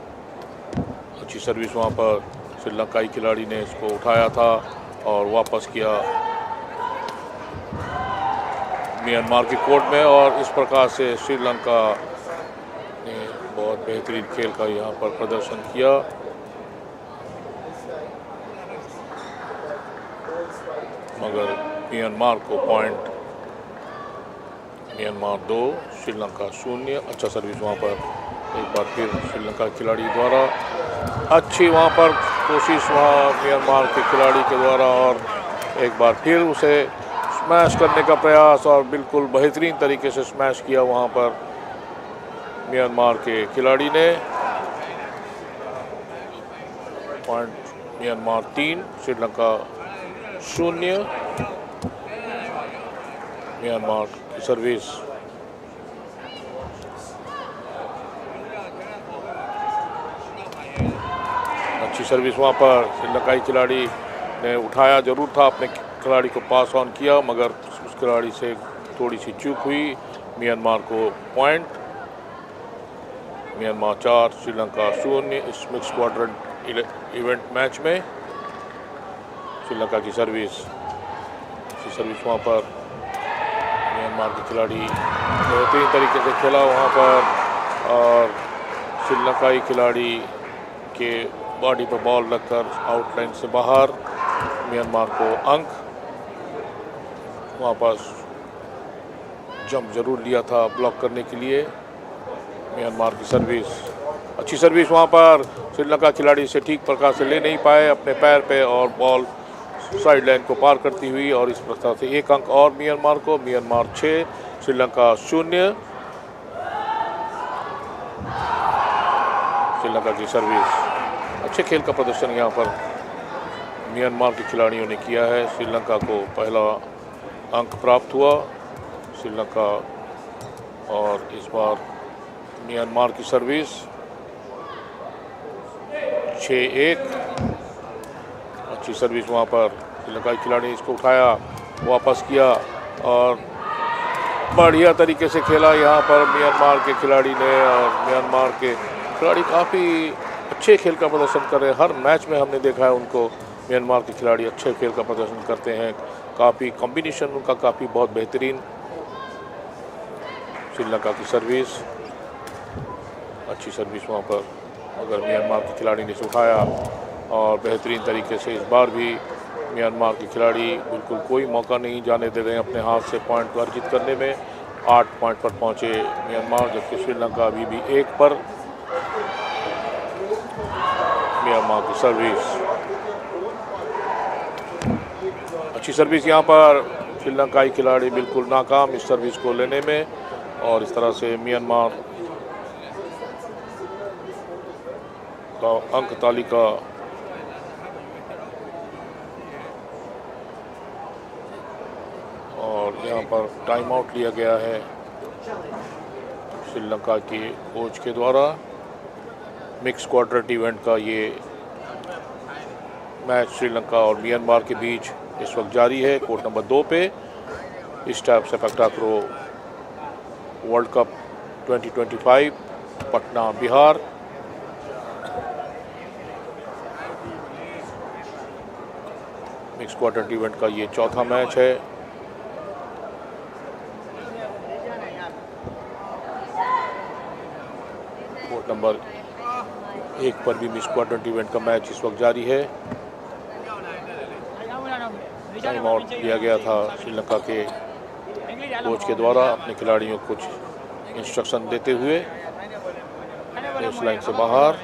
S11: अच्छी सर्विस वहाँ पर श्रीलंकाई खिलाड़ी ने इसको उठाया था और वापस किया म्यांमार की कोर्ट में, और इस प्रकार से श्रीलंका ने बहुत बेहतरीन खेल का यहाँ पर प्रदर्शन किया। मगर म्यांमार को पॉइंट, म्यांमार 2 श्रीलंका 0। अच्छा सर्विस वहाँ पर एक बार फिर श्रीलंका खिलाड़ी द्वारा, अच्छी वहाँ पर कोशिश वहाँ म्यांमार के खिलाड़ी के द्वारा, और एक बार फिर उसे स्मैश करने का प्रयास, और बिल्कुल बेहतरीन तरीके से स्मैश किया वहाँ पर म्यांमार के खिलाड़ी ने। Point Myanmar 3 Sri Lanka 0। म्यांमार की सर्विस, अच्छी सर्विस वहाँ पर श्रीलंकाई खिलाड़ी ने उठाया जरूर था, अपने खिलाड़ी को पास ऑन किया, मगर उस खिलाड़ी से थोड़ी सी चूक हुई। म्यांमार को पॉइंट, म्यांमार 4 श्रीलंका 0 इस मिक्स क्वाड्रेंट इवेंट मैच में। श्रीलंका की सर्विस, अच्छी सर्विस वहाँ पर म्यांमार के खिलाड़ी बेहतरीन तरीके से खेला वहाँ पर, और श्रीलंकाई खिलाड़ी के बॉडी पर बॉल लगकर आउटलाइन से बाहर, म्यांमार को अंक। वापस जंप जरूर लिया था ब्लॉक करने के लिए। म्यांमार की सर्विस, अच्छी सर्विस वहाँ पर श्रीलंका खिलाड़ी से ठीक प्रकार से ले नहीं पाए अपने पैर पे, और बॉल साइड लाइन को पार करती हुई, और इस प्रकार से एक अंक और म्यांमार को। म्यांमार 6 श्रीलंका 0। श्रीलंका की सर्विस, अच्छे खेल का प्रदर्शन यहाँ पर म्यांमार के खिलाड़ियों ने किया है। श्रीलंका को पहला अंक प्राप्त हुआ श्रीलंका, और इस बार म्यांमार की सर्विस 6-1। अच्छी सर्विस वहाँ पर श्रीलंकाई खिलाड़ी ने इसको उठाया, वापस किया, और बढ़िया तरीके से खेला यहाँ पर म्यांमार के खिलाड़ी ने, और म्यांमार के खिलाड़ी काफ़ी अच्छे खेल का प्रदर्शन कर रहे हैं। हर मैच में हमने देखा है उनको, म्यांमार के खिलाड़ी अच्छे खेल का प्रदर्शन करते हैं, काफ़ी कॉम्बिनेशन उनका काफ़ी बहुत बेहतरीन। श्रीलंका की सर्विस, अच्छी सर्विस वहाँ पर, अगर म्यांमार के खिलाड़ी ने उठाया, और बेहतरीन तरीके से इस बार भी म्यांमार के खिलाड़ी बिल्कुल कोई मौका नहीं जाने दे रहे हैं अपने हाथ से पॉइंट को अर्जित करने में। 8 पॉइंट पर पहुँचे म्यांमार, जबकि श्रीलंका अभी भी 1 पर। म्यांमार की सर्विस, अच्छी सर्विस यहाँ पर श्रीलंकाई खिलाड़ी बिल्कुल नाकाम इस सर्विस को लेने में, और इस तरह से म्यांमार का अंक तालिका और यहाँ पर टाइम आउट लिया गया है श्रीलंका के कोच के द्वारा। मिक्स क्वाड्रेंट इवेंट का ये मैच श्रीलंका और म्यांमार के बीच इस वक्त जारी है। कोर्ट नंबर 2 पे ISTAF sepak takraw world cup 2025 Patna Bihar. Mix quadrant event का ये चौथा मैच है। कोर्ट नंबर 1 पर भी मिक्स क्वाड्रेंट इवेंट का मैच इस वक्त जारी है। टाइम आउट लिया गया था श्रीलंका के कोच के द्वारा अपने खिलाड़ियों को कुछ इंस्ट्रक्शन देते हुए बेस लाइन से बाहर,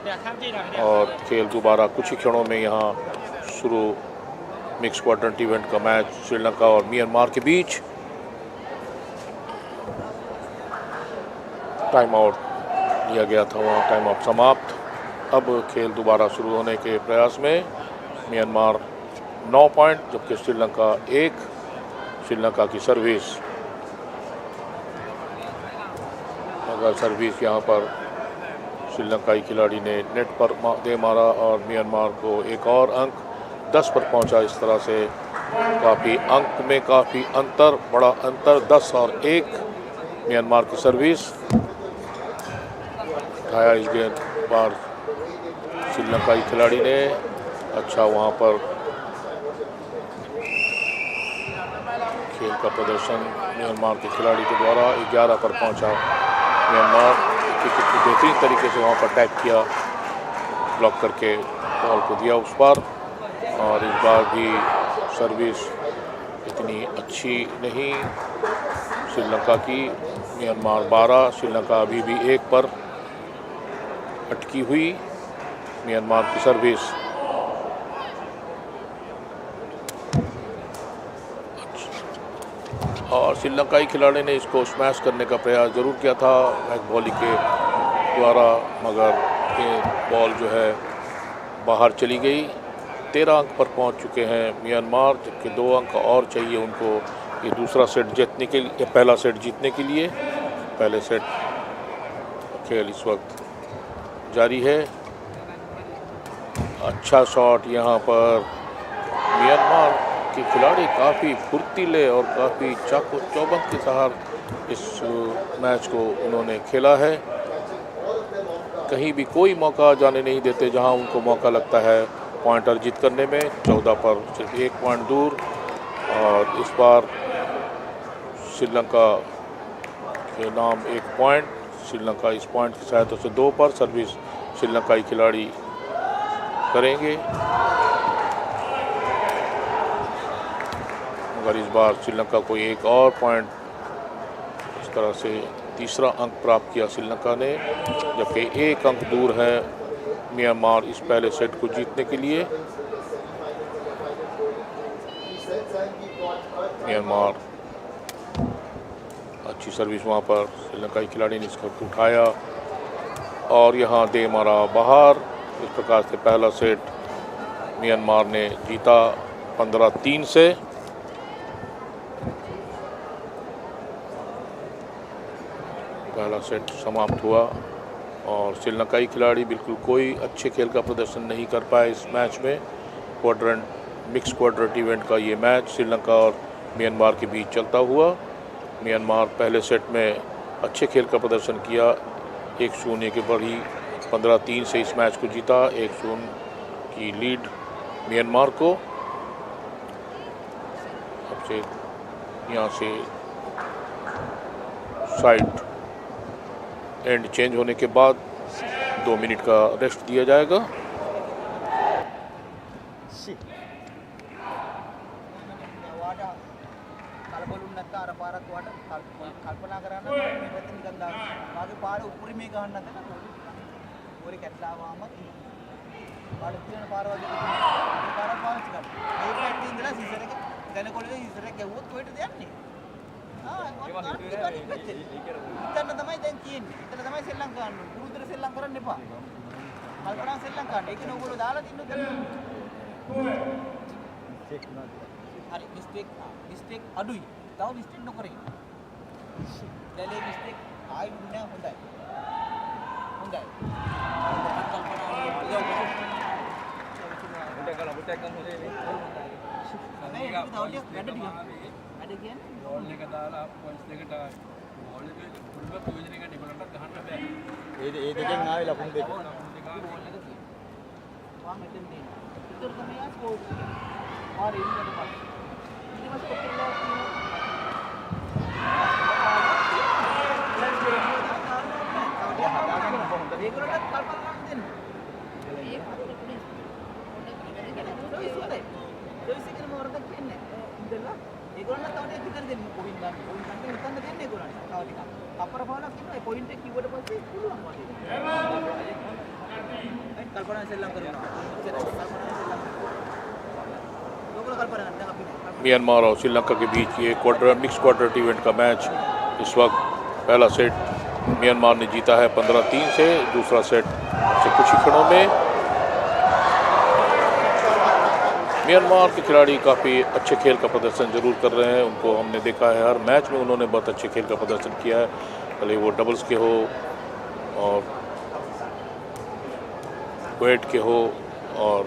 S11: और खेल दोबारा कुछ ही क्षणों में यहाँ शुरू। मिक्स क्वाड्रेंट इवेंट का मैच श्रीलंका और म्यांमार के बीच। टाइम आउट लिया गया था, वहाँ टाइम आउट समाप्त। अब खेल दोबारा शुरू होने के प्रयास में म्यांमार 9 पॉइंट, जबकि श्रीलंका 1। श्रीलंका की सर्विस, अगर सर्विस यहाँ पर श्रीलंकाई खिलाड़ी ने नेट पर दे मारा और म्यांमार को एक और अंक 10 पर पहुंचा। इस तरह से काफ़ी अंक में काफ़ी अंतर, बड़ा अंतर 10 और 1। म्यांमार की सर्विस, उठाया इस गेंद बार श्रीलंकाई खिलाड़ी ने। अच्छा वहाँ पर खेल का प्रदर्शन म्यांमार के खिलाड़ी के द्वारा 11 पर पहुँचा म्यांमार। कितनी बेहतरीन तरीके से वहाँ पर टैग किया, ब्लॉक करके बॉल को दिया उस पर। और इस बार भी सर्विस इतनी अच्छी नहीं श्रीलंका की। म्यांमार 12, श्रीलंका अभी भी 1 पर अटकी हुई। म्यांमार की सर्विस और श्रीलंकाई खिलाड़ी ने इसको स्मैश करने का प्रयास जरूर किया था बैक बॉलिंग के द्वारा, मगर ये बॉल जो है बाहर चली गई। 13 अंक पर पहुंच चुके हैं म्यांमार, जबकि 2 अंक और चाहिए उनको ये दूसरा सेट जीतने के लिए, पहला सेट जीतने के लिए। पहले सेट खेल इस वक्त जारी है। अच्छा शॉट यहाँ पर। म्यांमार के खिलाड़ी काफ़ी फुर्तीले और काफ़ी चाको चौबंद के साथ इस मैच को उन्होंने खेला है। कहीं भी कोई मौका जाने नहीं देते जहां उनको मौका लगता है पॉइंट अर्जित करने में। 14 पर सिर्फ 1 पॉइंट दूर। और इस बार श्रीलंका के नाम 1 पॉइंट। श्रीलंका इस पॉइंट की सहायता से 2 पर सर्विस श्रीलंकाई खिलाड़ी करेंगे, मगर इस बार श्रीलंका को 1 और पॉइंट, इस तरह से तीसरा अंक प्राप्त किया श्रीलंका ने, जबकि 1 अंक दूर है म्यांमार इस पहले सेट को जीतने के लिए। म्यांमार अच्छी सर्विस वहाँ पर श्रीलंकाई खिलाड़ी ने इसको उठाया और यहाँ दे मारा बाहर। इस प्रकार से पहला सेट म्यांमार ने जीता 15-3 से। पहला सेट समाप्त हुआ और श्रीलंकाई खिलाड़ी बिल्कुल कोई अच्छे खेल का प्रदर्शन नहीं कर पाए इस मैच में। क्वाड्रंट मिक्स क्वाड्रंट इवेंट का ये मैच श्रीलंका और म्यांमार के बीच चलता हुआ। म्यांमार पहले सेट में अच्छे खेल का प्रदर्शन किया, 1-0 के बढ़ी 15-3 से इस मैच को जीता। 1-0 की लीड म्यांमार को। अब से यहाँ से साइड एंड चेंज होने के बाद 2 मिनट का रेस्ट दिया जाएगा।
S13: मिस्टेक अडुई ताऊ मिस्टेक नको रे त्याले मिस्टेक आय दुनिया होंडाय कल्पना बुटे कम होले नहीं ताऊ dia ada dia बोलने का दाल आप पॉइंट्स लेके डाल बोलने के पूरा योजना का डिवेलपमेंट कहां पे है ये देखेंगे आवे ला बोलने का वहां में टीम इधर तो मैं आज को और इन के पास ये बस को लो रेगुलर कल्पना दिन ये तो इसी के मोर तक खेलने इधर रेगुलर ताऊ ने किधर दिन कोविन का उतना दिन रेगुलर ताऊ का अपर बॉल कितना पॉइंट कीवर्ड पर से फुल कल्पना से लंग
S11: म्यांमार और श्रीलंका के बीच ये मिक्स क्वाड्रंट इवेंट का मैच इस वक्त पहला सेट म्यांमार ने जीता है 15-3 से। दूसरा सेट से कुछ ही क्षणों में म्यांमार के खिलाड़ी काफ़ी अच्छे खेल का प्रदर्शन जरूर कर रहे हैं। उनको हमने देखा है हर मैच में उन्होंने बहुत अच्छे खेल का प्रदर्शन किया है, भले वो डबल्स के हो और वेट के हो और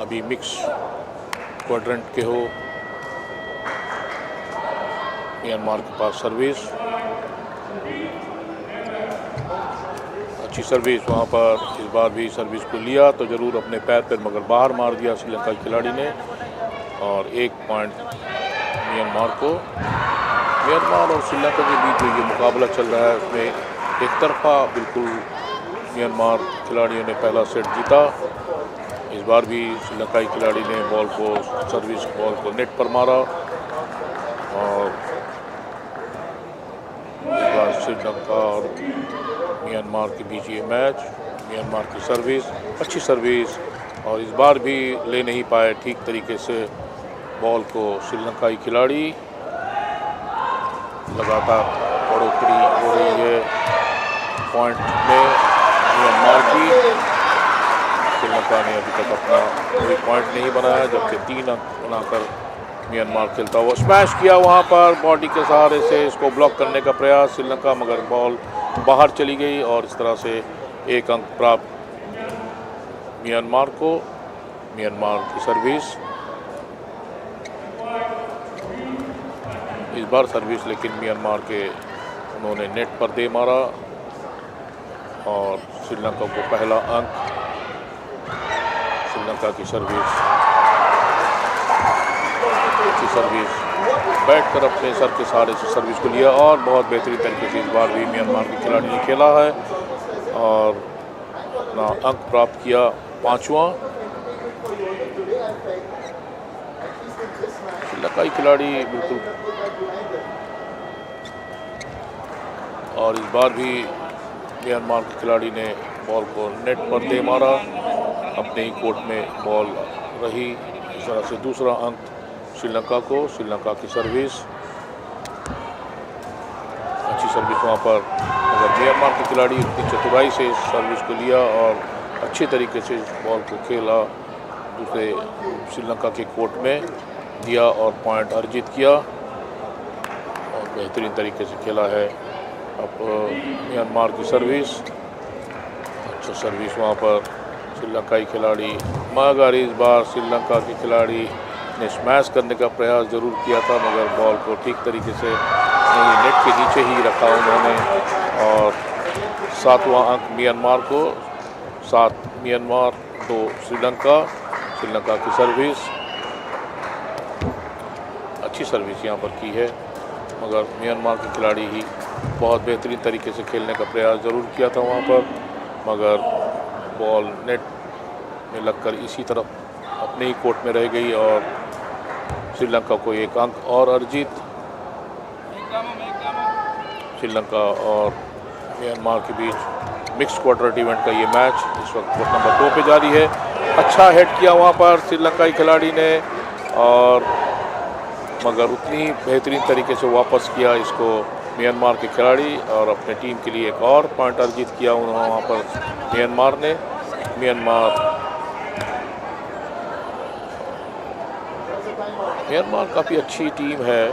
S11: अभी मिक्स क्वाड्रंट के हो। म्यांमार के पास सर्विस अच्छी सर्विस वहाँ पर, इस बार भी सर्विस को लिया तो ज़रूर अपने पैर पर, मगर बाहर मार दिया श्रीलंका के खिलाड़ी ने। और 1 पॉइंट म्यांमार को। म्यांमार और श्रीलंका के बीच जो ये मुकाबला चल रहा है उसमें एक तरफा बिल्कुल म्यांमार खिलाड़ियों ने पहला सेट जीता। इस बार भी श्रीलंकाई खिलाड़ी ने बॉल को, सर्विस बॉल को नेट पर मारा और इस बार श्रीलंका और म्यांमार के बीच ये मैच। म्यांमार की सर्विस, अच्छी सर्विस, और इस बार भी ले नहीं पाए ठीक तरीके से बॉल को श्रीलंकाई खिलाड़ी। लगातार बढ़ोतरी हो रही है पॉइंट में म्यांमार की। श्रीलंका ने अभी तक अपना कोई पॉइंट नहीं बनाया, जबकि 3 अंक बनाकर म्यांमार खेलता हुआ। स्मैश किया वहां पर बॉडी के सहारे से, इसको ब्लॉक करने का प्रयास श्रीलंका, मगर बॉल बाहर चली गई और इस तरह से 1 अंक प्राप्त म्यांमार को। म्यांमार की सर्विस, इस बार सर्विस लेकिन म्यांमार के उन्होंने नेट पर दे मारा और श्रीलंका को पहला अंक। श्रीलंका की सर्विस, अच्छी सर्विस, बैठकर अपने सर के सहारे से सर्विस को लिया और बहुत बेहतरीन तरीके से इस बार भी म्यांमार के खिलाड़ी ने खेला है और अपना अंक प्राप्त किया 5वां। श्रीलंकाई खिलाड़ी बिल्कुल, और इस बार भी म्यांमार के खिलाड़ी ने बॉल को नेट पर दे मारा, अपने ही कोर्ट में बॉल रही। इस तरह से दूसरा अंक श्रीलंका को। श्रीलंका की सर्विस, अच्छी सर्विस वहाँ पर, मगर म्यांमार के खिलाड़ी इतनी चतुराई से इस सर्विस को लिया और अच्छे तरीके से इस बॉल को खेला, दूसरे श्रीलंका के कोर्ट में दिया और पॉइंट अर्जित किया और बेहतरीन तरीके से खेला है। अब म्यांमार की सर्विस, अच्छा सर्विस वहाँ पर श्रीलंकाई खिलाड़ी, मगर इस बार श्रीलंका के खिलाड़ी ने स्मैश करने का प्रयास ज़रूर किया था, मगर बॉल को ठीक तरीके से नेट के नीचे ही रखा उन्होंने और 7वां अंक म्यांमार को। 7 म्यांमार, 2 श्रीलंका। श्रीलंका की सर्विस, अच्छी सर्विस यहाँ पर की है, मगर म्यांमार के खिलाड़ी ही बहुत बेहतरीन तरीके से खेलने का प्रयास ज़रूर किया था वहाँ पर, मगर बॉल नेट में लगकर इसी तरफ अपने ही कोर्ट में रह गई और श्रीलंका को 1 अंक और अर्जित। श्रीलंका और म्यांमार के बीच मिक्स क्वाड्रेंट इवेंट का ये मैच इस वक्त कोर्ट नंबर 2 पे जारी है। अच्छा हेड किया वहाँ पर श्रीलंकाई खिलाड़ी ने और मगर उतनी बेहतरीन तरीके से वापस किया इसको म्यांमार के खिलाड़ी और अपने टीम के लिए एक और पॉइंट अर्जित किया उन्होंने वहाँ पर म्यांमार ने। म्यांमार काफ़ी अच्छी टीम है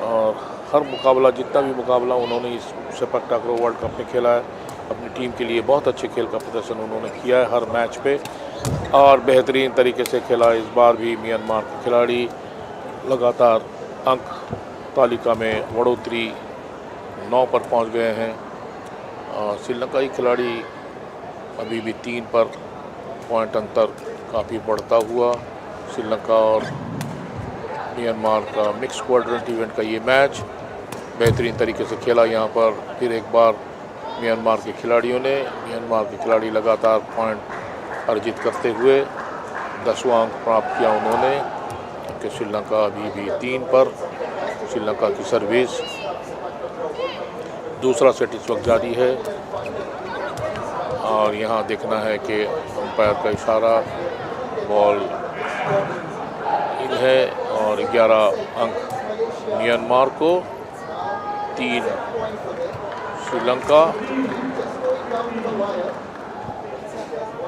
S11: और हर मुकाबला, जितना भी मुकाबला उन्होंने इस सेपक टाकरो वर्ल्ड कप में खेला है, अपनी टीम के लिए बहुत अच्छे खेल का प्रदर्शन उन्होंने किया है हर मैच पे और बेहतरीन तरीके से खेला। इस बार भी म्यांमार के खिलाड़ी लगातार अंक तालिका में बढ़ोतरी 9 पर पहुंच गए हैं। श्रीलंकाई खिलाड़ी अभी भी 3 पर पॉइंट अंतर काफ़ी बढ़ता हुआ। श्रीलंका और म्यांमार का मिक्स क्वाड्रेंट इवेंट का ये मैच बेहतरीन तरीके से खेला। यहाँ पर फिर एक बार म्यांमार के खिलाड़ियों ने, म्यांमार के खिलाड़ी लगातार पॉइंट अर्जित करते हुए 10वां अंक प्राप्त किया उन्होंने, कि श्रीलंका अभी भी 3 पर। श्रीलंका की सर्विस, दूसरा सेट इस वक्त जारी है और यहाँ देखना है कि अंपायर का इशारा, बॉल इन है और 11 अंक म्यांमार को, 3 श्रीलंका।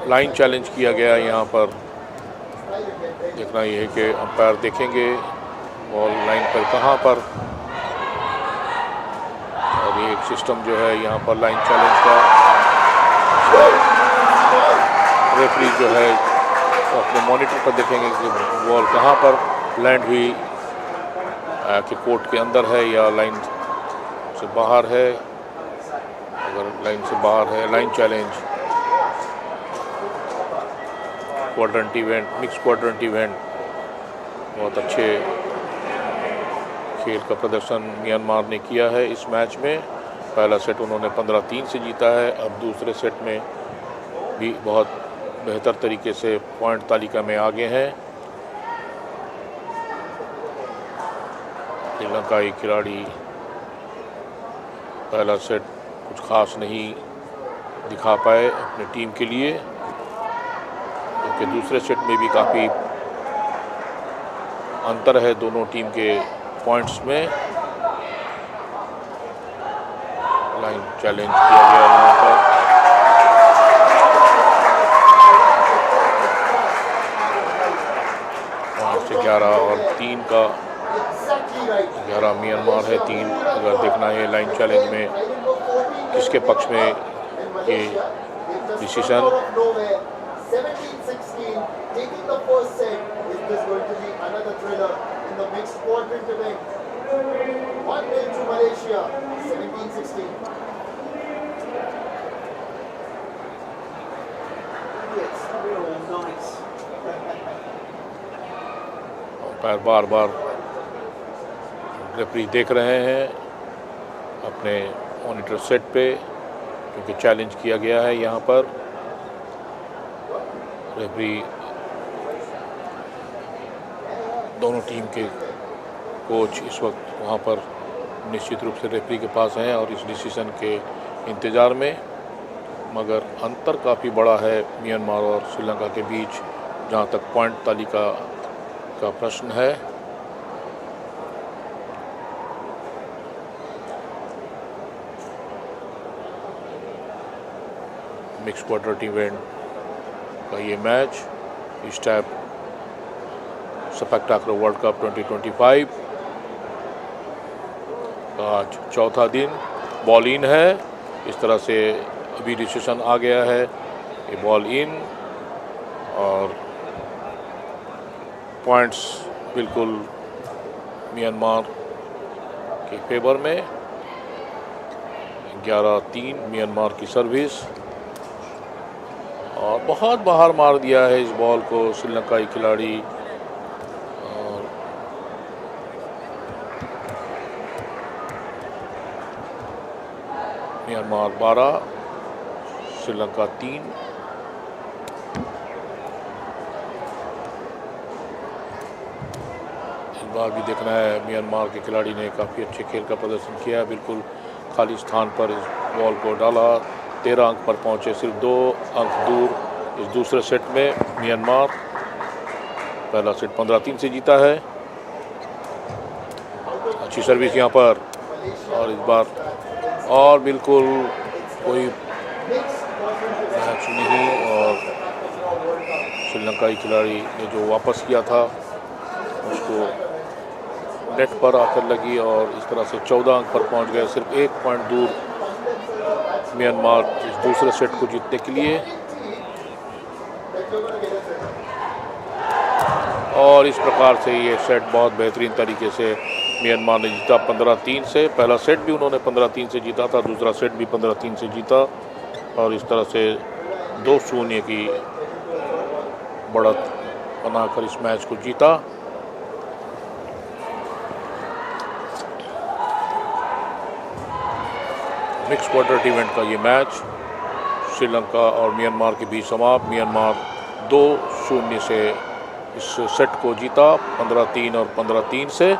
S11: लाइन चैलेंज किया गया यहाँ पर, देखना ये है कि अंपायर देखेंगे बॉल लाइन पर कहाँ पर, और ये एक सिस्टम जो है यहाँ पर लाइन चैलेंज का, रेफरी जो है तो अपने मॉनिटर पर देखेंगे कि बॉल कहाँ पर लैंड हुई, कि कोर्ट के अंदर है या लाइन से बाहर है। मगर लाइन से बाहर है। Line challenge, quadrant event, mix quadrant event. बहुत अच्छे खेल का प्रदर्शन म्यांमार ने किया है इस मैच में। पहला सेट उन्होंने 15-3 से जीता है। अब दूसरे सेट में भी बहुत बेहतर तरीके से पॉइंट तालिका में आगे हैं। श्रीलंकाई खिलाड़ी पहला सेट कुछ खास नहीं दिखा पाए अपने टीम के लिए, क्योंकि दूसरे सेट में भी काफ़ी अंतर है दोनों टीम के पॉइंट्स में। लाइन चैलेंज किया गया यहाँ पर। 11 और 3 का 11 म्यांमार है, 3 अगर देखना है लाइन चैलेंज में किसके पक्ष में ये decision.
S7: 17-16, taking the first set. Is this going to be another thriller in the mixed quadrant event? 1-0 to Malaysia, 17-16.
S5: It's really nice.
S11: Bar bar referee देख रहे हैं अपने मॉनिटर सेट पे, क्योंकि चैलेंज किया गया है यहाँ पर। रेफरी दोनों टीम के कोच इस वक्त वहाँ पर निश्चित रूप से रेफरी के पास हैं और इस डिसीजन के इंतज़ार में। मगर अंतर काफ़ी बड़ा है म्यांमार और श्रीलंका के बीच जहाँ तक पॉइंट तालिका का प्रश्न है। मिक्स क्वाड्रंट इवेंट का ये match ISTAF sepak takraw world cup 2025 का आज चौथा दिन बॉल इन है। इस तरह से अभी डिसीजन आ गया है, ये बॉल इन और पॉइंट्स बिल्कुल म्यांमार के फेवर में। 11-3 म्यांमार की सर्विस और बहुत बाहर मार दिया है इस बॉल को श्रीलंकाई खिलाड़ी। और म्यांमार 12, श्रीलंका 3। बार भी देखना है, म्यांमार के खिलाड़ी ने काफ़ी अच्छे खेल का प्रदर्शन किया। बिल्कुल खाली स्थान पर इस बॉल को डाला, 13 अंक पर पहुंचे, सिर्फ 2 अंक दूर। इस दूसरे सेट में म्यांमार पहला सेट 15-3 से जीता है। अच्छी सर्विस यहाँ पर और इस बार और बिल्कुल कोई मैच नहीं और श्रीलंकाई खिलाड़ी ने जो वापस किया था उसको नेट पर आकर लगी और इस तरह से 14 अंक पर पहुंच गए। सिर्फ 1 पॉइंट दूर म्यांमार इस दूसरे सेट को जीतने के लिए। और इस प्रकार से ये सेट बहुत बेहतरीन तरीके से म्यांमार ने जीता 15-3 से। पहला सेट भी उन्होंने 15-3 से जीता था, दूसरा सेट भी 15-3 से जीता और इस तरह से 2-0 की बढ़त बनाकर इस मैच को जीता। मिक्स क्वाड्रंट इवेंट का ये मैच श्रीलंका और म्यांमार के बीच समाप्त। म्यांमार 2-0 से इस सेट को जीता, 15-3 और 15-3 से।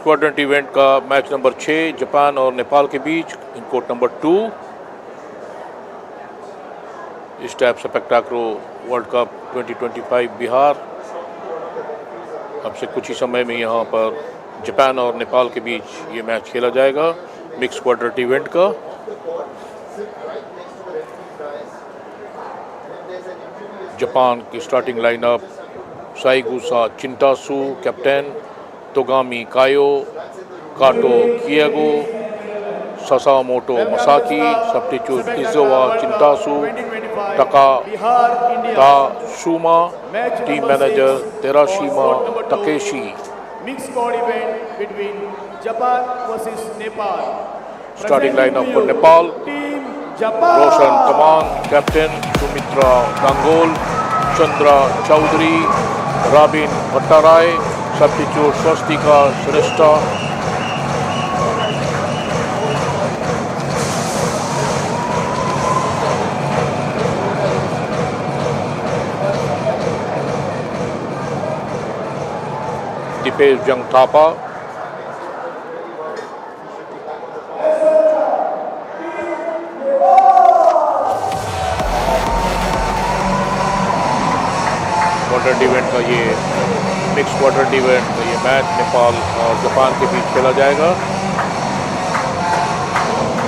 S11: क्वाड्रेंट इवेंट का मैच नंबर 6 जापान और नेपाल के बीच in court number 2 ISTAF sepak takraw world cup 2025 Bihar. अब से कुछ ही समय में यहाँ पर जापान और नेपाल के बीच ये मैच खेला जाएगा मिक्स क्वाड्रेंट इवेंट का। जापान की स्टार्टिंग लाइनअप साइगुसा चिंतासु कैप्टन, तोगामी कायो, काटो किएगो, ससामोटो मसाकी, सब्स्टिट्यूट इजोवा चिंतासु, Takata Shuma, team manager Terashima Takeshi.
S12: Mixed squad event between Japan versus Nepal.
S11: Starting lineup for Nepal Roshan Tamang captain, Sumitra गांगोल, Chandra Chaudhary, Rabin Bhattarai, substitute Swastika Shrestha. Dipesh Jung Thapa, quadrant event का ये mix quadrant event का ये मैच नेपाल और जापान के बीच खेला जाएगा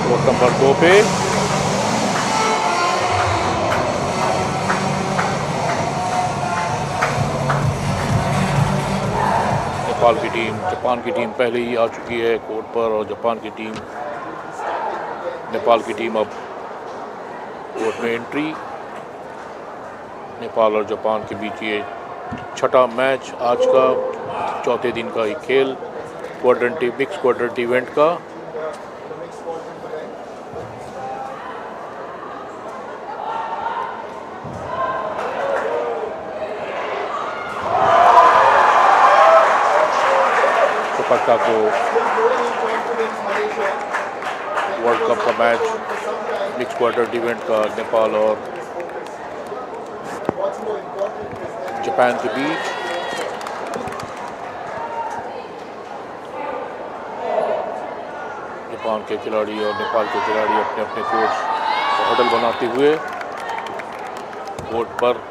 S11: कोर्ट नंबर 2 पे। नेपाल की टीम जापान की टीम पहले ही आ चुकी है कोर्ट पर और जापान की टीम नेपाल की टीम अब कोर्ट में एंट्री। नेपाल और जापान के बीच ये छठा मैच आज का चौथे दिन का ये खेल मिक्स क्वाड्रेंट इवेंट का। सेपक्टाक्रो वर्ल्ड कप का मैच मिक्स क्वाड्रेंट इवेंट का नेपाल और जापान के बीच। जापान के खिलाड़ी और नेपाल के खिलाड़ी अपने अपने कोर्स को हडल बनाते हुए कोर्ट पर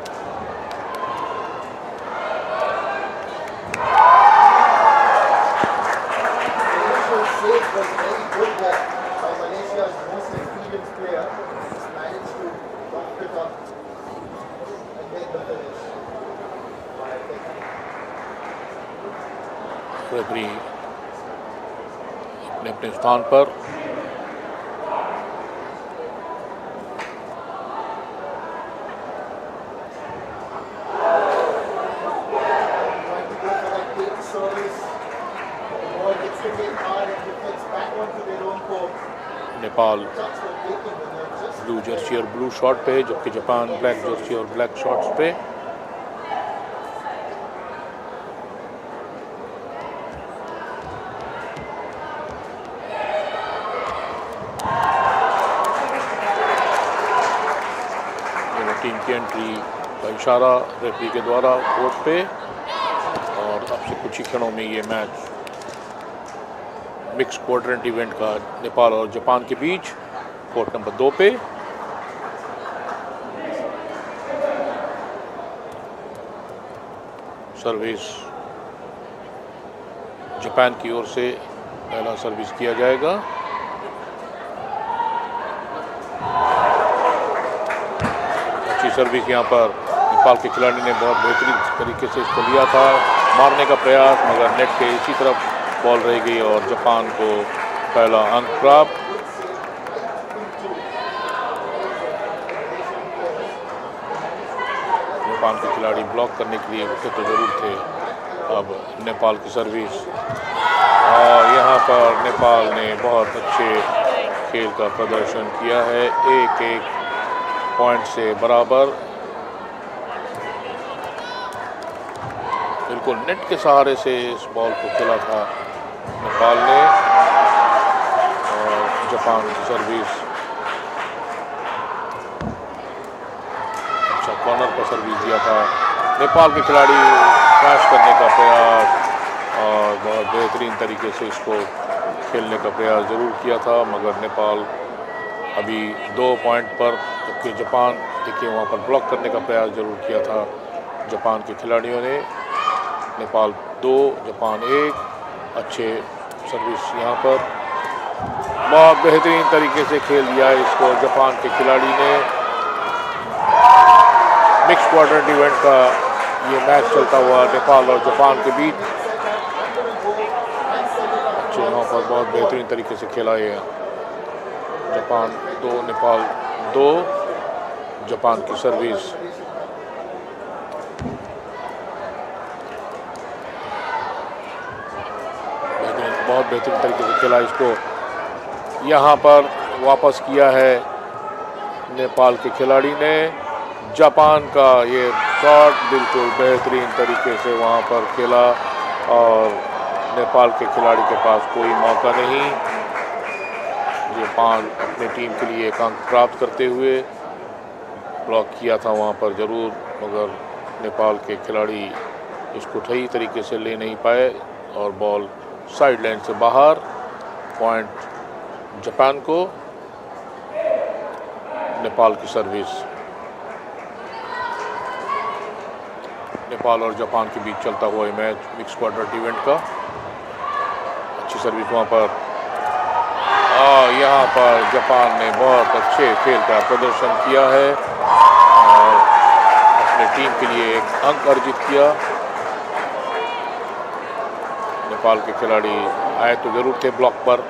S11: रेफरी अपने अपने स्थान पर। नेपाल ब्लू जर्सी और ब्लू शॉर्ट पे जबकि जापान ब्लैक जर्सी और ब्लैक शॉर्ट्स पे। टीम की एंट्री का इशारा रेफरी के द्वारा कोर्ट पे और अब से कुछ ही क्षणों में ये मैच मिक्स क्वाड्रेंट इवेंट का नेपाल और जापान के बीच कोर्ट नंबर 2 पे। सर्विस जापान की ओर से पहला सर्विस किया जाएगा। सर्विस यहाँ पर नेपाल के खिलाड़ी ने बहुत बेहतरीन तरीके से इसको लिया था, मारने का प्रयास, मगर नेट के इसी तरफ बॉल रह गई और जापान को पहला अंक प्राप्त। जापान के खिलाड़ी ब्लॉक करने के लिए उठे तो जरूर थे। अब नेपाल की सर्विस और यहाँ पर नेपाल ने बहुत अच्छे खेल का प्रदर्शन किया है, 1-1 पॉइंट से बराबर। बिल्कुल नेट के सहारे से इस बॉल को खेला था नेपाल ने और जापान की सर्विस अच्छा कॉर्नर पर सर्विस दिया था। नेपाल के खिलाड़ी क्रैश करने का प्रयास और बहुत बेहतरीन तरीके से इसको खेलने का प्रयास ज़रूर किया था, मगर नेपाल अभी 2 पॉइंट पर, जबकि जापान देखिए वहाँ पर ब्लॉक करने का प्रयास ज़रूर किया था जापान के खिलाड़ियों ने। नेपाल 2 जापान 1। अच्छे सर्विस यहाँ पर, बहुत बेहतरीन तरीके से खेल दिया इसको जापान के खिलाड़ी ने। मिक्स क्वाड्रेंट इवेंट का ये मैच चलता हुआ नेपाल और जापान के बीच। अच्छे यहाँ पर बहुत बेहतरीन तरीके से खेला ये। जापान 2 नेपाल 2। जापान की सर्विस, बहुत बेहतरीन तरीके से खेला इसको। यहाँ पर वापस किया है नेपाल के खिलाड़ी ने। जापान का ये शॉट बिल्कुल बेहतरीन तरीके से वहाँ पर खेला और नेपाल के खिलाड़ी के पास कोई मौका नहीं। जापान अपनी टीम के लिए एक अंक प्राप्त करते हुए ब्लॉक किया था वहाँ पर ज़रूर, मगर नेपाल के खिलाड़ी इसको सही तरीके से ले नहीं पाए और बॉल साइड लाइन से बाहर। पॉइंट जापान को। नेपाल की सर्विस, नेपाल और जापान के बीच चलता हुआ ये मैच मिक्स क्वाड्रेंट इवेंट का। अच्छी सर्विस वहाँ पर, यहाँ पर जापान ने बहुत अच्छे खेल का प्रदर्शन किया है और अपने टीम के लिए एक अंक अर्जित किया। नेपाल के खिलाड़ी आए तो ज़रूर थे ब्लॉक पर,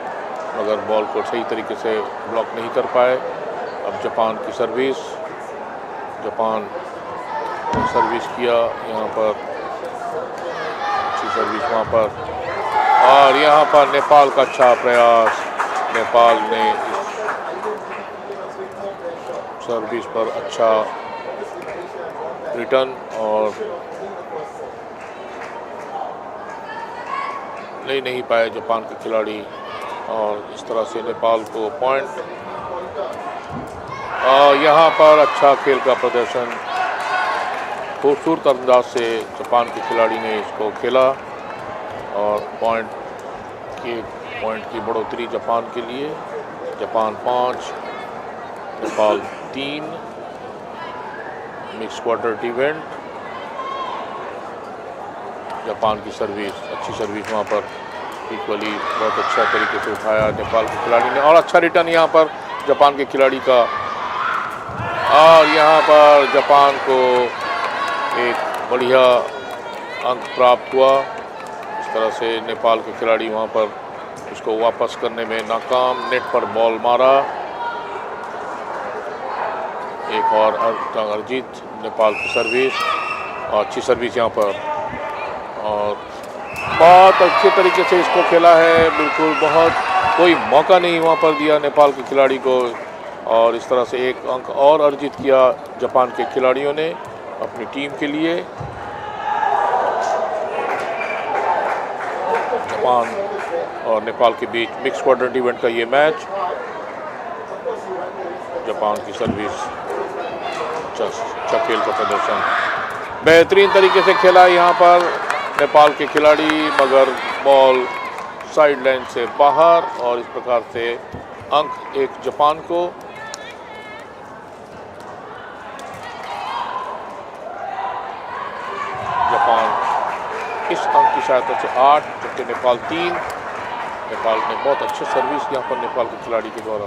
S11: मगर बॉल को सही तरीके से ब्लॉक नहीं कर पाए। अब जापान की सर्विस, जापान ने सर्विस किया यहाँ पर, अच्छी सर्विस वहाँ पर, और यहाँ पर नेपाल का अच्छा प्रयास। नेपाल ने सर्विस पर अच्छा रिटर्न और ले नहीं पाए जापान के खिलाड़ी और इस तरह से नेपाल को पॉइंट। यहाँ पर अच्छा खेल का प्रदर्शन खूबसूरत अंदाज से जापान के खिलाड़ी ने इसको खेला और पॉइंट की बढ़ोतरी जापान के लिए। Japan 5 Nepal 3। Mix quadrant event. Japan की सर्विस, अच्छी सर्विस वहाँ पर इक्वली बहुत अच्छा तरीके से उठाया नेपाल के खिलाड़ी ने और अच्छा रिटर्न यहाँ पर जापान के खिलाड़ी का। और यहाँ पर जापान को एक बढ़िया अंक प्राप्त हुआ। इस तरह से नेपाल के खिलाड़ी वहाँ पर इसको वापस करने में नाकाम, नेट पर बॉल मारा। एक और अर्जित नेपाल की सर्विस, और अच्छी सर्विस यहाँ पर और बहुत अच्छे तरीके से इसको खेला है। बिल्कुल बहुत कोई मौका नहीं वहाँ पर दिया नेपाल के खिलाड़ी को और इस तरह से एक अंक और अर्जित किया जापान के खिलाड़ियों ने अपनी टीम के लिए। जापान और नेपाल के बीच मिक्स क्वाड्रेंट इवेंट का ये मैच। जापान की सर्विस, अच्छा खेल का प्रदर्शन, बेहतरीन तरीके से खेला यहाँ पर नेपाल के खिलाड़ी, मगर बॉल साइड लाइन से बाहर और इस प्रकार से अंक एक जापान को। जापान इस अंक की सहायता से 8, जबकि नेपाल 3। नेपाल ने बहुत अच्छे सर्विस यहाँ पर नेपाल के खिलाड़ी के द्वारा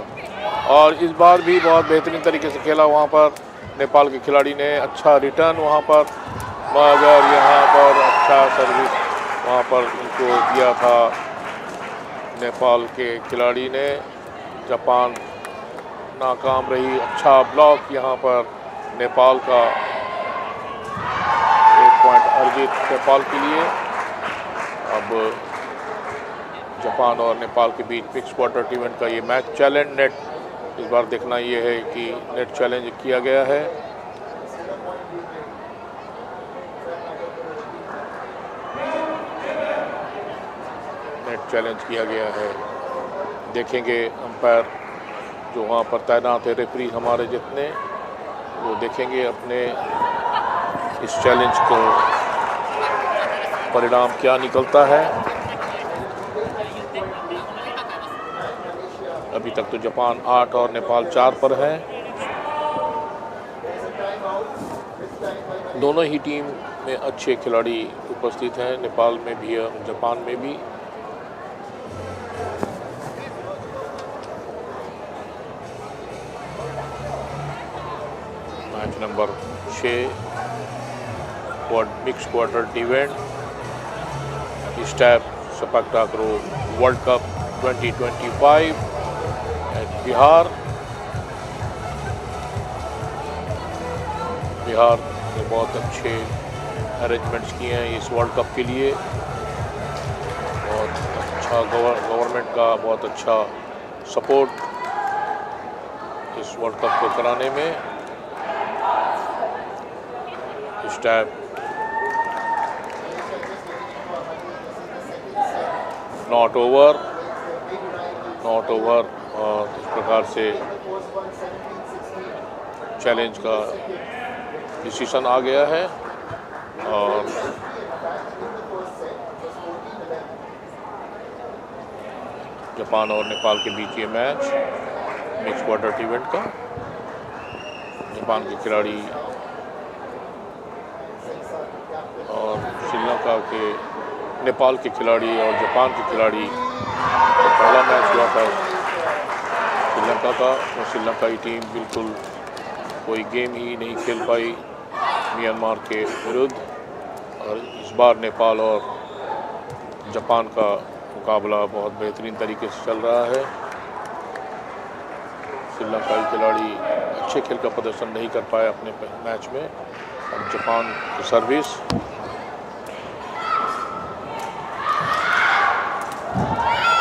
S11: और इस बार भी बहुत बेहतरीन तरीके से खेला वहाँ पर नेपाल के खिलाड़ी ने। अच्छा रिटर्न वहाँ पर, मगर यहाँ पर अच्छा सर्विस वहाँ पर उनको दिया था नेपाल के खिलाड़ी ने। जापान नाकाम रही। अच्छा ब्लॉक यहाँ पर नेपाल का, 1 पॉइंट अर्जित नेपाल के लिए। अब जापान और नेपाल के बीच मिक्स क्वाड्रेंट इवेंट का ये मैच चैलेंज नेट, इस बार देखना ये है कि नेट चैलेंज किया गया है। नेट चैलेंज किया गया है, देखेंगे अंपायर जो वहाँ पर तैनात है, रेफरी हमारे जितने, वो देखेंगे अपने इस चैलेंज को परिणाम क्या निकलता है। अभी तक तो जापान 8 और नेपाल 4 पर है। दोनों ही टीम में अच्छे खिलाड़ी उपस्थित हैं, नेपाल में भी और जापान में भी। Match number 6 mix quadrant event ISTAF Sepaktakraw World Cup 2025 at Bihar. Bihar ने बहुत अच्छे अरेंजमेंट्स किए हैं इस वर्ल्ड कप के लिए। बहुत अच्छा गवर्नमेंट का बहुत अच्छा सपोर्ट इस वर्ल्ड कप को कराने में। ISTAF नॉट ओवर और इस प्रकार से चैलेंज का डिसीजन आ गया है और जापान और नेपाल के बीच ये मैच मिक्स क्वाड्रंट इवेंट का। जापान के खिलाड़ी और श्रीलंका के, नेपाल के खिलाड़ी और जापान के खिलाड़ी तो पहला मैच हुआ था श्रीलंका का, और श्रीलंका की टीम बिल्कुल कोई गेम ही नहीं खेल पाई म्यांमार के विरुद्ध। और इस बार नेपाल और जापान का मुकाबला बहुत बेहतरीन तरीके से चल रहा है। श्रीलंका के खिलाड़ी अच्छे खेल का प्रदर्शन नहीं कर पाए अपने मैच में। और जापान की सर्विस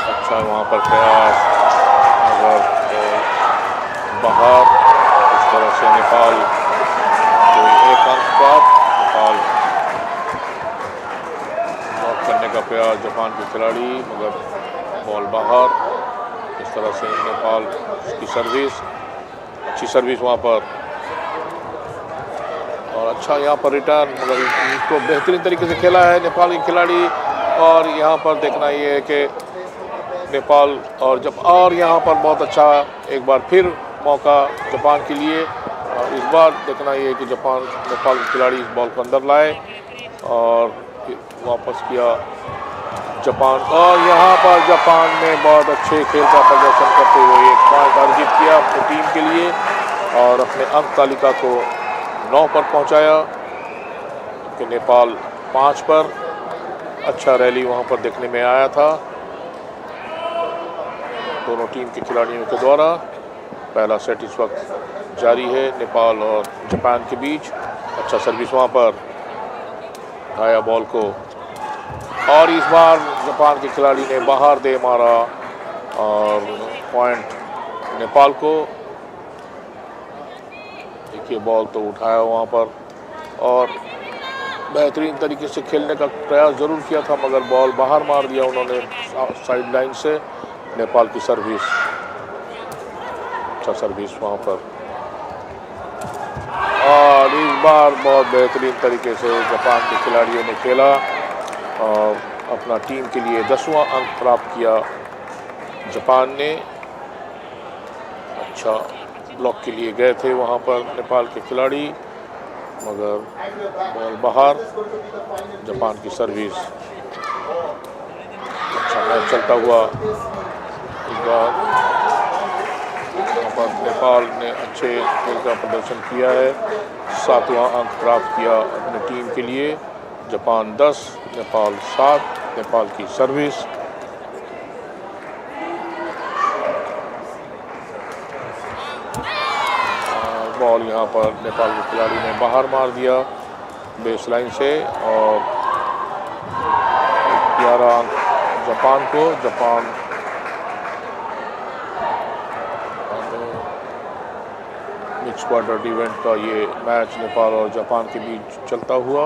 S11: अच्छा वहाँ पर प्रयास, अगर बाहर इस तरह से नेपाल को 1 अंक प्राप्त। नेपाल ब्लॉक करने का प्रयास जापान के खिलाड़ी, मगर बॉल बाहर। इस तरह से नेपाल की सर्विस, अच्छी सर्विस वहाँ पर और अच्छा यहाँ पर रिटर्न, मगर इसको बेहतरीन तरीके से खेला है नेपाल के खिलाड़ी। और यहाँ पर देखना ये है कि नेपाल और यहाँ पर बहुत अच्छा एक बार फिर मौका जापान के लिए। और इस बार देखना ये है कि नेपाल के खिलाड़ी इस बॉल को अंदर लाए और वापस किया जापान। और यहाँ पर जापान ने बहुत अच्छे खेल का प्रदर्शन करते हुए 1 पॉइंट अर्जित किया अपनी टीम के लिए और अपने अंक तालिका को 9 पर पहुँचाया, कि नेपाल 5 पर। अच्छा रैली वहाँ पर देखने में आया था दोनों टीम के खिलाड़ियों के द्वारा। पहला सेट इस वक्त जारी है नेपाल और जापान के बीच। अच्छा सर्विस वहाँ पर, उठाया बॉल को और इस बार जापान के खिलाड़ी ने बाहर दे मारा और पॉइंट नेपाल को। देखिए बॉल तो उठाया वहाँ पर और बेहतरीन तरीके से खेलने का प्रयास ज़रूर किया था, मगर बॉल बाहर मार दिया उन्होंने साइड लाइन से। नेपाल की सर्विस, अच्छा सर्विस वहाँ पर। और इस बार बहुत बेहतरीन तरीके से जापान के खिलाड़ियों ने खेला और अपना टीम के लिए 10वां अंक प्राप्त किया जापान ने। अच्छा ब्लॉक के लिए गए थे वहाँ पर नेपाल के खिलाड़ी, मगर बॉल बाहर। जापान की सर्विस, अच्छा मैच चलता हुआ। इस बार यहाँ पर नेपाल ने अच्छे खेल का प्रदर्शन किया है, 7वां अंक प्राप्त किया अपनी टीम के लिए। जापान 10, नेपाल 7। नेपाल की सर्विस, बॉल यहाँ पर नेपाल के खिलाड़ी ने बाहर मार दिया बेस लाइन से और 11 अंक जापान को। जापान मिक्स क्वाड्रंट इवेंट का ये मैच नेपाल और जापान के बीच चलता हुआ,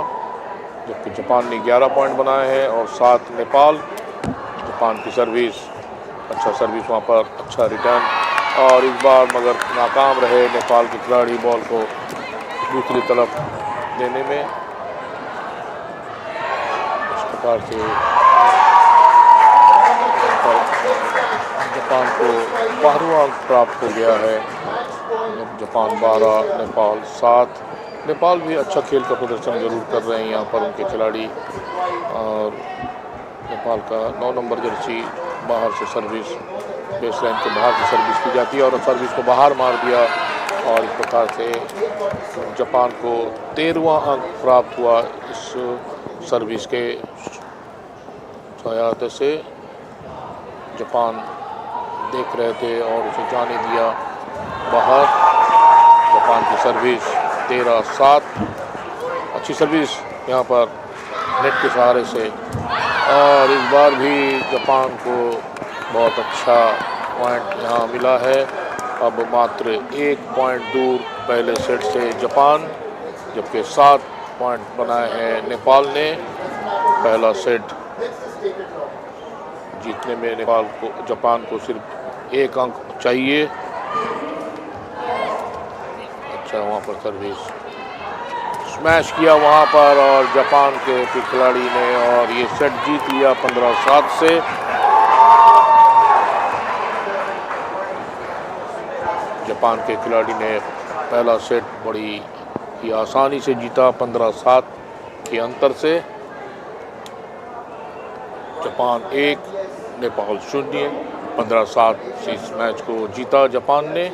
S11: जबकि जापान ने 11 पॉइंट बनाए हैं और 7 नेपाल। जापान की सर्विस, अच्छा सर्विस वहाँ पर, अच्छा रिटर्न और इस बार मगर नाकाम रहे नेपाल के खिलाड़ी बॉल को दूसरी तरफ देने में। इस प्रकार से जापान को 12वां अंक प्राप्त हो गया है। जापान 12, नेपाल 7। नेपाल भी अच्छा खेल का प्रदर्शन जरूर कर रहे हैं यहाँ पर उनके खिलाड़ी। और नेपाल का 9 नंबर जर्सी बाहर से सर्विस, बेस लाइन के बाहर से सर्विस की जाती है और सर्विस को बाहर मार दिया और इस प्रकार से जापान को 13वां अंक प्राप्त हुआ इस सर्विस के सहायता से। जापान देख रहे थे और उसे जाने दिया बाहर। जापान की सर्विस 13-7, अच्छी सर्विस यहाँ पर नेट के सहारे से। और इस बार भी जापान को बहुत अच्छा पॉइंट यहाँ मिला है। अब मात्र 1 पॉइंट दूर पहले सेट से जापान, जबकि 7 पॉइंट बनाए हैं नेपाल ने। पहला सेट जीतने में नेपाल को, जापान को सिर्फ 1 अंक चाहिए। अच्छा वहाँ पर सर्विस स्मैश किया वहाँ पर और जापान के खिलाड़ी ने, और ये सेट जीत लिया 15-7 से। जापान के खिलाड़ी ने पहला सेट बड़ी ही आसानी से जीता 15-7 के अंतर से। जापान 1, नेपाल 0। 15-7 से इस मैच को जीता जापान ने।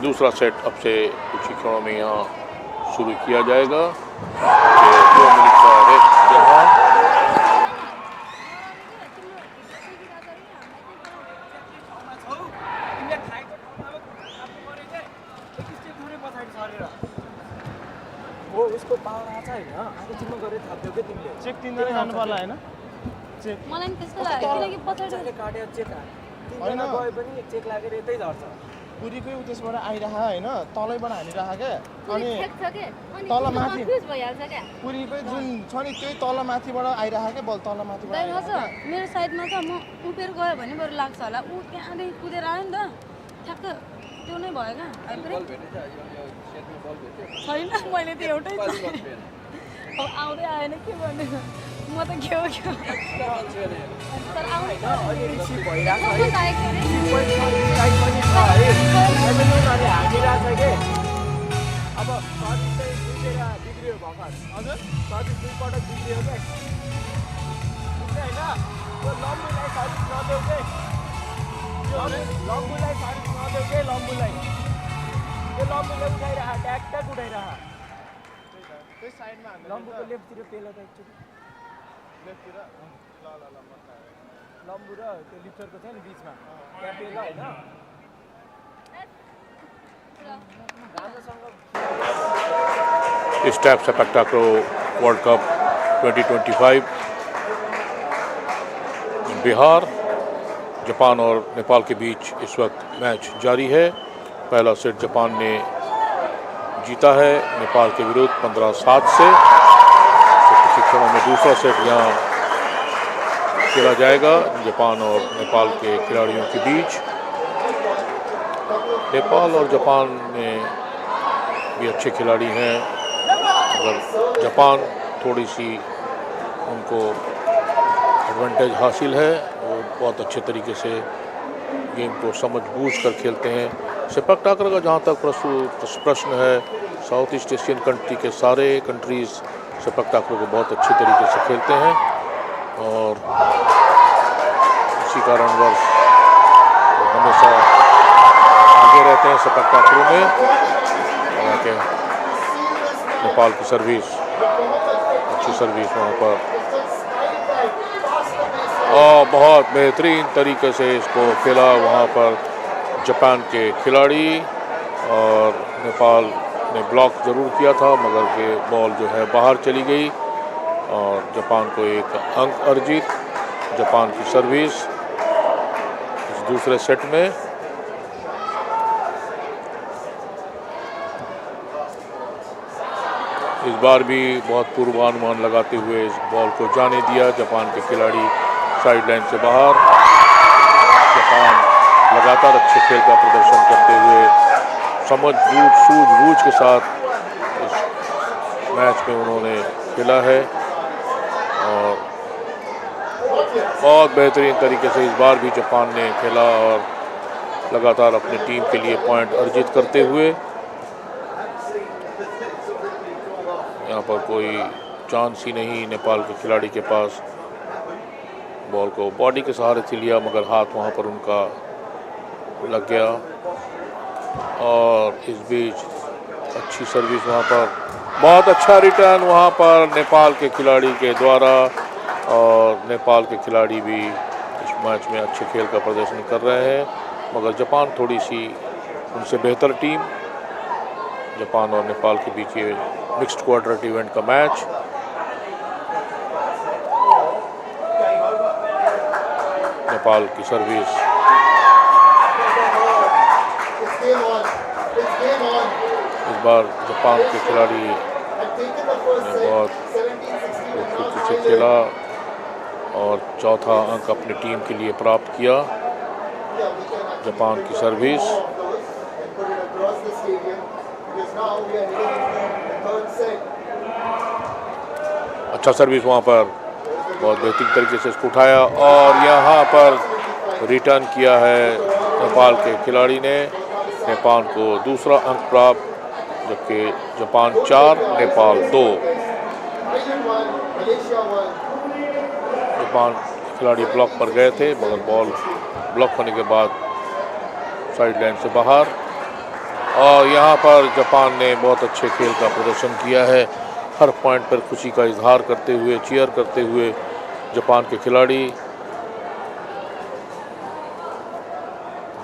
S11: दूसरा सेट अब से कुछ ही क्षणों में यहाँ शुरू किया जाएगा। 2 मिनट का रेस्ट यहाँ।
S13: वो उसको पावर आछ हैन आको जिम्मा गरे थाप्यो के तिमीले चेक तिनीले जानु पर्ला हैन चेक
S14: मलाई पनि त्यस्तो लाग्यो किनकि पछाडी
S13: काट्यो चेक हैन गए पनि चेक लागेर यतै झर्छ पुरीकै उतेसबाट आइराखा हैन तलैबाट हानिराखा के अनि तल माथि
S14: कन्फ्युज भइहाल्छ के
S13: पुरीकै जुन छ नि त्यही तल माथिबाट आइराखा के बल तल माथिबाट
S14: आइराखा मेरो साइडमा छ म उपेर गयो भने बरु लाग्छ होला उ त्यहाँदेखि कुदेर आयो नि त ठ्याक्क त्यो नै भयो क्या आइपरे छैन मैले त एउटै अब आउँदै आएन के गर्ने म त के हो तर आउँदैन
S13: अहिले छि भइराछ है साइड पनि छ है अहिले उनीहरुले हानिराछ के अब सर्भिस चाहिँ दुईतिर बिग्रियो भर्खर हजुर सर्भिस दुई पटक बिग्रियो के हैन त्यो लम्बुलाई सर्भिस नदेऊ के लम्बुलाई सर्भिस नदेऊ के लम्बुलाई त्यो लम्बुले उठाइराख ट्याक उठाइराख त्यही साइडमा लम्बुको लेफ्टतिर पेलो त एकचोटि लेफ्टतिर ल ल ल लम्बु र त्यो लिफ्टरको छ नि बीचमा त्यहाँ पेलो हैन
S11: ISTAF Sepaktakraw World Cup 2025 Bihar, Japan और नेपाल के बीच इस वक्त मैच जारी है। पहला सेट जापान ने जीता है नेपाल के विरुद्ध 15-7 से। तो कुछ क्षणों में दूसरा सेट यहाँ खेला जाएगा जापान और नेपाल के खिलाड़ियों के बीच। नेपाल और जापान में भी अच्छे खिलाड़ी हैं, मगर जापान थोड़ी सी उनको एडवांटेज हासिल है। वो बहुत अच्छे तरीके से गेम को समझ बूझ कर खेलते हैं। सेपकटाक्रा का जहाँ तक प्रश्न है, साउथ ईस्ट एशियन कंट्री के सारे कंट्रीज़ सेपकटाक्रा को बहुत अच्छे तरीके से खेलते हैं और इसी कारणवश हमेशा आगे रहते हैं सेपकटाक्रा में। हालांकि नेपाल की सर्विस, अच्छी सर्विस वहाँ पर और बहुत बेहतरीन तरीके से इसको खेला वहाँ पर जापान के खिलाड़ी। और नेपाल ने ब्लॉक ज़रूर किया था मगर ये बॉल जो है बाहर चली गई और जापान को एक अंक अर्जित। जापान की सर्विस इस दूसरे सेट में इस बार भी बहुत पूर्वानुमान लगाते हुए इस बॉल को जाने दिया जापान के खिलाड़ी साइड लाइन से बाहर। जापान लगातार अच्छे खेल का प्रदर्शन करते हुए समझ बूझ सूझबूझ के साथ इस मैच में उन्होंने खेला है और बहुत बेहतरीन तरीके से इस बार भी जापान ने खेला और लगातार अपनी टीम के लिए पॉइंट अर्जित करते हुए यहाँ पर कोई चांस ही नहीं नेपाल के खिलाड़ी के पास। बॉल को बॉडी के सहारे से लिया मगर हाथ वहाँ पर उनका लग गया और इस बीच अच्छी सर्विस वहाँ पर, बहुत अच्छा रिटर्न वहाँ पर नेपाल के खिलाड़ी के द्वारा और नेपाल के खिलाड़ी भी इस मैच में अच्छे खेल का प्रदर्शन कर रहे हैं मगर जापान थोड़ी सी उनसे बेहतर टीम। जापान और नेपाल के बीच ये मिक्स्ड क्वाड्रेंट इवेंट का मैच। नेपाल की सर्विस, इस बार जापान के खिलाड़ी ने बहुत खूबसूरती से खेला और चौथा अंक अपनी टीम के लिए प्राप्त किया। जापान की सर्विस, अच्छा सर्विस वहाँ पर, बहुत बेहतरीन तरीके से इसको उठाया और यहाँ पर रिटर्न किया है नेपाल के खिलाड़ी ने। नेपाल को दूसरा अंक प्राप्त, जबकि जापान 4 नेपाल 2। जापान खिलाड़ी ब्लॉक पर गए थे मगर बॉल ब्लॉक होने के बाद साइड लाइन से बाहर और यहाँ पर जापान ने बहुत अच्छे खेल का प्रदर्शन किया है। हर पॉइंट पर खुशी का इजहार करते हुए, चीयर करते हुए जापान के खिलाड़ी।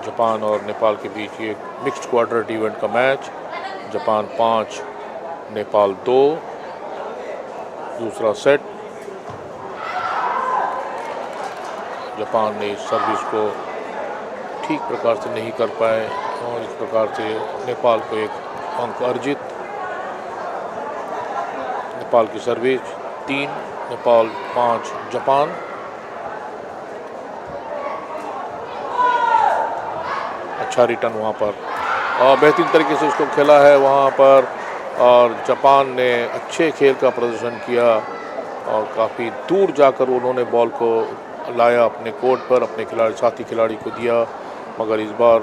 S11: जापान और नेपाल के बीच ये मिक्स्ड क्वाड्रेंट इवेंट का मैच। जापान 5 नेपाल 2, दूसरा सेट। जापान ने इस सर्विस को ठीक प्रकार से नहीं कर पाए और इस प्रकार से नेपाल को एक अंक अर्जित। नेपाल की सर्विस 3 नेपाल 5 जापान। अच्छा रिटर्न वहाँ पर और बेहतरीन तरीके से उसको खेला है वहाँ पर और जापान ने अच्छे खेल का प्रदर्शन किया और काफ़ी दूर जाकर उन्होंने बॉल को लाया अपने कोर्ट पर, अपने खिलाड़ी साथी खिलाड़ी को दिया मगर इस बार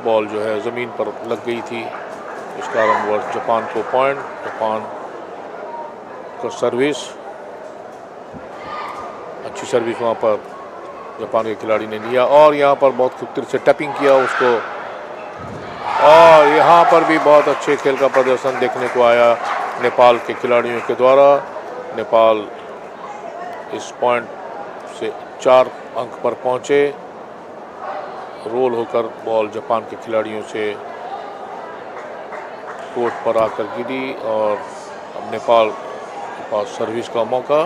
S11: बॉल जो है ज़मीन पर लग गई थी, इस कारण वो जापान को पॉइंट। जापान का सर्विस, अच्छी सर्विस वहाँ पर जापान के खिलाड़ी ने लिया और यहाँ पर बहुत खूबसूरती से टैपिंग किया उसको और यहाँ पर भी बहुत अच्छे खेल का प्रदर्शन देखने को आया नेपाल के खिलाड़ियों के द्वारा। नेपाल इस पॉइंट से 4 अंक पर पहुँचे। रोल होकर बॉल जापान के खिलाड़ियों से कोर्ट पर आकर गिरी और अब नेपाल के पास सर्विस का मौका।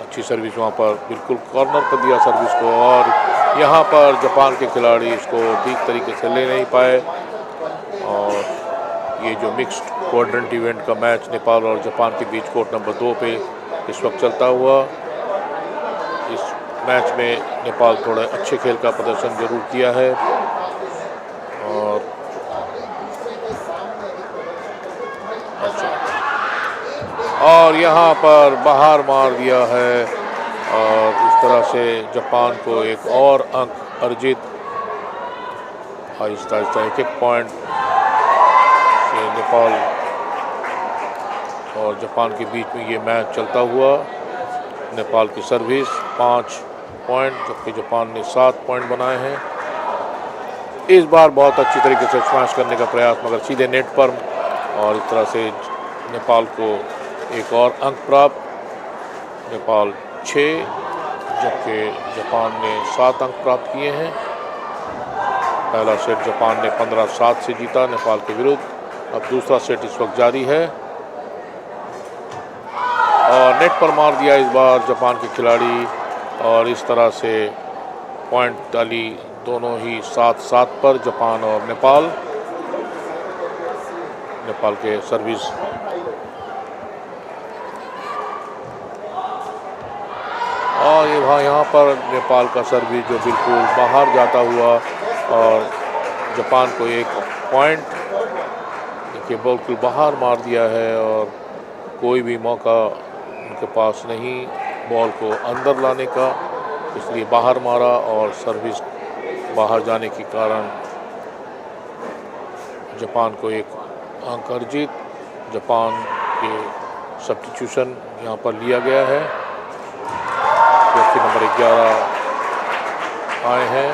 S11: अच्छी सर्विस वहाँ पर बिल्कुल कॉर्नर पर दिया सर्विस को और यहाँ पर जापान के खिलाड़ी इसको ठीक तरीके से ले नहीं पाए और ये जो मिक्स्ड क्वाड्रेंट इवेंट का मैच नेपाल और जापान के बीच कोर्ट नंबर 2 पे इस वक्त चलता हुआ। इस मैच में नेपाल थोड़ा अच्छे खेल का प्रदर्शन जरूर किया है और यहाँ पर बाहर मार दिया है और इस तरह से जापान को एक और अंक अर्जित। आहिस्ता आहिस्ता एक पॉइंट से नेपाल और जापान के बीच में ये मैच चलता हुआ। नेपाल की सर्विस 5 पॉइंट जबकि जापान ने 7 पॉइंट बनाए हैं। इस बार बहुत अच्छी तरीके से स्मैश करने का प्रयास मगर सीधे नेट पर और इस तरह से नेपाल को एक और अंक प्राप्त। नेपाल 6 जबकि जापान ने 7 अंक प्राप्त किए हैं। पहला सेट जापान ने 15-7 से जीता नेपाल के विरुद्ध। अब दूसरा सेट इस वक्त जारी है और नेट पर मार दिया इस बार जापान के खिलाड़ी और इस तरह से पॉइंट डाली दोनों ही 7-7 पर जापान और नेपाल। नेपाल के सर्विस और ये यहाँ पर नेपाल का सर्विस जो बिल्कुल बाहर जाता हुआ और जापान को एक पॉइंट के बिल्कुल बाहर मार दिया है और कोई भी मौका उनके पास नहीं बॉल को अंदर लाने का, इसलिए बाहर मारा और सर्विस बाहर जाने के कारण जापान को एक अंक अर्जित। जापान के सब्स्टिट्यूशन यहाँ पर लिया गया है। व्यक्ति नंबर 11 आए हैं।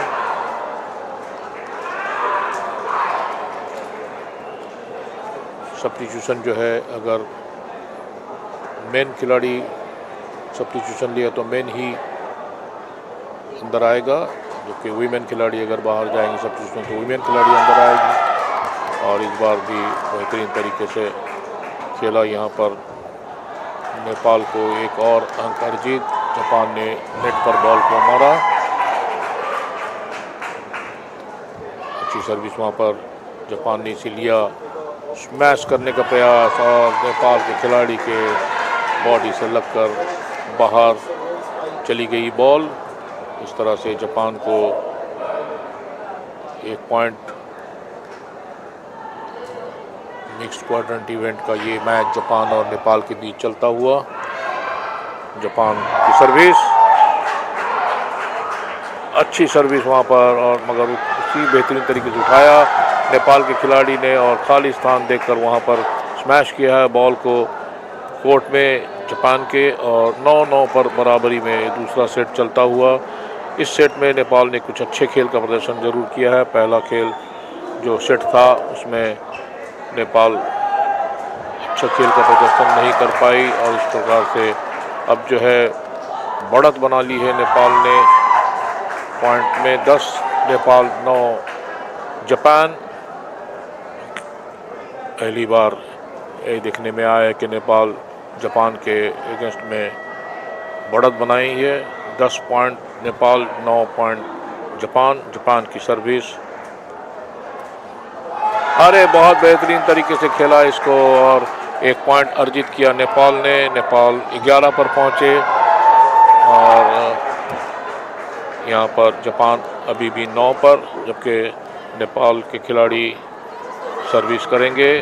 S11: सब्स्टिट्यूशन जो है, अगर मेन खिलाड़ी सब्स्टिट्यूशन लिया तो मेन ही अंदर आएगा, जबकि वीमेन खिलाड़ी अगर बाहर जाएंगे सब्स्टिट्यूशन तो वीमेन खिलाड़ी अंदर आएगी। और इस बार भी बेहतरीन तरीके से खेला यहाँ पर नेपाल को एक और अंक अर्जित। जापान ने नेट पर बॉल को मारा, अच्छी सर्विस वहाँ पर जापान ने इसे लिया, स्मैश करने का प्रयास और नेपाल के खिलाड़ी के बॉडी से लगकर बाहर चली गई बॉल। इस तरह से जापान को 1 पॉइंट। मिक्स्ड क्वाड्रेंट इवेंट का ये मैच जापान और नेपाल के बीच चलता हुआ। जापान की सर्विस, अच्छी सर्विस वहाँ पर, और मगर उसी बेहतरीन तरीके से उठाया नेपाल के खिलाड़ी ने और खाली स्थान देखकर वहाँ पर स्मैश किया है बॉल को कोर्ट में जापान के। और 9-9 पर बराबरी में दूसरा सेट चलता हुआ। इस सेट में नेपाल ने कुछ अच्छे खेल का प्रदर्शन जरूर किया है। पहला खेल जो सेट था उसमें नेपाल अच्छा खेल का प्रदर्शन नहीं कर पाई और इस प्रकार से अब जो है बढ़त बना ली है नेपाल ने पॉइंट में। 10 नेपाल, 9 जापान। पहली बार ये देखने में आया है कि नेपाल जापान के अगेंस्ट में बढ़त बनाई है। 10 point Nepal, 9 point Japan. Japan की सर्विस, अरे बहुत बेहतरीन तरीके से खेला इसको और 1 पॉइंट अर्जित किया नेपाल ने। नेपाल 11 पर पहुंचे और यहाँ पर जापान अभी भी 9 पर, जबकि नेपाल के खिलाड़ी सर्विस करेंगे।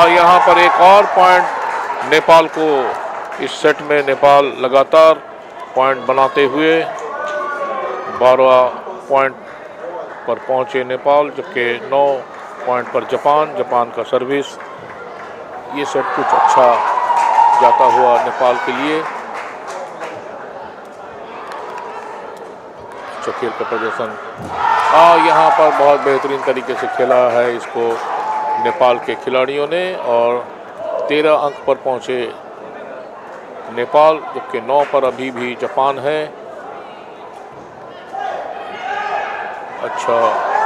S11: यहाँ पर एक और पॉइंट नेपाल को इस सेट में। नेपाल लगातार पॉइंट बनाते हुए 12 पॉइंट पर पहुंचे नेपाल, जबकि 9 पॉइंट पर जापान। जापान का सर्विस, ये सेट कुछ अच्छा जाता हुआ नेपाल के लिए। अच्छा खेल का प्रदर्शन यहाँ पर बहुत बेहतरीन तरीके से खेला है इसको नेपाल के खिलाड़ियों ने और 13 अंक पर पहुंचे नेपाल, जबकि 9 पर अभी भी जापान है। अच्छा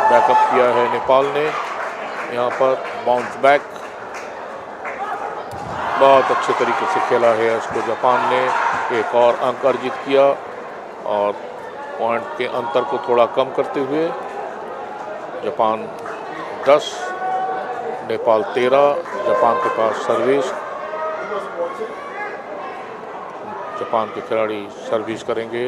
S11: बैकअप किया है नेपाल ने यहाँ पर, बाउंस बैक बहुत अच्छे तरीके से खेला है इसको जापान ने। एक और अंक अर्जित किया और पॉइंट के अंतर को थोड़ा कम करते हुए जापान 10, नेपाल 13। जापान के पास सर्विस, जापान के खिलाड़ी सर्विस करेंगे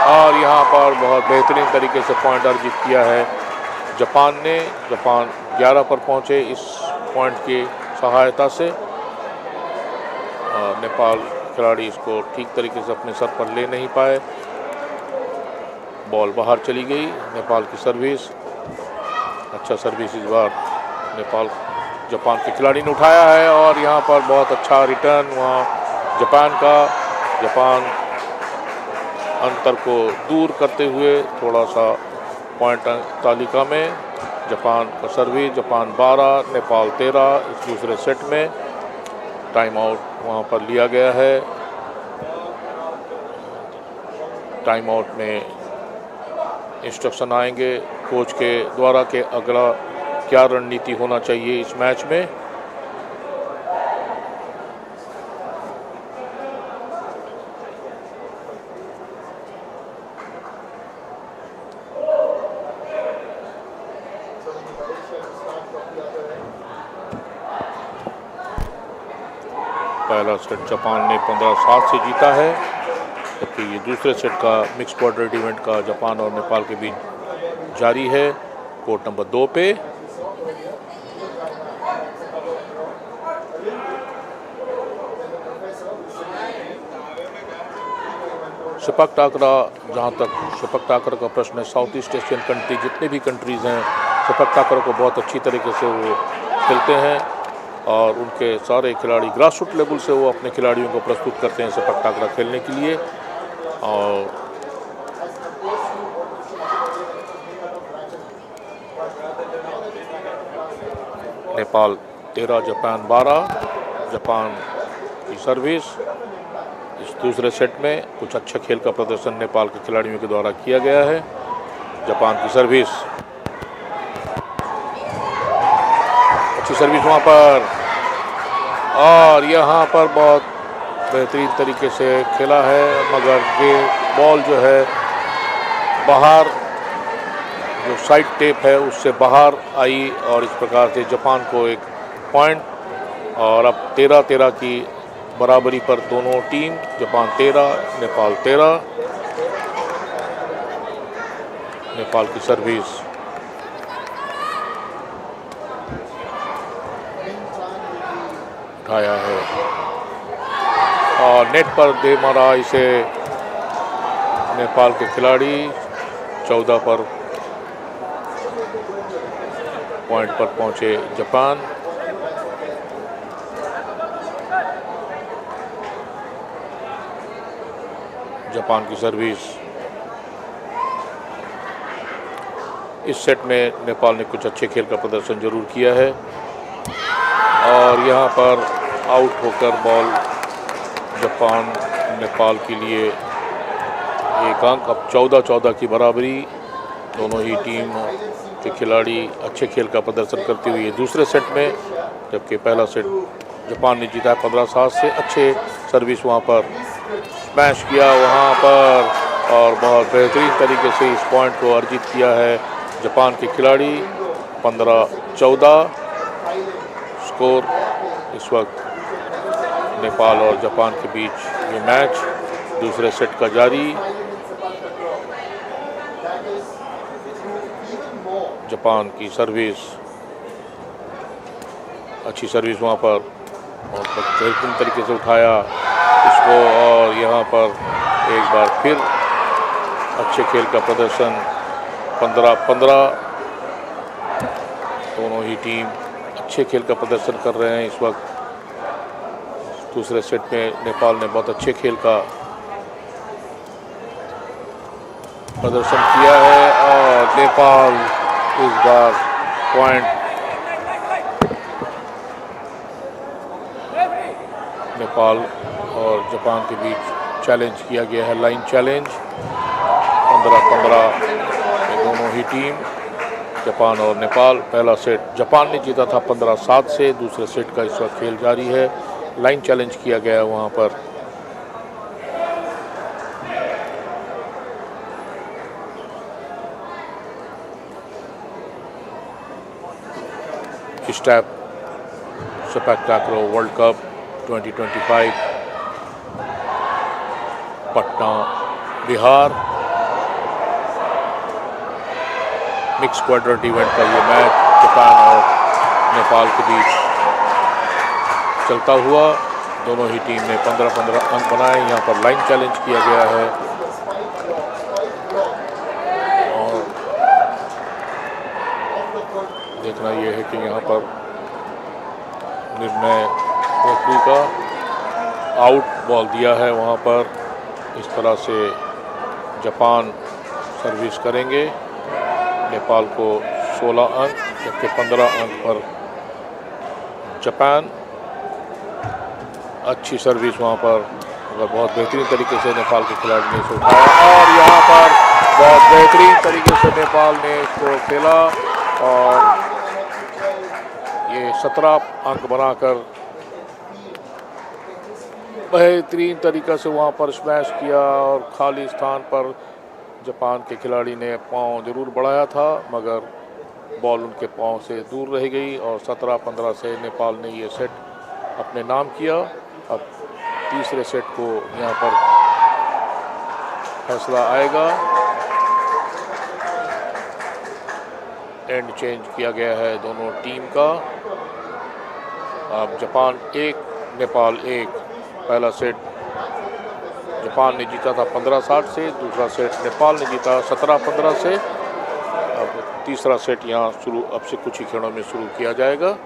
S11: और यहाँ पर बहुत बेहतरीन तरीके से पॉइंट अर्जित किया है जापान ने। जापान 11 पर पहुँचे इस पॉइंट की सहायता से। नेपाल खिलाड़ी इसको ठीक तरीके से अपने सर पर ले नहीं पाए, बॉल बाहर चली गई। नेपाल की सर्विस, अच्छा सर्विस इस बार नेपाल जापान के खिलाड़ी ने उठाया है और यहाँ पर बहुत अच्छा रिटर्न वहाँ जापान का। जापान अंतर को दूर करते हुए थोड़ा सा पॉइंट तालिका में। जापान का सर्विस, जापान 12, नेपाल 13 इस दूसरे सेट में। टाइम आउट वहाँ पर लिया गया है। टाइम आउट में इंस्ट्रक्शन आएंगे कोच के द्वारा कि अगला क्या रणनीति होना चाहिए इस मैच में। पहला सेट जापान ने 15-7 से जीता है, जबकि ये दूसरे सेट का मिक्स क्वाड्रेंट इवेंट का जापान और नेपाल के बीच जारी है कोर्ट नंबर 2 पे। सेपकटाकरा, जहाँ तक सेपकटाकरा का प्रश्न है, साउथ ईस्ट एशियन कंट्री जितने भी कंट्रीज़ हैं सेपकटाकरा को बहुत अच्छी तरीके से वो खेलते हैं और उनके सारे खिलाड़ी ग्रास रूट लेवल से वो अपने खिलाड़ियों को प्रस्तुत करते हैं सेपकटाकरा खेलने के लिए। और नेपाल 13, जापान 12। जापान की सर्विस। इस दूसरे सेट में कुछ अच्छा खेल का प्रदर्शन नेपाल के खिलाड़ियों के द्वारा किया गया है। जापान की सर्विस, अच्छी सर्विस वहाँ पर, और यहाँ पर बहुत बेहतरीन तरीके से खेला है, मगर ये बॉल जो है बाहर, जो साइड टेप है उससे बाहर आई और इस प्रकार से जापान को एक पॉइंट। और अब 13-13 की बराबरी पर दोनों टीम, जापान 13, नेपाल 13। नेपाल की सर्विस, उठाया है और नेट पर दे मारा इसे नेपाल के खिलाड़ी। 14 पर पॉइंट पर पहुंचे जापान। जापान की सर्विस, इस सेट में नेपाल ने कुछ अच्छे खेल का प्रदर्शन जरूर किया है और यहाँ पर आउट होकर बॉल जापान नेपाल के लिए एक अंक। अब 14-14 की बराबरी, दोनों ही टीम के खिलाड़ी अच्छे खेल का प्रदर्शन करते हुए दूसरे सेट में, जबकि पहला सेट जापान ने जीता है 15-7 से। अच्छे सर्विस वहाँ पर स्मैश किया वहाँ पर और बहुत बेहतरीन तरीके से इस पॉइंट को अर्जित किया है जापान के खिलाड़ी। 15-14 स्कोर इस वक्त नेपाल और जापान के बीच ये मैच दूसरे सेट का जारी। जापान की सर्विस, अच्छी सर्विस वहाँ पर और बेहतरीन तरीके से उठाया इसको और यहाँ पर एक बार फिर अच्छे खेल का प्रदर्शन। 15-15 दोनों ही टीम अच्छे खेल का प्रदर्शन कर रहे हैं इस वक्त। दूसरे सेट में नेपाल ने बहुत अच्छे खेल का प्रदर्शन किया है और नेपाल इस बार पॉइंट, नेपाल और जापान के बीच चैलेंज किया गया है, लाइन चैलेंज। 15-15 दोनों ही टीम, जापान और नेपाल। पहला सेट जापान ने जीता था 15-7 से। दूसरे सेट का इस वक्त खेल जारी है, लाइन चैलेंज किया गया है वहाँ पर। ISTAF Sepaktakraw World Cup 2025 Patna Bihar mix quadrant event का ये मैच जापान और नेपाल के बीच चलता हुआ। दोनों ही टीम ने 15-15 अंक बनाए। यहाँ पर लाइन चैलेंज किया गया है और देखना ये है कि यहाँ पर निर्णय रेफरी का आउट बॉल दिया है वहाँ पर। इस तरह से जापान सर्विस करेंगे। नेपाल को 16 अंक जबकि 15 अंक पर जापान। अच्छी सर्विस वहाँ पर मगर बहुत बेहतरीन तरीके से नेपाल के खिलाड़ी ने इसे उठाया और यहाँ पर बहुत बेहतरीन तरीके से नेपाल ने इसको खेला और ये 17 अंक बनाकर बेहतरीन तरीक़ा से वहाँ पर स्मैश किया और खाली स्थान पर जापान के खिलाड़ी ने पाँव जरूर बढ़ाया था मगर बॉल उनके पाँव से दूर रह गई और 17-15 से नेपाल ने ये सेट अपने नाम किया। अब तीसरे सेट को यहाँ पर फैसला आएगा। एंड चेंज किया गया है दोनों टीम का। अब जापान 1 नेपाल 1। पहला सेट जापान ने जीता था 15-60 से, दूसरा सेट नेपाल ने जीता 17-15 से। अब तीसरा सेट यहाँ शुरू अब से कुछ ही क्षणों में शुरू किया जाएगा।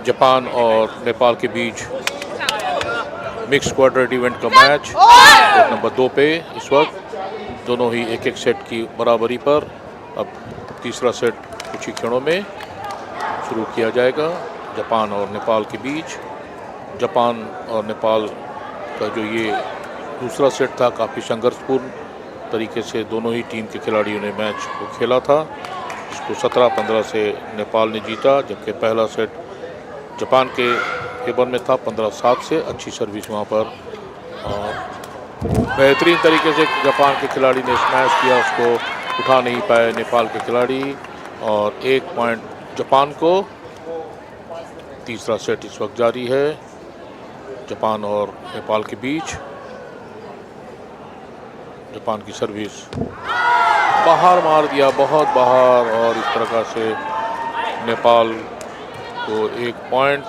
S11: जापान और नेपाल के बीच मिक्स क्वाड्रेंट इवेंट का मैच कोर्ट नंबर 2 पे इस वक्त दोनों ही एक सेट की बराबरी पर। अब तीसरा सेट कुछ ही क्षणों में शुरू किया जाएगा जापान और नेपाल के बीच। जापान और नेपाल का जो ये दूसरा सेट था काफ़ी संघर्षपूर्ण तरीके से दोनों ही टीम के खिलाड़ियों ने मैच को खेला था। इसको 17-15 से नेपाल ने जीता, जबकि पहला सेट जापान के फेवर में था 15-7 से। अच्छी सर्विस वहाँ पर और बेहतरीन तरीके से जापान के खिलाड़ी ने स्मैश किया, उसको उठा नहीं पाए नेपाल के खिलाड़ी और 1 पॉइंट जापान को। तीसरा सेट इस वक्त जारी है जापान और नेपाल के बीच। जापान की सर्विस बाहर मार दिया, बहुत बाहर, और इस तरह से नेपाल को 1 पॉइंट,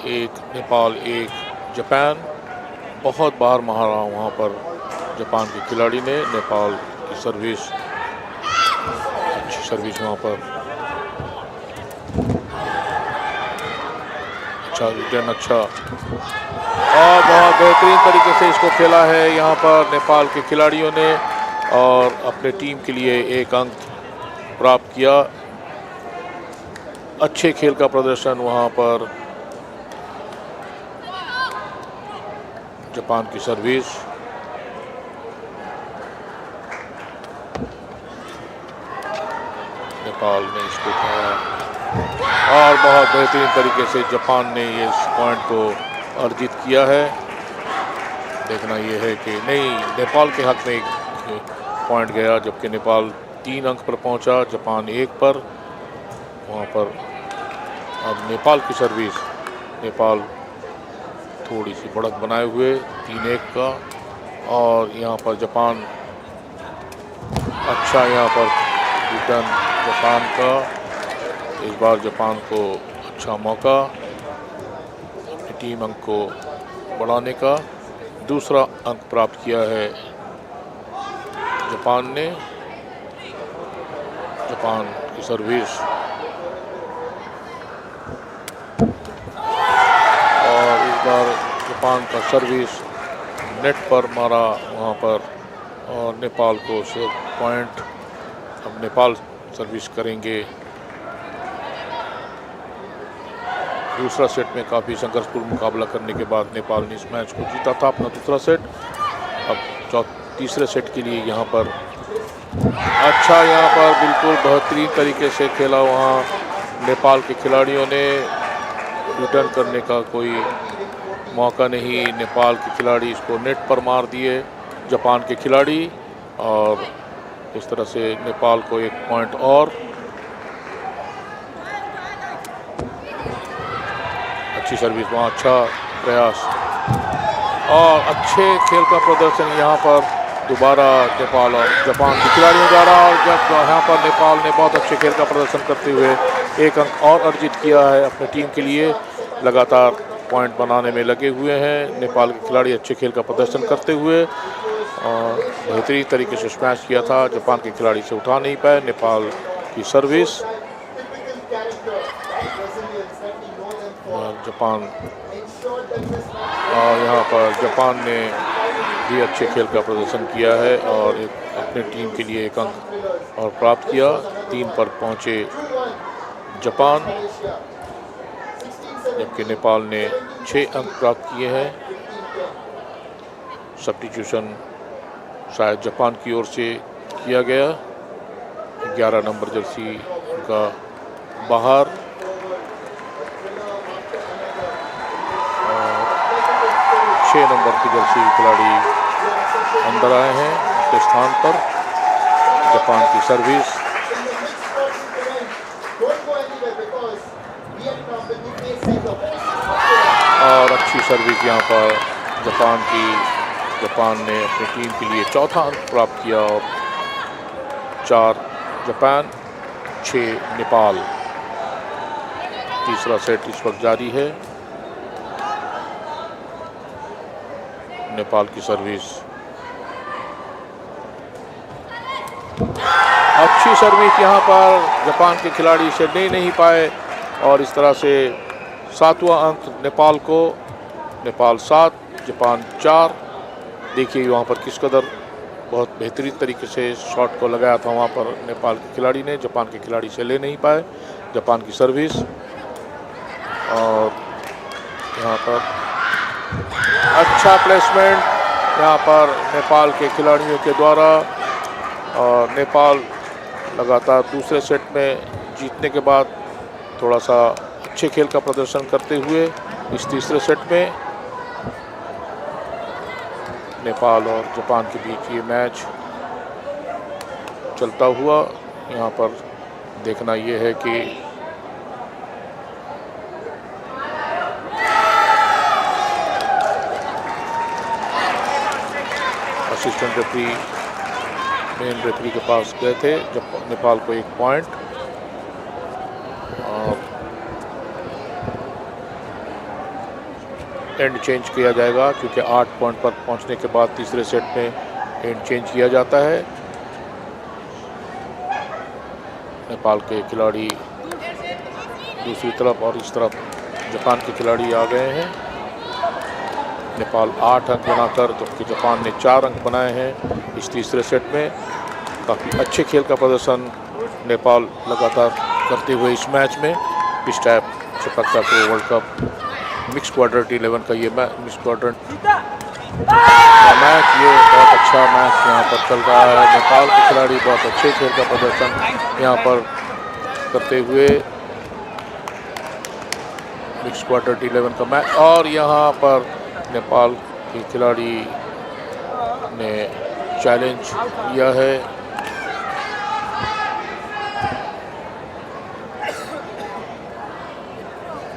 S11: 1 नेपाल 1 जापान। बहुत बाहर मारा वहाँ पर जापान के खिलाड़ी ने। नेपाल की सर्विस, अच्छी सर्विस वहाँ पर, अच्छा रिटर्न, अच्छा और बहुत बेहतरीन तरीके से इसको खेला है यहाँ पर नेपाल के खिलाड़ियों ने और अपने टीम के लिए 1 अंक प्राप्त किया। अच्छे खेल का प्रदर्शन वहाँ पर। जापान की सर्विस, नेपाल ने इसको उठाया और बहुत बेहतरीन तरीके से जापान ने ये इस पॉइंट को अर्जित किया है। देखना ये है कि नहीं, नेपाल के हक में 1 पॉइंट गया, जबकि नेपाल 3 अंक पर पहुंचा, जापान 1 पर। वहाँ पर अब नेपाल की सर्विस, नेपाल थोड़ी सी बढ़त बनाए हुए 3-1 का, और यहाँ पर जापान, अच्छा यहाँ पर रिटर्न जापान का। इस बार जापान को अच्छा मौका अपनी टीम अंक को बढ़ाने का। दूसरा अंक प्राप्त किया है जापान ने। जापान की सर्विस और इस बार जापान का सर्विस नेट पर मारा वहाँ पर, और नेपाल को पॉइंट। अब नेपाल सर्विस करेंगे। दूसरा सेट में काफ़ी संघर्षपूर्ण मुकाबला करने के बाद नेपाल ने इस मैच को जीता था, अपना दूसरा सेट। अब तीसरे सेट के लिए यहाँ पर अच्छा, यहाँ पर बिल्कुल बेहतरीन तरीके से खेला वहाँ नेपाल के खिलाड़ियों ने। रिटर्न करने का कोई मौका नहीं। नेपाल के खिलाड़ी इसको नेट पर मार दिए जापान के खिलाड़ी, और इस तरह से नेपाल को 1 पॉइंट और। अच्छी सर्विस वहाँ, अच्छा प्रयास और अच्छे खेल का प्रदर्शन यहाँ पर दोबारा नेपाल और जापान के खिलाड़ियों द्वारा। और जब यहाँ पर नेपाल ने बहुत अच्छे खेल का प्रदर्शन करते हुए 1 अंक और अर्जित किया है अपनी टीम के लिए। लगातार पॉइंट बनाने में लगे हुए हैं नेपाल के खिलाड़ी, अच्छे खेल का प्रदर्शन करते हुए, और बेहतरीन तरीके से स्मैश किया था। जापान के खिलाड़ी से उठा नहीं पाए नेपाल की सर्विस। जापान, और यहाँ पर जापान ने भी अच्छे खेल का प्रदर्शन किया है और अपने टीम के लिए 1 अंक और प्राप्त किया। 3 पर पहुँचे जापान, जबकि नेपाल ने 6 अंक प्राप्त किए हैं। सब्स्टिट्यूशन शायद जापान की ओर से किया गया। 11 नंबर जर्सी उनका बाहर, और 6 नंबर की जर्सी खिलाड़ी अंदर आए हैं उनके स्थान पर। जापान की सर्विस, और अच्छी सर्विस यहाँ पर जापान की। जापान ने अपनी टीम के लिए 4था अंक प्राप्त किया, और 4 जापान, 6 नेपाल। तीसरा सेट इस वक्त जारी है। नेपाल की सर्विस, अच्छी सर्विस यहाँ पर जापान के खिलाड़ी से ले नहीं पाए, और इस तरह से 7वां अंक नेपाल को। नेपाल 7, जापान 4। देखिए वहाँ पर किस कदर बहुत बेहतरीन तरीके से शॉट को लगाया था वहाँ पर नेपाल के खिलाड़ी ने, जापान के खिलाड़ी से ले नहीं पाए। जापान की सर्विस, और यहाँ पर अच्छा प्लेसमेंट यहाँ पर नेपाल के खिलाड़ियों के द्वारा। और नेपाल लगातार दूसरे सेट में जीतने के बाद थोड़ा सा अच्छे खेल का प्रदर्शन करते हुए इस तीसरे सेट में नेपाल और जापान के बीच ये मैच चलता हुआ। यहाँ पर देखना ये है कि असिस्टेंट रेफरी मेन रेफरी के पास गए थे जब नेपाल को 1 पॉइंट, और एंड चेंज किया जाएगा क्योंकि 8 पॉइंट पर पहुंचने के बाद तीसरे सेट में एंड चेंज किया जाता है। नेपाल के खिलाड़ी दूसरी तरफ और इस तरफ जापान के खिलाड़ी आ गए हैं। नेपाल 8 अंक बनाकर, जबकि जापान ने 4 अंक बनाए हैं इस तीसरे सेट में। काफ़ी अच्छे खेल का प्रदर्शन नेपाल लगातार करते हुए इस मैच में ISTAF sepak takraw world cup mix quadrant 11 का ये मिक्स क्वाड्रेंट मैच, ये बहुत अच्छा मैच यहाँ पर चल रहा है। नेपाल के खिलाड़ी बहुत अच्छे खेल का प्रदर्शन यहाँ पर करते हुए मिक्स क्वाड्रेंट 11 का मैच, और यहाँ पर नेपाल के खिलाड़ी ने चैलेंज किया है।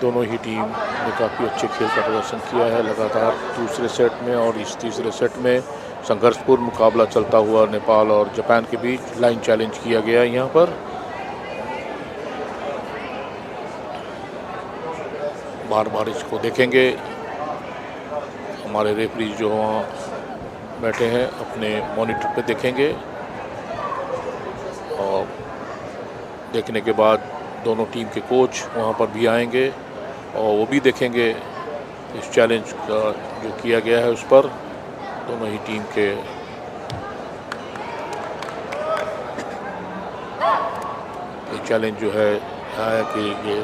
S11: दोनों ही टीम ने काफ़ी अच्छे खेल का प्रदर्शन किया है लगातार दूसरे सेट में, और इस तीसरे सेट में संघर्षपूर्ण मुकाबला चलता हुआ नेपाल और जापान के बीच लाइन चैलेंज किया गया है। यहाँ पर बार बार इसको देखेंगे। हमारे रेफरी जो वहाँ बैठे हैं अपने मॉनिटर पे देखेंगे, और देखने के बाद दोनों टीम के कोच वहाँ पर भी आएंगे और वो भी देखेंगे इस चैलेंज का जो किया गया है उस पर। दोनों ही टीम के ये चैलेंज जो है कि ये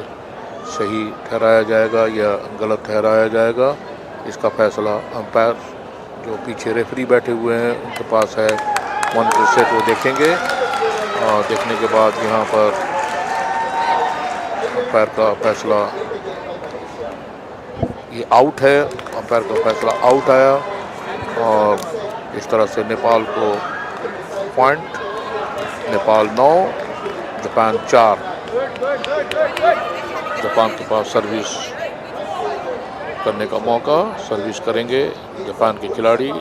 S11: सही ठहराया जाएगा या गलत ठहराया जाएगा, इसका फैसला अंपायर जो पीछे रेफरी बैठे हुए हैं उनके पास है मॉनिटर सेट, वो देखेंगे। और देखने के बाद यहाँ पर अंपायर का फैसला ये आउट है, अंपायर का फैसला आउट आया और इस तरह से नेपाल को पॉइंट। नेपाल 9, जापान 4। जापान के पास सर्विस करने का मौका, सर्विस करेंगे जापान के खिलाड़ी।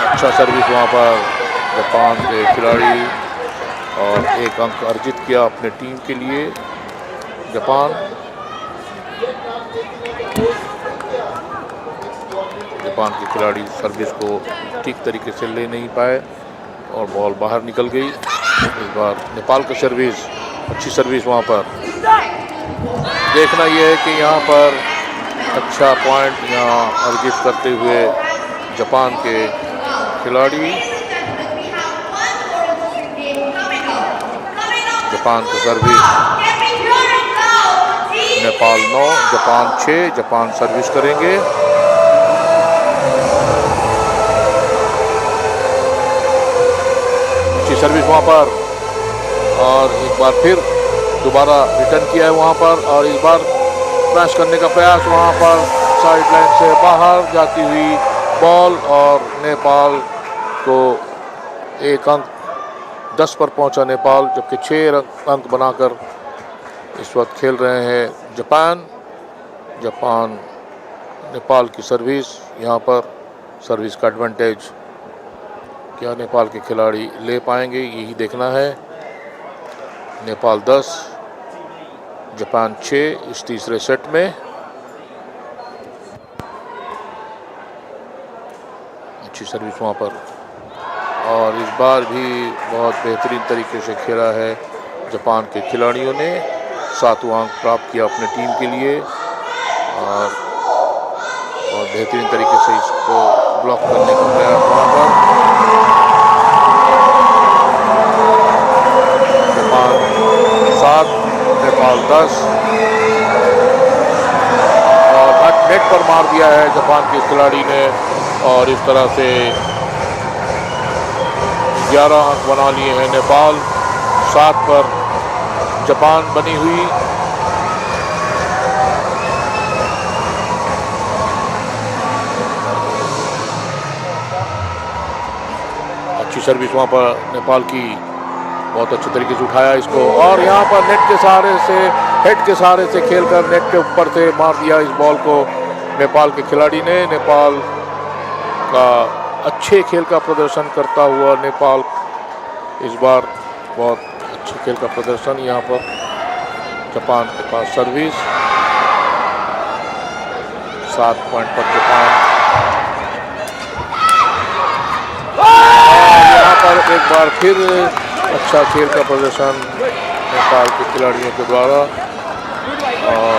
S11: अच्छा सर्विस वहाँ पर जापान के खिलाड़ी और 1 अंक अर्जित किया अपने टीम के लिए जापान। जापान के खिलाड़ी सर्विस को ठीक तरीके से ले नहीं पाए और बॉल बाहर निकल गई। इस बार नेपाल का सर्विस, अच्छी सर्विस वहाँ पर। देखना यह है कि यहाँ पर अच्छा पॉइंट यहाँ अर्जित करते हुए जापान के खिलाड़ी। जापान का service, Nepal 9, Japan 6। Japan service करेंगे। अच्छी सर्विस वहाँ पर और एक बार फिर दोबारा रिटर्न किया है वहाँ पर और इस बार स्मैश करने का प्रयास, वहाँ पर साइड लाइन से बाहर जाती हुई बॉल और नेपाल को 1 अंक, 10 पर पहुँचा नेपाल, जबकि 6 अंक बनाकर इस वक्त खेल रहे हैं जापान। जापान नेपाल की सर्विस, यहाँ पर सर्विस का एडवांटेज क्या नेपाल के खिलाड़ी ले पाएंगे, यही देखना है। नेपाल 10, जापान 6 इस तीसरे सेट में। अच्छी सर्विस वहाँ पर और इस बार भी बहुत बेहतरीन तरीके से खेला है जापान के खिलाड़ियों ने। 7वां अंक प्राप्त किया अपने टीम के लिए और बेहतरीन तरीके से इसको ब्लॉक करने का प्रयास वहाँ पर। जापान 7, नेपाल 10 और नेट पर मार दिया है जापान के खिलाड़ी ने और इस तरह से 11 अंक बना लिए हैं नेपाल। 7 पर जापान बनी हुई। अच्छी सर्विस वहाँ पर नेपाल की, बहुत अच्छे तरीके से उठाया इसको और यहाँ पर नेट के सहारे से, हेड के सहारे से खेलकर नेट के ऊपर से मार दिया इस बॉल को नेपाल के खिलाड़ी ने। नेपाल का अच्छे खेल का प्रदर्शन करता हुआ नेपाल इस बार बहुत अच्छे खेल का प्रदर्शन। यहाँ पर जापान के पास सर्विस, 7 पॉइंट पर जापान। यहाँ पर एक बार फिर अच्छा खेल का प्रदर्शन नेपाल के खिलाड़ियों के द्वारा और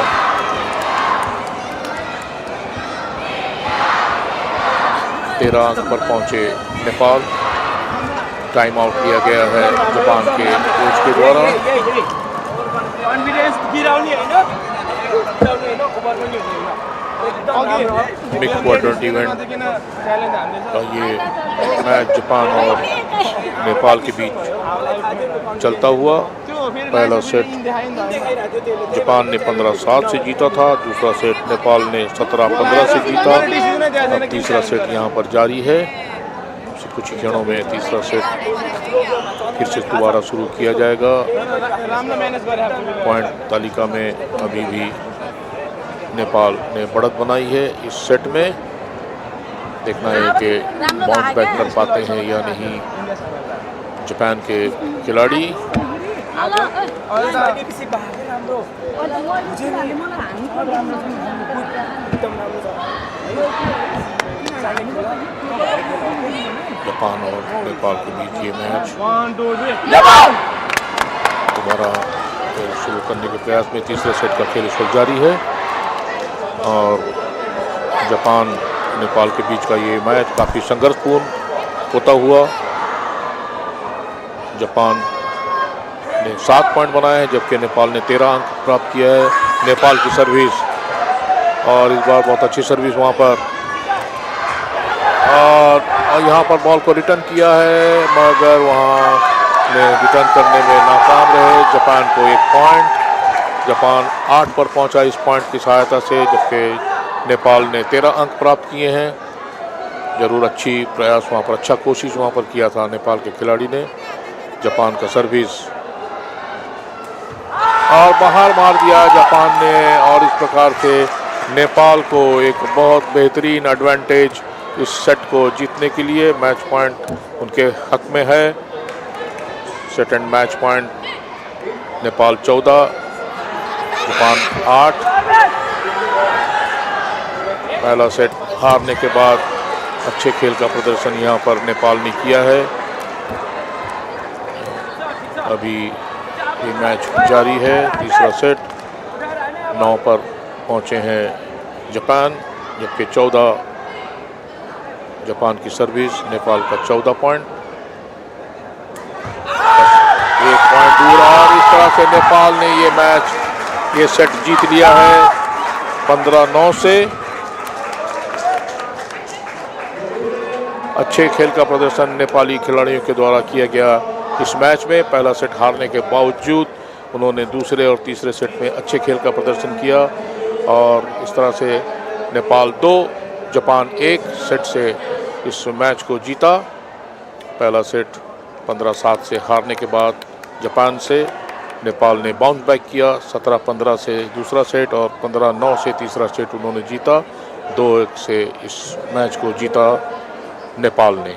S11: तेरह अंक पर पहुंचे नेपाल। टाइम आउट लिया गया है जापान के कोच के द्वारा। मिक्स क्वाड्रेंट इवेंट का ये मैच जापान और नेपाल के बीच चलता हुआ। पहला सेट जापान ने 15-7 से जीता था, दूसरा सेट नेपाल ने 17-15 से जीता। अब तीसरा सेट यहाँ पर जारी है। कुछ ही क्षणों में तीसरा सेट फिर से दोबारा शुरू किया जाएगा। पॉइंट तालिका में अभी भी नेपाल ने बढ़त बनाई है इस सेट में। देखना है कि बाउंस बैक कर पाते हैं या नहीं जापान के खिलाड़ी। जापान और नेपाल के बीच ये मैच दोबारा शुरू करने के प्रयास में तीसरे सेट का खेल इस वक्त जारी है और जापान नेपाल के बीच का ये मैच काफ़ी संघर्षपूर्ण होता हुआ। जापान ने 7 पॉइंट बनाए हैं जबकि नेपाल ने 13 अंक प्राप्त किया है। नेपाल की सर्विस और इस बार बहुत अच्छी सर्विस वहाँ पर और यहाँ पर बॉल को रिटर्न किया है मगर वहाँ ने रिटर्न करने में नाकाम रहे। जापान को 1 पॉइंट जापान 8 पर पहुंचा इस पॉइंट की सहायता से, जबकि नेपाल ने 13 अंक प्राप्त किए हैं। जरूर अच्छी प्रयास वहां पर, अच्छा कोशिश वहां पर किया था नेपाल के खिलाड़ी ने। जापान का सर्विस और बाहर मार दिया जापान ने, और इस प्रकार से नेपाल को एक बहुत बेहतरीन एडवांटेज इस सेट को जीतने के लिए। मैच पॉइंट उनके हक में है। Set and match point Nepal 14, Japan 8। पहला सेट हारने के बाद अच्छे खेल का प्रदर्शन यहां पर नेपाल ने किया है। अभी ये मैच जारी है। तीसरा सेट 9 पर पहुंचे हैं जापान, जबकि 14 जापान की सर्विस, नेपाल का 14 पॉइंट। एक पॉइंट दूर, और इस तरह से नेपाल ने ये मैच, ये सेट जीत लिया है 15-9 से। अच्छे खेल का प्रदर्शन नेपाली खिलाड़ियों के द्वारा किया गया इस मैच में। पहला सेट हारने के बावजूद उन्होंने दूसरे और तीसरे सेट में अच्छे खेल का प्रदर्शन किया, और इस तरह से नेपाल 2 जापान 1 सेट से इस मैच को जीता। पहला सेट 15-7 से हारने के बाद जापान से नेपाल ने बाउंस बैक किया। 17-15 से दूसरा सेट और 15-9 से तीसरा सेट उन्होंने जीता। 2-1 से इस मैच को जीता नेपाल ने।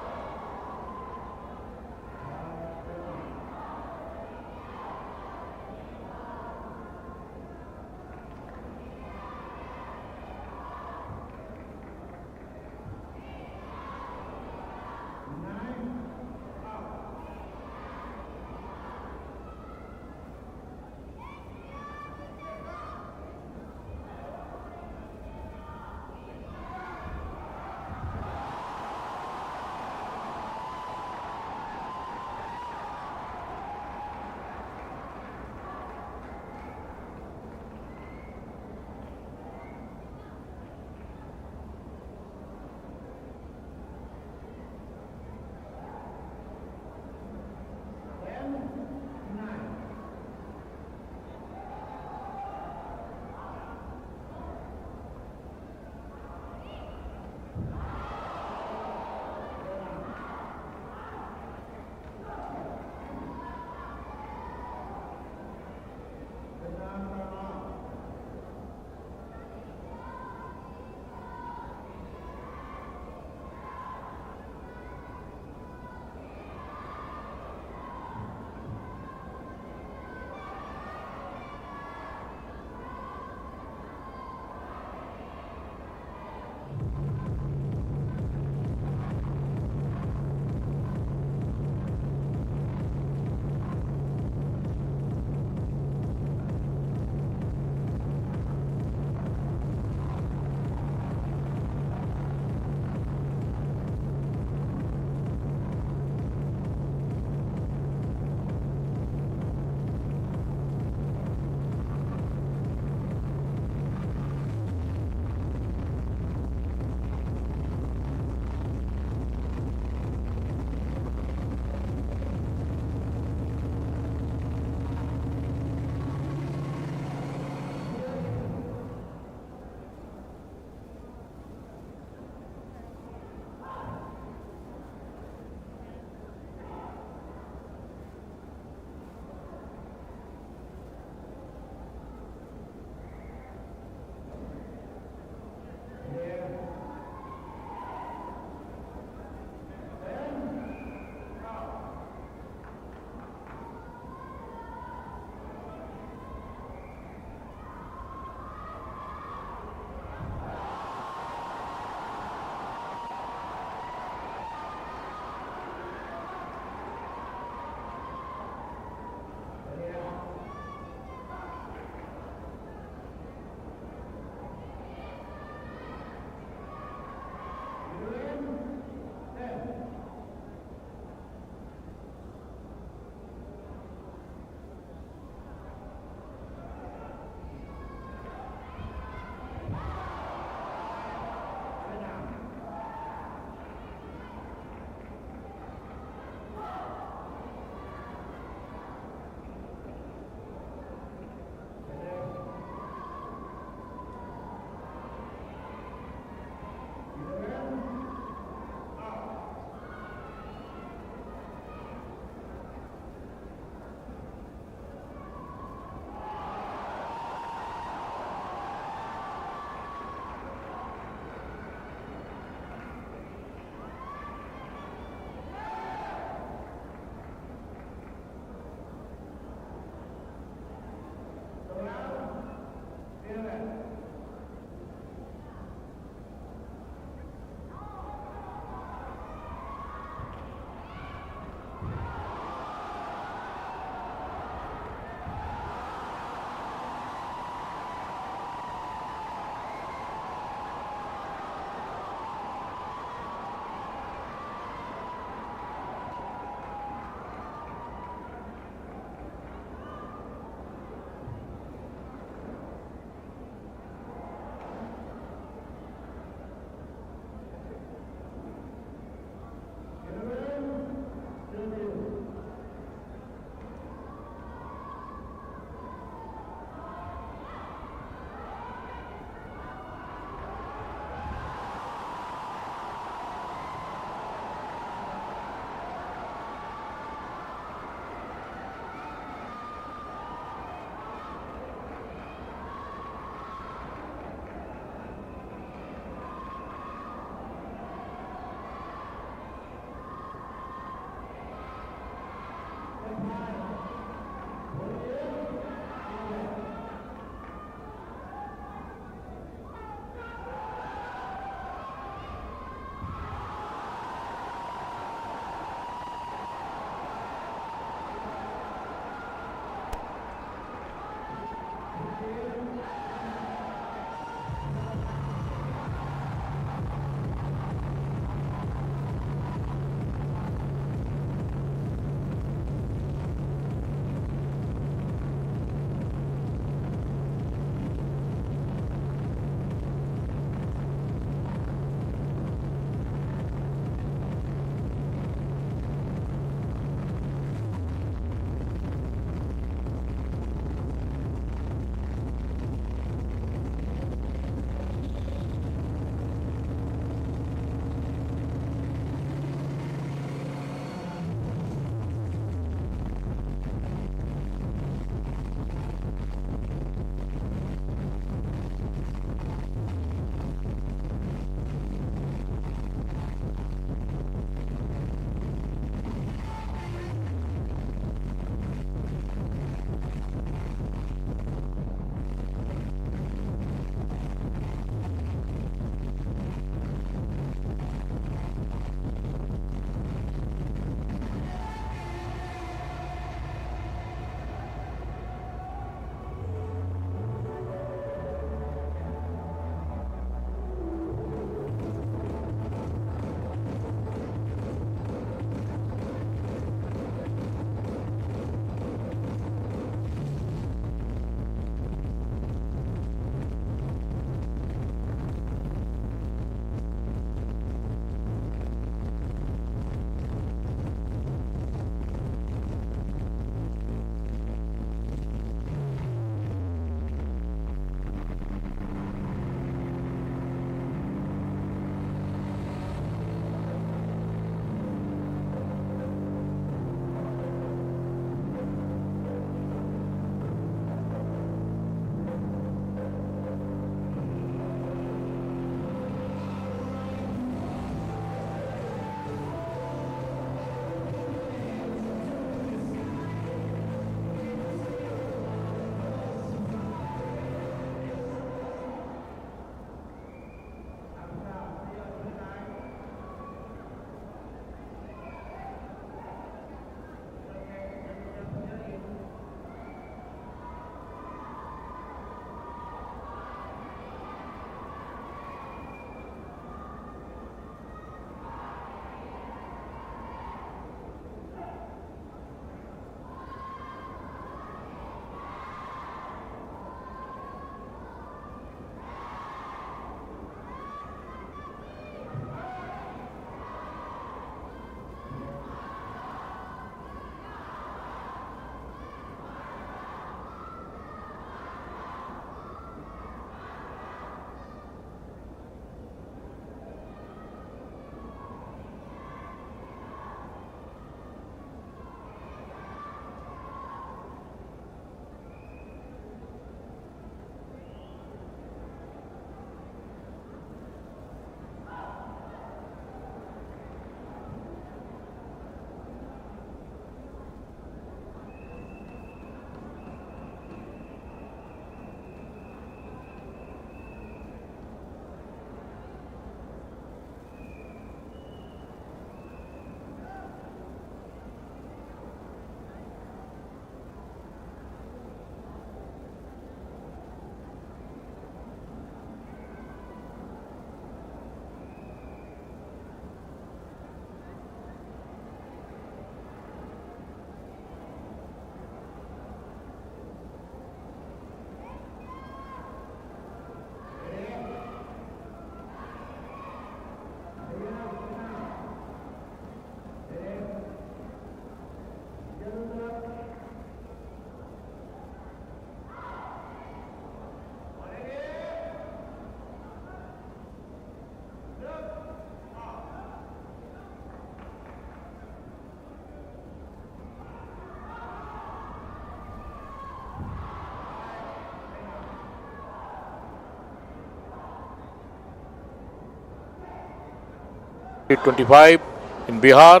S11: 25 in Bihar.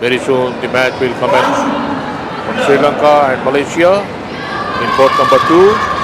S11: Very soon the match will commence from Sri Lanka and Malaysia in court number 2.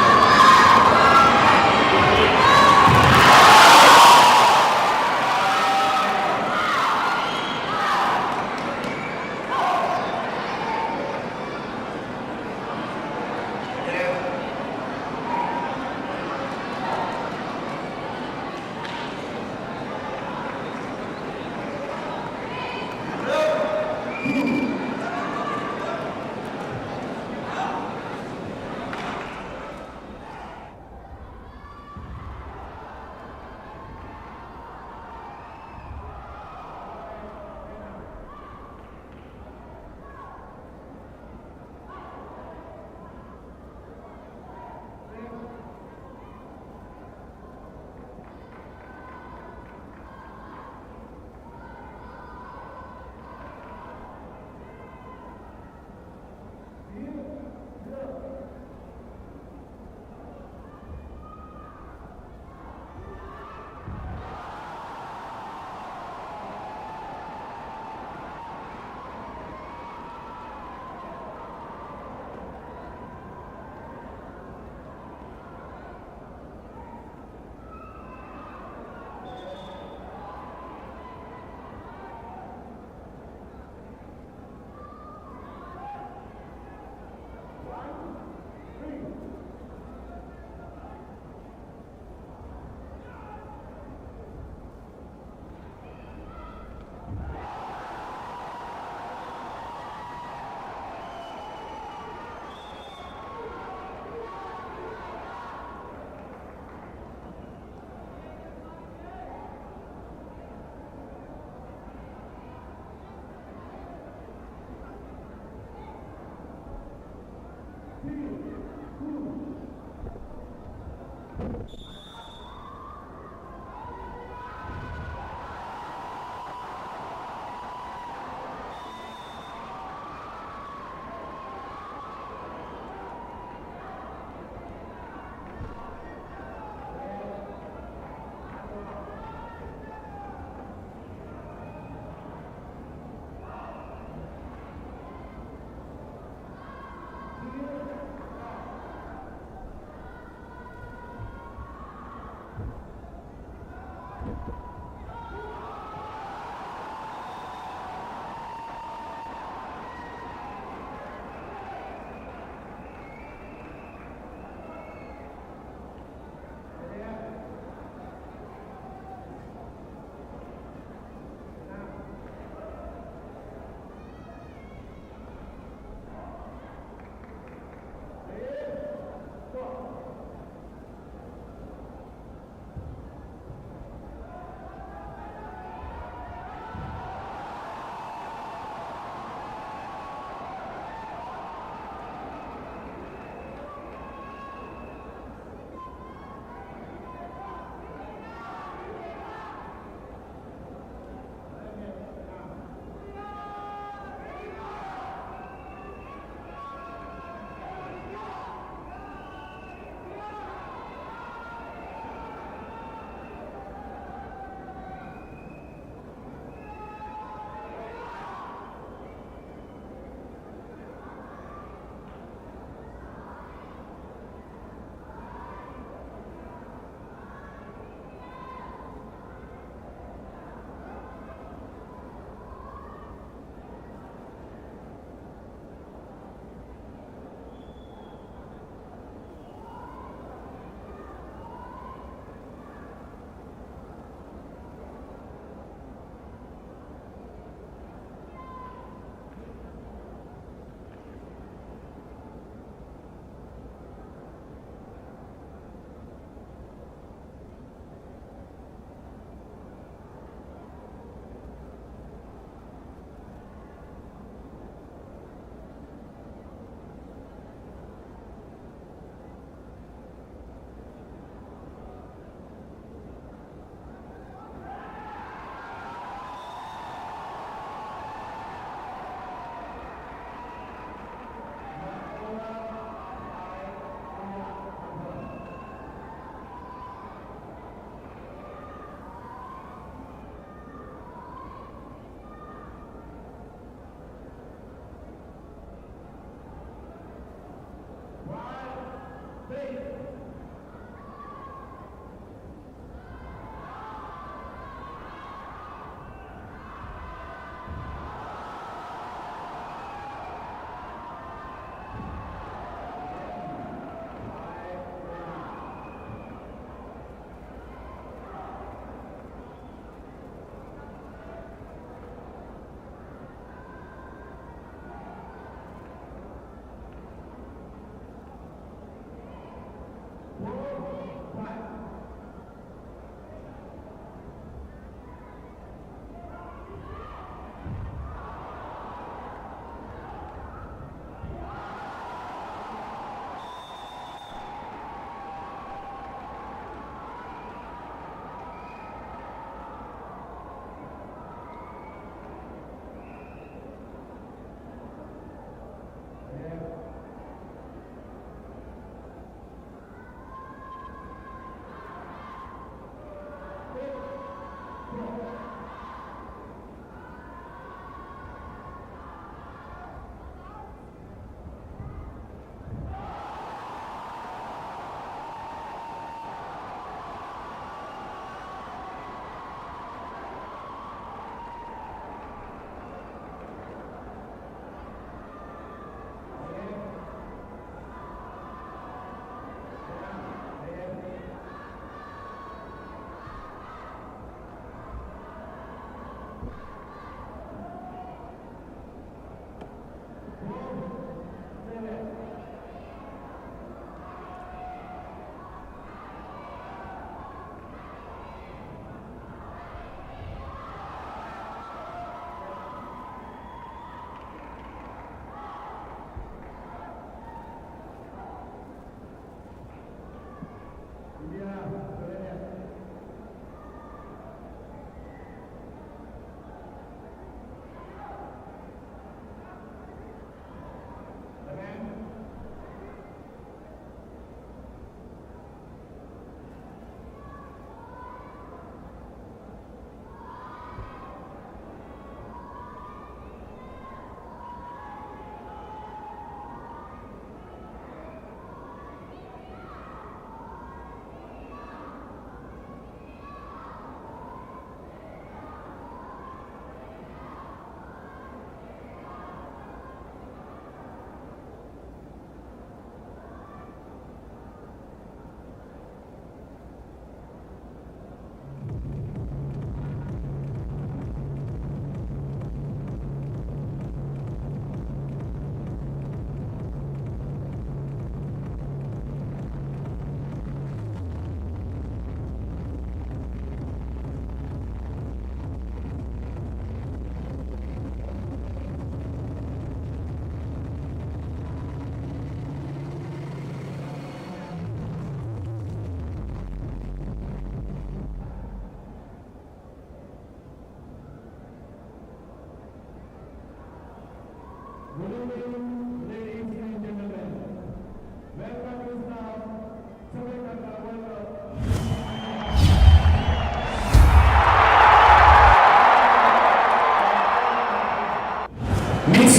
S12: Mixed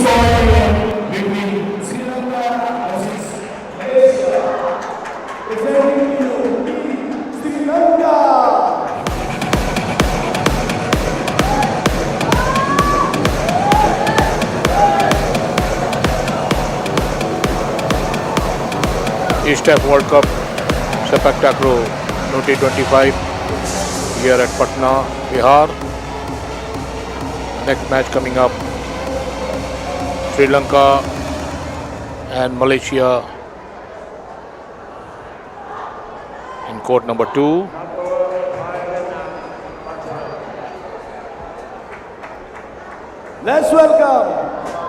S12: ball between Sri Lanka versus Malaysia. Presenting you Sri Lanka.
S11: ISTAF World Cup Sepaktakraw 2025 here at Patna, Bihar. Next match coming up, Sri Lanka and Malaysia in court number 2.
S12: Let's welcome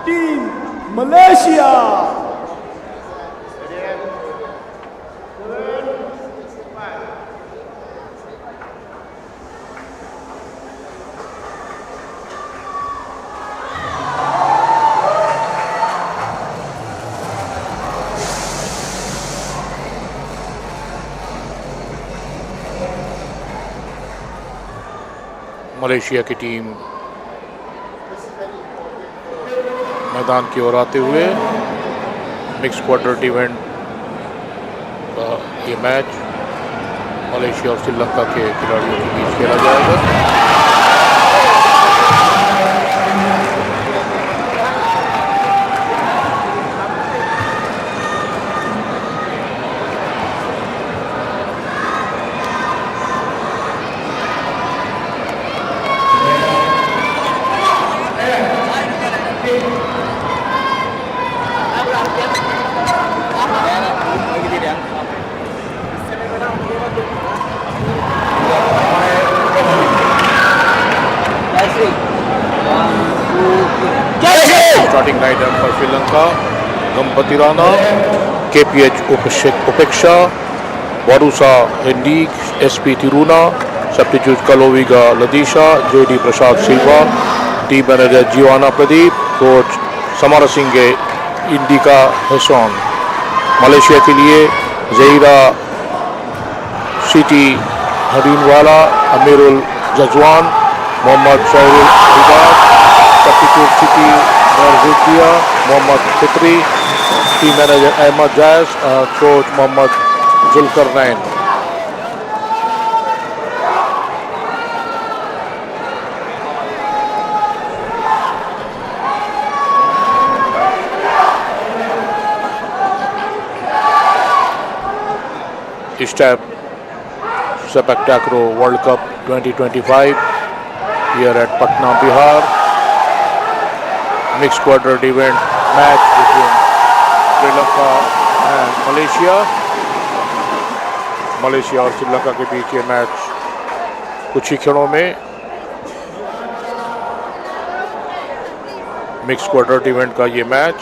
S12: Team Malaysia.
S11: Malaysia की team मैदान की ओर आते हुए mix quadrant event का ये match Malaysia और श्रीलंका के खिलाड़ियों के बीच खेला जाएगा। Starting lineup for Sri Lanka: Gampati Rana, KPH Upeksha, Varusa Hendik, SP Tiruna, substitute Kaloviga Ladisha, JD Prasad Silva, team manager Giovanna Pradeep, coach Samara Singhe Indika Hassan. Malaysia के लिए जहीरा Siti हरीनवाला, अमीरुल जजवान, Mohammad शहरुल रिजाद, substitute Siti नरजुद्दिया, Mohammad Fitri, team manager Ahmad जायस, coach Mohammad जुल्करनैन. ISTAF Sepaktakraw World Cup 2025 here at Patna, Bihar. Mixed quadrant event match between Sri Lanka and Malaysia. Malaysia और श्रीलंका के बीच ये मैच कुछ ही क्षणों में मिक्स क्वाड्रेंट इवेंट का ये मैच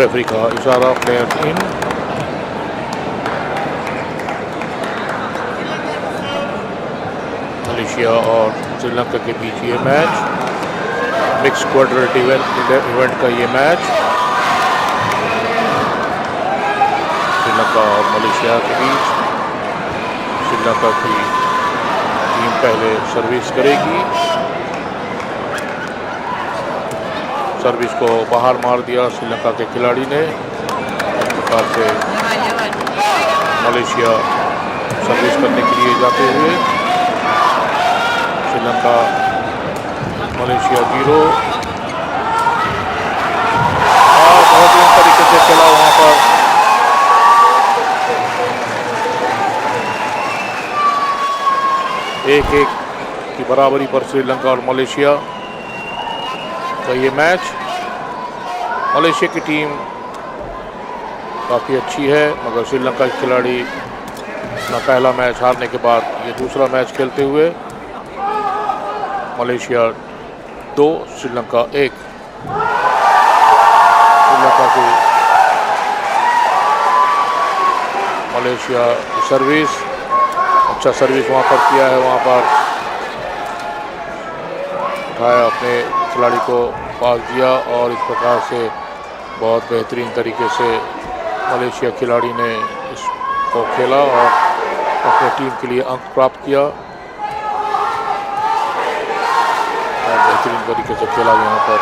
S11: रेफरी का इशारा, प्लेयर इन. मलेशिया और श्रीलंका के बीच ये मैच मिक्स क्वाड्रेंट इवेंट का ये मैच श्रीलंका और मलेशिया के बीच. श्रीलंका की टीम पहले सर्विस करेगी. सर्विस को बाहर मार दिया श्रीलंका के खिलाड़ी ने. इस प्रकार से मलेशिया सर्विस करने के लिए जाते हुए श्रीलंका मलेशिया 0। और बेहतरीन तरीके से खेला वहाँ पर। एक की बराबरी पर श्रीलंका और मलेशिया का ये मैच। मलेशिया की टीम काफ़ी अच्छी है, मगर श्रीलंका के खिलाड़ी अपना पहला मैच हारने के बाद ये दूसरा मैच खेलते हुए। मलेशिया 2 श्रीलंका 1। श्रीलंका की मलेशिया की सर्विस, अच्छा सर्विस वहाँ पर किया है, वहाँ पर उठाया, अपने खिलाड़ी को पास दिया और इस प्रकार से बहुत बेहतरीन तरीके से मलेशिया खिलाड़ी ने इसको खेला और अपनी टीम के लिए अंक प्राप्त किया। और बेहतरीन तरीके से खेला यहाँ पर।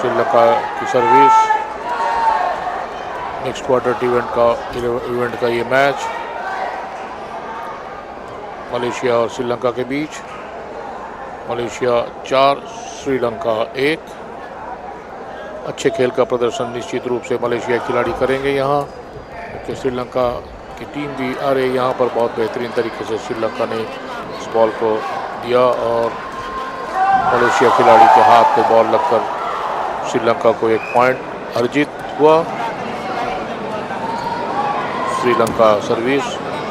S11: श्रीलंका की सर्विस, मिक्स्ड क्वाड्रेंट इवेंट का ये मैच मलेशिया और श्रीलंका के बीच। मलेशिया 4 श्रीलंका 1। अच्छे खेल का प्रदर्शन निश्चित रूप से मलेशिया खिलाड़ी करेंगे यहाँ, क्योंकि श्रीलंका की टीम भी आ रही है यहाँ पर। बहुत बेहतरीन तरीके से श्रीलंका ने इस बॉल को दिया और मलेशिया खिलाड़ी के हाथ पे बॉल लगकर श्रीलंका को 1 पॉइंट अर्जित हुआ। Sri Lanka service,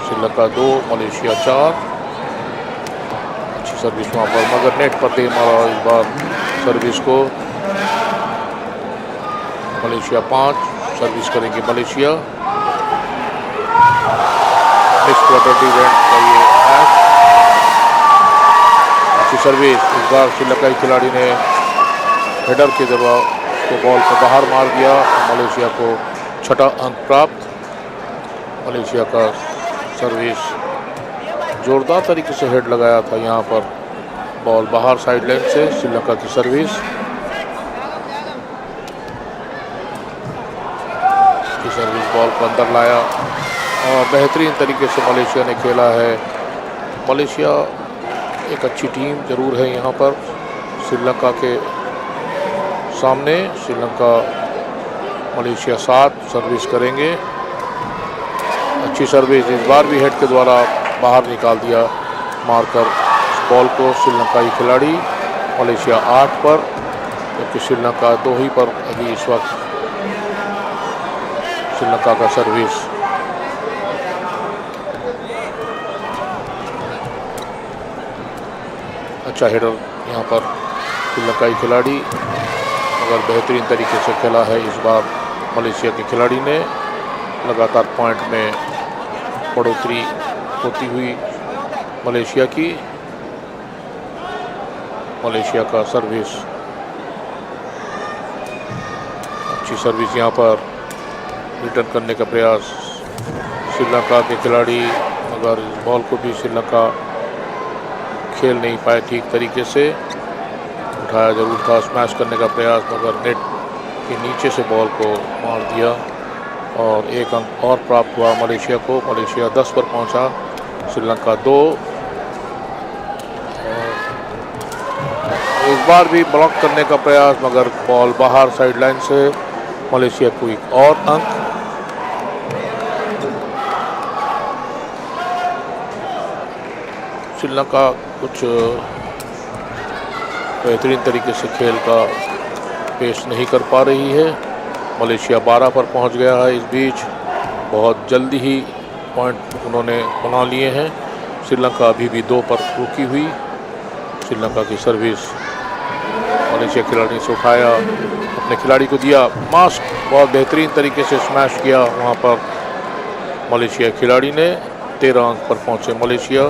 S11: Sri Lanka 2 Malaysia 4। अच्छी सर्विस वहाँ पर, मगर नेट पर दे मारा इस बार सर्विस को। मलेशिया 5 सर्विस करेंगे मलेशिया। मिक्स्ड क्वाड्रेंट इवेंट का ये मैच, अच्छी सर्विस इस बार श्रीलंका के खिलाड़ी ने हेडर के जरिए तो बॉल को बाहर मार दिया। मलेशिया को 6ठा अंक प्राप्त। मलेशिया का सर्विस जोरदार तरीके से हेड लगाया था यहाँ पर, बॉल बाहर साइड लाइन से। श्रीलंका की सर्विस, सर्विस बॉल को अंदर लाया और बेहतरीन तरीके से मलेशिया ने खेला है। मलेशिया एक अच्छी टीम जरूर है यहाँ पर श्रीलंका के सामने। श्रीलंका मलेशिया 7 सर्विस करेंगे। अच्छी सर्विस इस बार भी हेड के द्वारा बाहर निकाल दिया मारकर इस बॉल को श्रीलंकाई खिलाड़ी। मलेशिया 8 पर, जबकि श्रीलंका 2 ही पर अभी इस वक्त। श्रीलंका का सर्विस, अच्छा हेडर यहाँ पर श्रीलंकाई खिलाड़ी, मगर बेहतरीन तरीके से खेला है इस बार मलेशिया के खिलाड़ी ने। लगातार पॉइंट में बढ़ोतरी होती हुई मलेशिया की। मलेशिया का सर्विस, अच्छी सर्विस यहाँ पर, रिटर्न करने का प्रयास श्रीलंका के खिलाड़ी, मगर इस बॉल को भी श्रीलंका खेल नहीं पाए ठीक तरीके से। उठाया जरूर था, स्मैश करने का प्रयास, मगर नेट के नीचे से बॉल को मार दिया और 1 अंक और प्राप्त हुआ मलेशिया को। मलेशिया 10 पर पहुंचा, श्रीलंका 2। एक बार भी ब्लॉक करने का प्रयास, मगर बॉल बाहर साइड लाइन से। मलेशिया को 1 और अंक। श्रीलंका कुछ बेहतरीन तरीके से खेल का पेश नहीं कर पा रही है। मलेशिया 12 पर पहुंच गया है इस बीच। बहुत जल्दी ही पॉइंट उन्होंने बना लिए हैं। श्रीलंका अभी भी 2 पर रुकी हुई। श्रीलंका की सर्विस, मलेशिया खिलाड़ी से उठाया, अपने खिलाड़ी को दिया मास्क, बहुत बेहतरीन तरीके से स्मैश किया वहाँ पर मलेशिया खिलाड़ी ने। 13 अंक पर पहुँचे मलेशिया।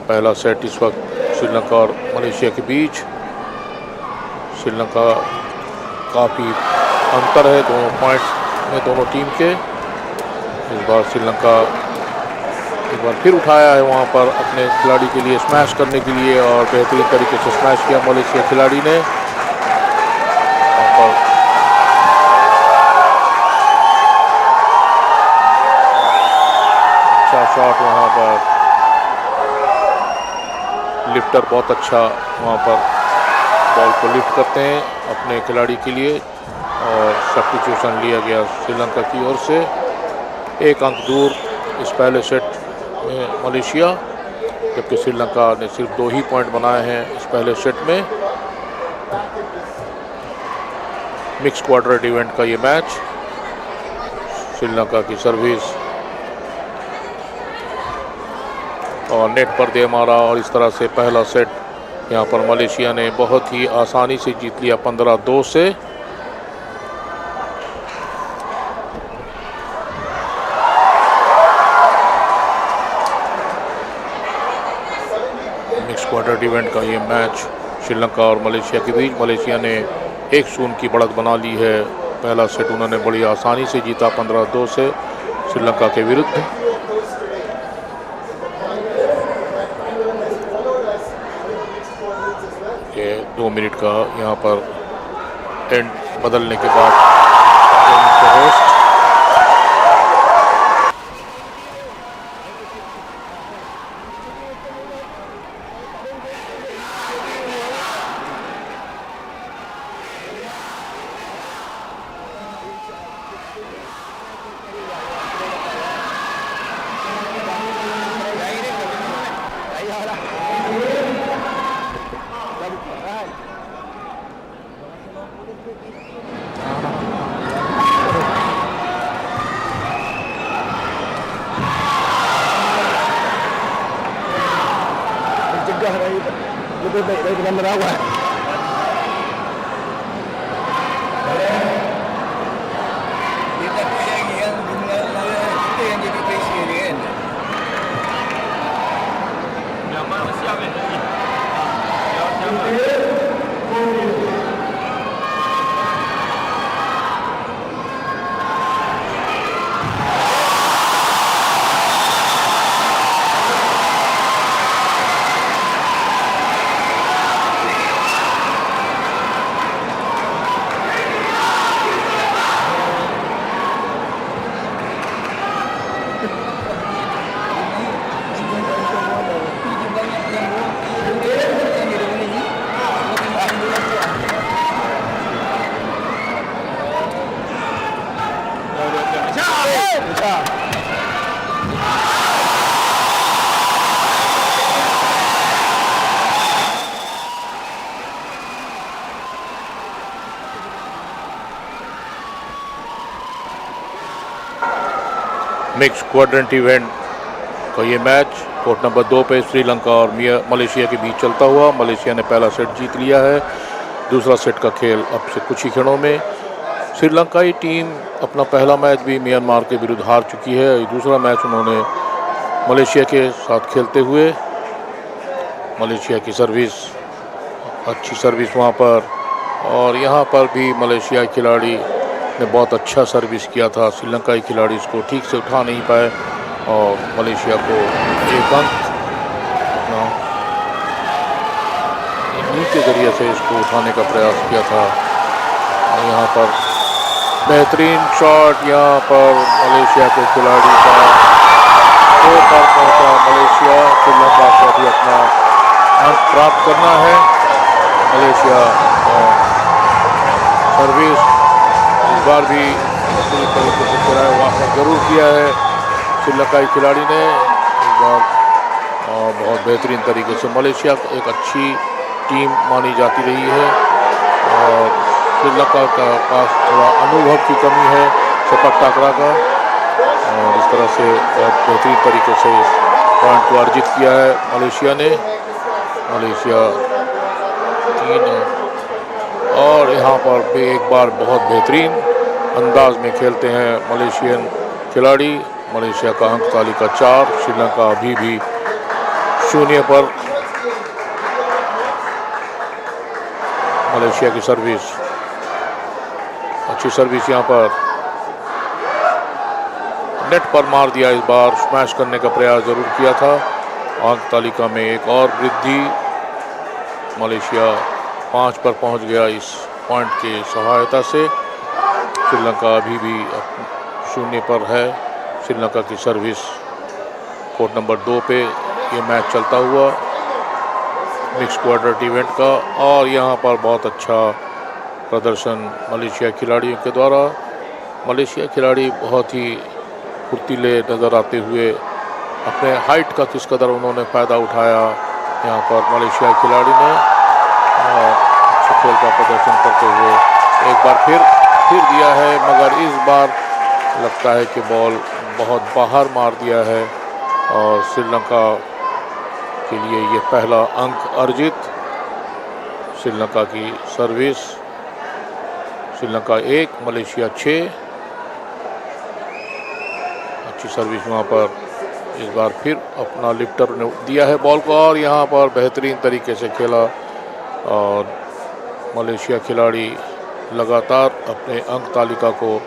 S11: पहला सेट इस वक्त श्रीलंका और मलेशिया के बीच। श्रीलंका काफ़ी अंतर है दोनों पॉइंट में दोनों टीम के। इस बार श्रीलंका एक बार फिर उठाया है वहाँ पर अपने खिलाड़ी के लिए स्मैश करने के लिए, और बेहतरीन तरीके से स्मैश किया मलेशिया खिलाड़ी ने। वहाँ पर अच्छा शॉट वहाँ पर लिफ्टर बहुत अच्छा वहाँ पर बॉल को लिफ्ट करते हैं अपने खिलाड़ी के लिए। और सब्स्टिट्यूशन लिया गया श्रीलंका की ओर से। 1 अंक दूर इस पहले सेट में मलेशिया, जबकि श्रीलंका ने सिर्फ 2 ही पॉइंट बनाए हैं इस पहले सेट में। मिक्स क्वाड्रेंट इवेंट का ये मैच। श्रीलंका की सर्विस और नेट पर दे मारा और इस तरह से पहला सेट यहाँ पर मलेशिया ने बहुत ही आसानी से जीत लिया 15-2 से। मिक्स क्वाड्रेंट इवेंट का ये मैच श्रीलंका और मलेशिया के बीच। मलेशिया ने 1-0 की बढ़त बना ली है। पहला सेट उन्होंने बड़ी आसानी से जीता 15-2 से श्रीलंका के विरुद्ध। ये 2 मिनट का यहाँ पर एंड बदलने के बाद host
S15: lebih baik daripada merawat. Kita yang kita yang jadi pressure ni kan. Myanmar masih siap kan?
S11: Mix quadrant event का ये मैच कोर्ट नंबर 2 पे श्रीलंका और मलेशिया के बीच चलता हुआ। मलेशिया ने पहला सेट जीत लिया है। दूसरा सेट का खेल अब से कुछ ही क्षणों में। श्रीलंकाई टीम अपना पहला मैच भी म्यांमार के विरुद्ध हार चुकी है। दूसरा मैच उन्होंने मलेशिया के साथ खेलते हुए। मलेशिया की सर्विस, अच्छी सर्विस वहाँ पर, और यहाँ पर भी मलेशिया खिलाड़ी ने बहुत अच्छा सर्विस किया था। श्रीलंकाई खिलाड़ी इसको ठीक से उठा नहीं पाए और मलेशिया को 1 अंक अपना नीचे के जरिए से इसको उठाने का प्रयास किया था। और यहाँ पर बेहतरीन शॉट यहाँ पर मलेशिया के खिलाड़ी का 2 पर पहुँचा मलेशिया। श्रीलंका को भी अपना अंक प्राप्त करना है। मलेशिया सर्विस इस बार भी पूरी तरीके से किराया वापस जरूर किया है श्रीलंकाई खिलाड़ी ने इस बार, और बहुत बेहतरीन तरीके से। मलेशिया एक अच्छी टीम मानी जाती रही है और श्रीलंका का पास थोड़ा अनुभव की कमी है सेपक टाकरा का, और इस तरह से बहुत बेहतरीन तरीके से इस पॉइंट को अर्जित किया है मलेशिया ने। मलेशिया 3 और यहाँ पर भी एक बार बहुत बेहतरीन अंदाज में खेलते हैं मलेशियन खिलाड़ी। मलेशिया का अंक तालिका 4, श्रीलंका अभी भी 0 पर। मलेशिया की सर्विस, अच्छी सर्विस यहाँ पर नेट पर मार दिया। इस बार स्मैश करने का प्रयास जरूर किया था। अंक तालिका में एक और वृद्धि, मलेशिया 5 पर पहुंच गया इस पॉइंट के सहायता से। श्रीलंका अभी भी 0 पर है। श्रीलंका की सर्विस कोर्ट नंबर 2 पे ये मैच चलता हुआ। मिक्स क्वाड्रेंट इवेंट का। और यहाँ पर बहुत अच्छा प्रदर्शन मलेशिया खिलाड़ियों के द्वारा। मलेशिया खिलाड़ी बहुत ही फुर्तीले नज़र आते हुए अपने हाइट का किस कदर उन्होंने फ़ायदा उठाया यहाँ पर मलेशिया खिलाड़ी ने, और अच्छे खेल का प्रदर्शन करते हुए एक बार फिर दिया है, मगर इस बार लगता है कि बॉल बहुत बाहर मार दिया है और श्रीलंका के लिए ये पहला अंक अर्जित। श्रीलंका की सर्विस, श्रीलंका 1 मलेशिया 6। अच्छी सर्विस वहाँ पर इस बार फिर अपना लिफ्टर ने दिया है बॉल को और यहाँ पर बेहतरीन तरीके से खेला और मलेशिया खिलाड़ी लगातार अपने अंक तालिका को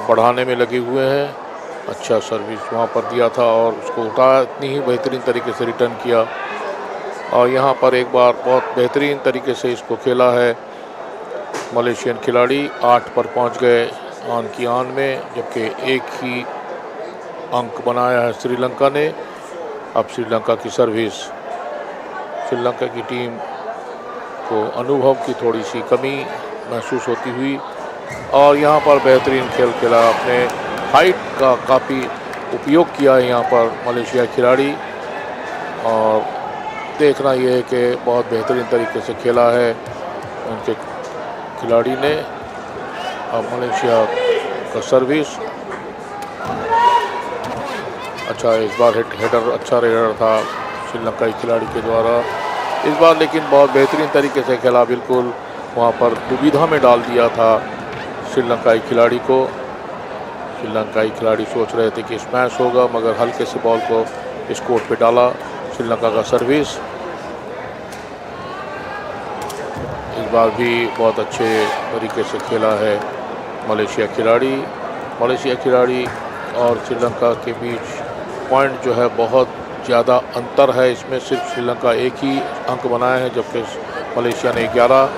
S11: बढ़ाने में लगे हुए हैं। अच्छा सर्विस वहाँ पर दिया था और उसको उठाया, इतनी ही बेहतरीन तरीके से रिटर्न किया और यहाँ पर एक बार बहुत बेहतरीन तरीके से इसको खेला है मलेशियन खिलाड़ी। 8 पर पहुँच गए आन की आन में, जबकि एक ही अंक बनाया है श्रीलंका ने। अब श्रीलंका की सर्विस, श्रीलंका की टीम को अनुभव की थोड़ी सी कमी महसूस होती हुई और यहाँ पर बेहतरीन खेल खेला, अपने हाइट का काफ़ी उपयोग किया है यहाँ पर मलेशिया खिलाड़ी और देखना ये है कि बहुत बेहतरीन तरीके से खेला है उनके खिलाड़ी ने। अब मलेशिया का सर्विस अच्छा, इस बार हेडर अच्छा रेडर था श्रीलंकाई खिलाड़ी के द्वारा इस बार, लेकिन बहुत बेहतरीन तरीके से खेला, बिल्कुल वहाँ पर दुविधा में डाल दिया था श्रीलंकाई खिलाड़ी को। श्रीलंकाई खिलाड़ी सोच रहे थे कि स्मैश होगा, मगर हल्के से बॉल को इस कोर्ट पे डाला श्रीलंका का सर्विस। इस बार भी बहुत अच्छे तरीके से खेला है मलेशिया खिलाड़ी। मलेशिया खिलाड़ी और श्रीलंका के बीच पॉइंट जो है बहुत ज़्यादा अंतर है, इसमें सिर्फ श्रीलंका 1 ही अंक बनाया है जबकि मलेशिया ने 11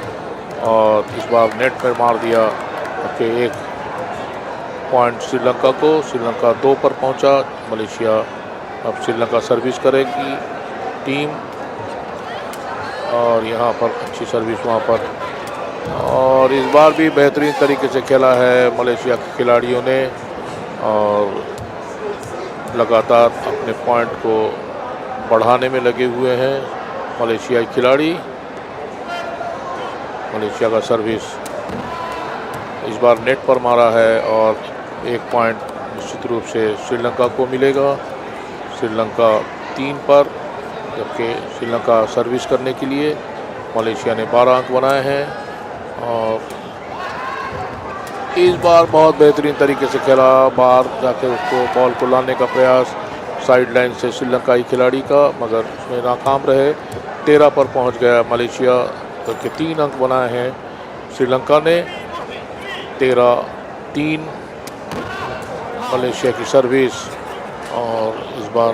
S11: और इस बार नेट पर मार दिया, जबकि 1 पॉइंट श्रीलंका को। श्रीलंका 2 पर पहुंचा। मलेशिया अब श्रीलंका सर्विस करेगी टीम और यहाँ पर अच्छी सर्विस वहाँ पर, और इस बार भी बेहतरीन तरीके से खेला है मलेशिया के खिलाड़ियों ने और लगातार अपने पॉइंट को बढ़ाने में लगे हुए हैं मलेशियाई खिलाड़ी। मलेशिया का सर्विस इस बार नेट पर मारा है और 1 पॉइंट निश्चित रूप से श्रीलंका को मिलेगा। श्रीलंका 3 पर, जबकि श्रीलंका सर्विस करने के लिए मलेशिया ने 12 अंक बनाए हैं और इस बार बहुत बेहतरीन तरीके से खेला, बाहर जाके उसको बॉल को लाने का प्रयास साइड लाइन से श्रीलंकाई खिलाड़ी का, मगर उसमें नाकाम रहे। 13 पर पहुंच गया मलेशिया, जबकि 3 अंक बनाए हैं श्रीलंका ने। 13-3 मलेशिया की सर्विस और इस बार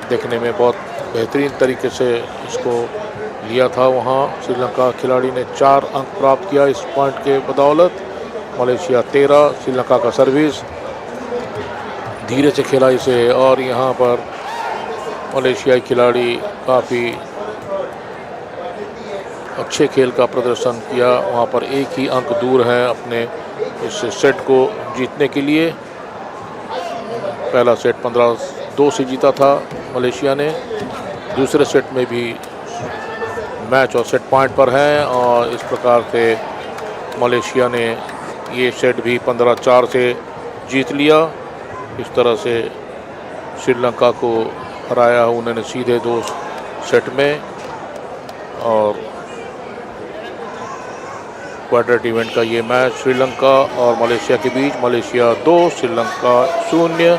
S11: देखने में बहुत बेहतरीन तरीके से इसको लिया था वहाँ श्रीलंका खिलाड़ी ने। 4 अंक प्राप्त किया इस पॉइंट के बदौलत। मलेशिया 13, श्रीलंका का सर्विस धीरे से खेला इसे और यहाँ पर मलेशियाई खिलाड़ी काफ़ी अच्छे खेल का प्रदर्शन किया। वहाँ पर 1 ही अंक दूर है अपने इस सेट को जीतने के लिए। पहला सेट 15-2 से जीता था मलेशिया ने। दूसरे सेट में भी मैच और सेट पॉइंट पर हैं और इस प्रकार से मलेशिया ने ये सेट भी 15-4 से जीत लिया। इस तरह से श्रीलंका को हराया उन्होंने सीधे 2 सेट में और क्वाड्रेंट इवेंट का ये मैच श्रीलंका और मलेशिया के बीच, मलेशिया 2 श्रीलंका 0,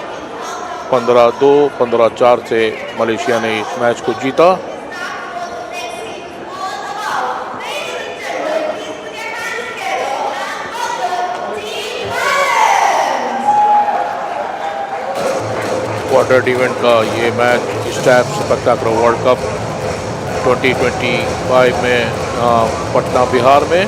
S11: 15-2 15-4 से मलेशिया ने इस मैच को जीता। क्वाड्रेंट इवेंट का ये match ISTAF sepak takraw world cup 2025 में पटना बिहार में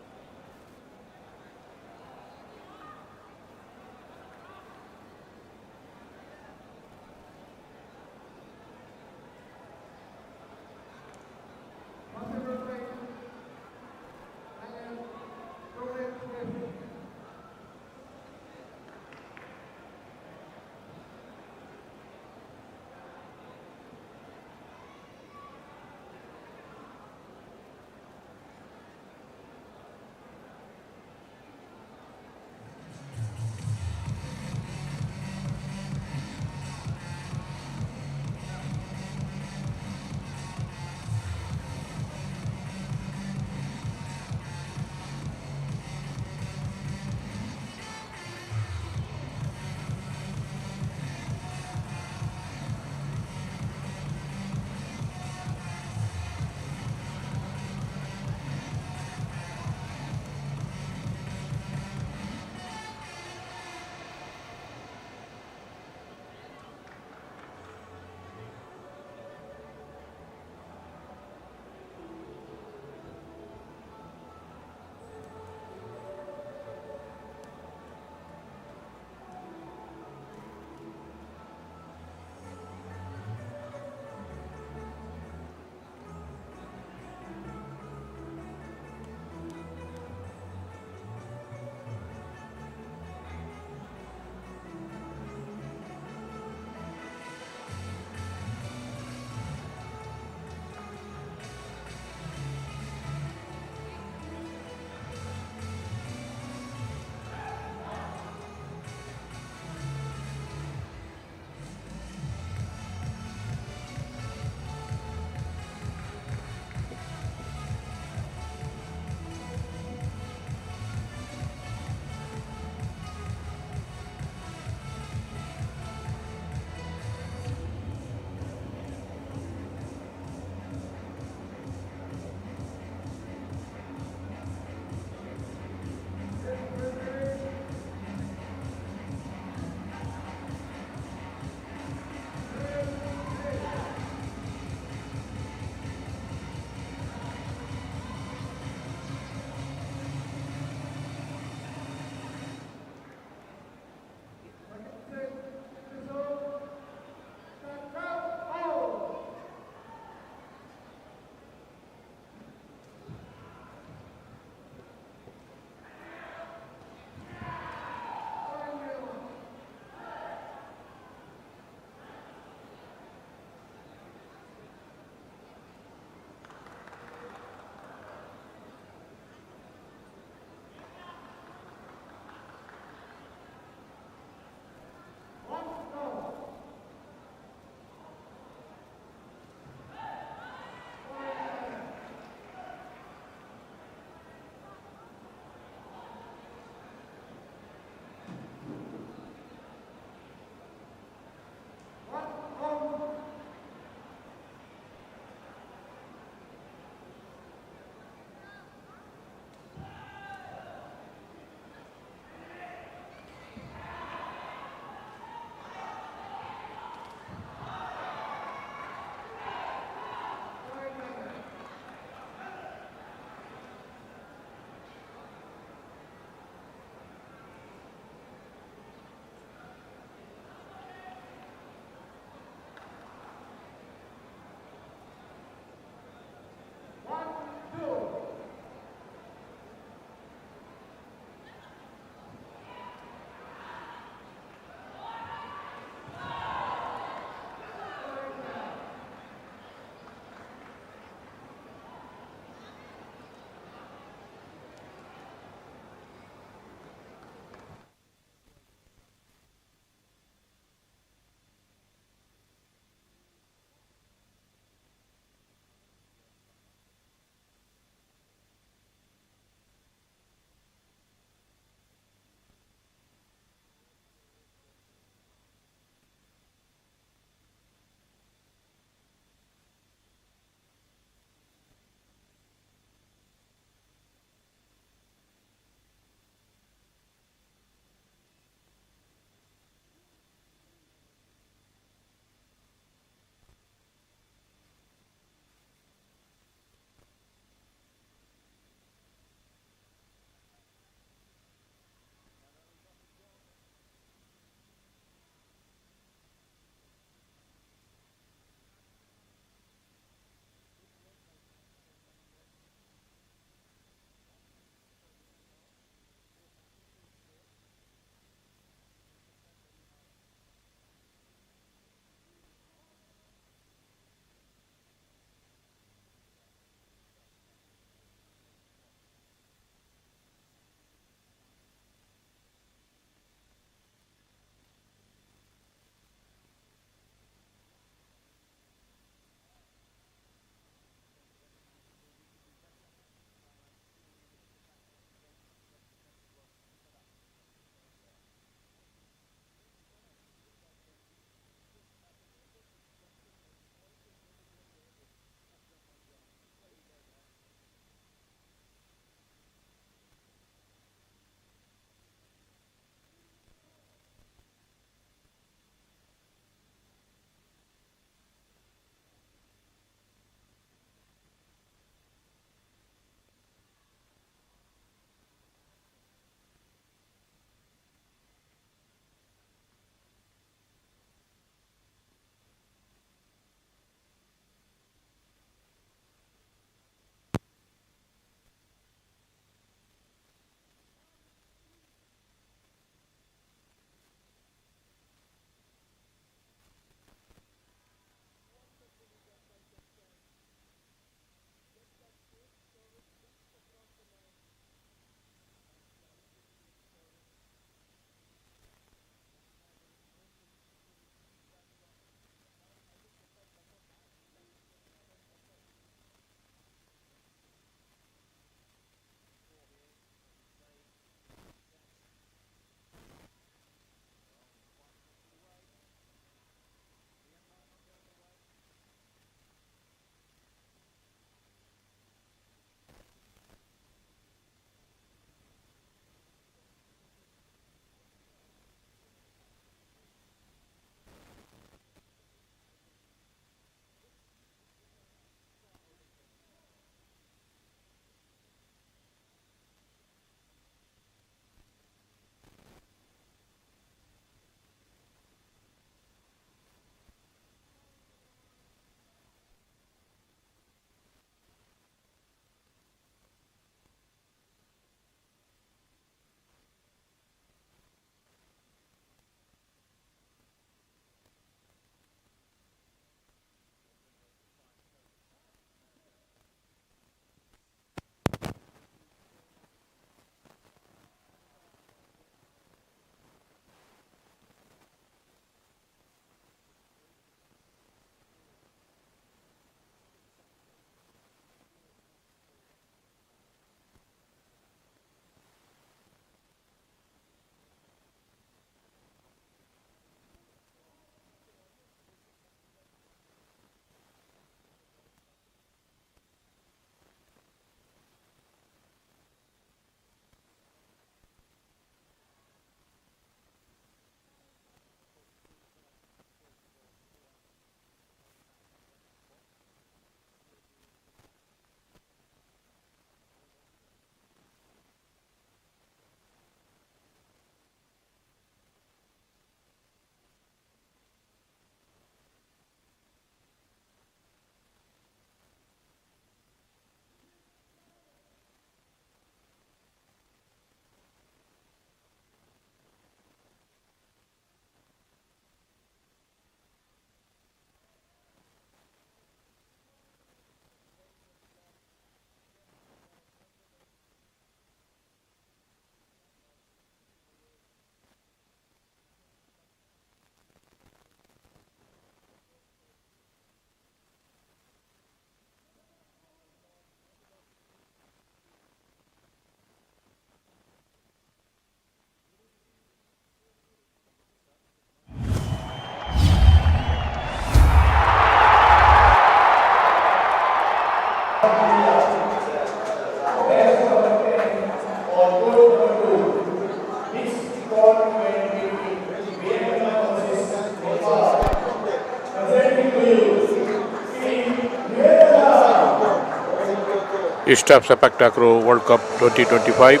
S11: ISTAF Sepaktakraw World Cup 2025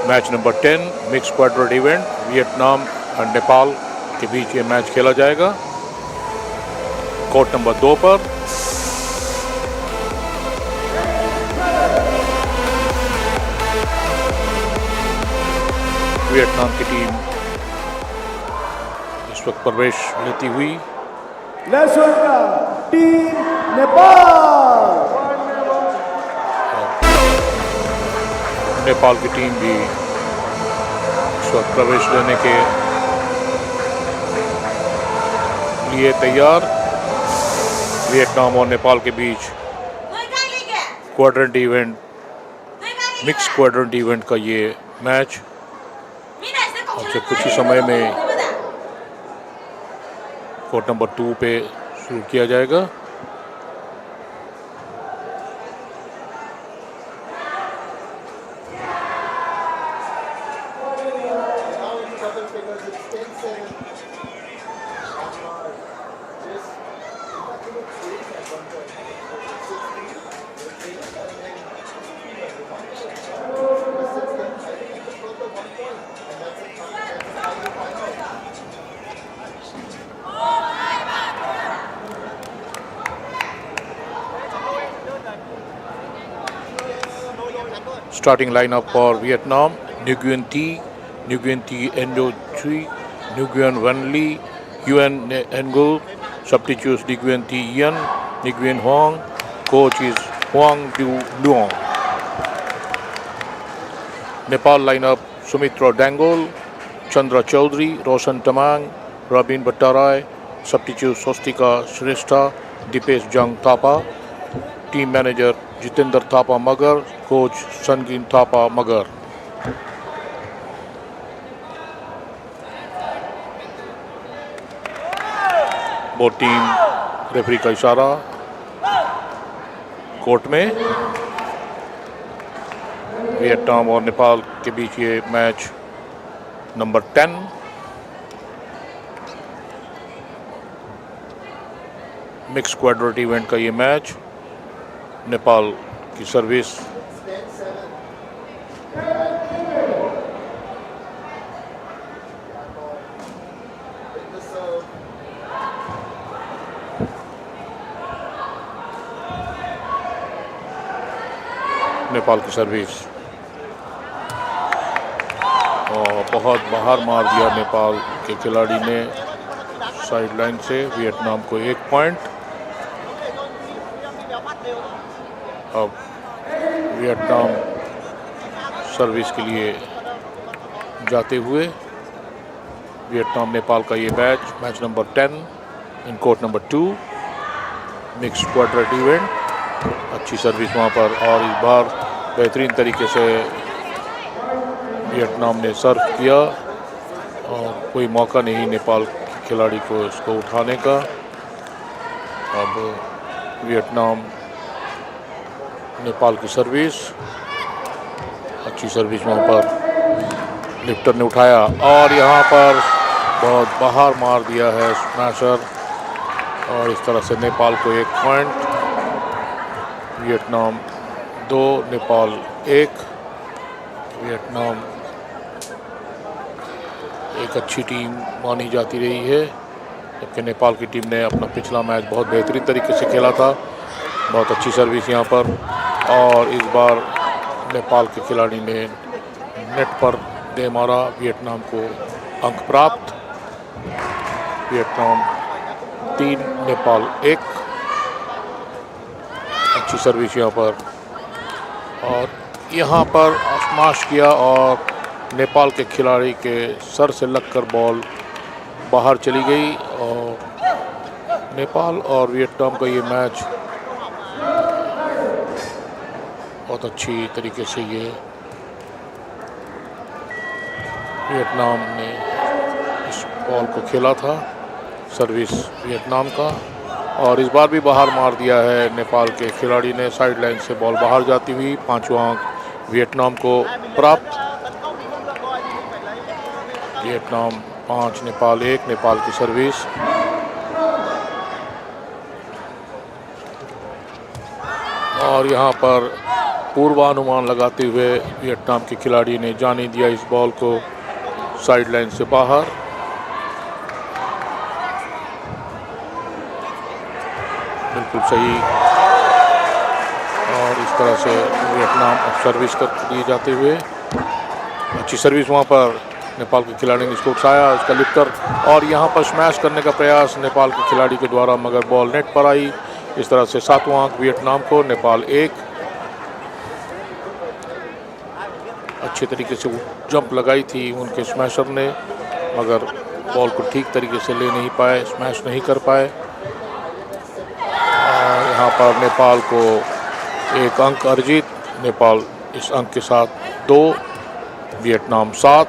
S11: match number 10 mix quadrant event Vietnam और नेपाल के बीच ये मैच खेला जाएगा कोर्ट नंबर 2 पर। वियतनाम की टीम इस वक्त प्रवेश लेती हुई।
S12: Let's welcome Team Nepal.
S11: Nepal की टीम भी इस वक्त प्रवेश लेने के लिए तैयार। वियतनाम और नेपाल के बीच quadrant event mix quadrant event का ये मैच अब से कुछ ही समय में कोर्ट नंबर 2 पे शुरू किया जाएगा। Starting lineup for Vietnam: Nguyen Thi, Nguyen Thi Endo Chui, Nguyen Van Ly, Yuan Ngo. Substitutes: Nguyen Thi Ian, Nguyen Huang. Coach is Huang Du Luong. Nepal lineup: Sumitra Dangol, Chandra Chaudhary, Roshan Tamang, Rabin Bhattarai. Substitutes: Swastika Shrestha, Dipesh Jang Thapa. Team manager: Jitendra Thapa Magar. Coach Sangin Thapa Magar. Both team referee का इशारा court में। Vietnam और नेपाल के बीच ये match number 10 mix quadrant event का ये match. Nepal की सर्विस नेपाल की सर्विस और बहुत बाहर मार दिया नेपाल के खिलाड़ी ने साइड लाइन से। वियतनाम को 1 पॉइंट। अब वियतनाम सर्विस के लिए जाते हुए वियतनाम नेपाल का ये मैच नंबर 10 इन court number 2 mix quadrant event. अच्छी सर्विस वहाँ पर और इस बार बेहतरीन तरीके से वियतनाम ने सर्व किया और कोई मौका नहीं नेपाल खिलाड़ी को इसको उठाने का। अब वियतनाम नेपाल की सर्विस अच्छी सर्विस वहाँ पर लिफ्टर ने उठाया और यहाँ पर बहुत बाहर मार दिया है स्मैशर और इस तरह से नेपाल को 1 पॉइंट। वियतनाम 2 नेपाल 1। वियतनाम एक अच्छी टीम मानी जाती रही है जबकि नेपाल की टीम ने अपना पिछला मैच बहुत बेहतरीन तरीके से खेला था। बहुत अच्छी सर्विस यहाँ पर और इस बार नेपाल के खिलाड़ी ने नेट पर दे मारा। वियतनाम को अंक प्राप्त। वियतनाम 3 नेपाल 1। अच्छी सर्विस यहाँ पर और यहाँ पर स्मैश किया और नेपाल के खिलाड़ी के सर से लगकर बॉल बाहर चली गई और नेपाल और वियतनाम का ये मैच बहुत अच्छी तरीके से ये वियतनाम ने इस बॉल को खेला था। सर्विस वियतनाम का और इस बार भी बाहर मार दिया है नेपाल के खिलाड़ी ने। साइड लाइन से बॉल बाहर जाती हुई 5वां अंक वियतनाम को प्राप्त। वियतनाम 5 नेपाल 1। नेपाल की सर्विस और यहाँ पर पूर्वानुमान लगाते हुए वियतनाम के खिलाड़ी ने जाने दिया इस बॉल को साइड लाइन से बाहर। बिल्कुल सही। और इस तरह से वियतनाम अब सर्विस कर दिए जाते हुए, अच्छी सर्विस वहाँ पर नेपाल के खिलाड़ी ने इसको उठाया, उसका लिप कर और यहाँ पर स्मैश करने का प्रयास नेपाल के खिलाड़ी के द्वारा, मगर बॉल नेट पर आई। इस तरह से 7वां अंक वियतनाम को, नेपाल 1। अच्छे तरीके से जंप लगाई थी उनके स्मैशर ने, मगर बॉल को ठीक तरीके से ले नहीं पाए, स्मैश नहीं कर पाए। यहाँ पर नेपाल को 1 अंक अर्जित। नेपाल इस अंक के साथ 2, वियतनाम 7।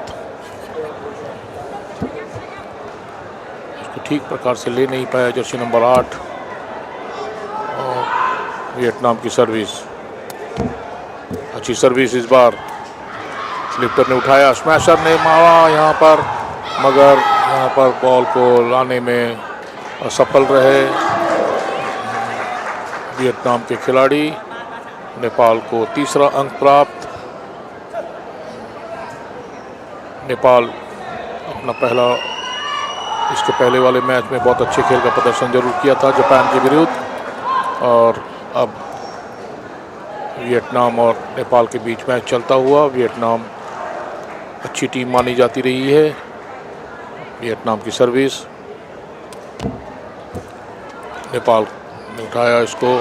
S11: इसको ठीक प्रकार से ले नहीं पाया जर्सी नंबर 8 और वियतनाम की सर्विस। अच्छी सर्विस इस बार, स्लिपर ने उठाया, स्मैशर ने मारा यहाँ पर, मगर यहाँ पर बॉल को लाने में असफल रहे वियतनाम के खिलाड़ी। नेपाल को 3रा अंक प्राप्त। नेपाल अपना पहला, इसके पहले वाले मैच में बहुत अच्छे खेल का प्रदर्शन जरूर किया था जापान के विरुद्ध, और अब वियतनाम और नेपाल के बीच मैच चलता हुआ। वियतनाम अच्छी टीम मानी जाती रही है। वियतनाम की सर्विस, नेपाल ने उठाया, इसको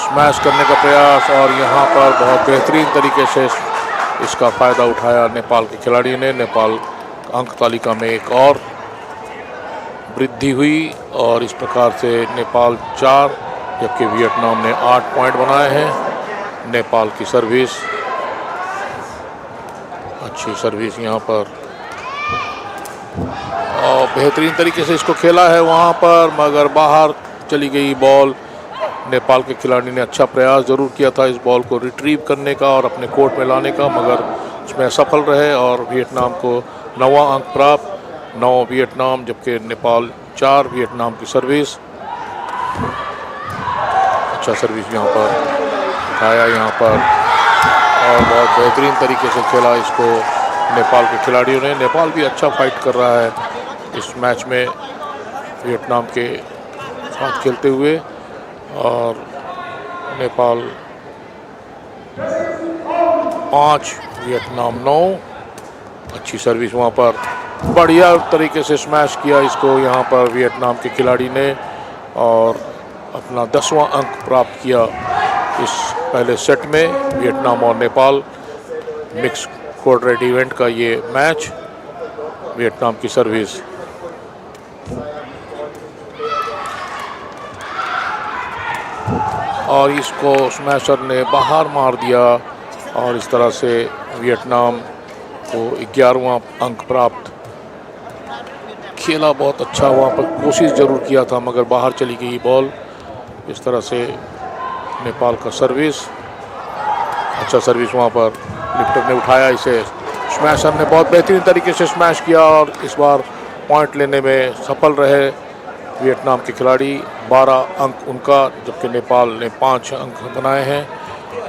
S11: स्मैश करने का प्रयास और यहाँ पर बहुत बेहतरीन तरीके से इसका फ़ायदा उठाया नेपाल के खिलाड़ी ने। नेपाल अंक तालिका में एक और वृद्धि हुई और इस प्रकार से नेपाल 4 जबकि वियतनाम ने 8 पॉइंट बनाए हैं। नेपाल की सर्विस, अच्छी सर्विस यहाँ पर और बेहतरीन तरीके से इसको खेला है वहाँ पर, मगर बाहर चली गई बॉल। नेपाल के खिलाड़ी ने अच्छा प्रयास जरूर किया था इस बॉल को रिट्रीव करने का और अपने कोर्ट में लाने का, मगर उसमें असफल रहे और वियतनाम को 9वां अंक प्राप्त। 9 वियतनाम जबकि नेपाल 4। वियतनाम की सर्विस, अच्छा सर्विस यहाँ पर उठाया यहाँ पर और बहुत बेहतरीन तरीके से खेला इसको नेपाल के खिलाड़ियों ने। नेपाल भी अच्छा फाइट कर रहा है इस मैच में वियतनाम के साथ खेलते हुए, और नेपाल 5 वियतनाम 9। अच्छी सर्विस वहाँ पर, बढ़िया तरीके से स्मैश किया इसको यहाँ पर वियतनाम के खिलाड़ी ने और अपना 10वां अंक प्राप्त किया इस पहले सेट में। वियतनाम और नेपाल मिक्स क्वाड्रेंट इवेंट का ये मैच। वियतनाम की सर्विस, और इसको स्मैशर ने बाहर मार दिया और इस तरह से वियतनाम को 11वां अंक प्राप्त। खेला बहुत अच्छा, वहाँ पर कोशिश जरूर किया था मगर बाहर चली गई बॉल। इस तरह से नेपाल का सर्विस, अच्छा सर्विस वहाँ पर लिफ्टर ने उठाया इसे, स्मैशर ने बहुत बेहतरीन तरीके से स्मैश किया और इस बार पॉइंट लेने में सफल रहे वियतनाम के खिलाड़ी। 12 अंक उनका जबकि नेपाल ने 5 अंक बनाए हैं।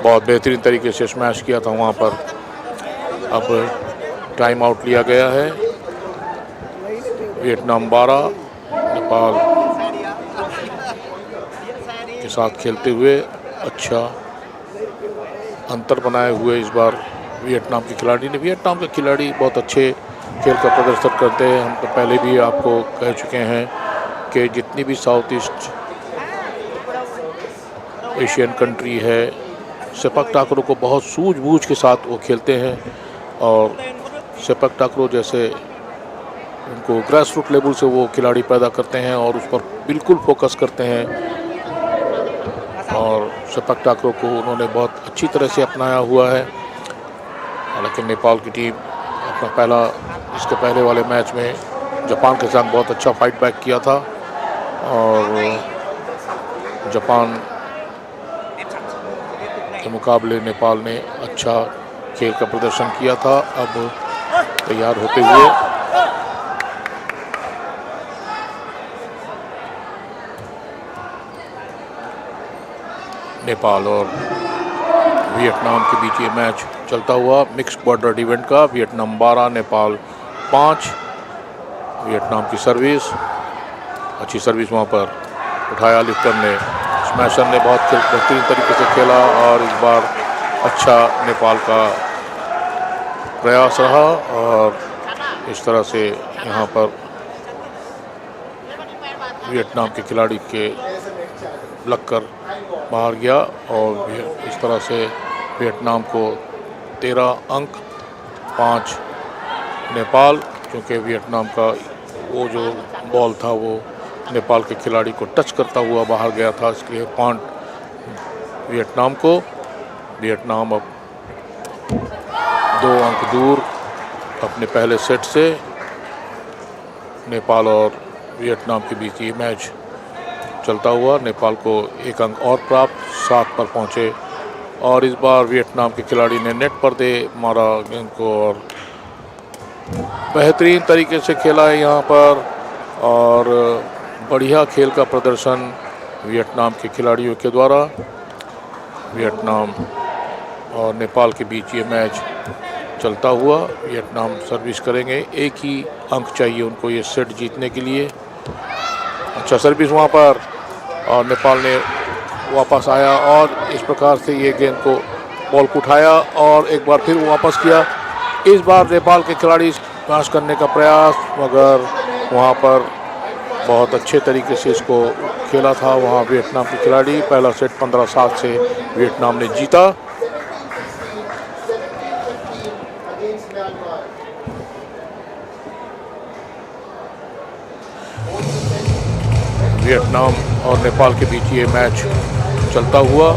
S11: बहुत बेहतरीन तरीके से स्मैश किया था वहाँ पर। अब टाइम आउट लिया गया है। वियतनाम 12, नेपाल के साथ खेलते हुए अच्छा अंतर बनाए हुए इस बार वियतनाम के खिलाड़ी ने। वियतनाम के खिलाड़ी बहुत अच्छे खेल का प्रदर्शन करते हैं। हम तो पहले भी आपको कह चुके हैं कि जितनी भी साउथ ईस्ट एशियन कंट्री है, सेपक टाकरो को बहुत सूझबूझ के साथ वो खेलते हैं और सेपक टाकरो जैसे उनको ग्रास रूट लेवल से वो खिलाड़ी पैदा करते हैं और उस पर बिल्कुल फोकस करते हैं और सेपक टाकरो को उन्होंने बहुत अच्छी तरह से अपनाया हुआ है। हालांकि नेपाल की टीम अपना इसके पहले वाले मैच में जापान के साथ बहुत अच्छा फाइट बैक किया था और जापान के मुकाबले नेपाल ने अच्छा खेल का प्रदर्शन किया था। अब तैयार होते हुए नेपाल और वियतनाम के बीच ये मैच चलता हुआ मिक्स क्वाड्रेंट इवेंट का। वियतनाम 12, नेपाल 5। वियतनाम की सर्विस, अच्छी सर्विस वहाँ पर उठाया लिफ्टर ने। स्मैशर ने बहुत बेहतरीन तरीके से खेला और इस बार अच्छा नेपाल का प्रयास रहा और इस तरह से यहाँ पर वियतनाम के खिलाड़ी के लगकर बाहर गया और इस तरह से वियतनाम को 13 अंक, 5 नेपाल, क्योंकि वियतनाम का वो जो बॉल था वो नेपाल के खिलाड़ी को टच करता हुआ बाहर गया था, इसलिए पॉइंट वियतनाम को। वियतनाम अब 2 अंक दूर अपने पहले सेट से। नेपाल और वियतनाम के बीच ये मैच चलता हुआ। नेपाल को 1 अंक और प्राप्त, 7 पर पहुंचे और इस बार वियतनाम के खिलाड़ी ने नेट पर दे मारा गेंद को और बेहतरीन तरीके से खेला है यहाँ पर और बढ़िया खेल का प्रदर्शन वियतनाम के खिलाड़ियों के द्वारा। वियतनाम और नेपाल के बीच ये मैच चलता हुआ। वियतनाम सर्विस करेंगे, 1 ही अंक चाहिए उनको ये सेट जीतने के लिए। अच्छा सर्विस वहाँ पर और नेपाल ने वापस आया और इस प्रकार से ये गेंद को बॉल को उठाया और एक बार फिर वापस किया। इस बार नेपाल के खिलाड़ी स्मैश करने का प्रयास, मगर वहाँ पर बहुत अच्छे तरीके से इसको खेला था वहाँ वियतनाम के खिलाड़ी। पहला सेट 15-7 से वियतनाम ने जीता। वियतनाम और नेपाल के बीच ये मैच चलता हुआ।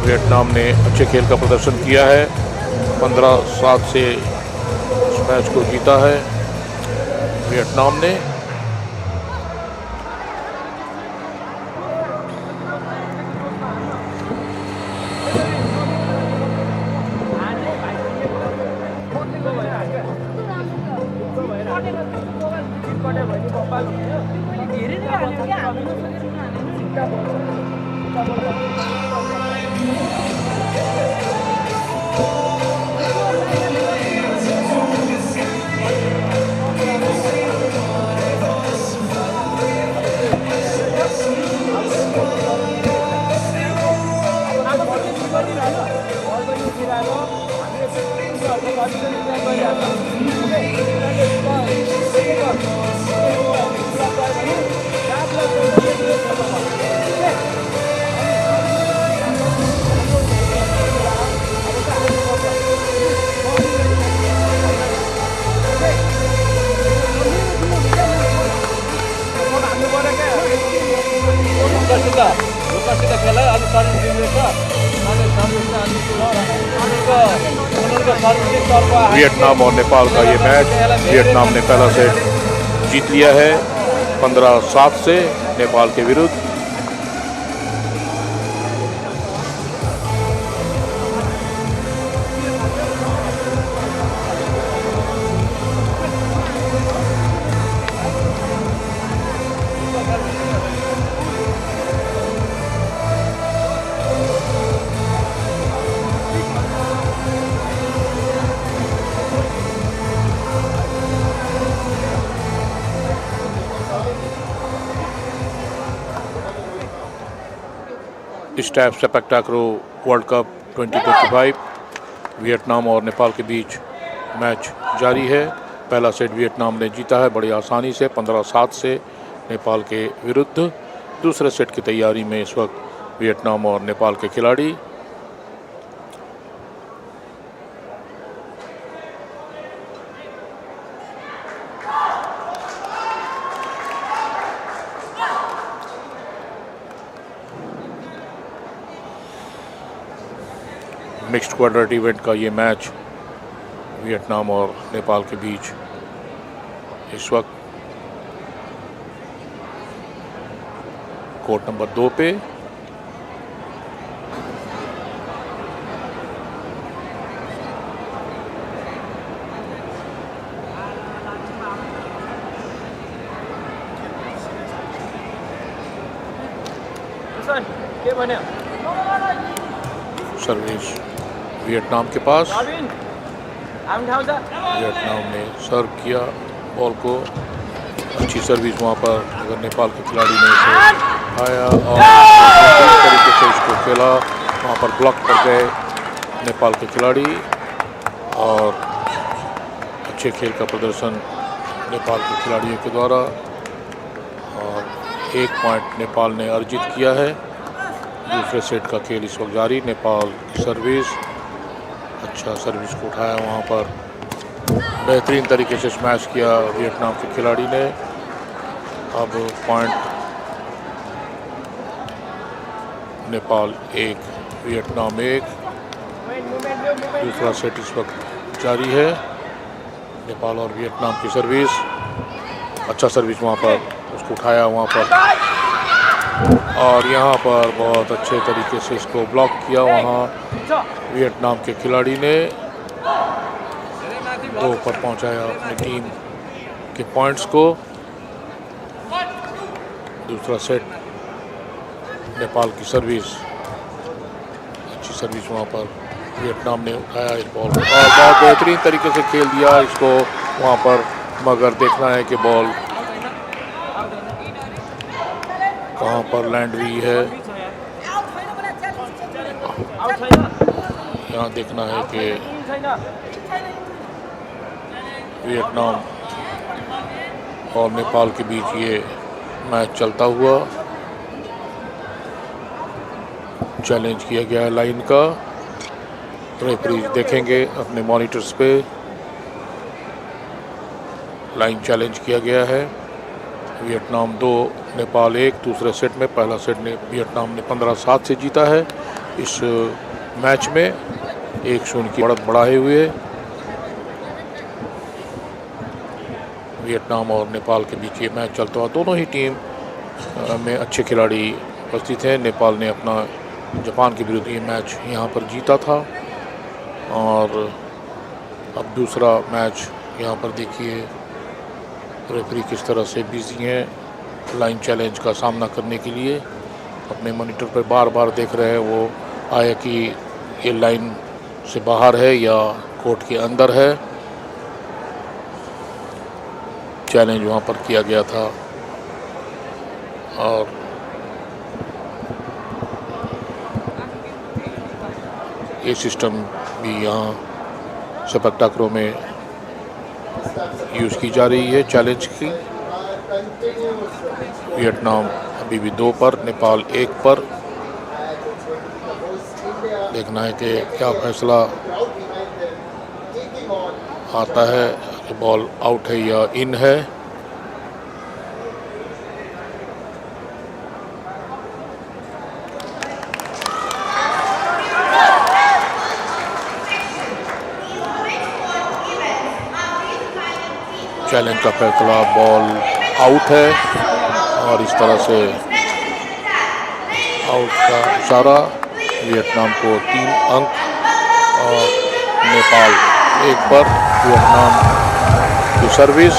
S11: वियतनाम ने अच्छे खेल का प्रदर्शन किया है, 15-7 से इस मैच को जीता है वियतनाम ने। वियतनाम और नेपाल का ये मैच वियतनाम ने पहला सेट जीत लिया है 15-7 से नेपाल के विरुद्ध। ISTAF sepak takraw world cup 2025 Vietnam और नेपाल के बीच मैच जारी है। पहला सेट वियतनाम ने जीता है बड़ी आसानी से 15-7 से नेपाल के विरुद्ध। दूसरे सेट की तैयारी में इस वक्त वियतनाम और नेपाल के खिलाड़ी। मिक्स्ड क्वाड्रेंट इवेंट का ये मैच वियतनाम और नेपाल के बीच इस वक्त कोर्ट नंबर 2 पे सर्विस वियतनाम के पास। वियतनाम ने सर्व किया बॉल को, अच्छी सर्विस वहाँ पर, अगर नेपाल के खिलाड़ी ने इसे आया और इस तरीके से इसको खेला, वहाँ पर ब्लॉक कर गए नेपाल के खिलाड़ी। और अच्छे खेल का प्रदर्शन नेपाल के खिलाड़ियों के द्वारा, और 1 पॉइंट नेपाल ने अर्जित किया है। दूसरे सेट का खेल इस वक्त जारी। नेपाल की सर्विस, अच्छा सर्विस को उठाया, वहाँ पर बेहतरीन तरीके से स्मैश किया वियतनाम के खिलाड़ी ने। अब पॉइंट नेपाल 1 वियतनाम 1। दूसरा सेट इस वक्त जारी है। नेपाल और वियतनाम की सर्विस, अच्छा सर्विस वहाँ पर, उसको उठाया वहाँ पर, और यहाँ पर बहुत अच्छे तरीके से इसको ब्लॉक किया वहाँ वियतनाम के खिलाड़ी ने। 2 पर पहुँचाया अपनी टीम के पॉइंट्स को। दूसरा सेट नेपाल की सर्विस, अच्छी सर्विस वहाँ पर, वियतनाम ने उठाया इस बॉल को और बहुत बेहतरीन तरीके से खेल दिया इसको वहाँ पर, मगर देखना है कि बॉल कहाँ पर लैंड हुई है। यहाँ देखना है कि वियतनाम और नेपाल के बीच ये मैच चलता हुआ। चैलेंज किया गया है लाइन का, रेफरी देखेंगे अपने मॉनिटर्स पे। लाइन चैलेंज किया गया है। वियतनाम 2 नेपाल 1 दूसरे सेट में। पहला सेट ने वियतनाम ने 15-7 से जीता है इस मैच में, 1-0 की बढ़त बढ़ाए हुए। वियतनाम और नेपाल के बीच ये मैच चलता हुआ। दोनों ही टीम में अच्छे खिलाड़ी उपस्थित हैं। नेपाल ने अपना जापान के विरुद्ध ये मैच यहाँ पर जीता था, और अब दूसरा मैच यहाँ पर देखिए रेफरी किस तरह से बिजी हैं लाइन चैलेंज का सामना करने के लिए। अपने मॉनिटर पर बार बार देख रहे हैं वो आया कि ये लाइन से बाहर है या कोर्ट के अंदर है। चैलेंज वहाँ पर किया गया था, और ये सिस्टम भी यहाँ सेपक्टाक्रो में यूज़ की जा रही है चैलेंज की। वियतनाम अभी भी 2 पर, नेपाल 1 पर। देखना है कि क्या फैसला आता है कि बॉल आउट है या इन है। चैलेंज का फैसला बॉल आउट है, और इस तरह से आउट का इशारा। वियतनाम को 3 अंक और नेपाल 1 पर। वियतनाम की सर्विस,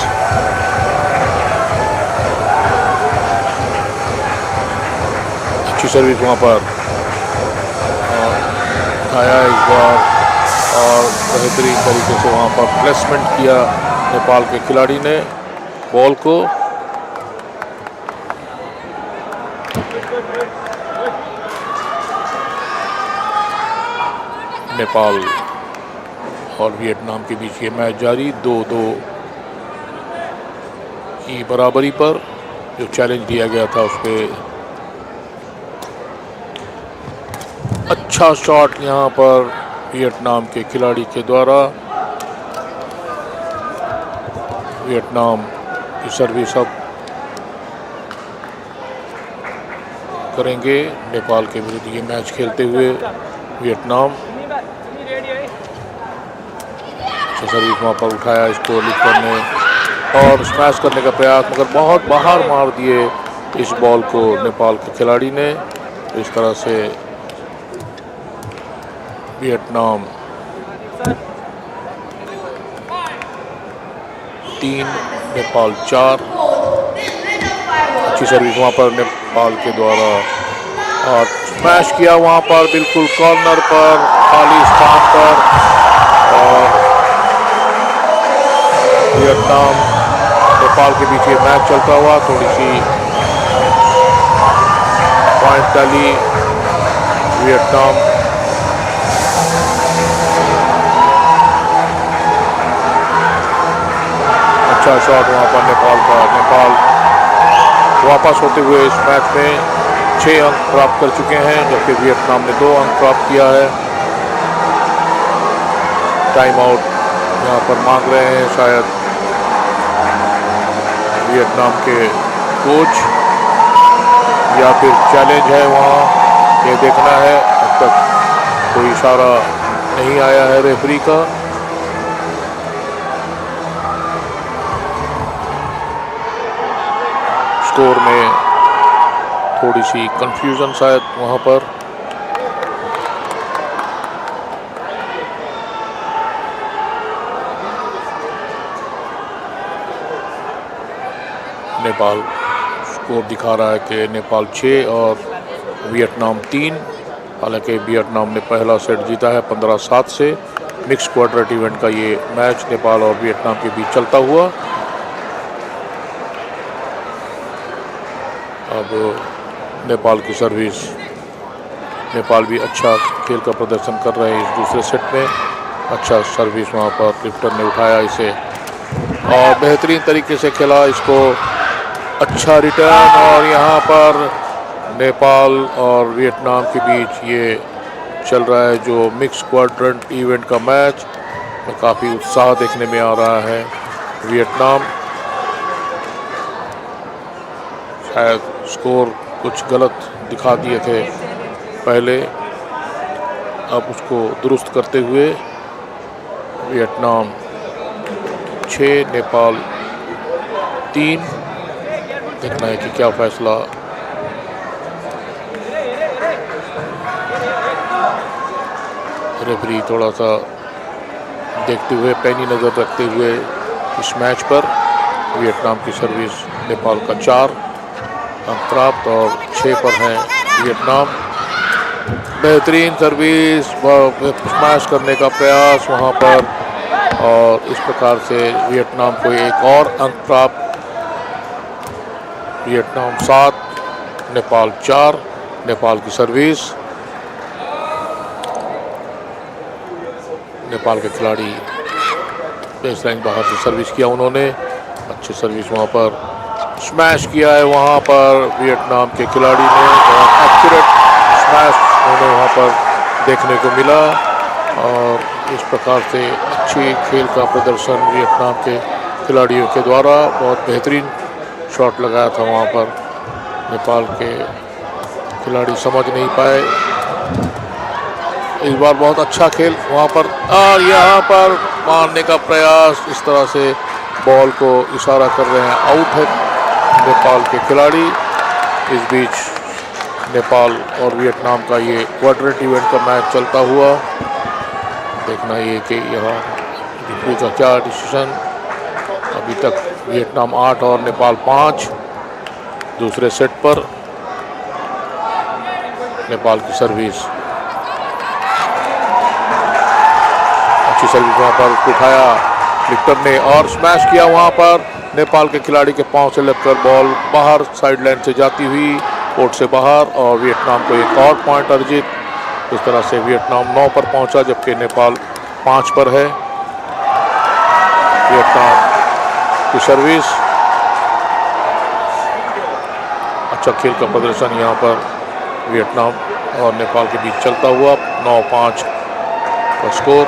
S11: अच्छी सर्विस वहाँ पर आया इस बार, और बेहतरीन तरीके से वहाँ पर प्लेसमेंट किया नेपाल के खिलाड़ी ने बॉल को। नेपाल और वियतनाम के बीच ये मैच जारी, 2-2 की बराबरी पर। जो चैलेंज दिया गया था उस पर अच्छा शॉट यहाँ पर वियतनाम के खिलाड़ी के द्वारा। वियतनाम की सर्विस अब करेंगे नेपाल के विरुद्ध ये मैच खेलते हुए वियतनाम। अच्छा सर्विस वहाँ पर उठाया, इसको लिफ्ट करने और स्मैश करने का प्रयास, मगर बहुत बाहर मार दिए इस बॉल को नेपाल के खिलाड़ी ने। इस तरह से वियतनाम 3 नेपाल 4। अच्छी सर्विस वहाँ पर नेपाल के द्वारा और स्मैश किया वहां पर बिल्कुल कॉर्नर पर, खाली स्थान पर। और वियतनाम नेपाल के बीच ये मैच चलता हुआ, थोड़ी सी पॉइंट डाली वियतनाम। अच्छा शॉट वहां पर नेपाल का। नेपाल वापस होते हुए इस मैच में 6 अंक प्राप्त कर चुके हैं, जबकि वियतनाम ने 2 अंक प्राप्त किया है। टाइम आउट यहाँ पर मांग रहे हैं शायद वियतनाम के कोच, या फिर चैलेंज है वहाँ, ये देखना है। अब तक कोई इशारा नहीं आया है रेफरी का। स्कोर में थोड़ी सी कंफ्यूजन शायद वहाँ पर। नेपाल स्कोर दिखा रहा है कि नेपाल 6 और वियतनाम 3। हालांकि वियतनाम ने पहला सेट जीता है 15-7 से। मिक्स क्वाड्रेंट इवेंट का ये मैच नेपाल और वियतनाम के बीच चलता हुआ। अब नेपाल की सर्विस, नेपाल भी अच्छा खेल का प्रदर्शन कर रहे हैं इस दूसरे सेट में। अच्छा सर्विस वहाँ पर लिफ्टर ने उठाया इसे और बेहतरीन तरीके से खेला इसको। अच्छा रिटर्न, और यहाँ पर नेपाल और वियतनाम के बीच ये चल रहा है जो मिक्स क्वाड्रेंट इवेंट का मैच, में काफ़ी उत्साह देखने में आ रहा है। वियतनाम शायद स्कोर कुछ गलत दिखा दिए थे पहले, अब उसको दुरुस्त करते हुए वियतनाम 6 नेपाल 3। देखना है कि क्या फैसला रेफरी थोड़ा सा देखते हुए, पैनी नज़र रखते हुए इस मैच पर। वियतनाम की सर्विस नेपाल का 4 अंक प्राप्त और 6 पर हैं वियतनाम। बेहतरीन सर्विस, स्मैश करने का प्रयास वहां पर, और इस प्रकार से वियतनाम को एक और अंक प्राप्त। वियतनाम 7, नेपाल 4। नेपाल की सर्विस, नेपाल के खिलाड़ी बेसलाइन बाहर से सर्विस किया उन्होंने। अच्छी सर्विस वहां पर, स्मैश किया है वहां पर वियतनाम के खिलाड़ी ने। बहुत एक्यूरेट स्मैश उन्हें वहां पर देखने को मिला, और इस प्रकार से अच्छी खेल का प्रदर्शन वियतनाम के खिलाड़ियों के द्वारा। बहुत बेहतरीन शॉट लगाया था वहां पर, नेपाल के खिलाड़ी समझ नहीं पाए। इस बार बहुत अच्छा खेल वहां पर, और यहाँ पर मारने का प्रयास, इस तरह से बॉल को इशारा कर रहे हैं, आउट है नेपाल के खिलाड़ी। इस बीच नेपाल और वियतनाम का ये क्वाड्रेंट इवेंट का मैच चलता हुआ। देखना ये कि यहाँ रेफरी का क्या डिसीजन। अभी तक वियतनाम 8 और नेपाल 5 दूसरे सेट पर। नेपाल की सर्विस, अच्छी सर्विस वहाँ पर उठाया लिफ्टर ने और स्मैश किया वहाँ पर। नेपाल के खिलाड़ी के पांव से लगकर बॉल बाहर साइड लाइन से जाती हुई कोर्ट से बाहर, और वियतनाम को एक और पॉइंट अर्जित। इस तरह से वियतनाम 9 पर पहुंचा, जबकि नेपाल 5 पर है। वियतनाम की सर्विस, अच्छा खेल का प्रदर्शन यहाँ पर वियतनाम और नेपाल के बीच चलता हुआ। 9-5 का स्कोर।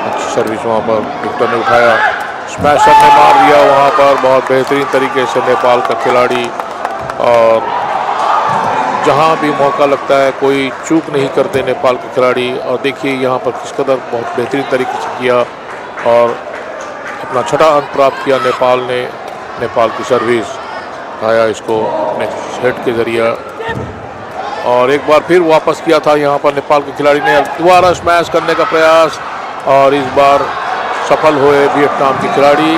S11: अच्छी सर्विस वहाँ पर लिफ्टर ने उठाया, स्मैशर ने मार दिया वहाँ पर बहुत बेहतरीन तरीके से नेपाल का खिलाड़ी। और जहाँ भी मौका लगता है कोई चूक नहीं करते नेपाल के खिलाड़ी। और देखिए यहाँ पर किस कदर बहुत बेहतरीन तरीके से किया और अपना 6ठा अंक प्राप्त किया नेपाल ने। नेपाल की सर्विस आया इसको अपने हेड के जरिए, और एक बार फिर वापस किया था यहाँ पर नेपाल के खिलाड़ी ने। दोबारा स्मैश करने का प्रयास, और इस बार सफल हुए वियतनाम के खिलाड़ी।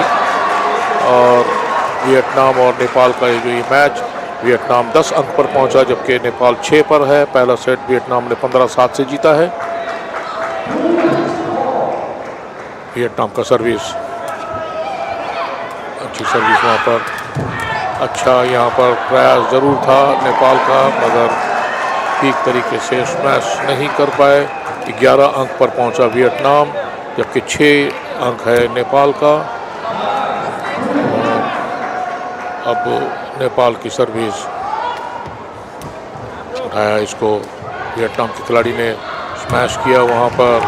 S11: और वियतनाम और नेपाल का जो ये मैच वियतनाम 10 अंक पर पहुंचा जबकि नेपाल 6 पर है। पहला सेट वियतनाम ने 15-7 से जीता है। वियतनाम का सर्विस, अच्छी सर्विस वहाँ पर। अच्छा यहाँ पर प्रयास ज़रूर था नेपाल का, मगर ठीक तरीके से स्मैश नहीं कर पाए। 11 अंक पर पहुंचा वियतनाम जबकि 6 अंक है नेपाल का। अब नेपाल की सर्विस उठाया, इसको वियतनाम के खिलाड़ी ने स्मैश किया। वहाँ पर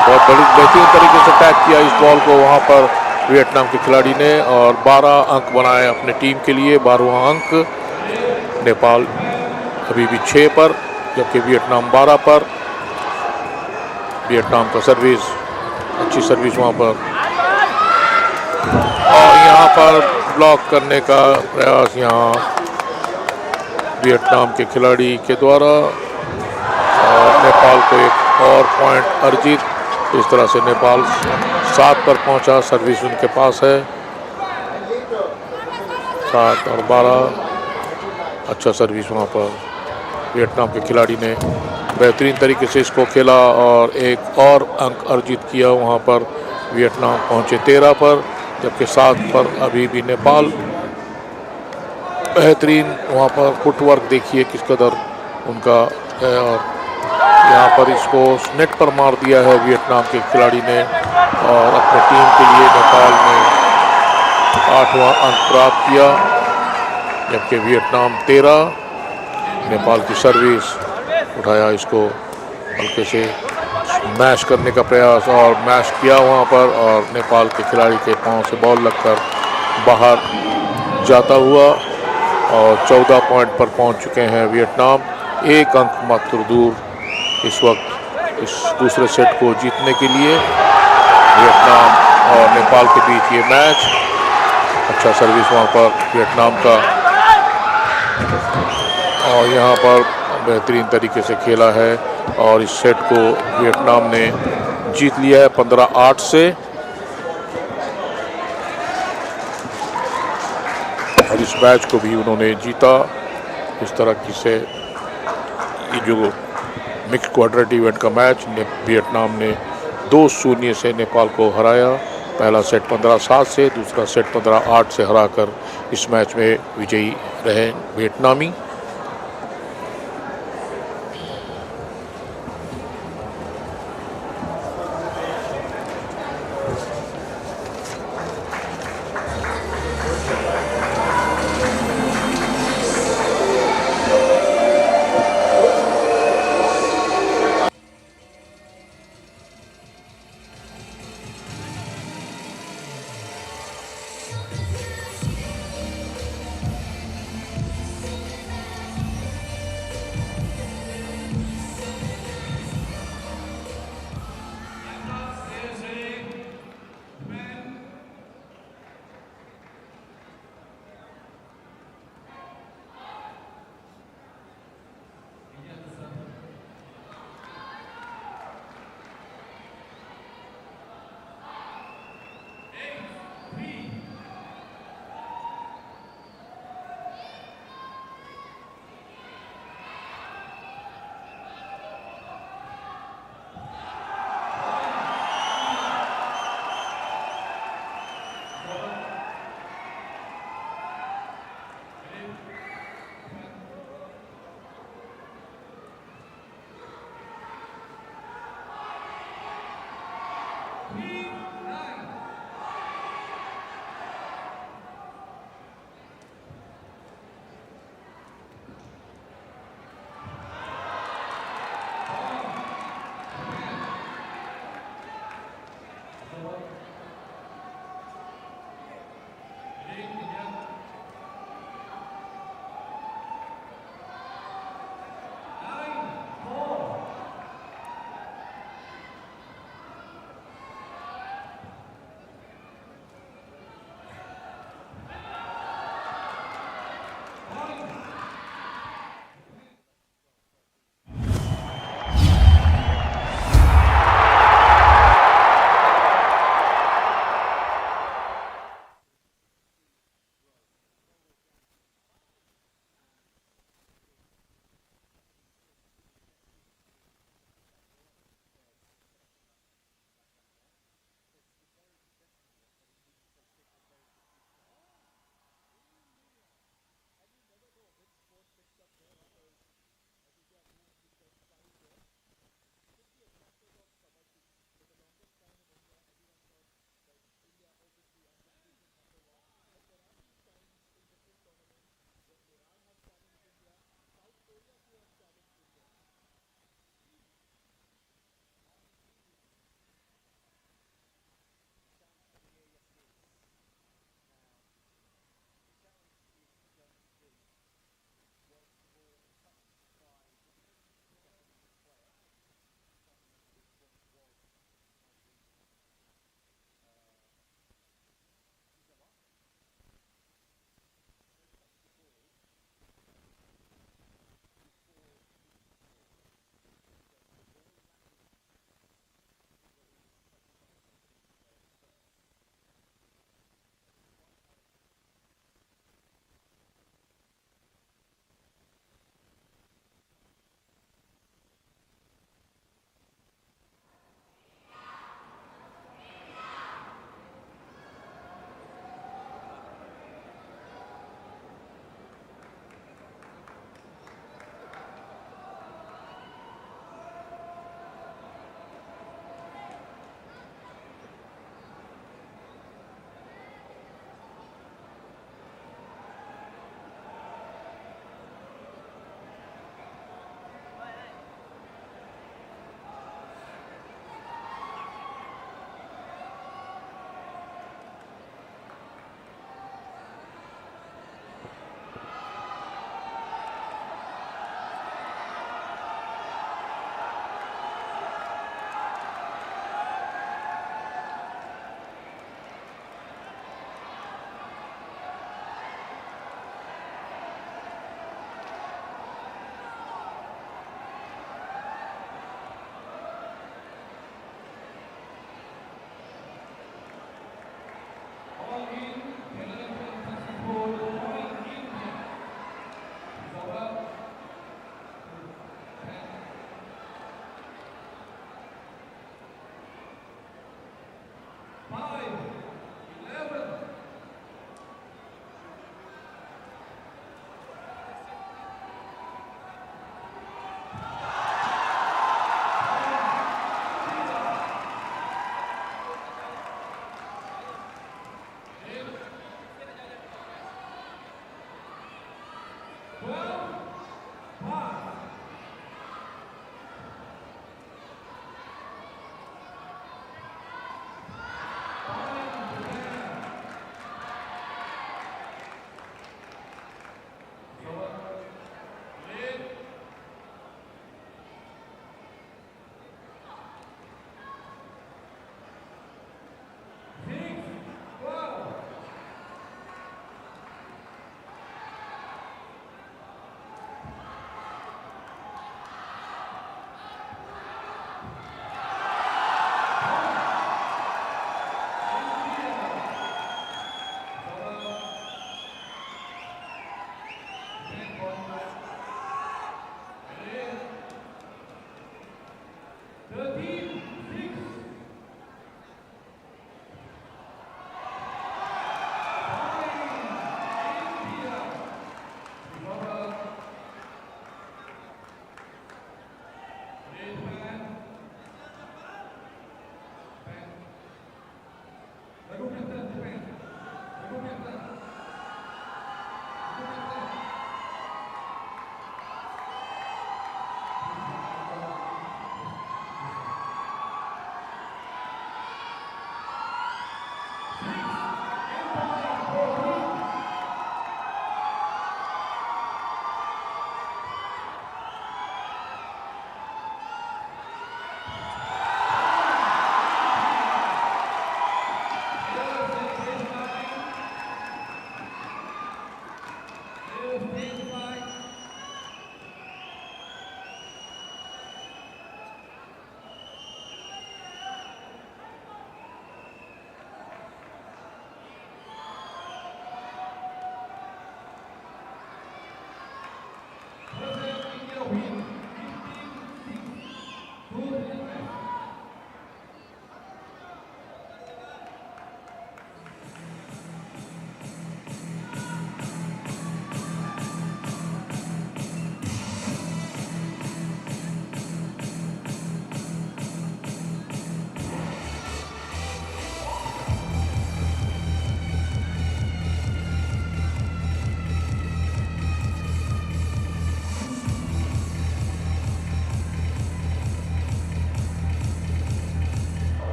S11: बहुत बड़ी बेहतरीन तरीके से अटैक किया इस बॉल को वहाँ पर वियतनाम के खिलाड़ी ने, और 12 अंक बनाए अपने टीम के लिए। 12वां अंक। नेपाल अभी भी 6 पर जबकि वियतनाम 12 पर। वियतनाम का सर्विस, अच्छी सर्विस वहाँ पर, और यहाँ पर ब्लॉक करने का प्रयास यहाँ वियतनाम के खिलाड़ी के द्वारा, और नेपाल को एक और पॉइंट अर्जित। इस तरह से नेपाल 7 पर पहुंचा। सर्विस उनके पास है 7 और 12। अच्छा सर्विस वहाँ पर वियतनाम के खिलाड़ी ने बेहतरीन तरीके से इसको खेला और एक और अंक अर्जित किया। वहाँ पर वियतनाम पहुँचे 13 पर जबकि 7 पर अभी भी नेपाल। बेहतरीन वहाँ पर फुटवर्क देखिए किस कदर उनका है, और यहाँ पर इसको नेट पर मार दिया है वियतनाम के खिलाड़ी ने, और अपने टीम के लिए नेपाल ने 8वां अंक प्राप्त किया जबकि वियतनाम 13। नेपाल की सर्विस उठाया, इसको हल्के से मैश करने का प्रयास और मैश किया वहाँ पर, और नेपाल के खिलाड़ी के पांव से बॉल लगकर बाहर जाता हुआ, और 14 पॉइंट पर पहुँच चुके हैं वियतनाम। 1 अंक मात्र दूर इस वक्त इस दूसरे सेट को जीतने के लिए। वियतनाम और नेपाल के बीच ये मैच। अच्छा सर्विस वहाँ पर वियतनाम का, और यहाँ पर बेहतरीन तरीके से खेला है, और इस सेट को वियतनाम ने जीत लिया है 15-8 से। और इस मैच को भी उन्होंने जीता। इस तरह की से ये जो मिक्स क्वाड्रेंट इवेंट का मैच वियतनाम ने 2-0 से नेपाल को हराया। पहला सेट 15-7 से, दूसरा सेट 15-8 से हराकर इस मैच में विजयी रहे वियतनामी।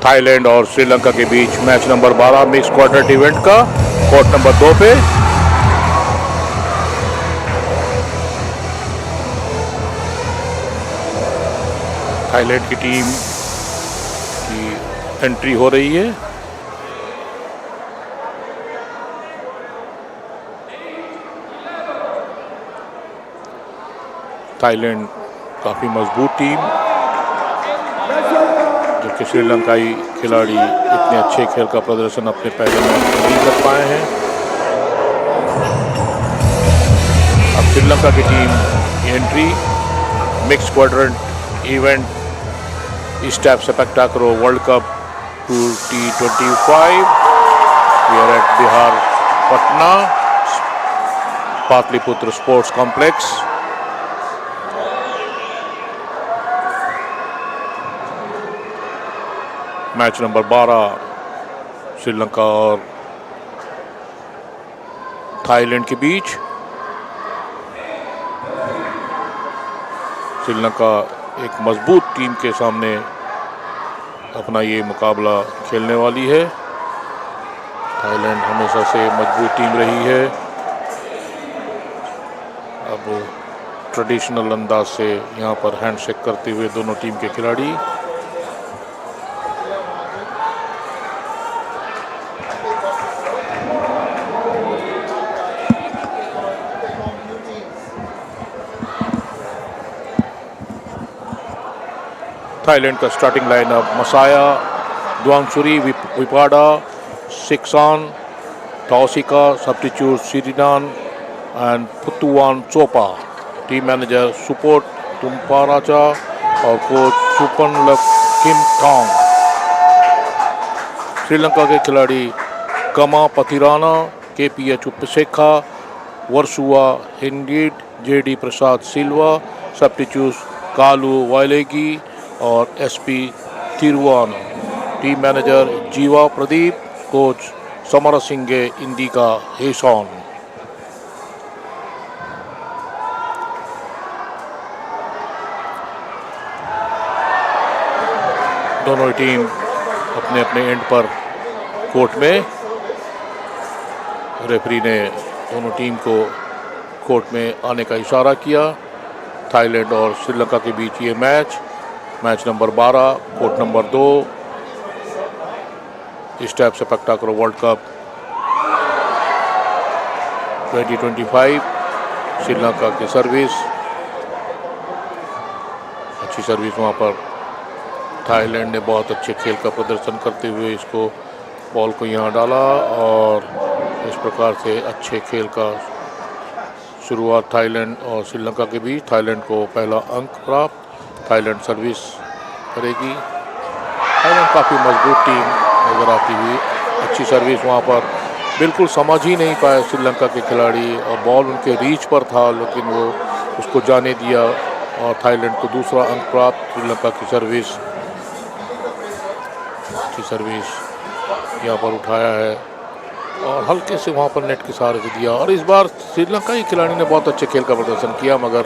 S11: थाईलैंड और श्रीलंका के बीच match number 12 mix quadrant event का कोर्ट नंबर 2 पे। थाईलैंड की टीम की एंट्री हो रही है। थाईलैंड काफ़ी मजबूत टीम, जबकि श्रीलंकाई खिलाड़ी इतने अच्छे खेल का प्रदर्शन अपने पहले मैच में नहीं कर पाए हैं। अब श्रीलंका की टीम की entry mix quadrant event ISTAF Sepaktakraw World Cup 2025 here at Bihar, Patna, Patliputra Sports Complex. Match number 12 Sri Lanka और थाईलैंड के बीच। श्रीलंका एक मजबूत टीम के सामने अपना ये मुकाबला खेलने वाली है। थाईलैंड हमेशा से मजबूत टीम रही है। अब ट्रेडिशनल अंदाज से यहाँ पर हैंडशेक करते हुए दोनों टीम के खिलाड़ी। थाईलैंड का starting lineup Messiah, दुआंगसुरी विपाडा, सिक्सान, ताओसिका, substitute सिरिनान and पुतुवान Chopa. Team manager support तुम्पाराचा और कोच सुपन किम थोंग। श्रीलंका के खिलाड़ी कमा पथिराना, KPH उपसेखा, वर्सुआ हिंडीड, JD प्रसाद सिल्वा, सब्स्टिट्यूट कालू वायलेगी और SP तिरुवान। टीम मैनेजर जीवा प्रदीप, कोच समरसिंगे इंडिका हेसॉन। दोनों ही टीम अपने अपने एंड पर कोर्ट में। रेफरी ने दोनों टीम को कोर्ट में आने का इशारा किया। थाईलैंड और श्रीलंका के बीच ये match number 12 court number 2 ISTAF Sepaktakraw World Cup 2025 Sri Lanka की सर्विस, अच्छी सर्विस वहाँ पर थाईलैंड ने बहुत अच्छे खेल का प्रदर्शन करते हुए इसको बॉल को यहाँ डाला और इस प्रकार से अच्छे खेल का शुरुआत थाईलैंड और श्रीलंका के बीच। थाईलैंड को पहला अंक प्राप्त। थाईलैंड सर्विस करेगी। थाईलैंड काफ़ी मजबूत टीम नज़र आती हुई। अच्छी सर्विस वहाँ पर बिल्कुल समझ ही नहीं पाए श्रीलंका के खिलाड़ी और बॉल उनके रीच पर था लेकिन वो उसको जाने दिया और थाईलैंड को दूसरा अंक प्राप्त। श्रीलंका की सर्विस, अच्छी सर्विस यहाँ पर उठाया है और हल्के से वहाँ पर नेट के सहारे से दिया और इस बार श्रीलंका ही खिलाड़ी ने बहुत अच्छे खेल का प्रदर्शन किया मगर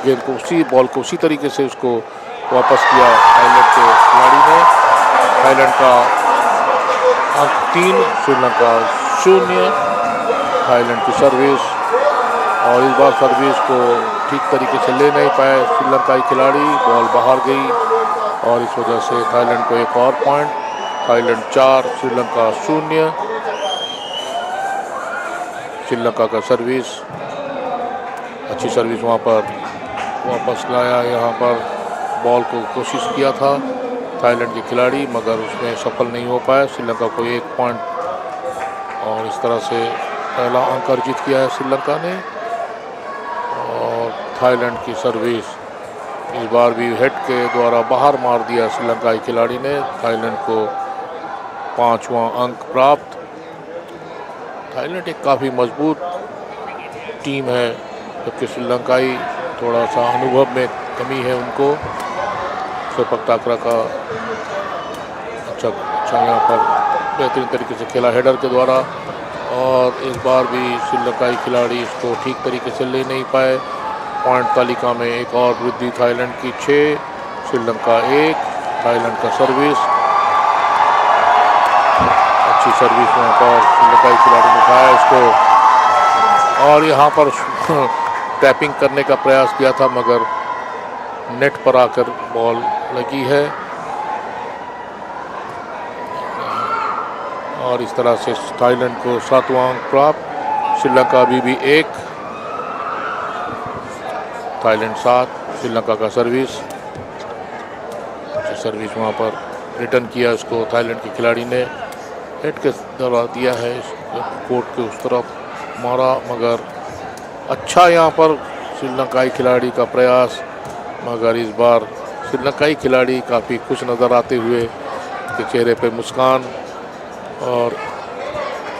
S11: गेंद को उसी बॉल को उसी तरीके से उसको वापस किया थाईलैंड के खिलाड़ी ने। थाईलैंड का अंक 3, श्रीलंका 0। थाईलैंड की सर्विस और इस बार सर्विस को ठीक तरीके से ले नहीं पाए श्रीलंकाई खिलाड़ी, बॉल बाहर गई और इस वजह से थाईलैंड को एक और पॉइंट। थाईलैंड 4, श्रीलंका 0। श्रीलंका का सर्विस, अच्छी सर्विस वहाँ पर वापस लाया। यहाँ पर बॉल को कोशिश किया था थाईलैंड के खिलाड़ी मगर उसमें सफल नहीं हो पाया। श्रीलंका को 1 पॉइंट और इस तरह से पहला अंक अर्जित किया है श्रीलंका ने। और थाईलैंड की सर्विस इस बार भी हेड के द्वारा बाहर मार दिया श्रीलंकाई खिलाड़ी ने। थाईलैंड को 5वां अंक प्राप्त। थाईलैंड एक काफ़ी मजबूत टीम है जबकि श्रीलंकाई थोड़ा सा अनुभव में कमी है उनको। सेपकटाक्रा का अच्छा यहाँ पर बेहतरीन तरीके से खेला हेडर के द्वारा और इस बार भी श्रीलंकाई खिलाड़ी इसको ठीक तरीके से ले नहीं पाए। पॉइंट तालिका में एक और वृद्धि थाईलैंड की 6, श्रीलंका 1। थाईलैंड का सर्विस, अच्छी सर्विस वहाँ पर श्रीलंकाई खिलाड़ी ने उठाया इसको और यहाँ पर टैपिंग करने का प्रयास किया था मगर नेट पर आकर बॉल लगी है और इस तरह से थाईलैंड को 7वां अंक प्राप्त। श्रीलंका अभी भी 1, थाईलैंड 7। श्रीलंका का सर्विस, अच्छी सर्विस वहाँ पर रिटर्न किया इसको थाईलैंड के खिलाड़ी ने। हेड के द्वारा दिया है कोर्ट के उस तरफ मारा मगर अच्छा यहाँ पर श्रीलंकाई खिलाड़ी का प्रयास मगर इस बार श्रीलंकाई खिलाड़ी काफ़ी खुश नज़र आते हुए के चेहरे पे मुस्कान। और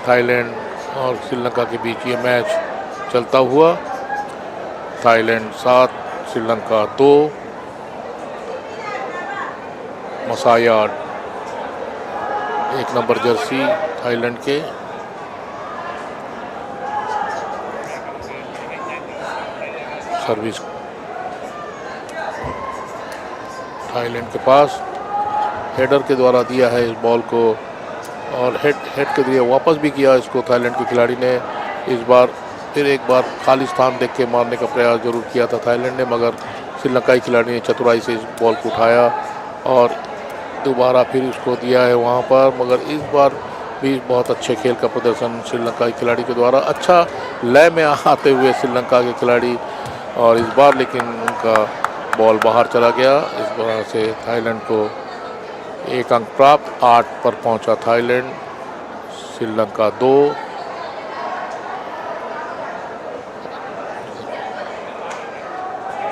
S11: थाईलैंड और श्रीलंका के बीच ये मैच चलता हुआ। थाईलैंड 7, श्रीलंका 2। मसाया 1 नंबर जर्सी थाईलैंड के। सर्विस थाईलैंड के पास हेडर के द्वारा दिया है इस बॉल को और हेड के दिए वापस भी किया इसको थाईलैंड के खिलाड़ी ने। इस बार फिर एक बार खाली स्थान देख के मारने का प्रयास जरूर किया था थाईलैंड ने मगर श्रीलंकाई खिलाड़ी ने चतुराई से इस बॉल को उठाया और दोबारा फिर उसको दिया है वहाँ पर मगर इस बार भी बहुत अच्छे खेल का प्रदर्शन श्रीलंकाई खिलाड़ी के द्वारा। अच्छा लय में आते हुए श्रीलंका के खिलाड़ी और इस बार लेकिन उनका बॉल बाहर चला गया। इस वजह से थाईलैंड को 1 अंक प्राप्त। 8 पर पहुंचा थाईलैंड, श्रीलंका 2।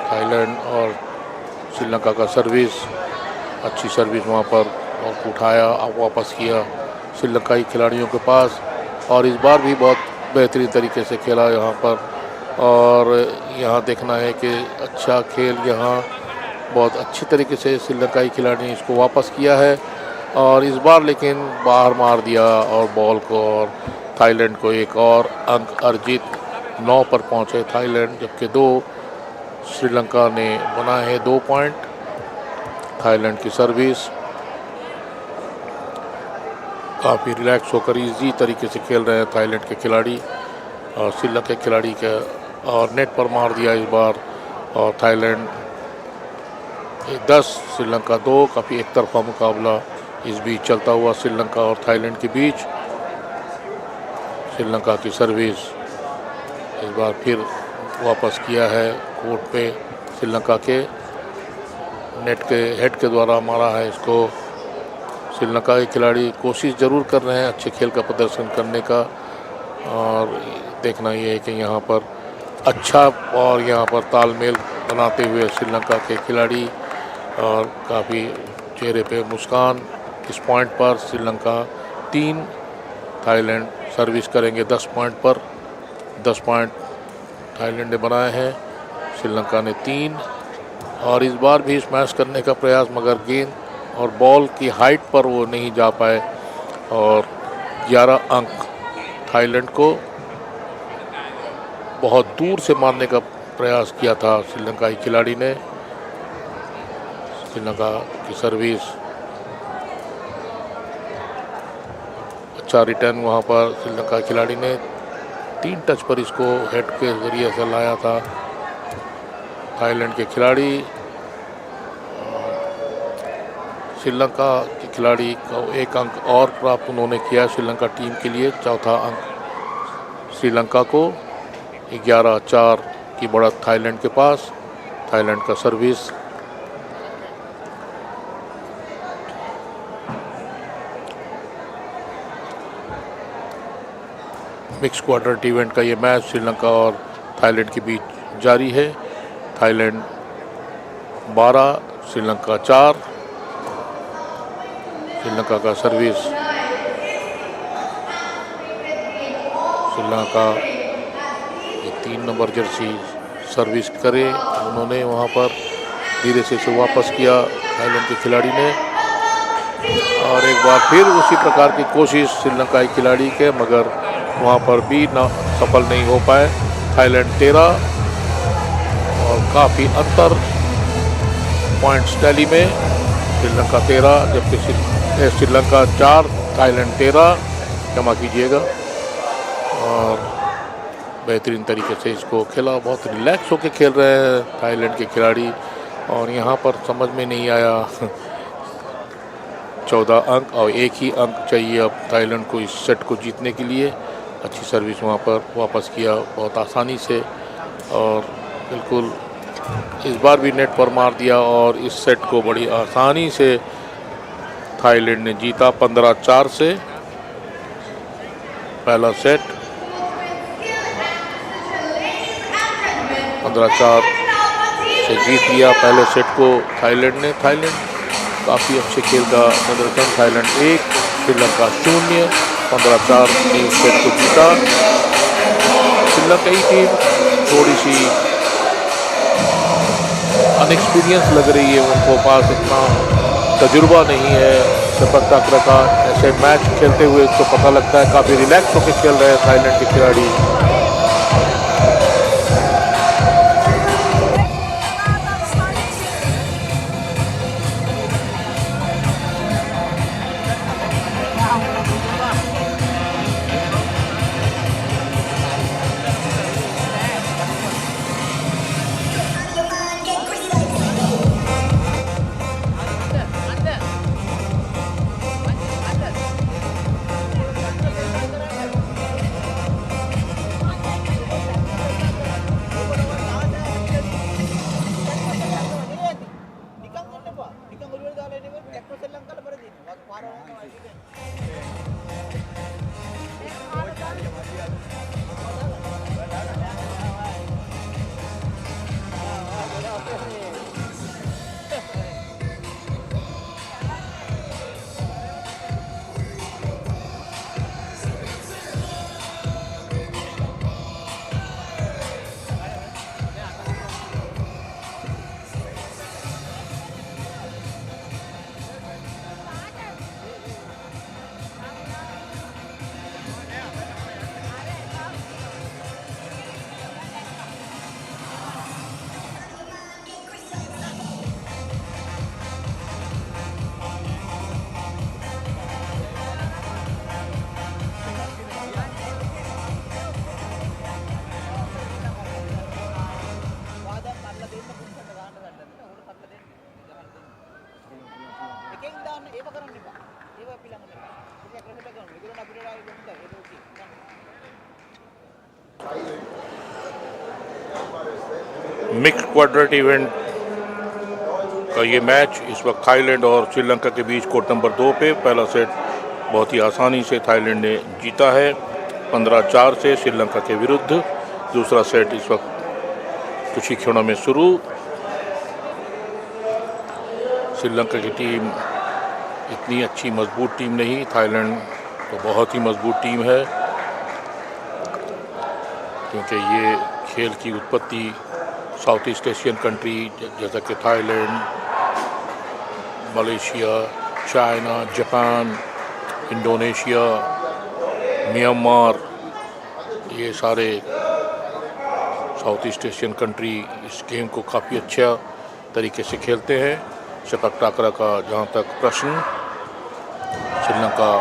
S11: थाईलैंड और श्रीलंका का सर्विस, अच्छी सर्विस वहाँ पर और उठाया वापस किया श्रीलंकाई खिलाड़ियों के पास और इस बार भी बहुत बेहतरीन तरीके से खेला यहाँ पर। और यहाँ देखना है कि अच्छा खेल यहाँ बहुत अच्छी तरीके से श्रीलंकाई खिलाड़ी ने इसको वापस किया है और इस बार लेकिन बाहर मार दिया और बॉल को और थाईलैंड को 1 और अंक अर्जित। 9 पर पहुँचे थाईलैंड जबकि 2 श्रीलंका ने बनाए हैं 2 पॉइंट। थाईलैंड की सर्विस काफ़ी रिलैक्स होकर इजी तरीके से खेल रहे हैं थाईलैंड के खिलाड़ी और श्रीलंका के खिलाड़ी के और नेट पर मार दिया इस बार और थाईलैंड 10 श्रीलंका 2। काफ़ी एक तरफा मुकाबला इस बीच चलता हुआ श्रीलंका और थाईलैंड के बीच। श्रीलंका की सर्विस इस बार फिर वापस किया है कोर्ट पे। श्रीलंका के नेट के हेड के द्वारा मारा है इसको। श्रीलंका के खिलाड़ी कोशिश ज़रूर कर रहे हैं अच्छे खेल का प्रदर्शन करने का, और देखना ये है कि यहाँ पर अच्छा और यहाँ पर तालमेल बनाते हुए श्रीलंका के खिलाड़ी, और काफ़ी चेहरे पे मुस्कान। इस पॉइंट पर श्रीलंका 3, थाईलैंड सर्विस करेंगे 10 पॉइंट पर। 10 पॉइंट थाईलैंड ने बनाए हैं, श्रीलंका ने 3। और इस बार भी स्मैश करने का प्रयास, मगर गेंद और बॉल की हाइट पर वो नहीं जा पाए, और 11 अंक थाईलैंड को बहुत दूर से मारने का प्रयास किया था श्रीलंकाई खिलाड़ी ने। श्रीलंका की सर्विस अच्छा रिटर्न वहाँ पर श्रीलंका खिलाड़ी ने 3 टच पर इसको हेड के जरिए से लाया था थाईलैंड के खिलाड़ी। श्रीलंका के खिलाड़ी को 1 अंक और प्राप्त उन्होंने किया श्रीलंका टीम के लिए। चौथा अंक श्रीलंका को। 11-4 की बढ़त थाईलैंड के पास। थाईलैंड का सर्विस मिक्स क्वाड्रेंट इवेंट का ये मैच श्रीलंका और थाईलैंड के बीच जारी है। थाईलैंड 12, श्रीलंका 4। श्रीलंका का सर्विस, श्रीलंका ये 3 नंबर जर्सी सर्विस करे उन्होंने, वहाँ पर धीरे से इसे वापस किया थाईलैंड के खिलाड़ी ने। और एक बार फिर उसी प्रकार की कोशिश श्रीलंकाई खिलाड़ी के, मगर वहाँ पर भी सफल नहीं हो पाए। थाईलैंड 13 और काफ़ी अंतर पॉइंट्स टैली में। श्रीलंका 13 जबकि श्रीलंका 4, थाईलैंड 13, क्षमा कीजिएगा। और बेहतरीन तरीके से इसको खेला, बहुत रिलैक्स होकर खेल रहे हैं थाईलैंड के खिलाड़ी। और यहाँ पर समझ में नहीं आया 14 अंक और 1 ही अंक चाहिए अब थाईलैंड को इस सेट को जीतने के लिए। अच्छी सर्विस वहाँ पर वापस किया बहुत आसानी से, और बिल्कुल इस बार भी नेट पर मार दिया, और इस सेट को बड़ी आसानी से थाईलैंड ने जीता 15-4 से। पहला सेट 15-4 से जीत लिया पहले सेट को थाईलैंड ने। थाईलैंड काफ़ी अच्छे खेल का प्रदर्शन। थाईलैंड 1, श्रीलंका 0, 15-4 ने इस सेट को जीता। श्रीलंकाई टीम थोड़ी सी अनएक्सपीरियंस लग रही है, उनको पास इतना तजुर्बा नहीं है सेपकटाक्रा का। ऐसे मैच खेलते हुए तो पता लगता है काफ़ी रिलैक्स होकर खेल रहे हैं थाईलैंड के खिलाड़ी। मिक्स क्वाड्रेंट इवेंट का ये मैच इस वक्त थाईलैंड और श्रीलंका के बीच कोर्ट नंबर 2 पे पहला सेट बहुत ही आसानी से थाईलैंड ने जीता है 15-4 से श्रीलंका के विरुद्ध। दूसरा सेट इस वक्त कुछ ही क्षणों में शुरू। श्रीलंका की टीम इतनी अच्छी मजबूत टीम नहीं, थाईलैंड तो बहुत ही मजबूत टीम है, क्योंकि ये खेल की उत्पत्ति साउथ ईस्ट एशियन कंट्री जैसा कि Thailand, Malaysia, China, Japan, Indonesia, Myanmar, ये सारे साउथ ईस्ट एशियन कंट्री इस गेम को काफ़ी अच्छा तरीके से खेलते हैं। सेपक टाकरा का जहाँ तक प्रश्न, श्रीलंका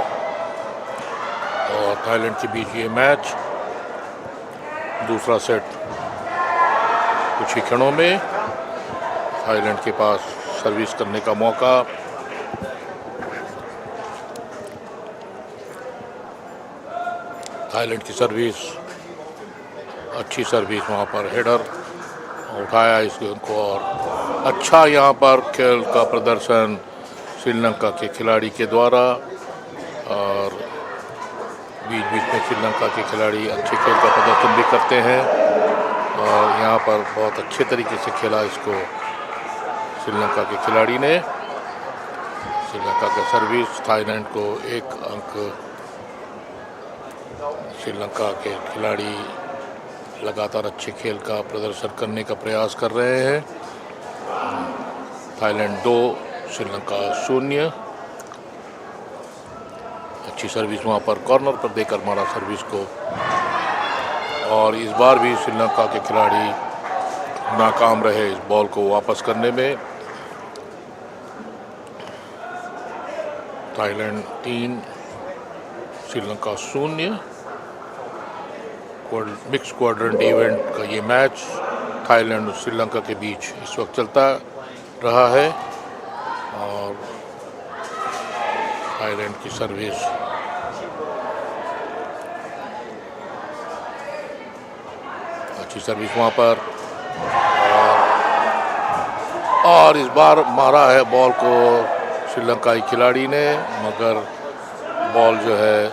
S11: और थाईलैंड के बीच ये मैच, दूसरा सेट कुछ ही क्षणों में। थाईलैंड के पास सर्विस करने का मौका। थाईलैंड की सर्विस, अच्छी सर्विस, वहाँ पर हेडर उठाया इस गेंद को और अच्छा यहाँ पर खेल का प्रदर्शन श्रीलंका के खिलाड़ी के द्वारा। और बीच बीच में श्रीलंका के खिलाड़ी अच्छे खेल का प्रदर्शन भी करते हैं और यहाँ पर बहुत अच्छे तरीके से खेला इसको श्रीलंका के खिलाड़ी ने। श्रीलंका का सर्विस, थाईलैंड को 1 अंक। श्रीलंका के खिलाड़ी लगातार अच्छे खेल का प्रदर्शन करने का प्रयास कर रहे हैं। थाईलैंड 2, श्रीलंका 0। अच्छी सर्विस वहाँ पर कॉर्नर पर देकर मारा सर्विस को और इस बार भी श्रीलंका के खिलाड़ी नाकाम रहे इस बॉल को वापस करने में। Thailand 3, Sri Lanka 0। Mix quadrant event का ये मैच थाईलैंड और श्रीलंका के बीच इस वक्त चलता रहा है और थाईलैंड की सर्विस अच्छी सर्विस वहाँ पर और इस बार मारा है बॉल को श्रीलंकाई खिलाड़ी ने, मगर बॉल जो है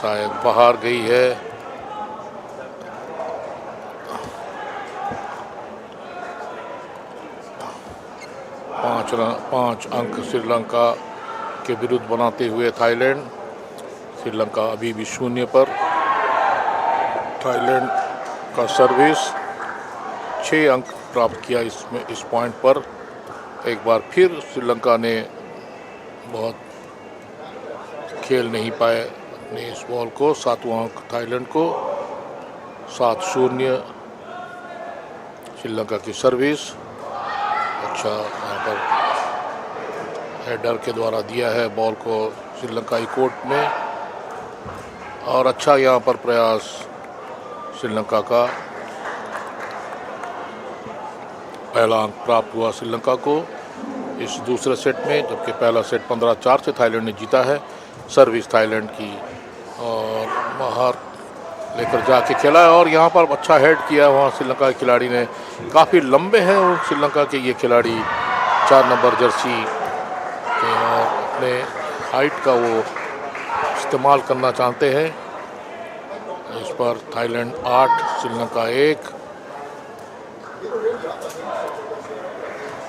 S11: शायद बाहर गई है। पाँच अंक श्रीलंका के विरुद्ध बनाते हुए थाईलैंड। श्रीलंका अभी भी 0 पर। थाईलैंड का सर्विस 6 अंक प्राप्त किया इसमें, इस पॉइंट पर। एक बार फिर श्रीलंका ने बहुत खेल नहीं पाए अपने इस बॉल को। 7वां अंक थाईलैंड को। 7-0 श्रीलंका की सर्विस। अच्छा यहाँ पर हेडर के द्वारा दिया है बॉल को श्रीलंकाई कोर्ट में और अच्छा यहाँ पर प्रयास श्रीलंका का। पहला अंक प्राप्त हुआ श्रीलंका को इस दूसरे सेट में, जबकि पहला सेट 15-4 से थाईलैंड ने जीता है। सर्विस थाईलैंड की और बाहर लेकर जाके खेला है और यहाँ पर अच्छा हेड किया वहाँ श्रीलंका के खिलाड़ी ने। काफ़ी लंबे हैं और श्रीलंका के ये खिलाड़ी 4 नंबर जर्सी के और अपने हाइट का वो इस्तेमाल करना चाहते हैं। इस पर थाईलैंड 8, श्रीलंका 1।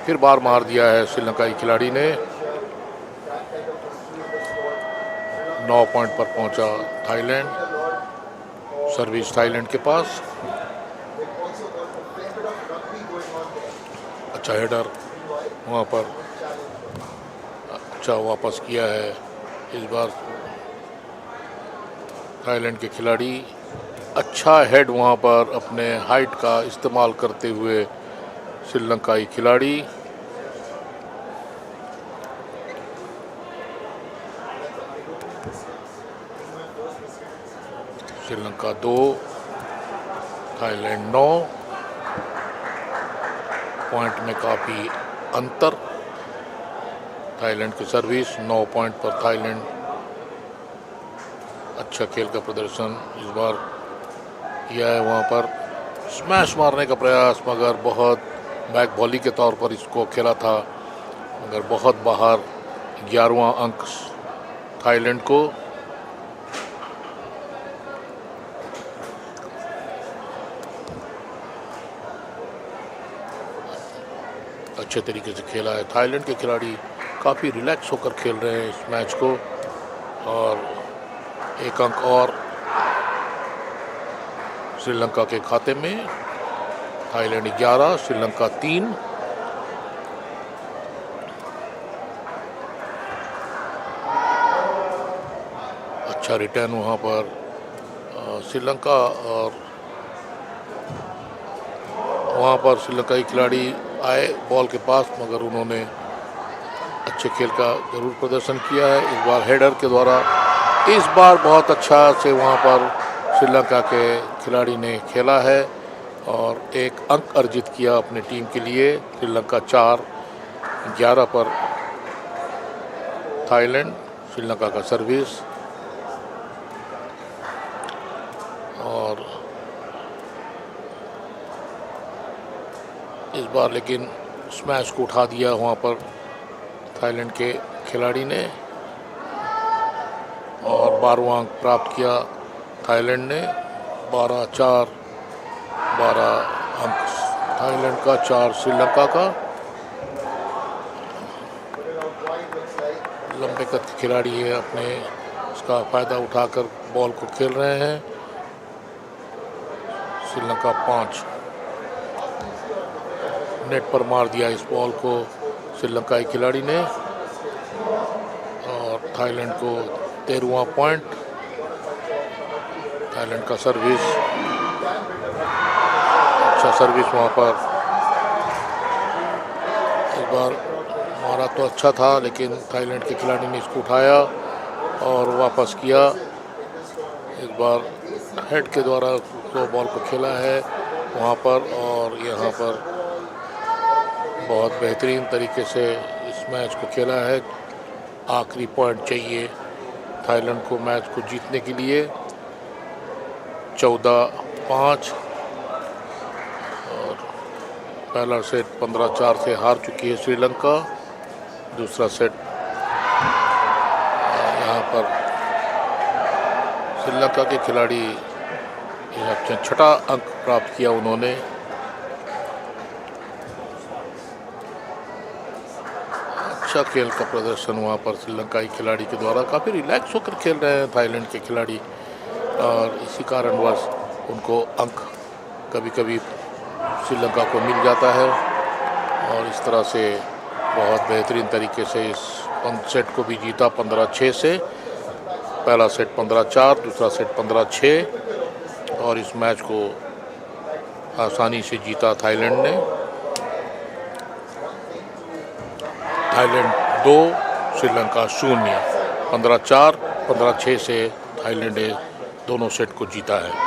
S11: फिर बार मार दिया है श्रीलंकाई खिलाड़ी ने। 9 पॉइंट पर पहुंचा थाईलैंड। सर्विस थाईलैंड के पास। अच्छा हेडर वहाँ पर अच्छा वापस किया है इस बार थाईलैंड के खिलाड़ी। अच्छा हेड वहाँ पर अपने हाइट का इस्तेमाल करते हुए श्रीलंकाई खिलाड़ी। श्रीलंका 2, थाईलैंड 9। पॉइंट में काफ़ी अंतर। थाईलैंड की सर्विस 9 पॉइंट पर थाईलैंड। अच्छा खेल का प्रदर्शन इस बार किया है वहाँ पर स्मैश मारने का प्रयास, मगर बहुत बैक वॉली के तौर पर इसको खेला था, मगर बहुत बाहर। 11वां अंक थाईलैंड को। अच्छे तरीके से खेला है थाईलैंड के खिलाड़ी, काफ़ी रिलैक्स होकर खेल रहे हैं इस मैच को। और एक अंक और श्रीलंका के खाते में। थाईलैंड 11, श्रीलंका 3। अच्छा रिटर्न वहाँ पर श्रीलंका, और वहाँ पर श्रीलंकाई खिलाड़ी आए बॉल के पास, मगर उन्होंने अच्छे खेल का जरूर प्रदर्शन किया है। इस बार हेडर के द्वारा, इस बार बहुत अच्छा से वहाँ पर श्रीलंका के खिलाड़ी ने खेला है और एक अंक अर्जित किया अपने टीम के लिए। श्रीलंका 4-11 पर थाईलैंड। श्रीलंका का सर्विस, और इस बार लेकिन स्मैश को उठा दिया वहाँ पर थाईलैंड के खिलाड़ी ने, और 12वां अंक प्राप्त किया थाईलैंड ने। 12-4, 12 अंक थाईलैंड का, 4 श्रीलंका का। लंबे कद के खिलाड़ी है, अपने इसका फ़ायदा उठाकर बॉल को खेल रहे हैं। श्रीलंका 5, नेट पर मार दिया इस बॉल को श्रीलंकाई खिलाड़ी ने, और थाईलैंड को 13वां पॉइंट। थाईलैंड का सर्विस, अच्छा सर्विस वहाँ पर। इस बार मारा तो अच्छा था, लेकिन थाईलैंड के खिलाड़ी ने इसको उठाया और वापस किया। इस बार हेड के द्वारा तो बॉल को खेला है वहाँ पर, और यहाँ पर बहुत बेहतरीन तरीके से इस मैच को खेला है। आखिरी पॉइंट चाहिए थाईलैंड को मैच को जीतने के लिए। 14-5, और पहला सेट 15-4 से हार चुकी है श्रीलंका। दूसरा सेट यहाँ पर श्रीलंका के खिलाड़ी अपना 6ठा अंक प्राप्त किया उन्होंने। अच्छा खेल का प्रदर्शन वहाँ पर श्रीलंकाई खिलाड़ी के द्वारा, काफ़ी रिलैक्स होकर खेल रहे हैं थाईलैंड के खिलाड़ी, और इसी कारणवश उनको अंक कभी कभी श्रीलंका को मिल जाता है। और इस तरह से बहुत बेहतरीन तरीके से इस सेट को भी जीता 15-6 से। पहला सेट 15-4, दूसरा सेट 15-6, और इस मैच को आसानी से जीता थाईलैंड ने। थाईलैंड 2, श्रीलंका 0। 15-4, 15-6 से थाईलैंड ने दोनों सेट को जीता है।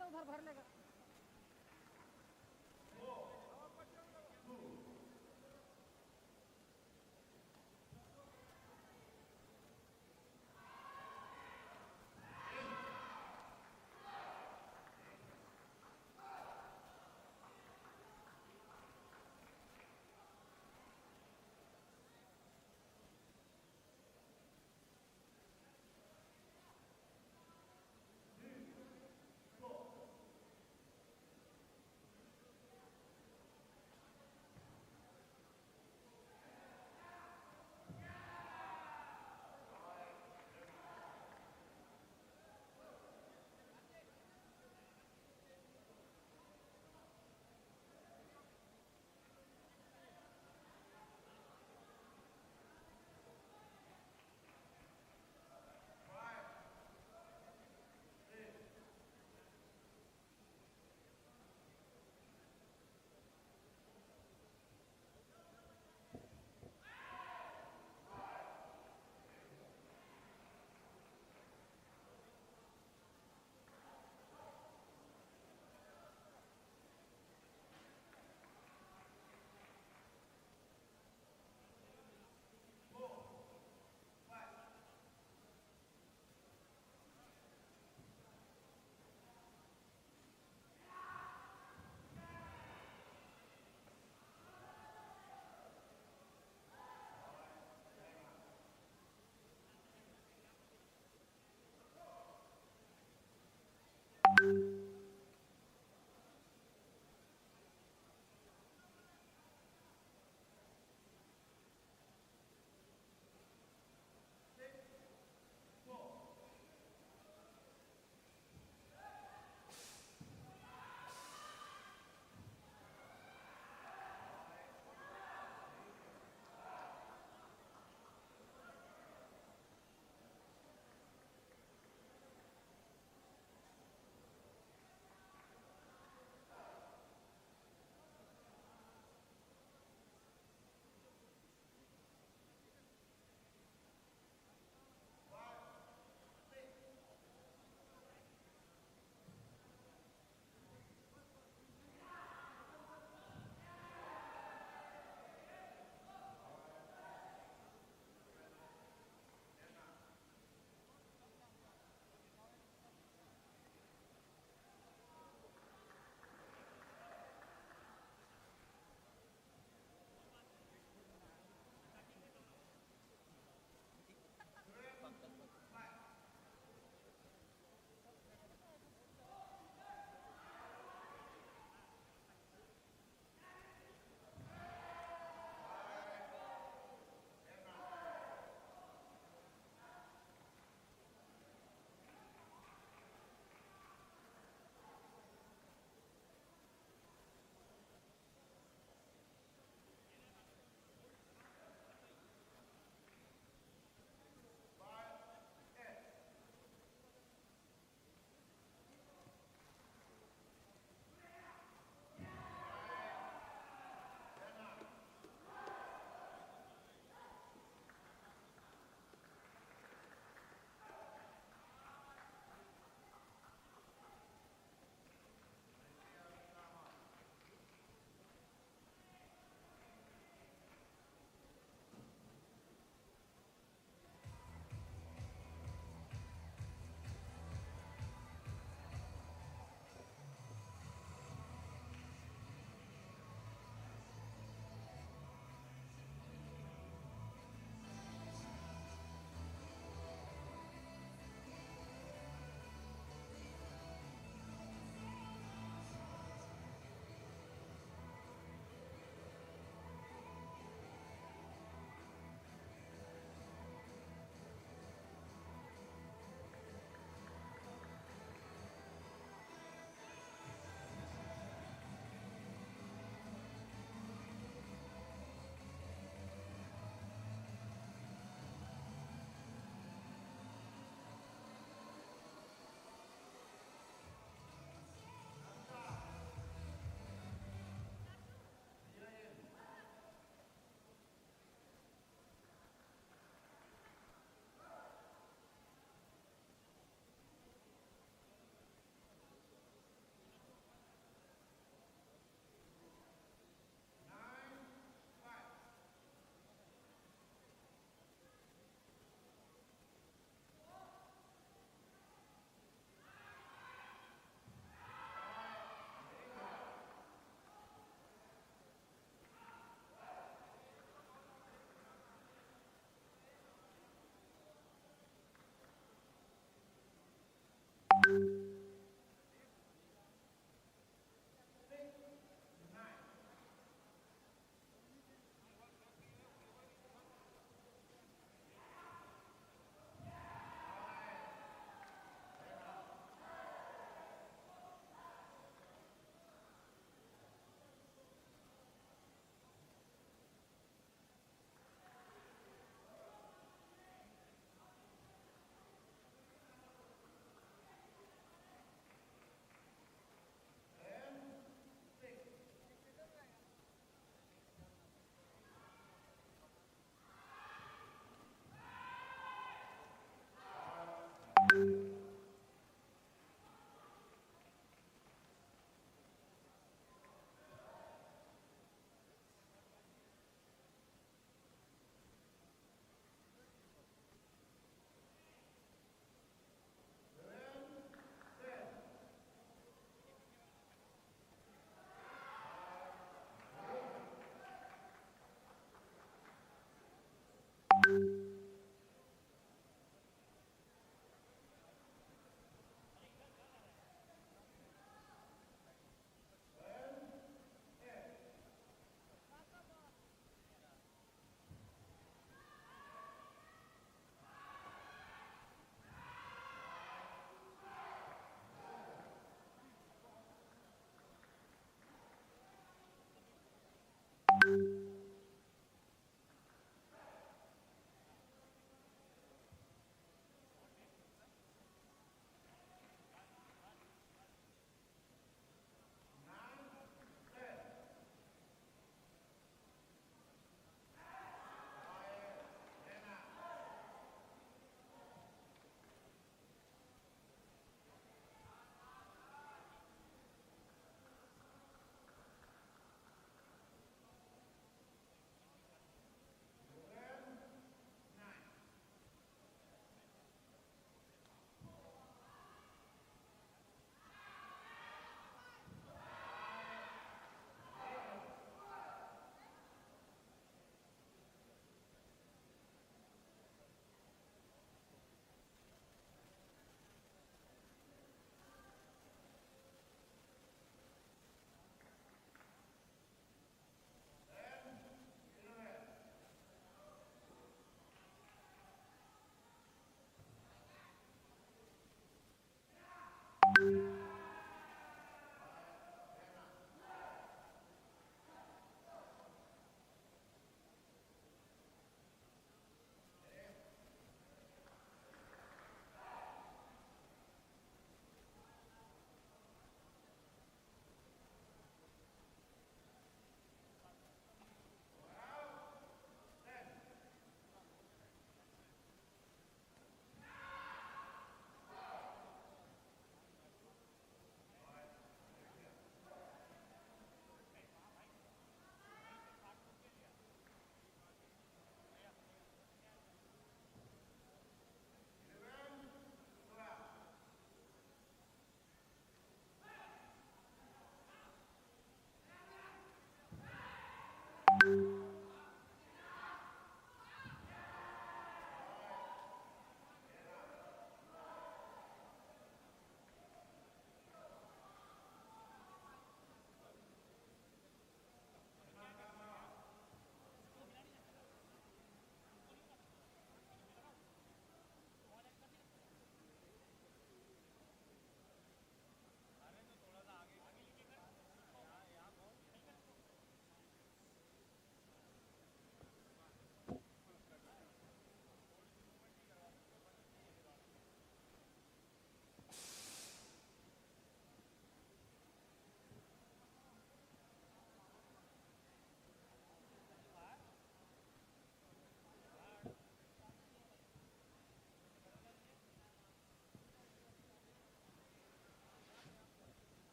S14: तो उधर भर लेगा